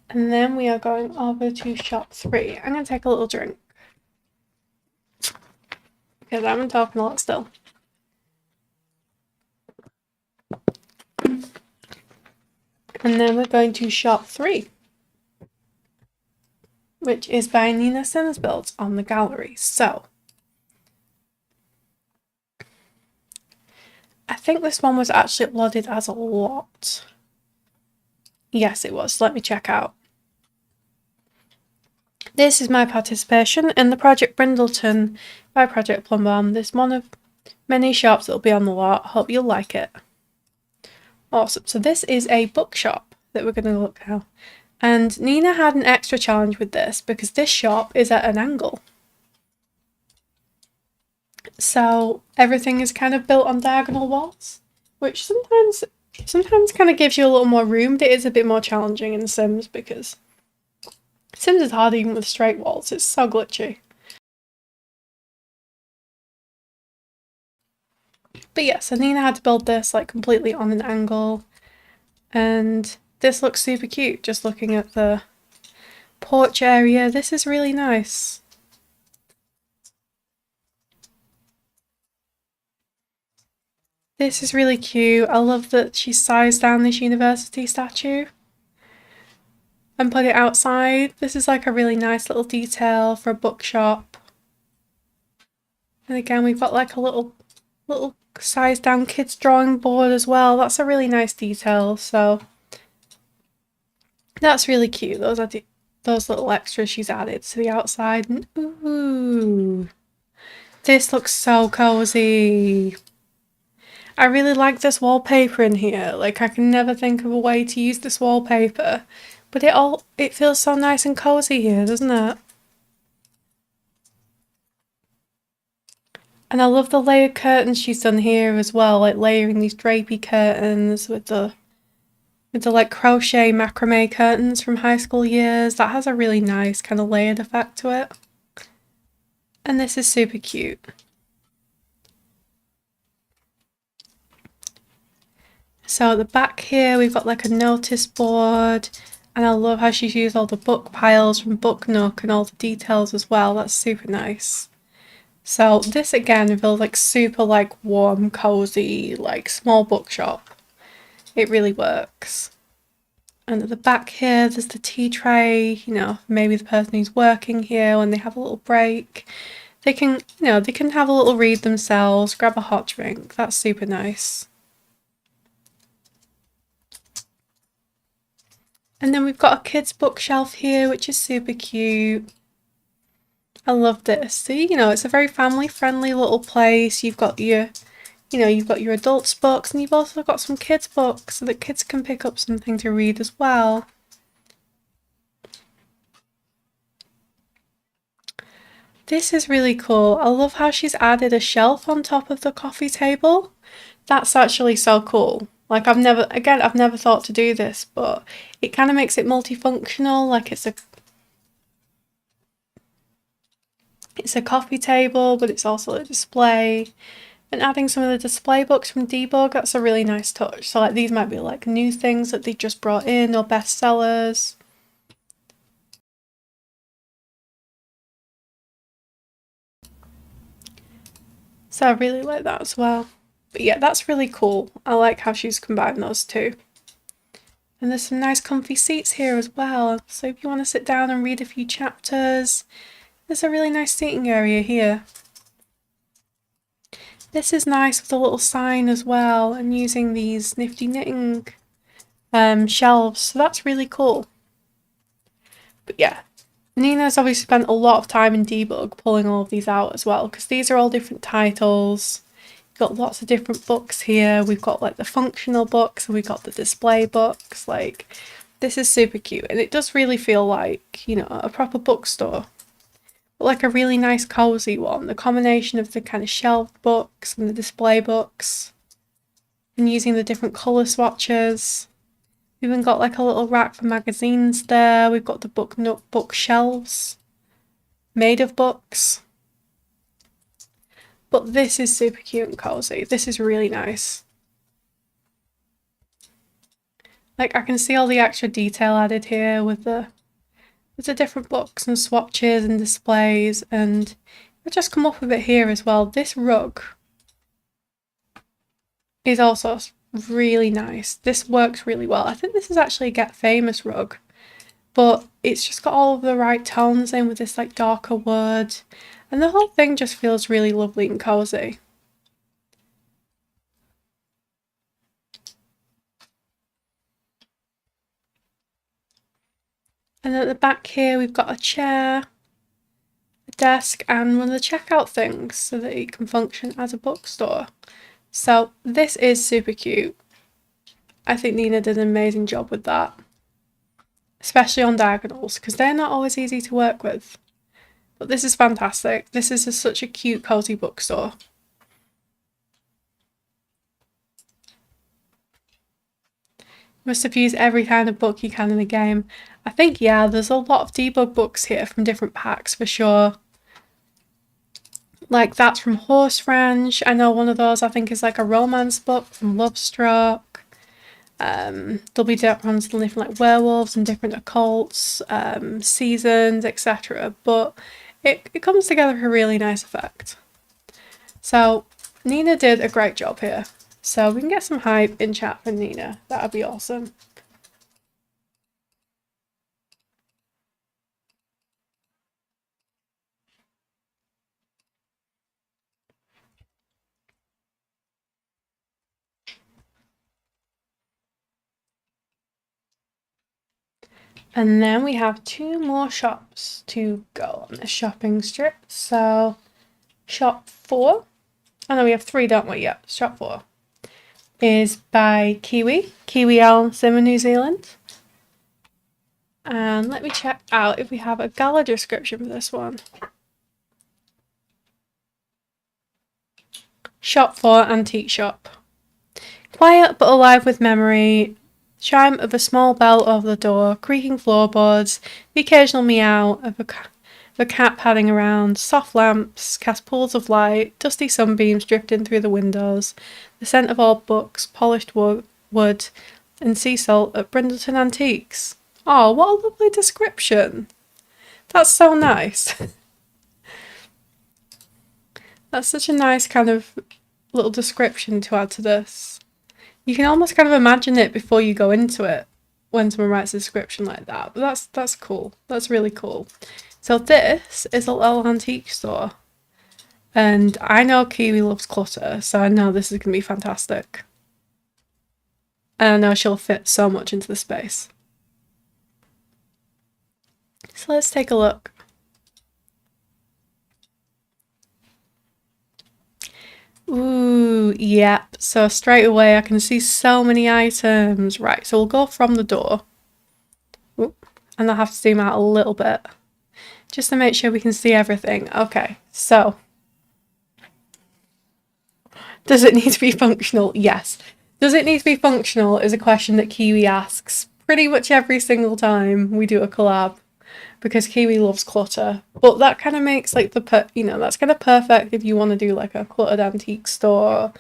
And then we are going over to shop 3. I'm going to take a little drink because I've been talking a lot still. And then we're going to shop 3, which is by Nina Sims Builds on the gallery. So I think this one was actually uploaded as a lot. Yes, it was. Let me check out. This is my participation in the Project Brindleton by Project Plumbaum. This is one of many shops that will be on the lot. Hope you'll like it. Awesome. So this is a bookshop that we're going to look at. And Nina had an extra challenge with this because this shop is at an angle. So everything is kind of built on diagonal walls, which sometimes kind of gives you a little more room, but it is a bit more challenging in Sims because Sims is hard even with straight walls. It's so glitchy. But yeah, so Nina had to build this like completely on an angle, and this looks super cute. Just looking at the porch area, this is really nice. This is really cute. I love that she sized down this university statue and put it outside. This is like a really nice little detail for a bookshop. And again, we've got like a little sized down kids drawing board as well. That's a really nice detail. So that's really cute. Those are those little extras she's added to the outside. And ooh, this looks so cozy. I really like this wallpaper in here. Like, I can never think of a way to use this wallpaper, but it feels so nice and cozy here, doesn't it? And I love the layered curtains she's done here as well, like layering these drapey curtains with the like crochet macrame curtains from high school years. That has a really nice kind of layered effect to it. And this is super cute. So at the back here, we've got like a notice board, and I love how she's used all the book piles from Book Nook and all the details as well. That's super nice. So this again feels like super like warm, cozy, like small bookshop. It really works. And at the back here, there's the tea tray, you know, maybe the person who's working here when they have a little break. They can, they can have a little read themselves, grab a hot drink. That's super nice. And then we've got a kids bookshelf here, which is super cute. I love this. So, it's a very family friendly little place. You've got your adults books, and you've also got some kids books so that kids can pick up something to read as well. This is really cool. I love how she's added a shelf on top of the coffee table. That's actually so cool. Like, I've never thought to do this, but it kind of makes it multifunctional. Like, it's a coffee table, but it's also a display. And adding some of the display books from Debug, that's a really nice touch. So like these might be like new things that they just brought in or bestsellers. So I really like that as well. But yeah, that's really cool. I like how she's combined those two. And there's some nice comfy seats here as well. So if you want to sit down and read a few chapters, there's a really nice seating area here. This is nice with a little sign as well, and using these nifty knitting shelves, so that's really cool. But yeah, Nina's obviously spent a lot of time in Debug pulling all of these out as well, because these are all different titles. We've got lots of different books here. We've got like the functional books, and we've got the display books. Like, this is super cute, and it does really feel like, a proper bookstore. Like a really nice cozy one. The combination of the kind of shelved books and the display books, and using the different colour swatches. We've even got like a little rack for magazines there. We've got the Book Nook bookshelves made of books. But this is super cute and cozy. This is really nice. Like, I can see all the extra detail added here with the different books and swatches and displays, and I've just come up with it here as well. This rug is also really nice. This works really well. I think this is actually a Get Famous rug, but it's just got all of the right tones in with this like darker wood, and the whole thing just feels really lovely and cozy. And at the back here, we've got a chair, a desk, and one of the checkout things so that it can function as a bookstore. So this is super cute. I think Nina did an amazing job with that. especially on diagonals, because they're not always easy to work with. But this is fantastic. This is such a cute, cozy bookstore. Must have used every kind of book you can in the game. I think, yeah, there's a lot of debug books here from different packs for sure. Like that's from Horse Ranch. I know one of those I think is like a romance book from Lovestruck. There'll be different ones like werewolves and different occults, seasons, etc. But it comes together for a really nice effect. So Nina did a great job here. So we can get some hype in chat for Nina. That would be awesome. And then we have 2 more shops to go on this shopping strip. So shop 4. Oh no, we have 3, don't we? Yep, shop 4 is by Kiwi Owl, Simmer, New Zealand. And let me check out if we have a gala description for this one. Shop 4, antique shop. Quiet but alive with memory. Chime of a small bell over the door, creaking floorboards, the occasional meow of a cat padding around, soft lamps cast pools of light, dusty sunbeams drifting through the windows, the scent of old books, polished wood, and sea salt at Brindleton Antiques. Oh, what a lovely description. That's so nice. That's such a nice kind of little description to add to this. You can almost kind of imagine it before you go into it when someone writes a description like that. But that's cool. That's really cool. So this is a little antique store. And I know Kiwi loves clutter, so I know this is going to be fantastic. And I know she'll fit so much into the space. So let's take a look. Ooh, yep. So straight away I can see so many items. Right, so we'll go from the door. Ooh, and I'll have to zoom out a little bit just to make sure we can see everything. Okay, so does it need to be functional? Yes. Does it need to be functional is a question that Kiwi asks pretty much every single time we do a collab, because Kiwi loves clutter. But that kind of makes like that's kind of perfect if you want to do like a cluttered antique store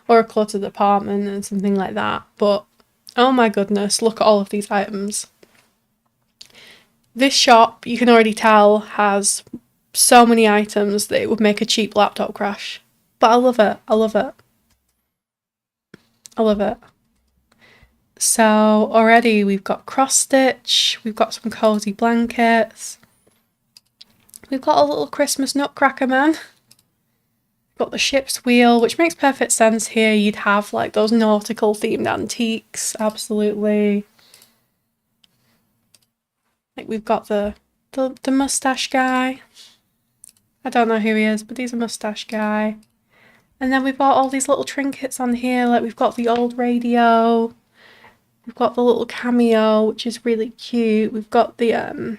or a cluttered apartment and something like that. But oh my goodness, look at all of these items. This shop, you can already tell, has so many items that it would make a cheap laptop crash. But I love it. I love it. I love it. So already we've got cross stitch, we've got some cozy blankets, we've got a little Christmas nutcracker man, we've got the ship's wheel, which makes perfect sense here. You'd have like those nautical themed antiques, absolutely. Like we've got the mustache guy. I don't know who he is, but he's a mustache guy. And then we've got all these little trinkets on here, like we've got the old radio. We've got the little cameo, which is really cute. We've got the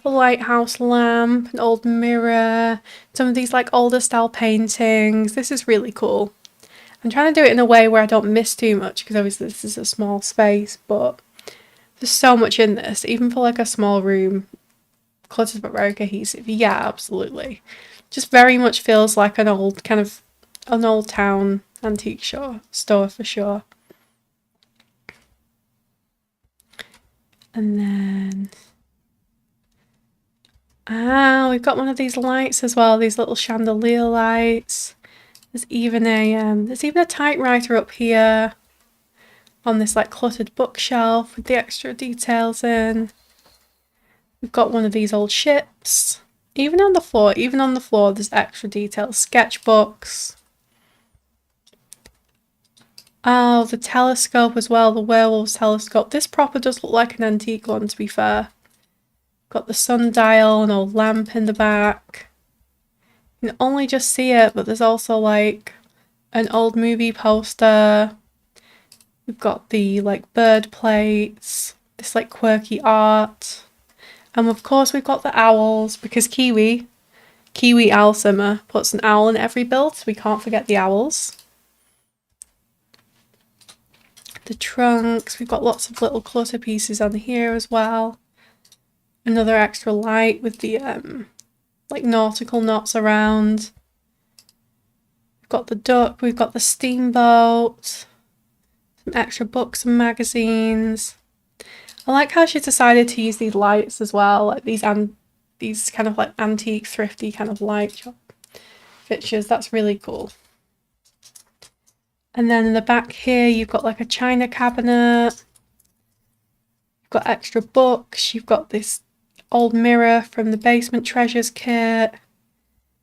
lighthouse lamp, an old mirror, some of these like older style paintings. This is really cool. I'm trying to do it in a way where I don't miss too much, because obviously this is a small space, but there's so much in this, even for like a small room. Cluttered but very cohesive. Yeah, absolutely. Just very much feels like an old town antique store for sure. And then we've got one of these lights as well, these little chandelier lights. There's even a typewriter up here on this like cluttered bookshelf with the extra details in. We've got one of these old ships. Even on the floor, there's extra details. Sketchbooks. Oh, the telescope as well, the werewolf's telescope. This proper does look like an antique one, to be fair. Got the sundial, an old lamp in the back. You can only just see it, but there's also like an old movie poster. We've got the like bird plates. this like quirky art. And of course we've got the owls, because Kiwi Owl Simmer puts an owl in every build, so we can't forget the owls. The trunks, we've got lots of little clutter pieces on here as well. Another extra light with the like nautical knots around. We've got the duck, we've got the steamboat, some extra books and magazines. I like how she decided to use these lights as well, like these kind of like antique, thrifty kind of light fixtures. That's really cool. And then in the back here, you've got like a china cabinet. You've got extra books. You've got this old mirror from the Basement Treasures kit.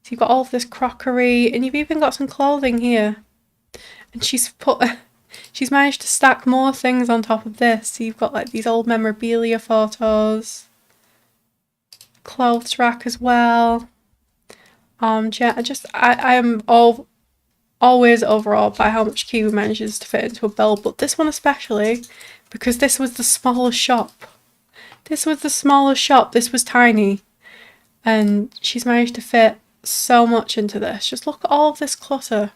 So you've got all of this crockery, and you've even got some clothing here. And she's managed to stack more things on top of this. So you've got like these old memorabilia photos, clothes rack as well. Armchair. I am always overawed by how much Kiwi manages to fit into a build, but this one especially, because this was the smallest shop. This was tiny, and she's managed to fit so much into this. Just look at all of this clutter.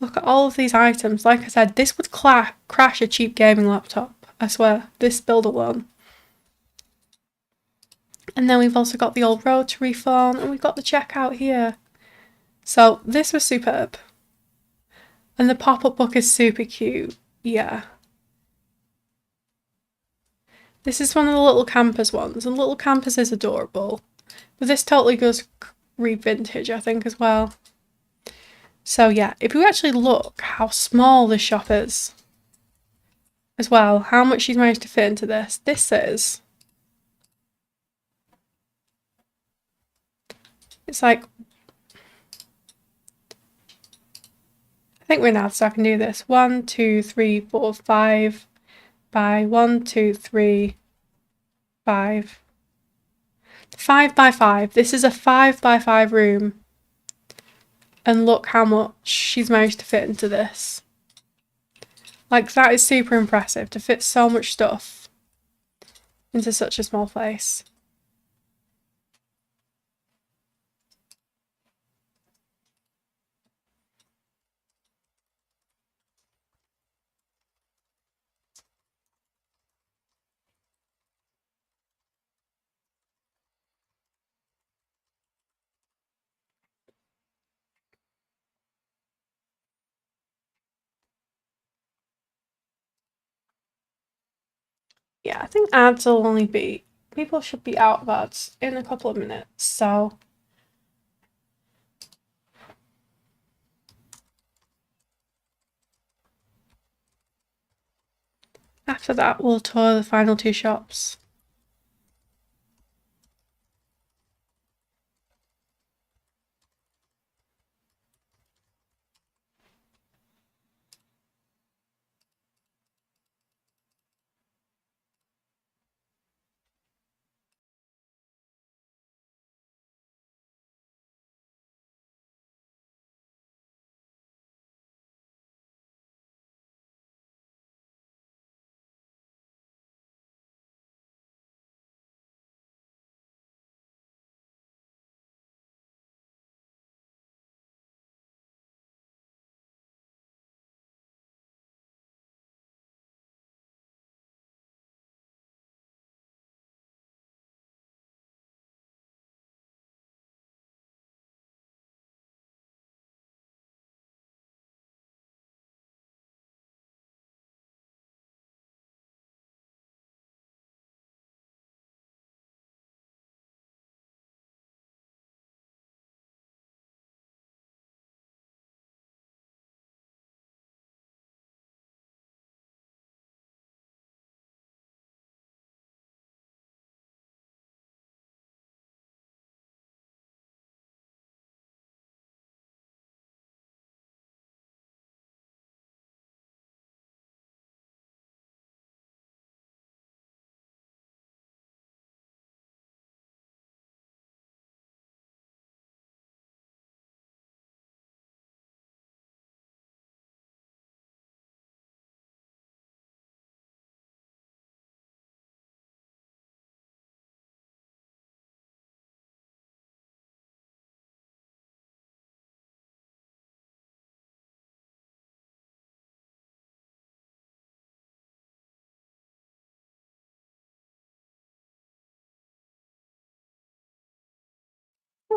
Look at all of these items. Like I said, this would crash a cheap gaming laptop. I swear, this build alone. And then we've also got the old rotary phone, and we've got the checkout here. So this was superb. And the pop-up book is super cute. Yeah. This is one of the little campers ones, and little campers is adorable. But this totally goes re-vintage, I think, as well. So yeah, if you actually look how small this shop is as well, how much she's managed to fit into this. It's like, I think we're now, so I can do this. 1, 2, 3, 4, 5 by 1, 2, 3, 5. 5 by 5. This is a 5 by 5 room. And look how much she's managed to fit into this. Like, that is super impressive, to fit so much stuff into such a small place. Yeah, I think ads will only be... People should be out of ads in a couple of minutes, so... After that, we'll tour the final 2 shops.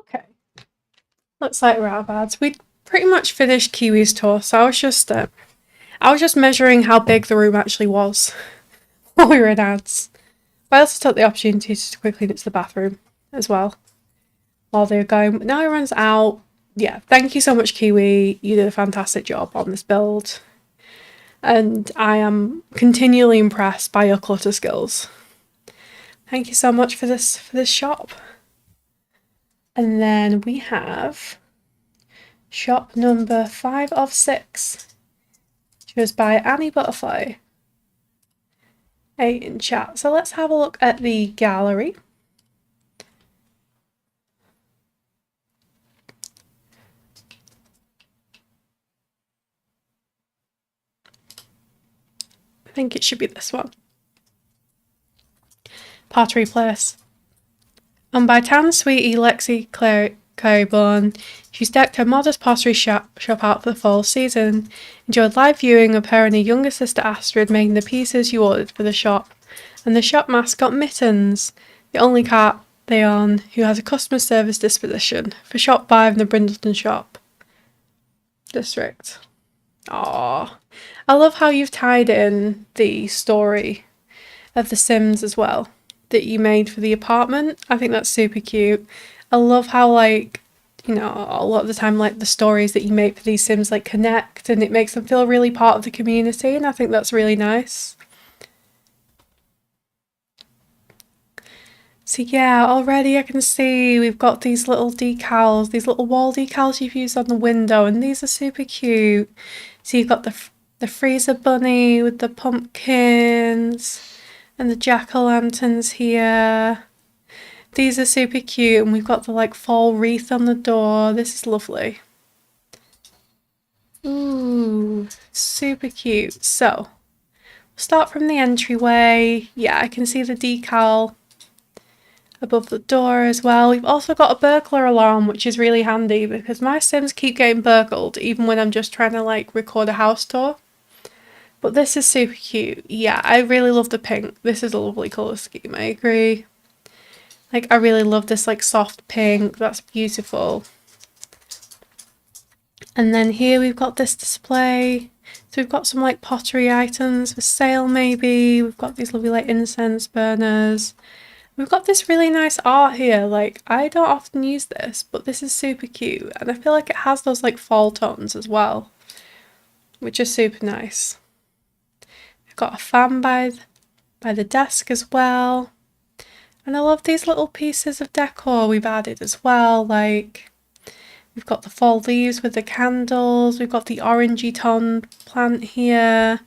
Okay. Looks like we're out of ads. We pretty much finished Kiwi's tour, so I was just measuring how big the room actually was while we were in ads. But I also took the opportunity to quickly into the bathroom as well while they were going. Now everyone's out. Yeah, thank you so much, Kiwi. You did a fantastic job on this build. And I am continually impressed by your clutter skills. Thank you so much for this shop. And then we have shop number 5 of 6, which was by Annie Butterfly. 8 in chat. So let's have a look at the gallery. I think it should be this one. Pottery Place. And by town sweetie Lexi Claiborne, she's decked her modest pottery shop out for the fall season. Enjoyed live viewing of her and her younger sister Astrid making the pieces you ordered for the shop. And the shop mascot Mittens, the only cat they own who has a customer service disposition for shop 5 in the Brindleton shop district. Aww. I love how you've tied in the story of the Sims as well that you made for the apartment. I think that's super cute. I love how, like, you know, a lot of the time, like, the stories that you make for these Sims, like, connect and it makes them feel really part of the community, and I think that's really nice. So yeah, already I can see we've got these little decals, these little wall decals you've used on the window, and these are super cute. So you've got the freezer bunny with the pumpkins and the jack-o'-lanterns here. These are super cute, and we've got the like fall wreath on the door. This is lovely. Ooh, super cute. So, we'll start from the entryway. Yeah, I can see the decal above the door as well. We've also got a burglar alarm, which is really handy because my Sims keep getting burgled even when I'm just trying to like record a house tour. But this is super cute. Yeah, I really love the pink. This is a lovely colour scheme, I agree. Like, I really love this like soft pink. That's beautiful. And then here we've got this display. So we've got some like pottery items for sale maybe. We've got these lovely like incense burners. We've got this really nice art here. Like, I don't often use this, but this is super cute. And I feel like it has those like fall tones as well, which is super nice. We've got a fan by the desk as well. And I love these little pieces of decor we've added as well. Like, we've got the fall leaves with the candles. We've got the orangey tone plant here.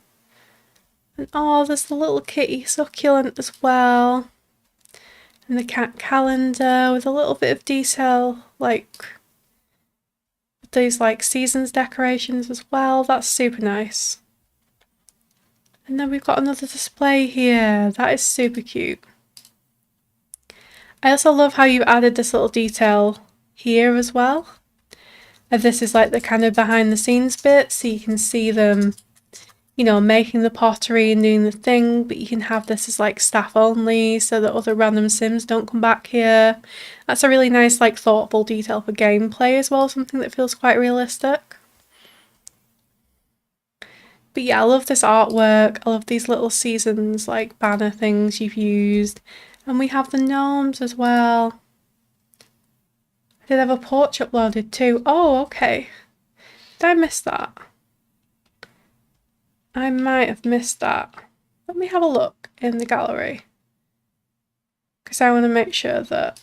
And oh, there's the little kitty succulent as well. And the cat calendar with a little bit of detail, like these like seasons decorations as well. That's super nice. And then we've got another display here. That is super cute. I also love how you added this little detail here as well. And this is like the kind of behind the scenes bit, so you can see them, you know, making the pottery and doing the thing, but you can have this as like staff only so that other random Sims don't come back here. That's a really nice, like, thoughtful detail for gameplay as well, something that feels quite realistic. But yeah, I love this artwork. I love these little seasons, like, banner things you've used. And we have the gnomes as well. I did have a porch uploaded too. Oh, okay. Did I miss that? I might have missed that. Let me have a look in the gallery. Because I want to make sure that...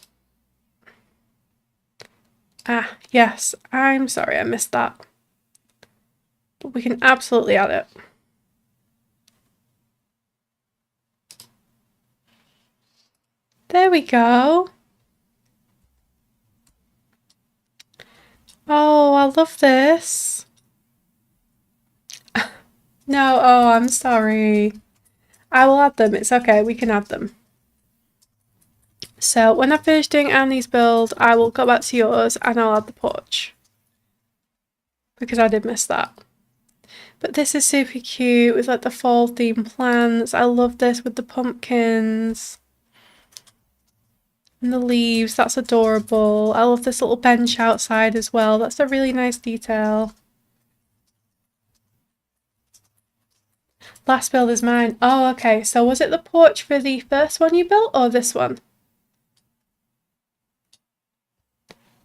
Ah, yes. I'm sorry I missed that. But we can absolutely add it. There we go. Oh, I love this. No, oh, I'm sorry. I will add them. It's okay, we can add them. So when I finish doing Annie's build, I will go back to yours and I'll add the porch. Because I did miss that. But this is super cute with like the fall theme plants. I love this with the pumpkins. And the leaves, that's adorable. I love this little bench outside as well. That's a really nice detail. Last build is mine. Oh, okay. So was it the porch for the first one you built or this one?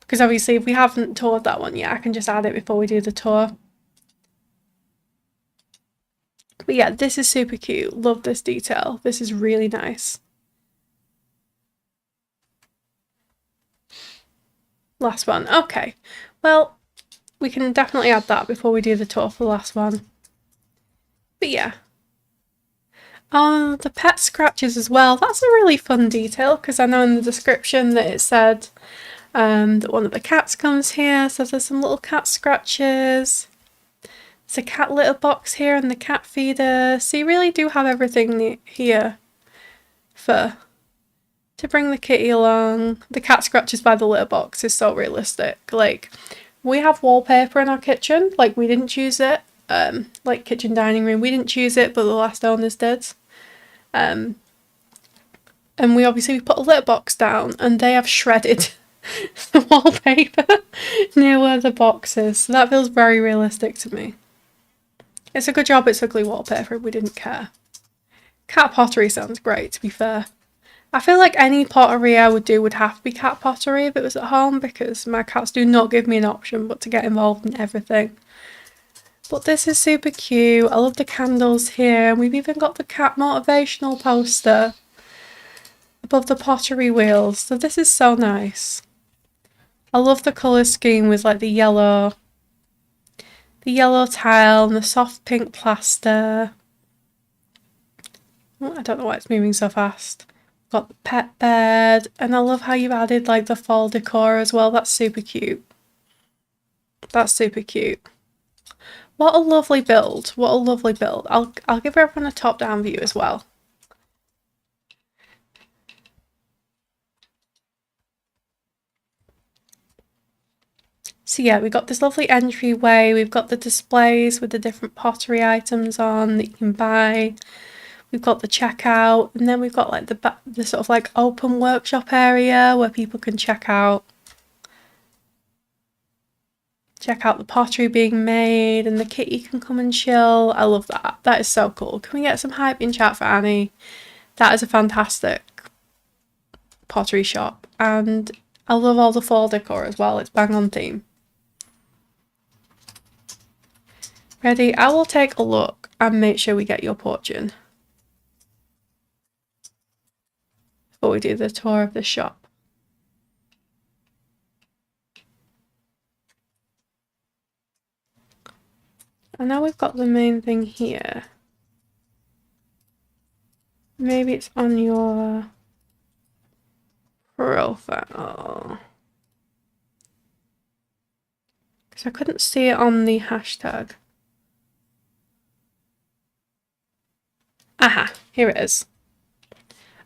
Because obviously if we haven't toured that one yet, I can just add it before we do the tour. But yeah, this is super cute. Love this detail. This is really nice. Last one. Okay. Well, we can definitely add that before we do the tour for the last one. But yeah. Oh, the pet scratches as well. That's a really fun detail because I know in the description that it said that one of the cats comes here. So there's some little cat scratches. There's a cat litter box here and the cat feeder. So you really do have everything here to bring the kitty along. The cat scratches by the litter box is so realistic. Like, we have wallpaper in our kitchen. Like, we didn't choose it. Like kitchen dining room, we didn't choose it, but the last owners did. And we put a litter box down and they have shredded the wallpaper near where the box is. So that feels very realistic to me. It's a good job it's ugly wallpaper, we didn't care. Cat pottery sounds great, to be fair. I feel like any pottery I would do would have to be cat pottery if it was at home, because my cats do not give me an option but to get involved in everything. But this is super cute. I love the candles here. We've even got the cat motivational poster above the pottery wheels. So this is so nice. I love the colour scheme with like the yellow tile and the soft pink plaster. Oh, I don't know why it's moving so fast. Got the pet bed, and I love how you've added like the fall decor as well. That's super cute. That's super cute. What a lovely build. What a lovely build. I'll give everyone a top-down view as well. So yeah, we've got this lovely entryway. We've got the displays with the different pottery items on that you can buy. We've got the checkout, and then we've got like the sort of like open workshop area where people can check out the pottery being made, and the kitty can come and chill. I love that. That is so cool. Can we get some hype in chat for Annie? That is a fantastic pottery shop, and I love all the fall decor as well. It's bang on theme. Ready? I will take a look and make sure we get your porch in before we do the tour of the shop. And now we've got the main thing here. Maybe it's on your profile. Because I couldn't see it on the hashtag. Aha, here it is.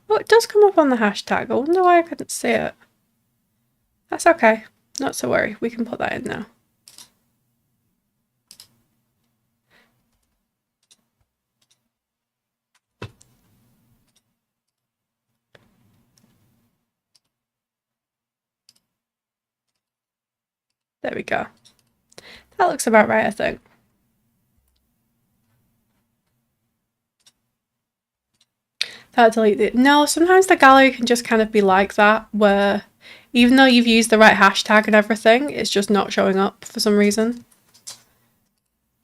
Oh, it does come up on the hashtag. I wonder why I couldn't see it. That's okay. Not to worry. We can put that in now. There we go. That looks about right, I think. That deleted it. No, sometimes the gallery can just kind of be like that, where even though you've used the right hashtag and everything, it's just not showing up for some reason.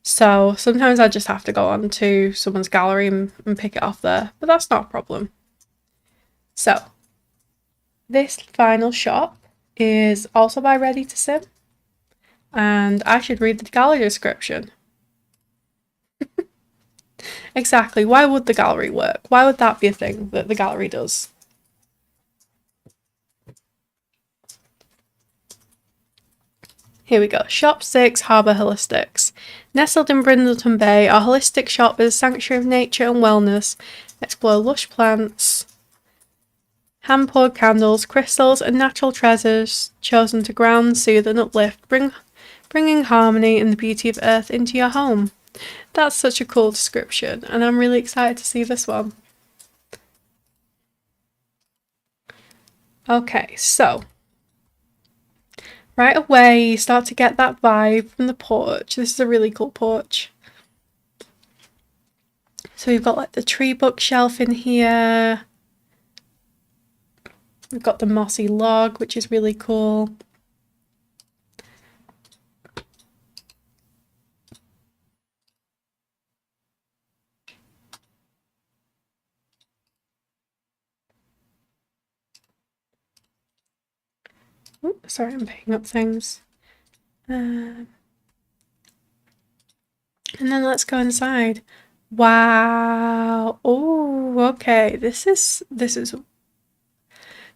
So sometimes I just have to go on to someone's gallery and pick it off there, but that's not a problem. So this final shop is also by Ready to Sim, and I should read the gallery description. Exactly. Why would the gallery work? Why would that be a thing that the gallery does? Here we go. Shop 6, Harbour Holistics. Nestled in Brindleton Bay, our holistic shop is a sanctuary of nature and wellness. Explore lush plants, hand-poured candles, crystals and natural treasures chosen to ground, soothe and uplift, bringing harmony and the beauty of earth into your home. That's such a cool description, and I'm really excited to see this one. Okay, so right away you start to get that vibe from the porch. This is a really cool porch. So we've got like the tree bookshelf in here. We've got the mossy log, which is really cool. Ooh, sorry, I'm picking up things. And then let's go inside. Wow. Oh, okay. This is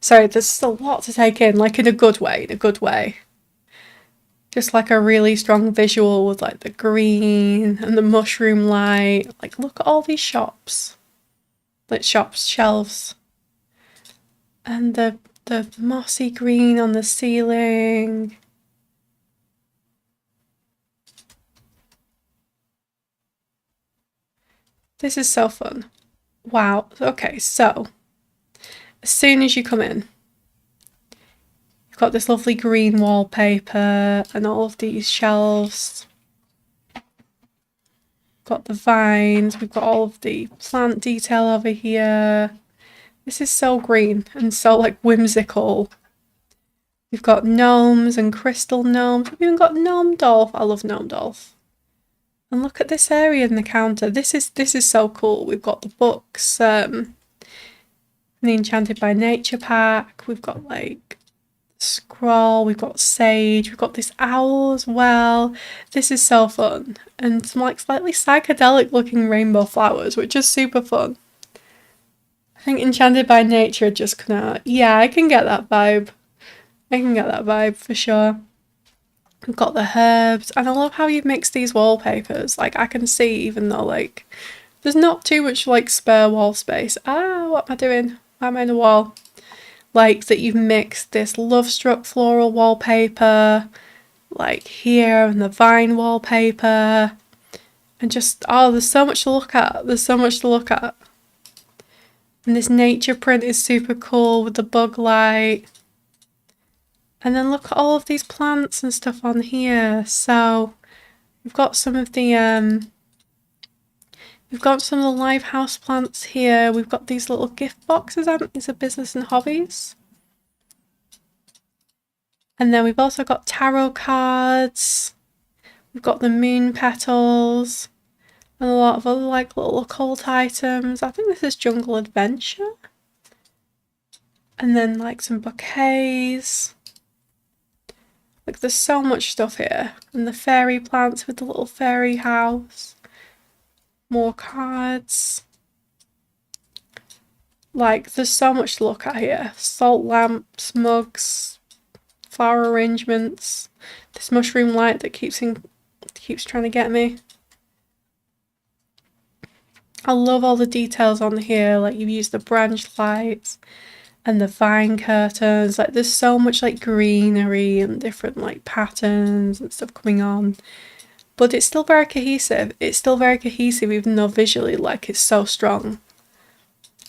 sorry, this is a lot to take in, like in a good way, Just like a really strong visual with like the green and the mushroom light. Like look at all these shops. Like shops, shelves. And the mossy green on the ceiling. This is so fun. Wow. Okay, so as soon as you come in, you've got this lovely green wallpaper and all of these shelves. Got the vines, we've got all of the plant detail over here. This is so green and so like whimsical. We've got gnomes and crystal gnomes. We've even got Gnome Dolph. I love Gnome Dolph. And look at this area in the counter. This is so cool. We've got the books, the Enchanted by Nature pack. We've got like scroll, we've got sage, we've got this owl as well. This is so fun. And some like slightly psychedelic looking rainbow flowers, which is super fun. I think Enchanted by Nature just kinda, yeah, I can get that vibe. I can get that vibe for sure. We've got the herbs, and I love how you've mixed these wallpapers. Like I can see, even though like there's not too much like spare wall space. Ah, what am I doing? Why am I in the wall? Like that you've mixed this Love Struck floral wallpaper, like here, and the vine wallpaper, and just, oh, there's so much to look at. There's so much to look at. And this nature print is super cool with the bug light. And then look at all of these plants and stuff on here. So we've got some of the live house plants here. We've got these little gift boxes. These are business and hobbies. And then we've also got tarot cards. We've got the moon petals. And a lot of other like little occult items. I think this is Jungle Adventure. And then like some bouquets. Like there's so much stuff here. And the fairy plants with the little fairy house. More cards. Like there's so much to look at here. Salt lamps, mugs, flower arrangements. This mushroom light that keeps trying to get me. I love all the details on here. Like you've used the branch lights and the vine curtains. Like there's so much like greenery and different like patterns and stuff coming on. But it's still very cohesive. It's still very cohesive even though visually like it's so strong.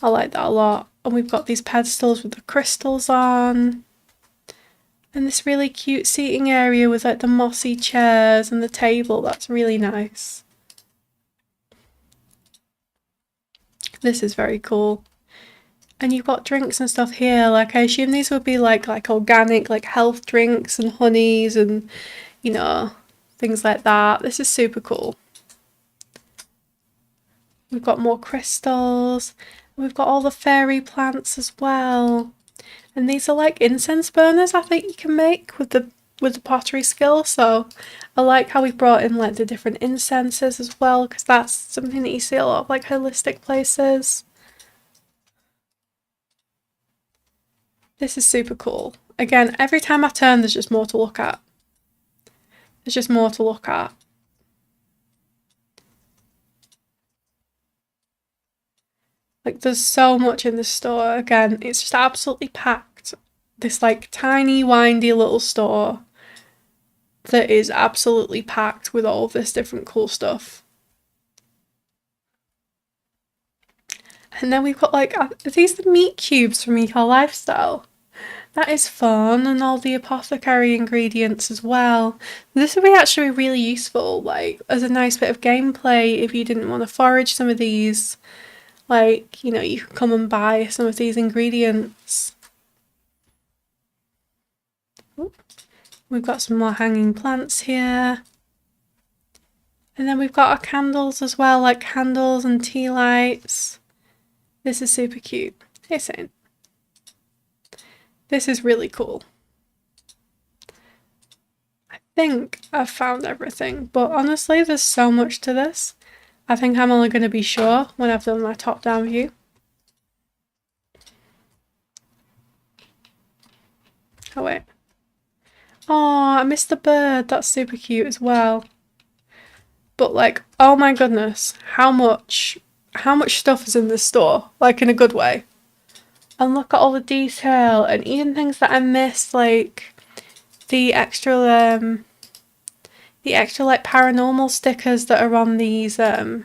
I like that a lot. And we've got these pedestals with the crystals on. And this really cute seating area with like the mossy chairs and the table. That's really nice. This is very cool. And you've got drinks and stuff here. Like I assume these would be like organic, like health drinks and honeys and, you know, things like that. This is super cool. We've got more crystals. We've got all the fairy plants as well. And these are like incense burners I think you can make with the pottery skill. So I like how we've brought in like the different incenses as well, because that's something that you see a lot of like holistic places. This is super cool. Again, every time I turn there's just more to look at. There's just more to look at. Like there's so much in this store. Again, it's just absolutely packed. This like tiny windy little store that is absolutely packed with all of this different cool stuff. And then we've got like, are these the meat cubes from Eco Lifestyle? That is fun, and all the apothecary ingredients as well. This would be actually really useful, like, as a nice bit of gameplay if you didn't want to forage some of these. Like, you know, you could come and buy some of these ingredients. We've got some more hanging plants here. And then we've got our candles as well, like candles and tea lights. This is super cute. Hey, Saint. This is really cool. I think I've found everything, but honestly, there's so much to this. I think I'm only going to be sure when I've done my top-down view. Oh, wait. Oh, I missed the bird. That's super cute as well. But, like, oh my goodness, how much stuff is in this store? Like, in a good way. And look at all the detail, and even things that I missed, like the extra like paranormal stickers that are on these. Yeah,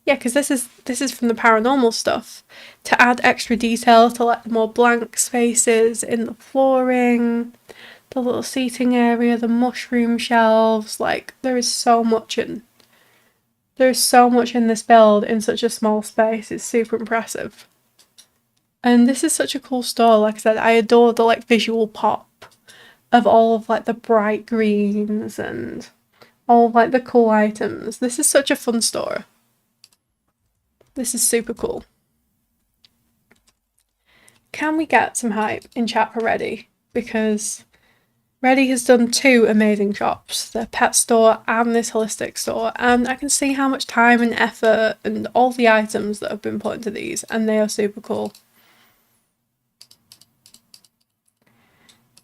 because this is from the paranormal stuff to add extra detail to like the more blank spaces in the flooring, the little seating area, the mushroom shelves. Like there's so much in this build in such a small space. It's super impressive. And this is such a cool store. Like I said, I adore the like visual pop of all of like the bright greens and all of, like the cool items. This is such a fun store. This is super cool. Can we get some hype in chat for Reddy? Because Reddy has done 2 amazing shops, the pet store and this holistic store, and I can see how much time and effort and all the items that have been put into these, and they are super cool.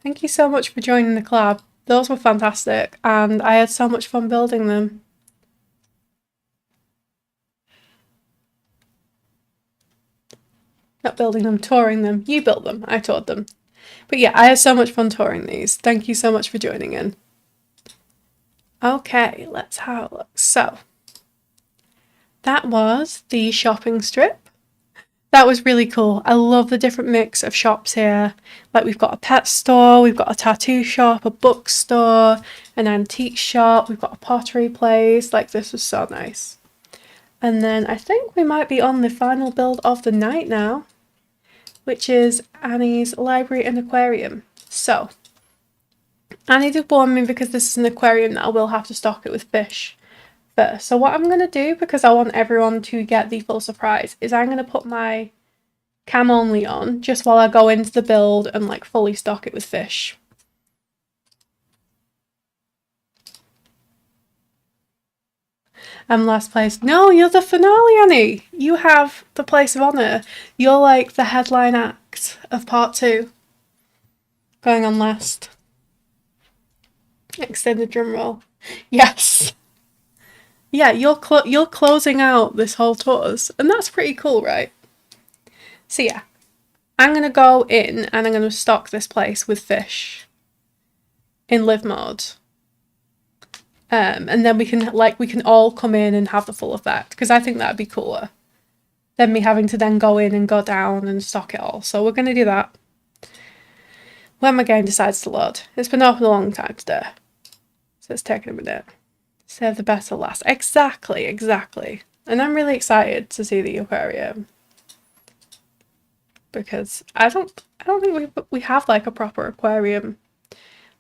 Thank you so much for joining the collab. Those were fantastic, and I had so much fun building them. Not building them, touring them. You built them, I toured them. But yeah, I had so much fun touring these. Thank you so much for joining in. Okay, let's have a look. So, that was the shopping strip. That was really cool. I love the different mix of shops here. Like we've got a pet store, we've got a tattoo shop, a bookstore, an antique shop, we've got a pottery place. Like this was so nice. And then I think we might be on the final build of the night now, which is Annie's library and aquarium. So, Annie did warn me because this is an aquarium that I will have to stock it with fish first. So what I'm going to do, because I want everyone to get the full surprise, is I'm going to put my cam only on just while I go into the build and like fully stock it with fish. I'm last place. No, you're the finale, Annie. You have the place of honour. You're like the headline act of part 2. Going on last. Extended drum roll. Yes. Yeah, you're closing out this whole tours, and that's pretty cool, right? So yeah, I'm gonna go in and I'm gonna stock this place with fish in live mode. And then we can all come in and have the full effect, because I think that'd be cooler than me having to then go in and go down and stock it all. So we're gonna do that when my game decides to load. It's been open a long time today, so it's taking a minute. Save the best till last. Exactly. And I'm really excited to see the aquarium, because I don't think we have like a proper aquarium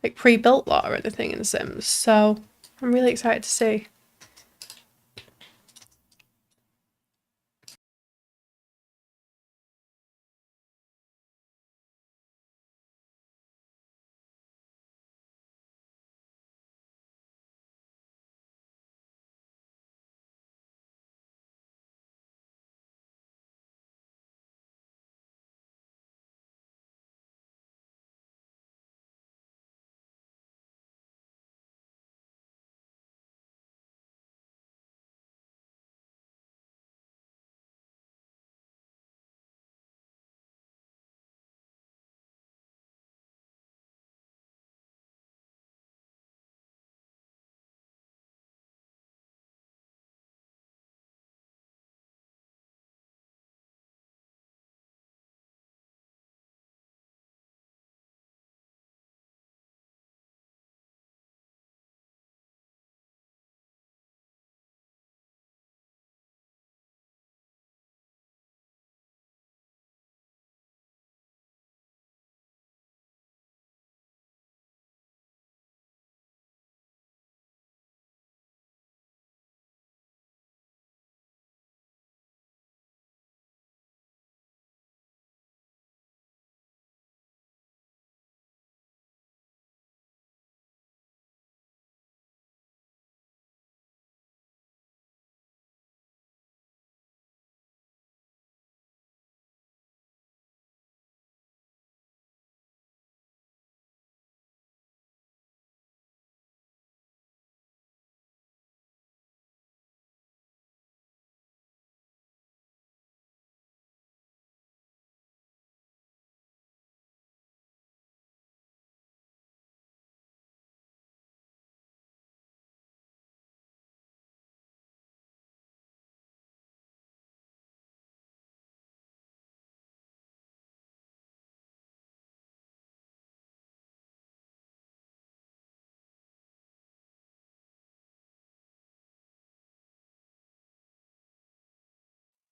like pre-built lot or anything in Sims. So I'm really excited to see.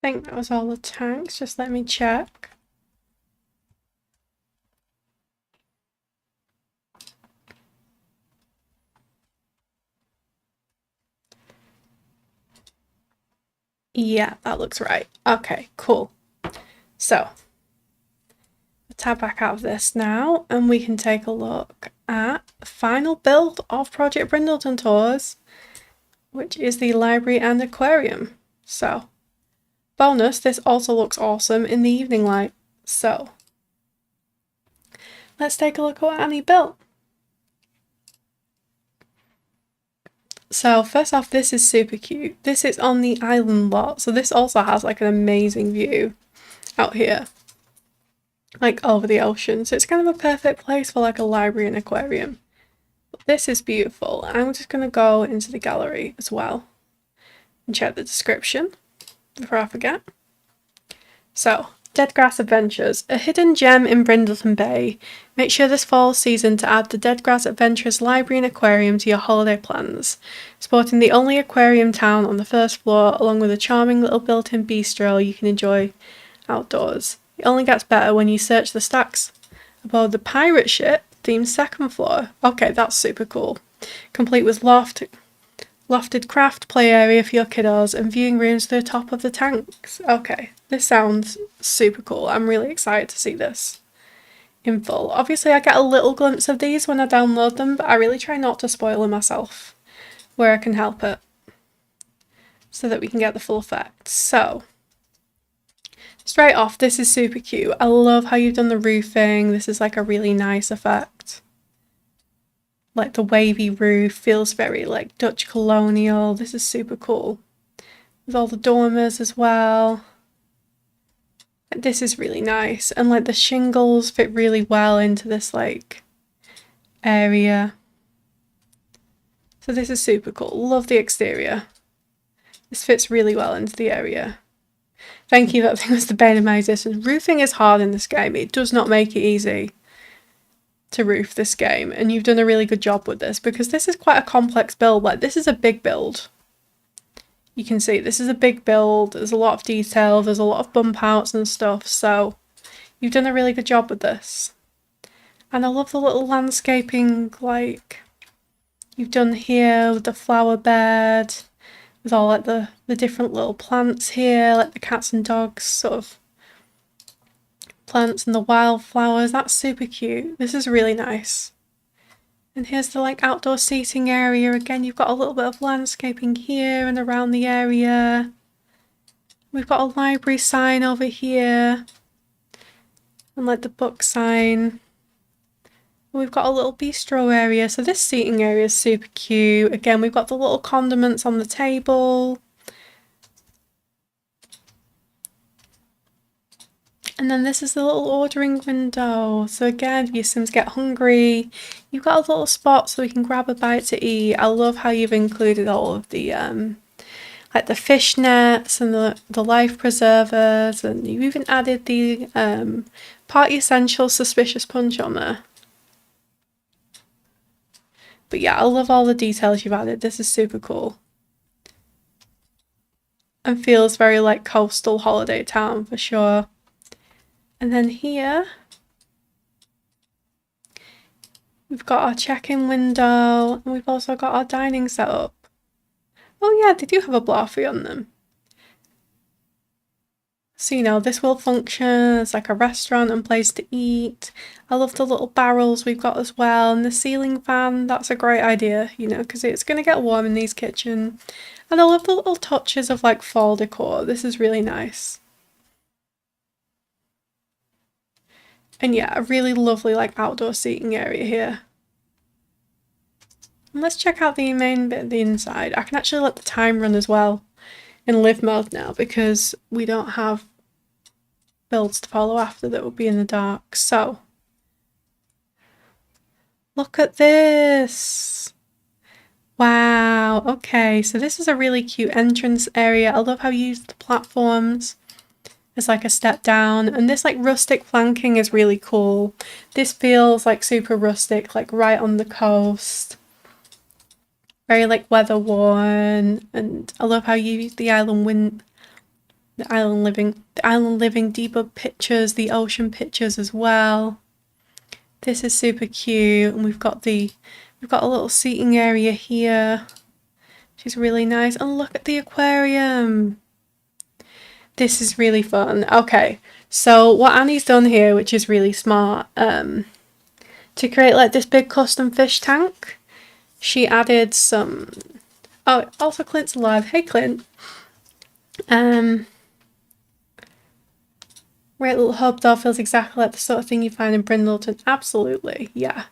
think that was all the tanks. Just let me check. Yeah, that looks right. Okay, cool. So, we'll tab back out of this now, and we can take a look at the final build of Project Brindleton Tours, which is the library and aquarium. So, bonus, this also looks awesome in the evening light. So, let's take a look at what Annie built. So first off, this is super cute. This is on the island lot, so this also has like an amazing view out here, like over the ocean. So it's kind of a perfect place for like a library and aquarium. But this is beautiful. I'm just going to go into the gallery as well and check the description before I forget. So, Dead Grass Adventures, a hidden gem in Brindleton Bay. Make sure this fall season to add the Dead Grass Adventures library and aquarium to your holiday plans. Sporting the only aquarium town on the first floor, along with a charming little built-in bistro you can enjoy outdoors. It only gets better when you search the stacks above the pirate ship themed second floor. Okay, that's super cool. Complete with lofted craft play area for your kiddos and viewing rooms to the top of the tanks. Okay, this sounds super cool. I'm really excited to see this in full. Obviously I get a little glimpse of these when I download them, but I really try not to spoil them myself where I can help it so that we can get the full effect. So straight off, this is super cute. I love how you've done the roofing. This is like a really nice effect. Like the wavy roof feels very like Dutch colonial. This is super cool. With all the dormers as well. This is really nice. And like the shingles fit really well into this like area. So this is super cool. Love the exterior. This fits really well into the area. Thank you, that thing was the bane of my existence. Roofing is hard in this game. It does not make it easy to roof this game, and you've done a really good job with this because this is quite a complex build. Like, this is a big build. You can see this is a big build. There's a lot of detail. There's a lot of bump outs and stuff. So you've done a really good job with this. And I love the little landscaping like you've done here with the flower bed, with all like the different little plants here, like the cats and dogs sort of plants and the wildflowers. That's super cute. This is really nice. And here's the like outdoor seating area. Again, you've got a little bit of landscaping here and around the area. We've got a library sign over here. And like the book sign. We've got a little bistro area. So this seating area is super cute. Again, we've got the little condiments on the table. And then this is the little ordering window. So again, if your Sims get hungry, you've got a little spot so we can grab a bite to eat. I love how you've included all of the like the fish nets and the life preservers, and you've even added the party essentials suspicious punch on there. But yeah, I love all the details you've added. This is super cool. And feels very like coastal holiday town for sure. And then here, we've got our check-in window, and we've also got our dining set up. Oh yeah, they do have a blarfy on them. So, you know, this will function as like a restaurant and place to eat. I love the little barrels we've got as well, and the ceiling fan. That's a great idea, you know, because it's going to get warm in these kitchen. And I love the little touches of like fall decor. This is really nice. And yeah, a really lovely like outdoor seating area here. And let's check out the main bit of the inside. I can actually let the time run as well in live mode now because we don't have builds to follow after that will be in the dark. So look at this. Wow. Okay, so this is a really cute entrance area. I love how you use the platforms. It's like a step down, and this like rustic flanking is really cool. This feels like super rustic, like right on the coast. Very like weather worn, and I love how you use the island The island living debug pictures, the ocean pictures as well. This is super cute, and we've got a little seating area here, which is really nice. And look at the aquarium. This is really fun. Okay, so what Annie's done here, which is really smart, to create like this big custom fish tank, she added some. Oh, also Clint's alive. Hey, Clint. Great little hub door, feels exactly like the sort of thing you find in Brindleton. Absolutely, yeah.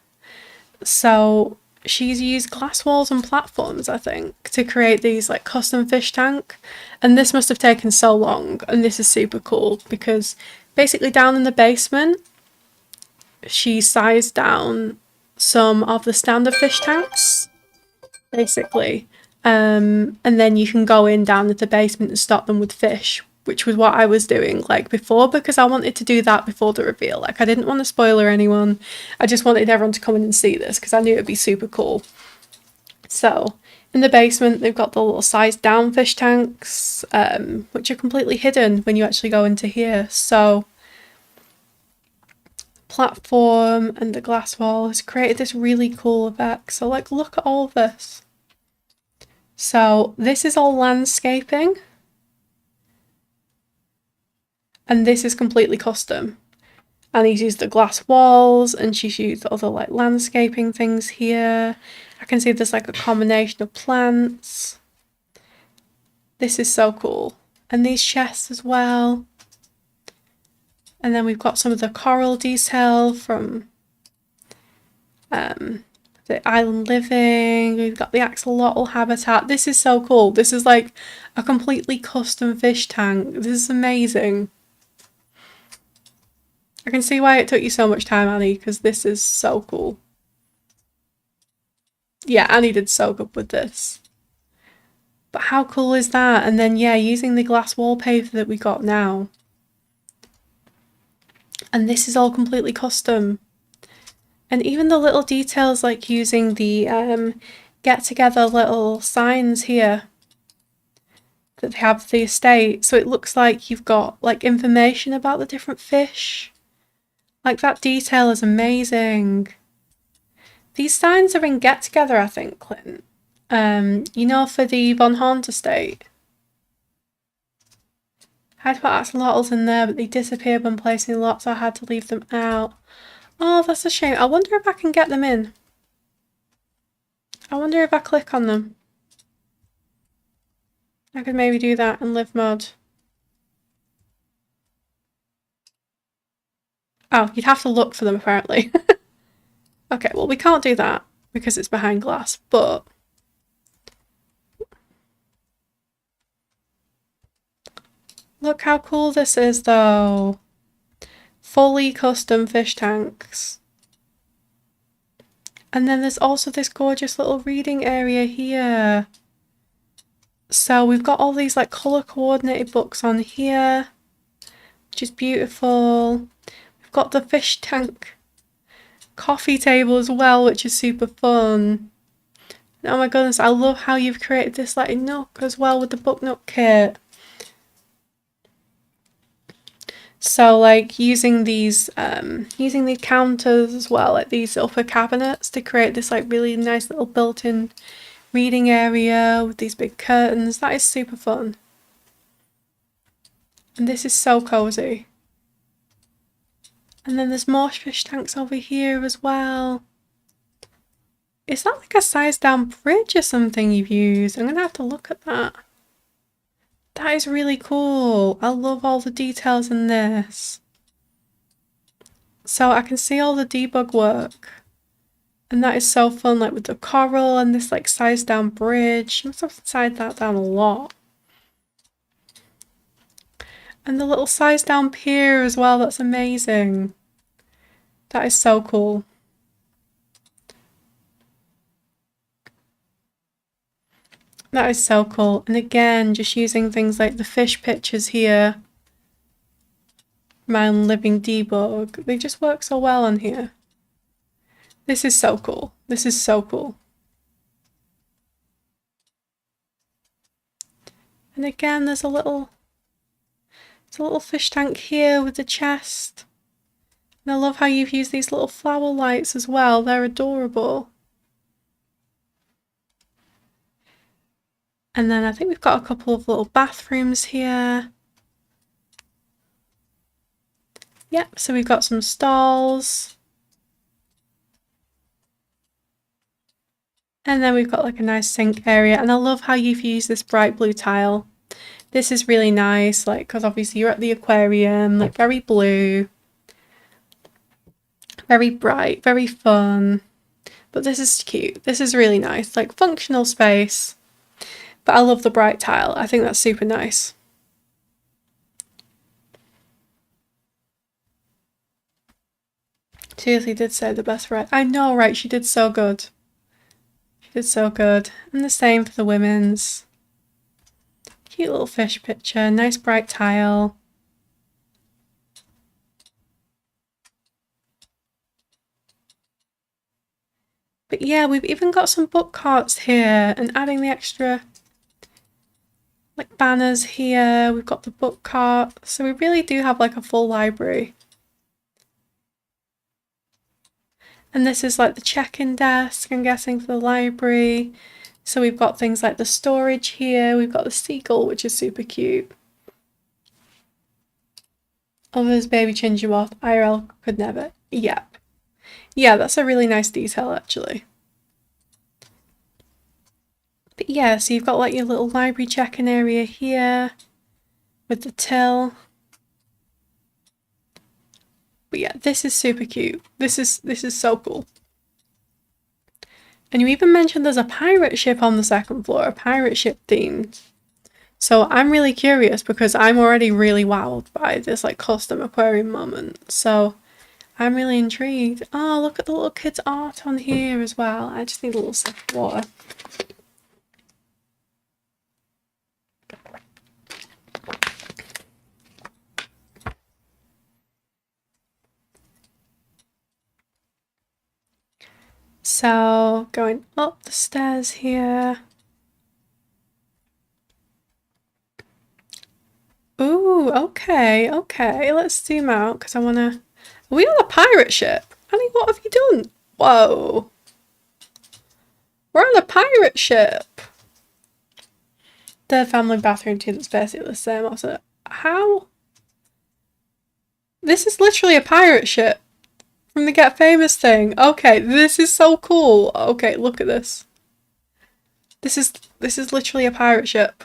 So she's used glass walls and platforms, I think, to create these like custom fish tank. And this must have taken so long. And this is super cool because basically down in the basement, she sized down some of the standard fish tanks, basically. And then you can go in down into the basement and stock them with fish, which was what I was doing like before, because I wanted to do that before the reveal. Like I didn't want to spoiler anyone. I just wanted everyone to come in and see this because I knew it'd be super cool. So in the basement, they've got the little sized down fish tanks, which are completely hidden when you actually go into here. So platform and the glass wall has created this really cool effect. So like, look at all of this. So this is all landscaping. And this is completely custom. And he's used the glass walls, and she's used other like landscaping things here. I can see there's like a combination of plants. This is so cool. And these chests as well. And then we've got some of the coral detail from the island living. We've got the axolotl habitat. This is so cool. This is like a completely custom fish tank. This is amazing. I can see why it took you so much time, Annie, because this is so cool. Yeah, Annie did so good with this. But how cool is that? And then, yeah, using the glass wallpaper that we got now. And this is all completely custom. And even the little details, like using the get-together little signs here that they have for the estate. So it looks like you've got, like, information about the different fish. Like, that detail is amazing. These signs are in Get Together, I think, Clint. You know, for the Von Horn estate. I had to put axolotls in there, but they disappeared when placing lots, so I had to leave them out. Oh, that's a shame. I wonder if I can get them in. I wonder if I click on them. I could maybe do that in live mode. Oh, you'd have to look for them, apparently. Okay, well, we can't do that because it's behind glass, but look how cool this is, though. Fully custom fish tanks. And then there's also this gorgeous little reading area here. So we've got all these like colour coordinated books on here, which is beautiful. We've got the fish tank coffee table as well, which is super fun. And oh my goodness, I love how you've created this like nook as well with the book nook kit. So like using these counters as well, like these upper cabinets, to create this like really nice little built-in reading area with these big curtains. That is super fun. And this is so cozy. And then there's more fish tanks over here as well. Is that like a sized down bridge or something you've used? I'm gonna have to look at that. That is really cool. I love all the details in this. So I can see all the debug work. And that is so fun, like with the coral and this like sized down bridge. I must have sized that down a lot. And the little sized down pier as well, that's amazing. That is so cool. That is so cool. And again, just using things like the fish pictures here. My living debug. They just work so well on here. This is so cool. This is so cool. And again, there's a little There's a little fish tank here with the chest. And I love how you've used these little flower lights as well. They're adorable. And then I think we've got a couple of little bathrooms here. Yep, so we've got some stalls. And then we've got like a nice sink area. And I love how you've used this bright blue tile. This is really nice, like, because obviously you're at the aquarium, like very blue. Very bright, very fun. But this is cute. This is really nice, like functional space. But I love the bright tile. I think that's super nice. Seriously did say the best red. I know, right? She did so good. She did so good. And the same for the women's. Cute little fish picture. Nice bright tile. But yeah, we've even got some book carts here and adding the extra like banners here. We've got the book cart. So we really do have like a full library. And this is like the check-in desk, I'm guessing, for the library. So we've got things like the storage here. We've got the seagull, which is super cute. Oh, there's baby Ginger Moth. IRL could never. Yep. Yeah, that's a really nice detail, actually. But yeah, so you've got like your little library check-in area here with the till. But yeah, this is super cute. This is so cool. And you even mentioned there's a pirate ship on the second floor, a pirate ship themed. So I'm really curious because I'm already really wowed by this like custom aquarium moment. So I'm really intrigued. Oh, look at the little kids' art on here as well. I just need a little sip of water. So going up the stairs here. Ooh, okay, okay. Let's zoom out because I wanna. Are we on a pirate ship? Annie, what have you done? Whoa. We're on a pirate ship. The family bathroom too, that's basically the same. Also, how? This is literally a pirate ship from the Get Famous thing. Okay, this is so cool. Okay, look at this. This is literally a pirate ship.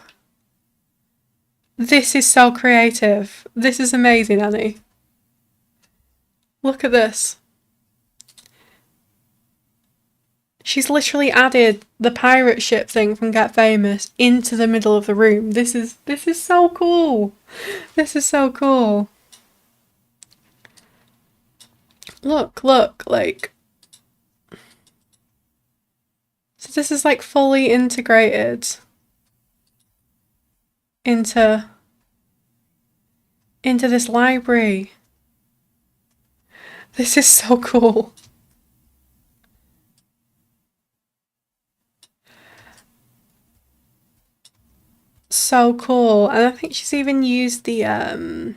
This is so creative. This is amazing, Annie. Look at this. She's literally added the pirate ship thing from Get Famous into the middle of the room. This is so cool. This is so cool. Look, like. So this is like fully integrated into this library. This is so cool. So cool. And I think she's even used the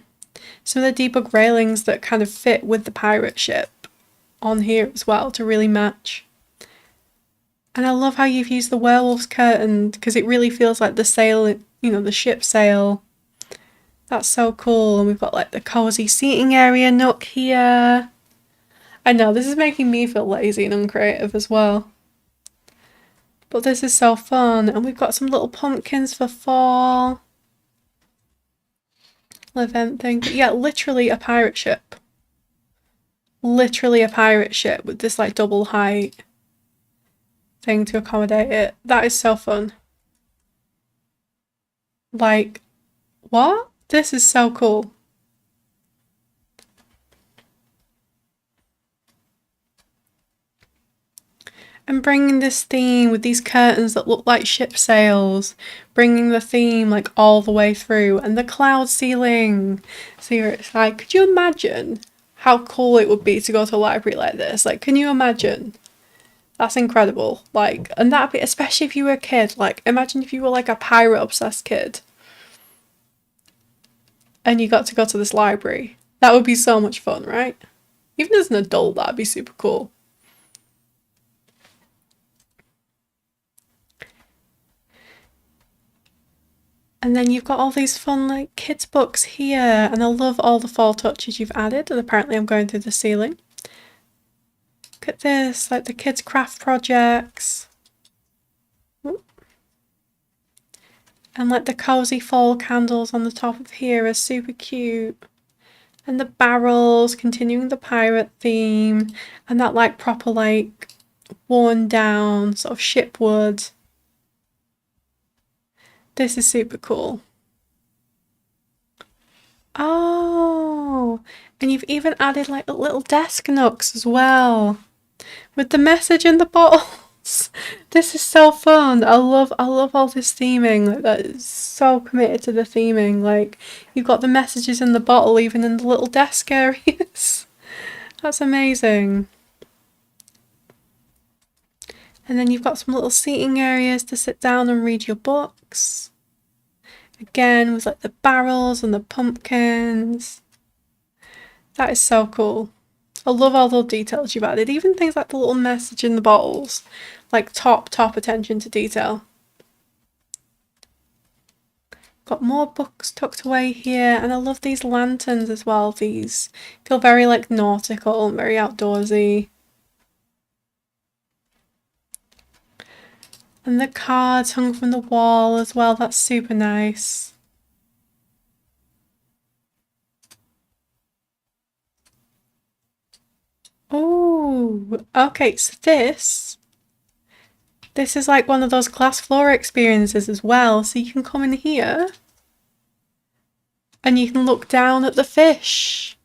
some of the debug railings that kind of fit with the pirate ship on here as well to really match. And I love how you've used the werewolf's curtain because it really feels like the sail, you know, the ship sail. That's so cool. And we've got like the cozy seating area nook here. I know, this is making me feel lazy and uncreative as well. But this is so fun. And we've got some little pumpkins for fall. Event thing. But yeah, literally a pirate ship. Literally a pirate ship with this like double height thing to accommodate it. That is so fun. Like, what? This is so cool. And bringing this theme with these curtains that look like ship sails, bringing the theme like all the way through, and the cloud ceiling. So it's like, could you imagine how cool it would be to go to a library like this? Like, can you imagine? That's incredible. Like, and that'd be, especially if you were a kid, like, imagine if you were like a pirate obsessed kid. and you got to go to this library. That would be so much fun, right? Even as an adult, that'd be super cool. And then you've got all these fun like kids books here, and I love all the fall touches you've added, and apparently I'm going through the ceiling. Look at this, like the kids' craft projects. And like the cozy fall candles on the top of here are super cute. And the barrels, continuing the pirate theme, and that like proper like worn down sort of ship wood. This is super cool. Oh, and you've even added like little desk nooks as well, with the message in the bottles. This is so fun. I love all this theming. Like, that is so committed to the theming. Like, you've got the messages in the bottle even in the little desk areas. That's amazing. And then you've got some little seating areas to sit down and read your books. Again, with like the barrels and the pumpkins. That is so cool. I love all the details you've added. Even things like the little message in the bottles. Like top attention to detail. Got more books tucked away here. And I love these lanterns as well. These feel very like nautical and very outdoorsy. And the cards hung from the wall as well. That's super nice. Oh, okay, so this is like one of those glass floor experiences as well. So you can come in here and you can look down at the fish.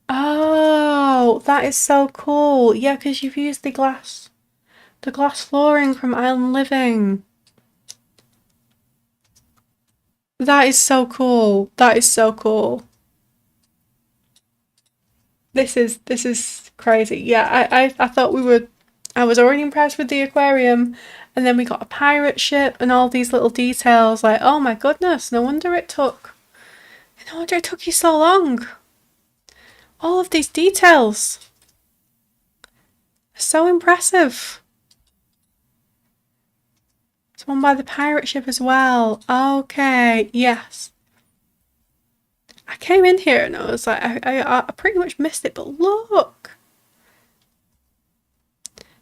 Oh, that is so cool. Yeah, because you've used the glass flooring from Island Living. That is so cool. That is so cool. This is crazy. Yeah, I thought I was already impressed with the aquarium, and then we got a pirate ship and all these little details. Like, oh my goodness, no wonder it took you so long. All of these details. So impressive. It's one by the pirate ship as well. Okay, yes. I came in here and I was like, I pretty much missed it, but look.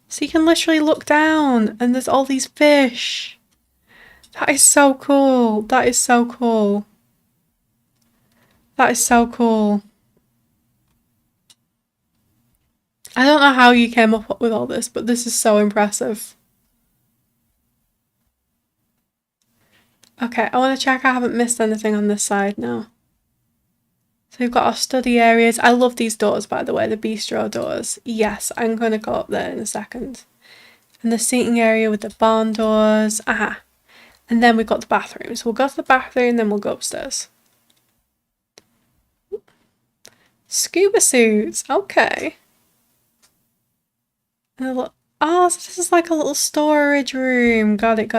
So you can literally look down and there's all these fish. That is so cool. That is so cool. That is so cool. I don't know how you came up with all this, but this is so impressive. Okay, I want to check I haven't missed anything on this side now. So we've got our study areas. I love these doors, by the way, the bistro doors. Yes, I'm going to go up there in a second. And the seating area with the barn doors. Aha. And then we've got the bathroom. So we'll go to the bathroom, then we'll go upstairs. Scuba suits. Okay. And oh, so this is like a little storage room. Got it.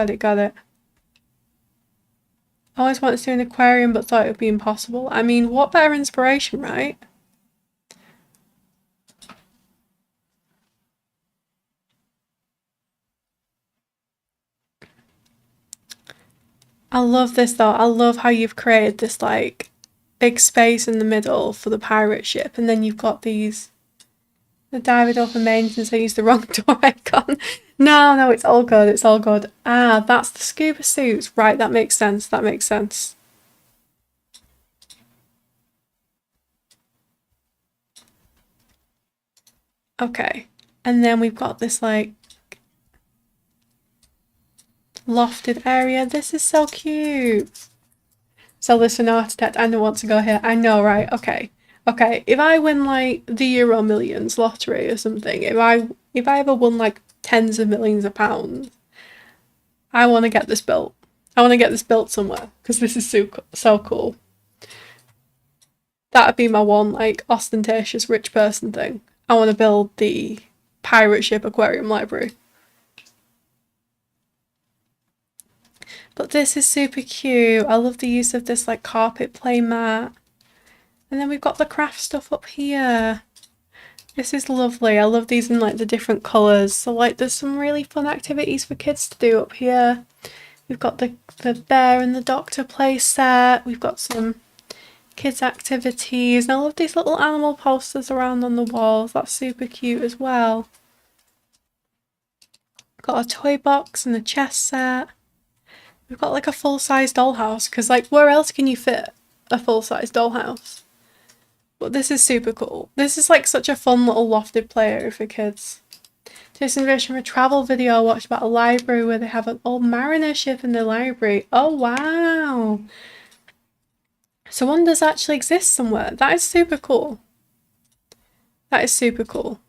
I always wanted to do an aquarium but thought it would be impossible. I mean, what better inspiration, right? I love this though. I love how you've created this like big space in the middle for the pirate ship, and then you've got these the David open maintenance. I used the wrong door icon. No, it's all good. It's all good. Ah, that's the scuba suits. Right, that makes sense. That makes sense. Okay. And then we've got this like lofted area. This is so cute. So listen, architect, I don't want to go here. I know, right? Okay. Okay, if I win like the Euro Millions lottery or something, if I ever won like tens of millions of pounds, I want to get this built. I want to get this built somewhere because this is so cool. That'd be my one like ostentatious rich person thing. I want to build the pirate ship aquarium library. But this is super cute. I love the use of this like carpet play mat. And then we've got the craft stuff up here. This is lovely. I love these in like the different colours. So like there's some really fun activities for kids to do up here. We've got the bear and the doctor play set. We've got some kids activities. And I love these little animal posters around on the walls. That's super cute as well. Got a toy box and a chess set. We've got like a full-size dollhouse because like where else can you fit a full-size dollhouse? But this is super cool. This is like such a fun little lofted play area for kids. This is from a travel video I watched about a library where they have an old mariner ship in the library. Oh wow! So one does actually exist somewhere. That is super cool. That is super cool.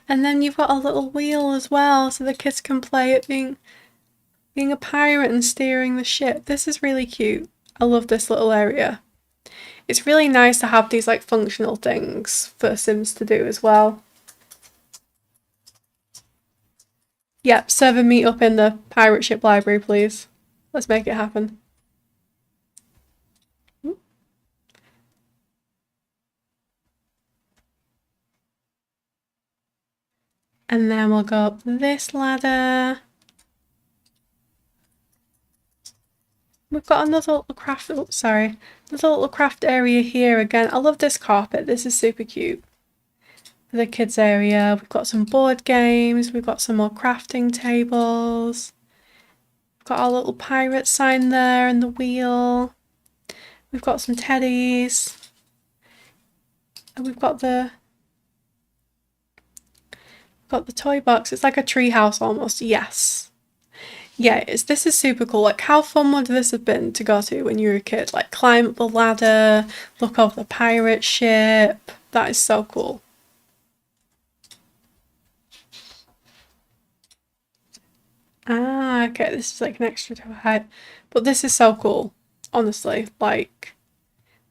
And then you've got a little wheel as well, so the kids can play at being a pirate and steering the ship. This is really cute. I love this little area. It's really nice to have these like functional things for Sims to do as well. Yep, server meet up in the pirate ship library, please. Let's make it happen. And then we'll go up this ladder. We've got another little craft, another little craft area here again. I love this carpet. This is super cute. For the kids area, we've got some board games. We've got some more crafting tables. We've got our little pirate sign there and the wheel. We've got some teddies. And we've got the toy box. It's like a tree house almost. Yes. Yeah, it is. This is super cool. Like, how fun would this have been to go to when you were a kid? Like, climb up the ladder, look over the pirate ship. That is so cool. Ah, okay, this is like an extra to a height. But this is so cool, honestly. Like,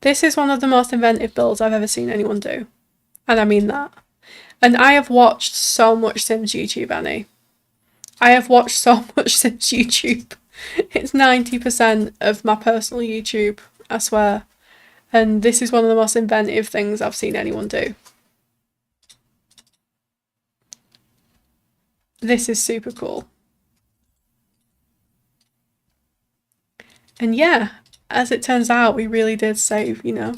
this is one of the most inventive builds I've ever seen anyone do. And I mean that. And I have watched so much Sims YouTube, Annie. I have watched so much Sims YouTube. It's 90% of my personal YouTube, I swear. And this is one of the most inventive things I've seen anyone do. This is super cool. And yeah, as it turns out, we really did save, you know,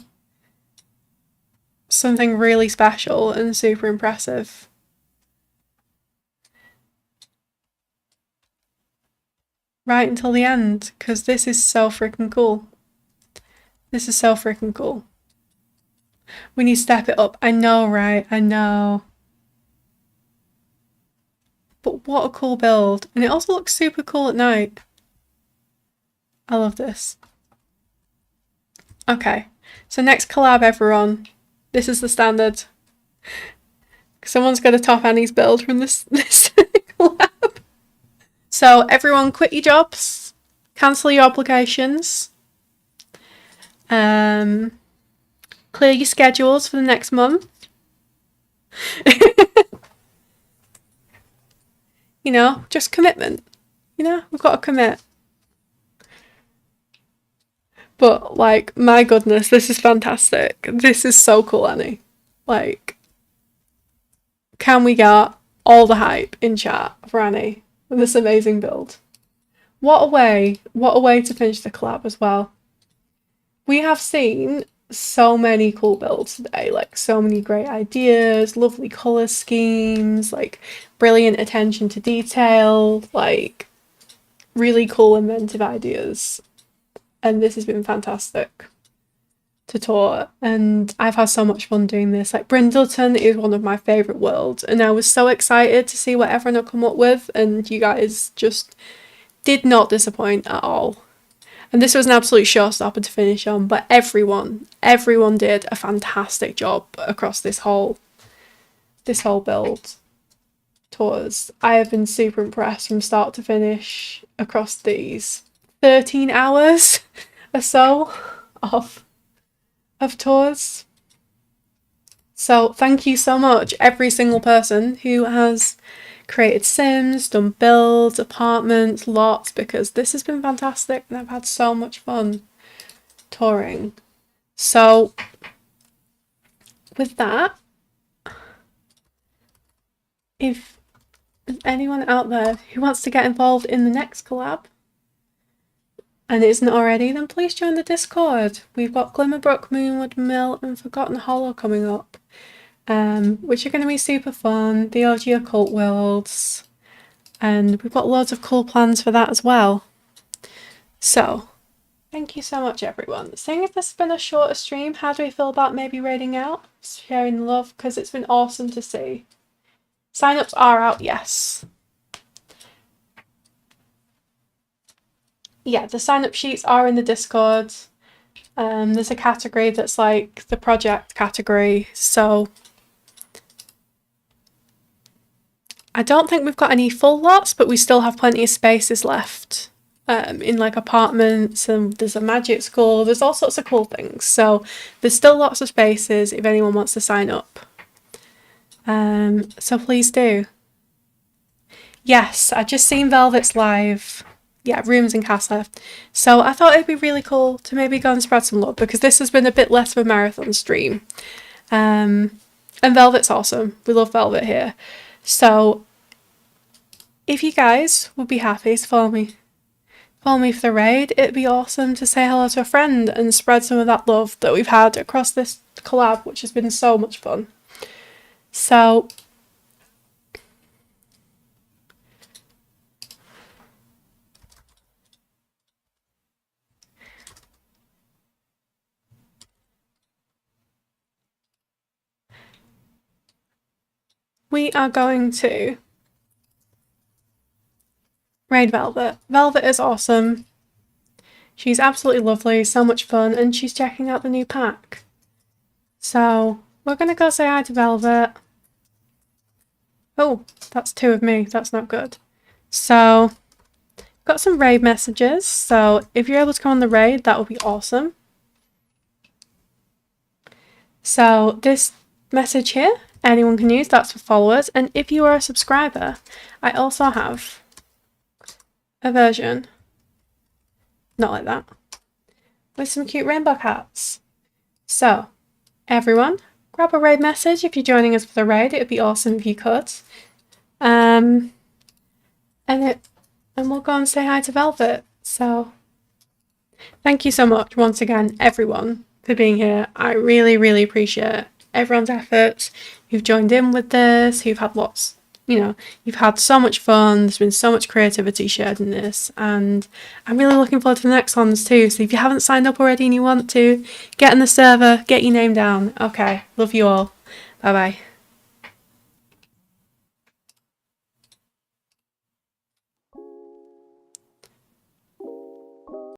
something really special and super impressive. Right until the end, because this is so freaking cool. This is so freaking cool. We need to step it up. I know, right? I know. But what a cool build. And it also looks super cool at night. I love this. Okay, so next collab, everyone. This is the standard. Someone's got to top Annie's build from this collab. So everyone quit your jobs, cancel your obligations, clear your schedules for the next month. You know, just commitment. You know, we've got to commit. But like, my goodness, this is fantastic. This is so cool, Annie. Like, can we get all the hype in chat for Annie? This amazing build. What a way to finish the collab as well. We have seen so many cool builds today, like so many great ideas, lovely colour schemes, like brilliant attention to detail, like really cool inventive ideas. And this has been fantastic to tour, and I've had so much fun doing this. Like, Brindleton is one of my favourite worlds, and I was so excited to see what everyone will come up with, and you guys just did not disappoint at all. And this was an absolute showstopper to finish on, but everyone did a fantastic job across this whole build tours. I have been super impressed from start to finish across these 13 hours or so of tours. So thank you so much, every single person who has created Sims, done builds, apartments, lots, because this has been fantastic and I've had so much fun touring. So with that, if there's anyone out there who wants to get involved in the next collab and isn't already, then please join the Discord. We've got Glimmerbrook, Moonwood Mill and Forgotten Hollow coming up, which are going to be super fun. The OG Occult Worlds, and we've got loads of cool plans for that as well. So thank you so much, everyone. Seeing as this has been a shorter stream, how do we feel about maybe raiding out, sharing love, because it's been awesome to see. Sign-ups are out, yes. Yeah, the sign-up sheets are in the Discord. There's a category that's like the project category, so I don't think we've got any full lots, but we still have plenty of spaces left. In like apartments, and there's a magic school, there's all sorts of cool things, so there's still lots of spaces if anyone wants to sign up. So please do. Yes, I just seen Velvet's live. Yeah, rooms in Casa. So I thought it'd be really cool to maybe go and spread some love, because this has been a bit less of a marathon stream. And Velvet's awesome. We love Velvet here. So if you guys would be happy to follow me for the raid, it'd be awesome to say hello to a friend and spread some of that love that we've had across this collab, which has been so much fun. So we are going to raid Velvet. Velvet is awesome. She's absolutely lovely, so much fun, and she's checking out the new pack. So we're going to go say hi to Velvet. Oh, that's two of me. That's not good. So got some raid messages. So if you're able to come on the raid, that would be awesome. So this message here, anyone can use. That's for followers. And if you are a subscriber, I also have a version, not like that, with some cute rainbow cats. So everyone, grab a raid message if you're joining us for the raid. It would be awesome if you could. And we'll go and say hi to Velvet. So thank you so much once again, everyone, for being here. I really, really appreciate everyone's efforts who've joined in with this, who've had lots, you've had so much fun. There's been so much creativity shared in this, and I'm really looking forward to the next ones too. So if you haven't signed up already and you want to, get in the server, get your name down. Okay, love you all. Bye bye.